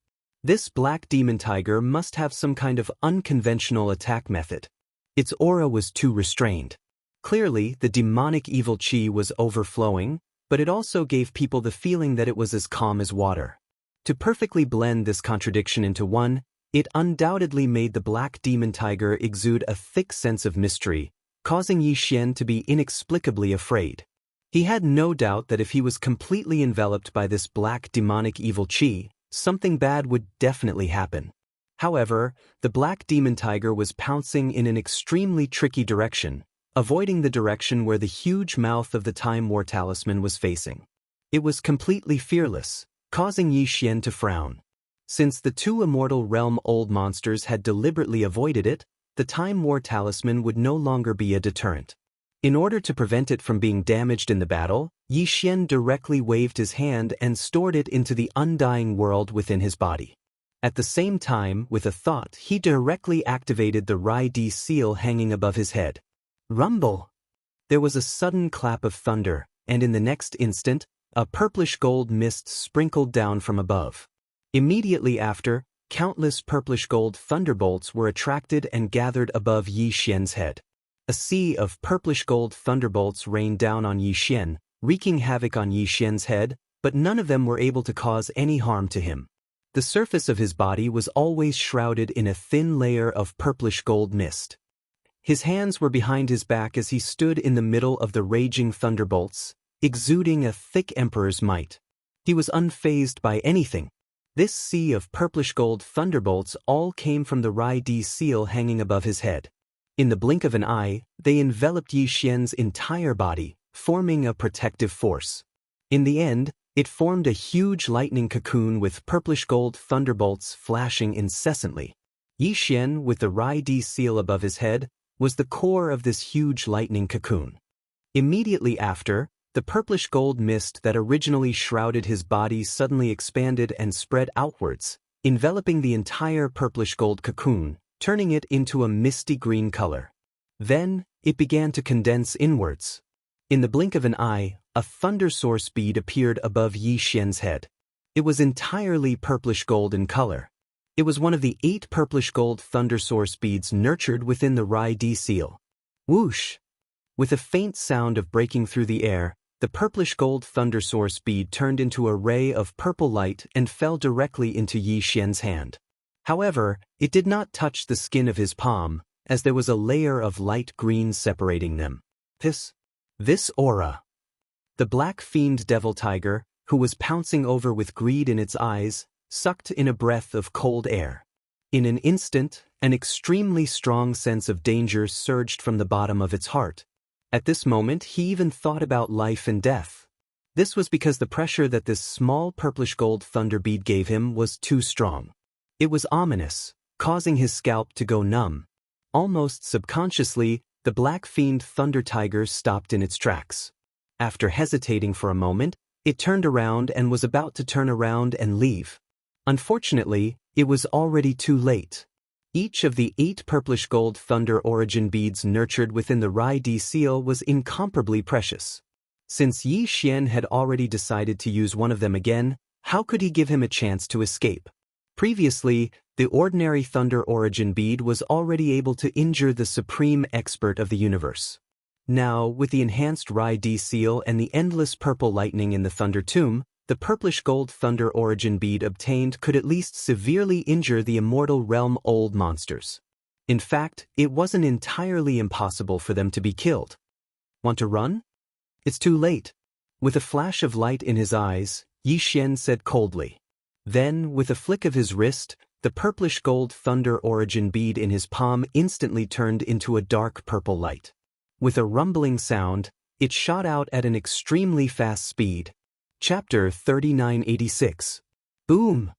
A: This Black Demon Tiger must have some kind of unconventional attack method. Its aura was too restrained. Clearly, the demonic evil chi was overflowing, but it also gave people the feeling that it was as calm as water. To perfectly blend this contradiction into one, it undoubtedly made the Black Demon Tiger exude a thick sense of mystery, causing Xian to be inexplicably afraid. He had no doubt that if he was completely enveloped by this black demonic evil chi, something bad would definitely happen. However, the Black Demon Tiger was pouncing in an extremely tricky direction, avoiding the direction where the huge mouth of the Time War Talisman was facing. It was completely fearless, causing Xian to frown. Since the two immortal realm-old monsters had deliberately avoided it, the Time War Talisman would no longer be a deterrent. In order to prevent it from being damaged in the battle, Xian directly waved his hand and stored it into the undying world within his body. At the same time, with a thought, he directly activated the Rai-D seal hanging above his head. Rumble! There was a sudden clap of thunder, and in the next instant, a purplish-gold mist sprinkled down from above. Immediately after, countless purplish-gold thunderbolts were attracted and gathered above Xian's head. A sea of purplish-gold thunderbolts rained down on Xian, wreaking havoc on Xian's head, but none of them were able to cause any harm to him. The surface of his body was always shrouded in a thin layer of purplish-gold mist. His hands were behind his back as he stood in the middle of the raging thunderbolts, exuding a thick emperor's might. He was unfazed by anything. This sea of purplish-gold thunderbolts all came from the Rai-D seal hanging above his head. In the blink of an eye, they enveloped Xian's entire body, forming a protective force. In the end, it formed a huge lightning cocoon with purplish-gold thunderbolts flashing incessantly. Xian, with the Rai-D seal above his head, was the core of this huge lightning cocoon. Immediately after, the purplish-gold mist that originally shrouded his body suddenly expanded and spread outwards, enveloping the entire purplish-gold cocoon, turning it into a misty green color. Then, it began to condense inwards. In the blink of an eye, a thunder source bead appeared above Xian's head. It was entirely purplish-gold in color. It was one of the 8 purplish-gold thunder source beads nurtured within the Rai-D seal. Whoosh! With a faint sound of breaking through the air, the purplish-gold thunder source bead turned into a ray of purple light and fell directly into Xian's hand. However, it did not touch the skin of his palm, as there was a layer of light green separating them. This aura. The black fiend devil tiger, who was pouncing over with greed in its eyes, sucked in a breath of cold air. In an instant, an extremely strong sense of danger surged from the bottom of its heart. At this moment, he even thought about life and death. This was because the pressure that this small purplish-gold thunder bead gave him was too strong. It was ominous, causing his scalp to go numb. Almost subconsciously, the black fiend thunder tiger stopped in its tracks. After hesitating for a moment, it turned around and was about to turn around and leave. Unfortunately, it was already too late. Each of the 8 purplish-gold thunder origin beads nurtured within the Rai-D seal was incomparably precious. Since Xian had already decided to use one of them again, how could he give him a chance to escape? Previously, the ordinary thunder origin bead was already able to injure the supreme expert of the universe. Now, with the enhanced Rai-D seal and the endless purple lightning in the Thunder Tomb, the purplish-gold Thunder Origin bead obtained could at least severely injure the Immortal Realm old monsters. In fact, it wasn't entirely impossible for them to be killed. Want to run? It's too late. With a flash of light in his eyes, Xian said coldly. Then, with a flick of his wrist, the purplish-gold Thunder Origin bead in his palm instantly turned into a dark purple light. With a rumbling sound, it shot out at an extremely fast speed. Chapter 3986. Boom!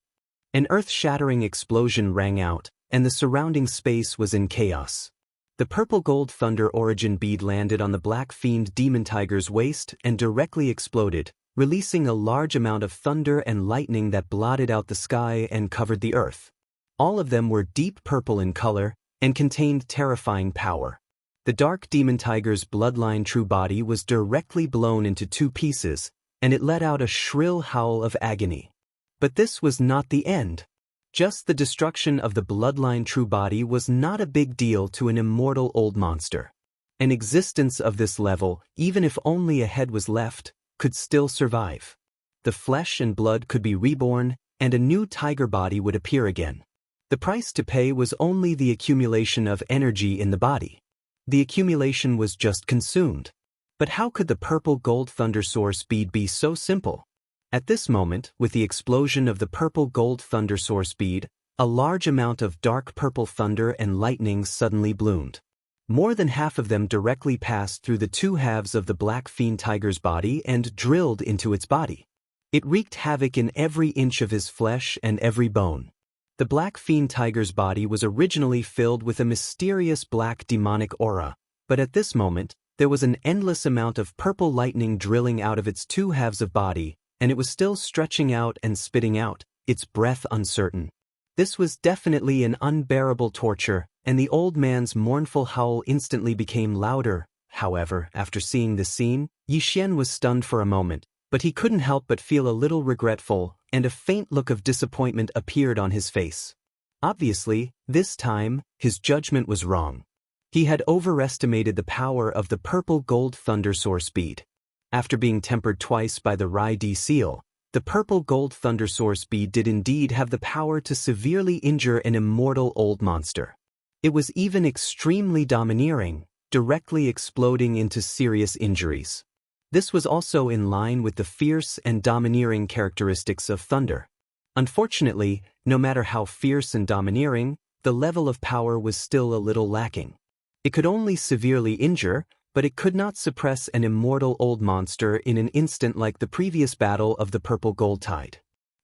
A: An earth-shattering explosion rang out, and the surrounding space was in chaos. The purple-gold Thunder Origin bead landed on the Black Fiend Demon Tiger's waist and directly exploded, releasing a large amount of thunder and lightning that blotted out the sky and covered the earth. All of them were deep purple in color and contained terrifying power. The Dark Demon Tiger's bloodline true body was directly blown into two pieces, and it let out a shrill howl of agony. But this was not the end. Just the destruction of the bloodline true body was not a big deal to an immortal old monster. An existence of this level, even if only a head was left, could still survive. The flesh and blood could be reborn, and a new tiger body would appear again. The price to pay was only the accumulation of energy in the body. The accumulation was just consumed. But how could the purple-gold Thunder Source bead be so simple? At this moment, with the explosion of the purple-gold Thunder Source bead, a large amount of dark purple thunder and lightning suddenly bloomed. More than half of them directly passed through the two halves of the Black Fiend Tiger's body and drilled into its body. It wreaked havoc in every inch of his flesh and every bone. The Black Fiend Tiger's body was originally filled with a mysterious black demonic aura, but at this moment, there was an endless amount of purple lightning drilling out of its two halves of body, and it was still stretching out and spitting out, its breath uncertain. This was definitely an unbearable torture, and the old man's mournful howl instantly became louder. However, after seeing this scene, Xian was stunned for a moment, but he couldn't help but feel a little regretful, and a faint look of disappointment appeared on his face. Obviously, this time, his judgment was wrong. He had overestimated the power of the purple-gold Thunder Source bead. After being tempered twice by the Rai-D seal, the purple-gold Thunder Source bead did indeed have the power to severely injure an immortal old monster. It was even extremely domineering, directly exploding into serious injuries. This was also in line with the fierce and domineering characteristics of thunder. Unfortunately, no matter how fierce and domineering, the level of power was still a little lacking. It could only severely injure, but it could not suppress an immortal old monster in an instant like the previous battle of the Purple Gold Tide.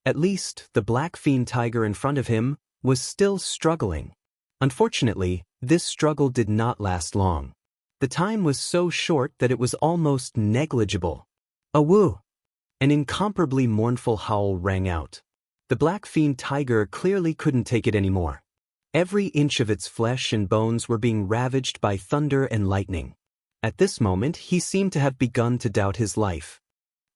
A: At least, the Black Fiend Tiger in front of him was still struggling. Unfortunately, this struggle did not last long. The time was so short that it was almost negligible. A woo! An incomparably mournful howl rang out. The Black Fiend Tiger clearly couldn't take it anymore. Every inch of its flesh and bones were being ravaged by thunder and lightning. At this moment, he seemed to have begun to doubt his life.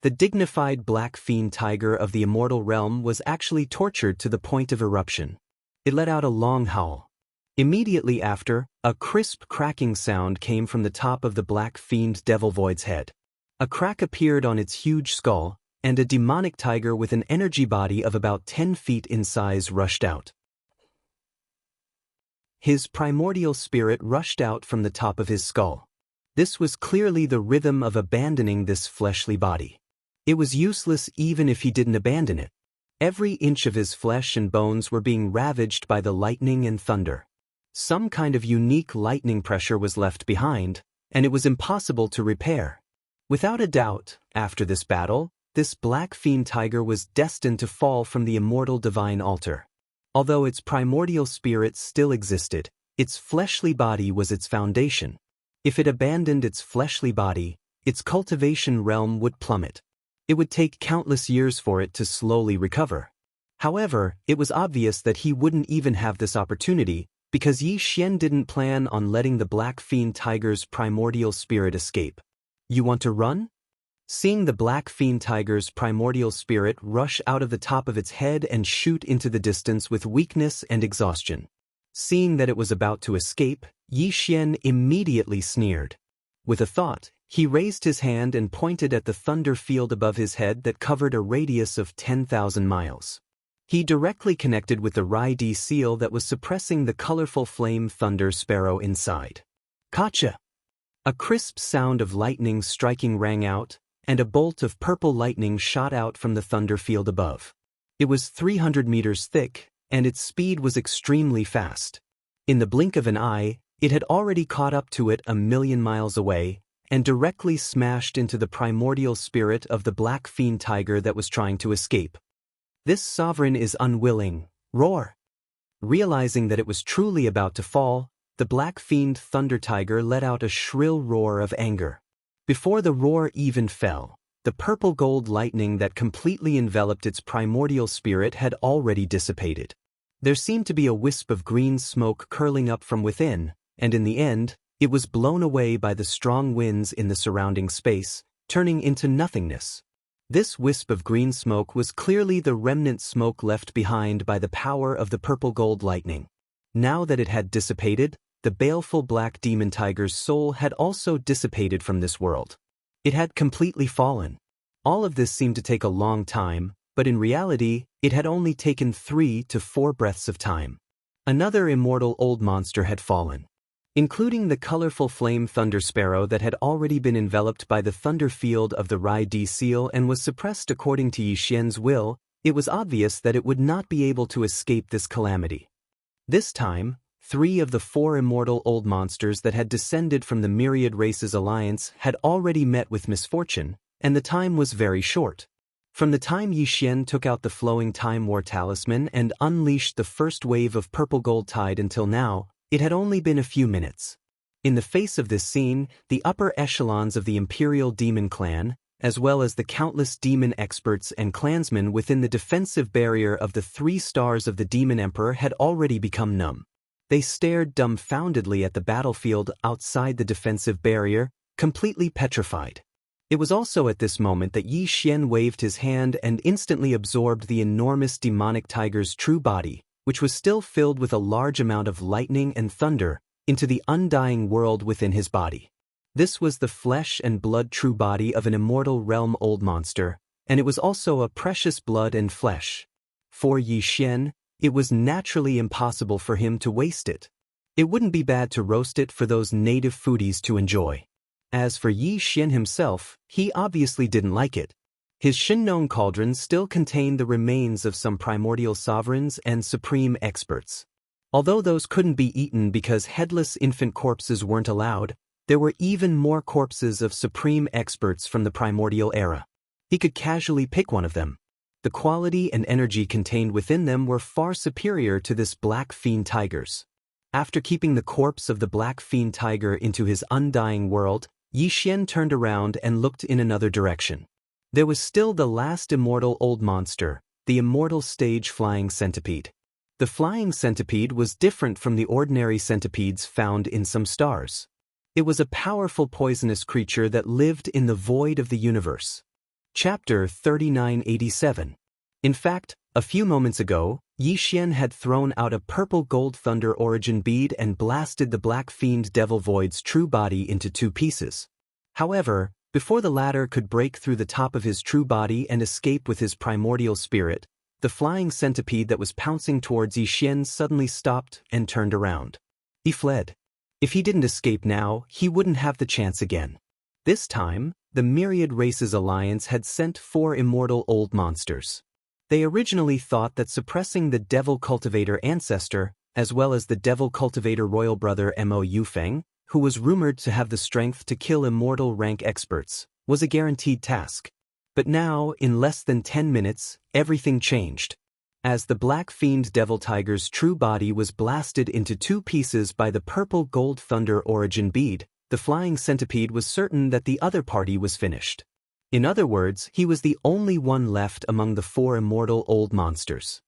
A: The dignified Black Fiend Tiger of the Immortal Realm was actually tortured to the point of eruption. It let out a long howl. Immediately after, a crisp cracking sound came from the top of the Black Fiend Devil Void's head. A crack appeared on its huge skull, and a demonic tiger with an energy body of about 10 feet in size rushed out. His primordial spirit rushed out from the top of his skull. This was clearly the rhythm of abandoning this fleshly body. It was useless even if he didn't abandon it. Every inch of his flesh and bones were being ravaged by the lightning and thunder. Some kind of unique lightning pressure was left behind, and it was impossible to repair. Without a doubt, after this battle, this Black Fiend Tiger was destined to fall from the immortal divine altar. Although its primordial spirit still existed, its fleshly body was its foundation. If it abandoned its fleshly body, its cultivation realm would plummet. It would take countless years for it to slowly recover. However, it was obvious that he wouldn't even have this opportunity, because Xian didn't plan on letting the Black Fiend Tiger's primordial spirit escape. You want to run? Seeing the Black Fiend Tiger's primordial spirit rush out of the top of its head and shoot into the distance with weakness and exhaustion. Seeing that it was about to escape, Xian immediately sneered. With a thought, he raised his hand and pointed at the thunder field above his head that covered a radius of 10,000 miles. He directly connected with the Rai-D seal that was suppressing the colorful flame thunder sparrow inside. Gotcha! A crisp sound of lightning striking rang out, and a bolt of purple lightning shot out from the thunder field above. It was 300 meters thick, and its speed was extremely fast. In the blink of an eye, it had already caught up to it 1,000,000 miles away, and directly smashed into the primordial spirit of the black fiend tiger that was trying to escape. This sovereign is unwilling. Roar! Realizing that it was truly about to fall, the black fiend thunder tiger let out a shrill roar of anger. Before the roar even fell, the purple gold lightning that completely enveloped its primordial spirit had already dissipated. There seemed to be a wisp of green smoke curling up from within, and in the end, it was blown away by the strong winds in the surrounding space, turning into nothingness. This wisp of green smoke was clearly the remnant smoke left behind by the power of the purple gold lightning. Now that it had dissipated, the baleful black demon tiger's soul had also dissipated from this world. It had completely fallen. All of this seemed to take a long time, but in reality, it had only taken 3 to 4 breaths of time. Another immortal old monster had fallen. Including the colorful flame thunder sparrow that had already been enveloped by the thunder field of the Rai-D seal and was suppressed according to Yixian's will, it was obvious that it would not be able to escape this calamity. This time, 3 of the 4 immortal old monsters that had descended from the Myriad Races Alliance had already met with misfortune, and the time was very short. From the time Yixian took out the flowing Time War Talisman and unleashed the first wave of purple gold tide until now, it had only been a few minutes. In the face of this scene, the upper echelons of the Imperial Demon Clan, as well as the countless demon experts and clansmen within the defensive barrier of the 3 stars of the Demon Emperor had already become numb. They stared dumbfoundedly at the battlefield outside the defensive barrier, completely petrified. It was also at this moment that Yi Xian waved his hand and instantly absorbed the enormous demonic tiger's true body, which was still filled with a large amount of lightning and thunder, into the undying world within his body. This was the flesh and blood true body of an immortal realm old monster, and it was also a precious blood and flesh. For Yi Xian, it was naturally impossible for him to waste it. It wouldn't be bad to roast it for those native foodies to enjoy. As for Yi Xian himself, he obviously didn't like it. His Shinnon cauldron still contained the remains of some primordial sovereigns and supreme experts. Although those couldn't be eaten because headless infant corpses weren't allowed, there were even more corpses of supreme experts from the primordial era. He could casually pick one of them. The quality and energy contained within them were far superior to this black fiend tiger's. After keeping the corpse of the black fiend tiger into his undying world, Yi Xian turned around and looked in another direction. There was still the last immortal old monster, the immortal stage flying centipede. The flying centipede was different from the ordinary centipedes found in some stars. It was a powerful poisonous creature that lived in the void of the universe. Chapter 3987. In fact, a few moments ago, Yi Xian had thrown out a purple gold thunder origin bead and blasted the black fiend devil void's true body into 2 pieces. However, before the latter could break through the top of his true body and escape with his primordial spirit, the flying centipede that was pouncing towards Yi Xian suddenly stopped and turned around. He fled. If he didn't escape now, he wouldn't have the chance again. This time, the Myriad Races Alliance had sent 4 immortal old monsters. They originally thought that suppressing the Devil Cultivator ancestor, as well as the Devil Cultivator royal brother Mo Yufeng, who was rumored to have the strength to kill immortal rank experts, was a guaranteed task. But now, in less than 10 minutes, everything changed. As the black fiend devil tiger's true body was blasted into 2 pieces by the purple gold thunder origin bead, the flying centipede was certain that the other party was finished. In other words, he was the only one left among the 4 immortal old monsters.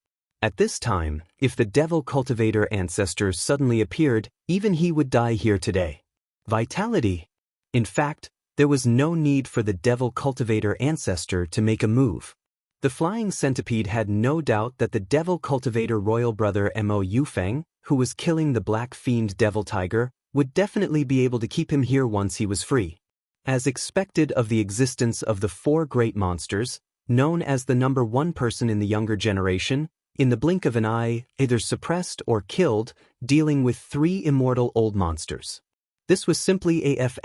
A: At this time, if the Devil Cultivator ancestor suddenly appeared, even he would die here today. Vitality. In fact, there was no need for the Devil Cultivator ancestor to make a move. The flying centipede had no doubt that the Devil Cultivator royal brother Mo Yufeng, who was killing the black fiend devil tiger, would definitely be able to keep him here once he was free. As expected of the existence of the 4 great monsters, known as the number 1 person in the younger generation, in the blink of an eye, either suppressed or killed, dealing with 3 immortal old monsters. This was simply AF**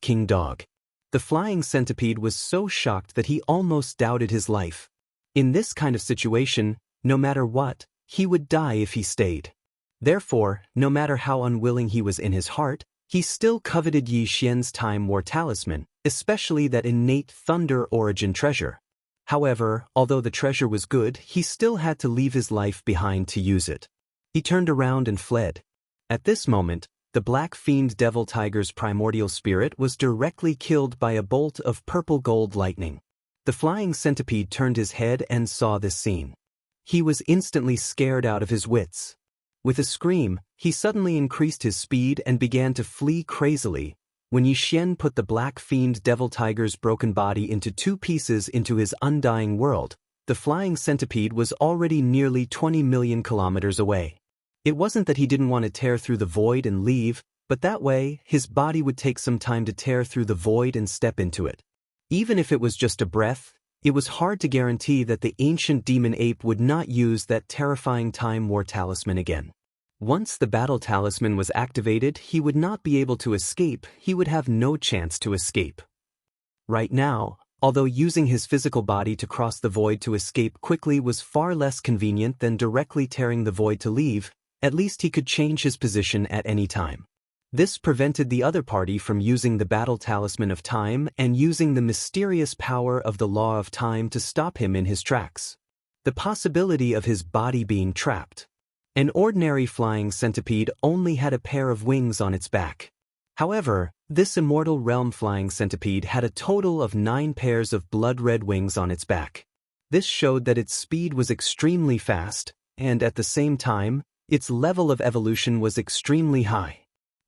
A: King Dog. The flying centipede was so shocked that he almost doubted his life. In this kind of situation, no matter what, he would die if he stayed. Therefore, no matter how unwilling he was in his heart, he still coveted Yi Xian's Time War talisman, especially that innate thunder origin treasure. However, although the treasure was good, he still had to leave his life behind to use it. He turned around and fled. At this moment, the Black Fiend Devil Tiger's primordial spirit was directly killed by a bolt of purple-gold lightning. The flying centipede turned his head and saw this scene. He was instantly scared out of his wits. With a scream, he suddenly increased his speed and began to flee crazily. When Yi Xian put the Black Fiend Devil Tiger's broken body into 2 pieces into his undying world, the flying centipede was already nearly 20 million kilometers away. It wasn't that he didn't want to tear through the void and leave, but that way, his body would take some time to tear through the void and step into it. Even if it was just a breath, it was hard to guarantee that the ancient demon ape would not use that terrifying Time War talisman again. Once the battle talisman was activated, he would not be able to escape, he would have no chance to escape. Right now, although using his physical body to cross the void to escape quickly was far less convenient than directly tearing the void to leave, at least he could change his position at any time. This prevented the other party from using the battle talisman of time and using the mysterious power of the law of time to stop him in his tracks. The possibility of his body being trapped. An ordinary flying centipede only had a pair of wings on its back. However, this immortal realm flying centipede had a total of 9 pairs of blood-red wings on its back. This showed that its speed was extremely fast, and at the same time, its level of evolution was extremely high.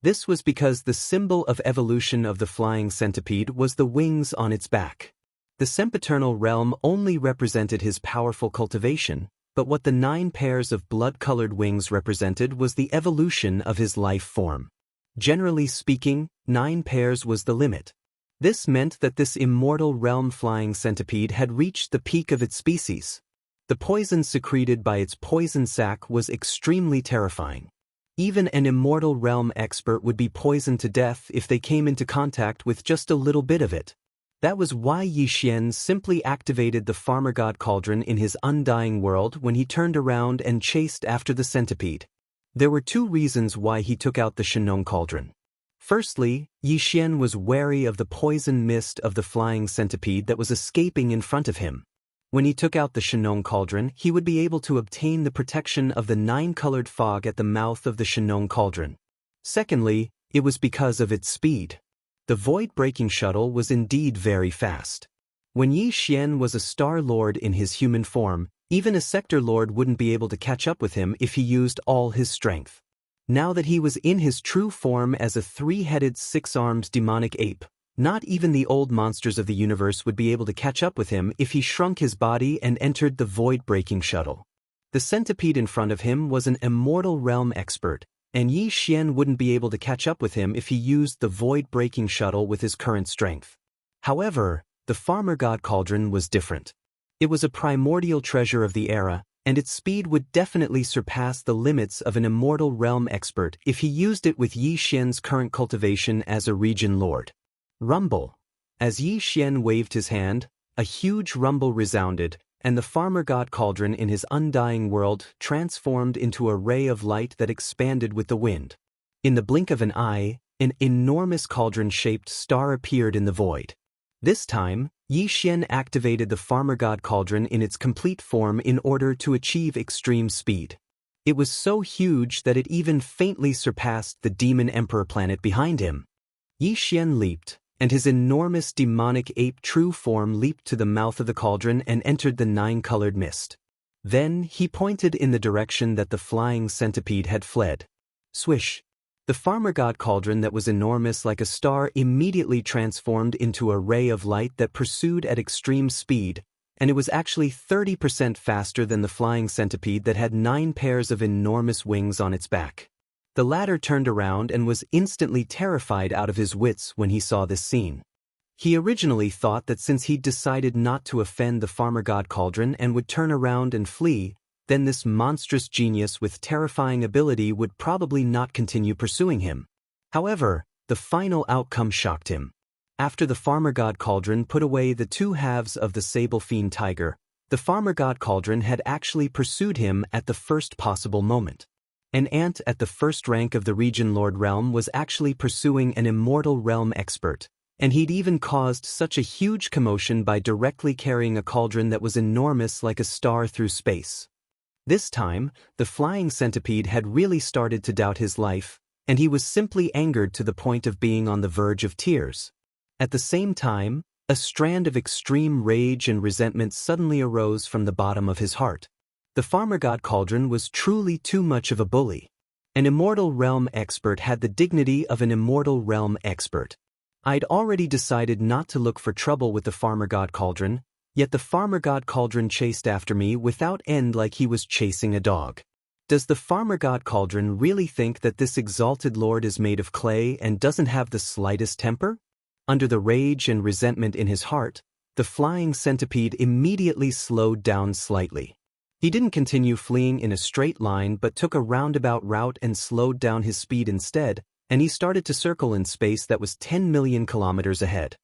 A: This was because the symbol of evolution of the flying centipede was the wings on its back. The sempiternal realm only represented his powerful cultivation, but what the 9 pairs of blood-colored wings represented was the evolution of his life form. Generally speaking, 9 pairs was the limit. This meant that this immortal realm flying centipede had reached the peak of its species. The poison secreted by its poison sac was extremely terrifying. Even an immortal realm expert would be poisoned to death if they came into contact with just a little bit of it. That was why Yi Xian simply activated the Farmer God Cauldron in his undying world when he turned around and chased after the centipede. There were 2 reasons why he took out the Xianxia cauldron. Firstly, Yi Xian was wary of the poison mist of the flying centipede that was escaping in front of him. When he took out the Xianxia cauldron, he would be able to obtain the protection of the 9-colored fog at the mouth of the Xianxia cauldron. Secondly, it was because of its speed. The void-breaking shuttle was indeed very fast. When Yi Xian was a Star Lord in his human form, even a Sector Lord wouldn't be able to catch up with him if he used all his strength. Now that he was in his true form as a 3-headed 6-armed demonic ape, not even the old monsters of the universe would be able to catch up with him if he shrunk his body and entered the void-breaking shuttle. The centipede in front of him was an immortal realm expert, and Yi Xian wouldn't be able to catch up with him if he used the void-breaking shuttle with his current strength. However, the Farmer God Cauldron was different. It was a primordial treasure of the era, and its speed would definitely surpass the limits of an immortal realm expert if he used it with Yi Xian's current cultivation as a region lord. Rumble. As Yi Xian waved his hand, a huge rumble resounded, and the Farmer God Cauldron in his undying world transformed into a ray of light that expanded with the wind. In the blink of an eye, an enormous cauldron-shaped star appeared in the void. This time, Yi Xian activated the Farmer God Cauldron in its complete form in order to achieve extreme speed. It was so huge that it even faintly surpassed the Demon Emperor planet behind him. Yi Xian leaped, and his enormous demonic ape true form leaped to the mouth of the cauldron and entered the 9-colored mist. Then he pointed in the direction that the flying centipede had fled. Swish! The Farmer God Cauldron that was enormous like a star immediately transformed into a ray of light that pursued at extreme speed, and it was actually 30% faster than the flying centipede that had 9 pairs of enormous wings on its back. The latter turned around and was instantly terrified out of his wits when he saw this scene. He originally thought that since he'd decided not to offend the farmer god Cauldron and would turn around and flee, then this monstrous genius with terrifying ability would probably not continue pursuing him. However, the final outcome shocked him. After the farmer god Cauldron put away the two halves of the sable fiend tiger, the farmer god Cauldron had actually pursued him at the first possible moment. An ant at the first rank of the region Lord Realm was actually pursuing an immortal realm expert, and he'd even caused such a huge commotion by directly carrying a cauldron that was enormous like a star through space. This time, the flying centipede had really started to doubt his life, and he was simply angered to the point of being on the verge of tears. At the same time, a strand of extreme rage and resentment suddenly arose from the bottom of his heart. The farmer god Cauldron was truly too much of a bully. An immortal realm expert had the dignity of an immortal realm expert. I'd already decided not to look for trouble with the farmer god Cauldron, yet the farmer god Cauldron chased after me without end like he was chasing a dog. Does the farmer god Cauldron really think that this exalted lord is made of clay and doesn't have the slightest temper? Under the rage and resentment in his heart, the flying centipede immediately slowed down slightly. He didn't continue fleeing in a straight line but took a roundabout route and slowed down his speed instead, and he started to circle in space that was 10 million kilometers ahead.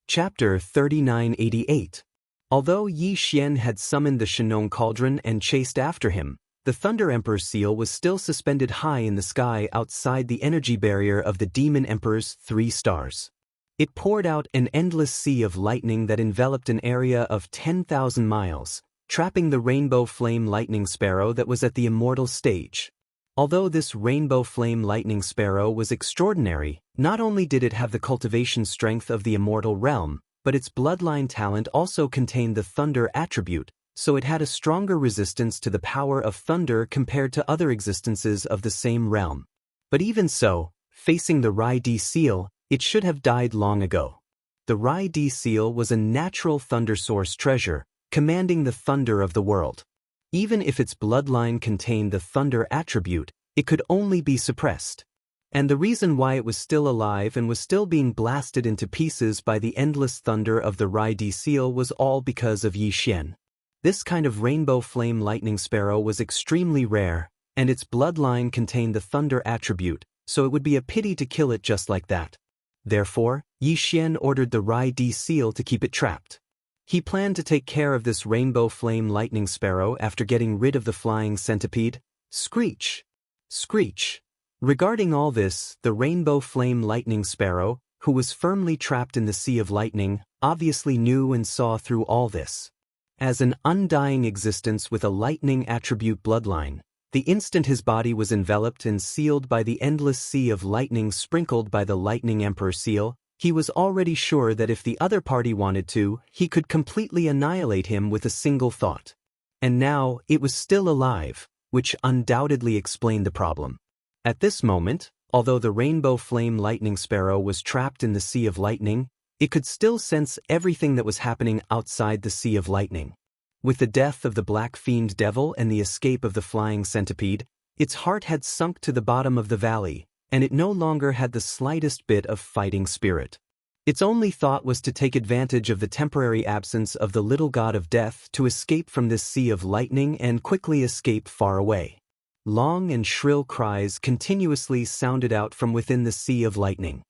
A: Chapter 3988. Although Yi Xian had summoned the Shenong Cauldron and chased after him, the Thunder Emperor seal was still suspended high in the sky outside the energy barrier of the Demon Emperor's 3 stars. It poured out an endless sea of lightning that enveloped an area of 10,000 miles, trapping the rainbow flame lightning sparrow that was at the immortal stage. Although this rainbow flame lightning sparrow was extraordinary, not only did it have the cultivation strength of the immortal realm, but its bloodline talent also contained the thunder attribute, so it had a stronger resistance to the power of thunder compared to other existences of the same realm. But even so, facing the Rai D seal, it should have died long ago. The Rai D seal was a natural thunder source treasure, commanding the thunder of the world. Even if its bloodline contained the thunder attribute, it could only be suppressed. And the reason why it was still alive and was still being blasted into pieces by the endless thunder of the Rai D seal was all because of Yi Xian. This kind of rainbow flame lightning sparrow was extremely rare, and its bloodline contained the thunder attribute, so it would be a pity to kill it just like that. Therefore, Yi Xian ordered the Rai D seal to keep it trapped. He planned to take care of this rainbow flame lightning sparrow after getting rid of the flying centipede. Screech! Screech! Regarding all this, the rainbow flame lightning sparrow, who was firmly trapped in the sea of lightning, obviously knew and saw through all this. As an undying existence with a lightning attribute bloodline, the instant his body was enveloped and sealed by the endless sea of lightning sprinkled by the Lightning Emperor seal, he was already sure that if the other party wanted to, he could completely annihilate him with a single thought. And now, it was still alive, which undoubtedly explained the problem. At this moment, although the rainbow flame lightning sparrow was trapped in the sea of lightning, it could still sense everything that was happening outside the sea of lightning. With the death of the black fiend devil and the escape of the flying centipede, its heart had sunk to the bottom of the valley, and it no longer had the slightest bit of fighting spirit. Its only thought was to take advantage of the temporary absence of the little god of death to escape from this sea of lightning and quickly escape far away. Long and shrill cries continuously sounded out from within the sea of lightning.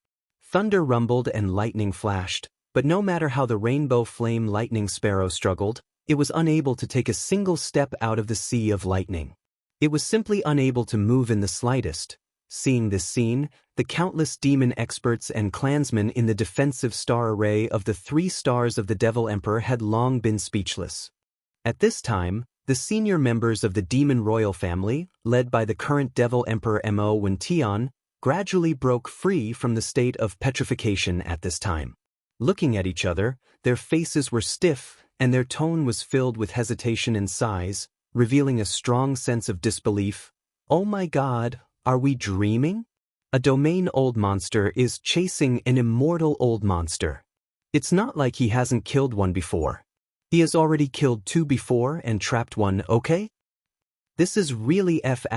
A: Thunder rumbled and lightning flashed, but no matter how the rainbow flame lightning sparrow struggled, it was unable to take a single step out of the sea of lightning. It was simply unable to move in the slightest. Seeing this scene, the countless demon experts and clansmen in the defensive star array of the 3 stars of the Devil Emperor had long been speechless. At this time, the senior members of the demon royal family, led by the current Devil Emperor Mo Wentian, gradually broke free from the state of petrification at this time. Looking at each other, their faces were stiff, and their tone was filled with hesitation and sighs, revealing a strong sense of disbelief. Oh my God! Are we dreaming? A domain old monster is chasing an immortal old monster. It's not like he hasn't killed one before. He has already killed 2 before and trapped 1, okay? This is really F***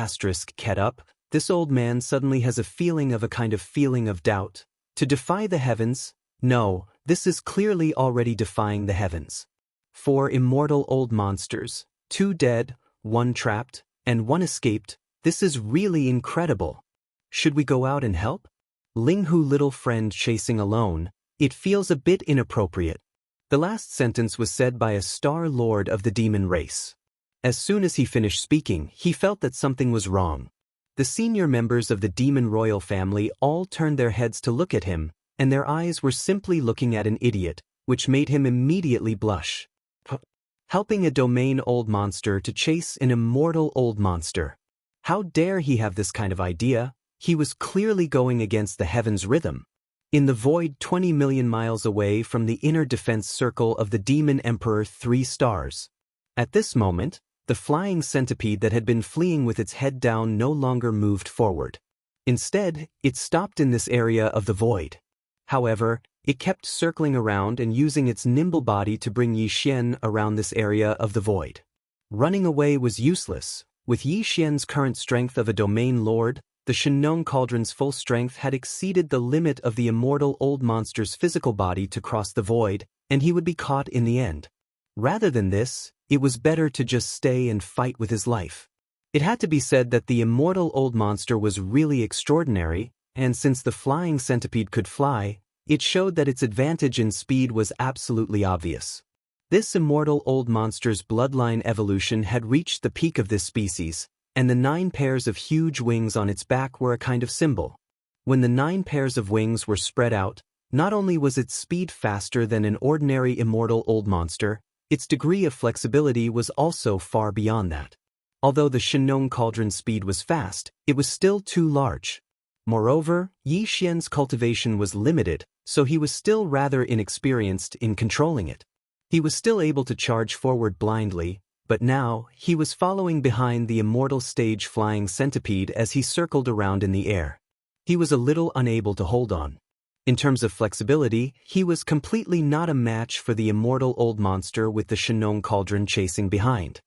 A: Ket up, This old man suddenly has a feeling of doubt. To defy the heavens? No, this is clearly already defying the heavens. 4 immortal old monsters, 2 dead, 1 trapped, and 1 escaped. This is really incredible. Should we go out and help? Ling Hu, little friend chasing alone. It feels a bit inappropriate. The last sentence was said by a star lord of the demon race. As soon as he finished speaking, he felt that something was wrong. The senior members of the demon royal family all turned their heads to look at him, and their eyes were simply looking at an idiot, which made him immediately blush. Helping a domain old monster to chase an immortal old monster. How dare he have this kind of idea? He was clearly going against the heaven's rhythm. In the void 20 million miles away from the inner defense circle of the demon emperor 3 stars. At this moment, the flying centipede that had been fleeing with its head down no longer moved forward. Instead, it stopped in this area of the void. However, it kept circling around and using its nimble body to bring Yi Xian around this area of the void. Running away was useless. With Yi Xian's current strength of a domain lord, the Shenong Cauldron's full strength had exceeded the limit of the immortal old monster's physical body to cross the void, and he would be caught in the end. Rather than this, it was better to just stay and fight with his life. It had to be said that the immortal old monster was really extraordinary, and since the flying centipede could fly, it showed that its advantage in speed was absolutely obvious. This immortal old monster's bloodline evolution had reached the peak of this species, and the 9 pairs of huge wings on its back were a kind of symbol. When the 9 pairs of wings were spread out, not only was its speed faster than an ordinary immortal old monster, its degree of flexibility was also far beyond that. Although the Shenong Cauldron's speed was fast, it was still too large. Moreover, Yi Xian's cultivation was limited, so he was still rather inexperienced in controlling it. He was still able to charge forward blindly, but now he was following behind the immortal stage flying centipede as he circled around in the air. He was a little unable to hold on. In terms of flexibility, he was completely not a match for the immortal old monster with the Shenong Cauldron chasing behind.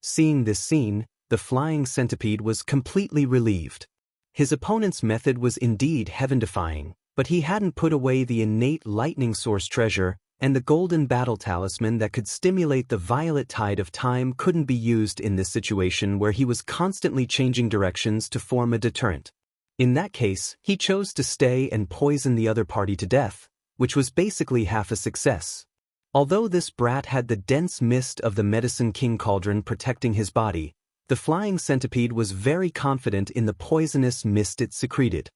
A: Seeing this scene, the flying centipede was completely relieved. His opponent's method was indeed heaven-defying, but he hadn't put away the innate lightning source treasure, and the golden battle talisman that could stimulate the violet tide of time couldn't be used in this situation where he was constantly changing directions to form a deterrent. In that case, he chose to stay and poison the other party to death, which was basically half a success. Although this brat had the dense mist of the Medicine King Cauldron protecting his body, the flying centipede was very confident in the poisonous mist it secreted.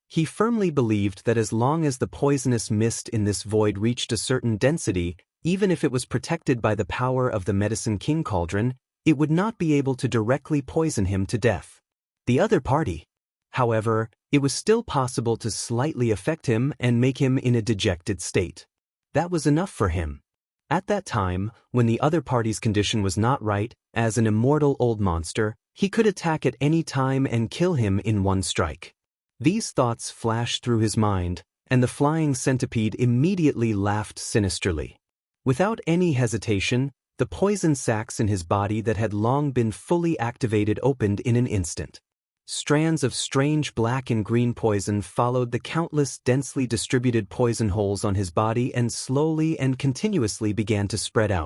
A: He firmly believed that as long as the poisonous mist in this void reached a certain density, even if it was protected by the power of the Medicine King Cauldron, it would not be able to directly poison him to death. The other party, however, it was still possible to slightly affect him and make him in a dejected state. That was enough for him. At that time, when the other party's condition was not right, as an immortal old monster, he could attack at any time and kill him in one strike. These thoughts flashed through his mind, and the flying centipede immediately laughed sinisterly. Without any hesitation, the poison sacs in his body that had long been fully activated opened in an instant. Strands of strange black and green poison followed the countless densely distributed poison holes on his body and slowly and continuously began to spread out.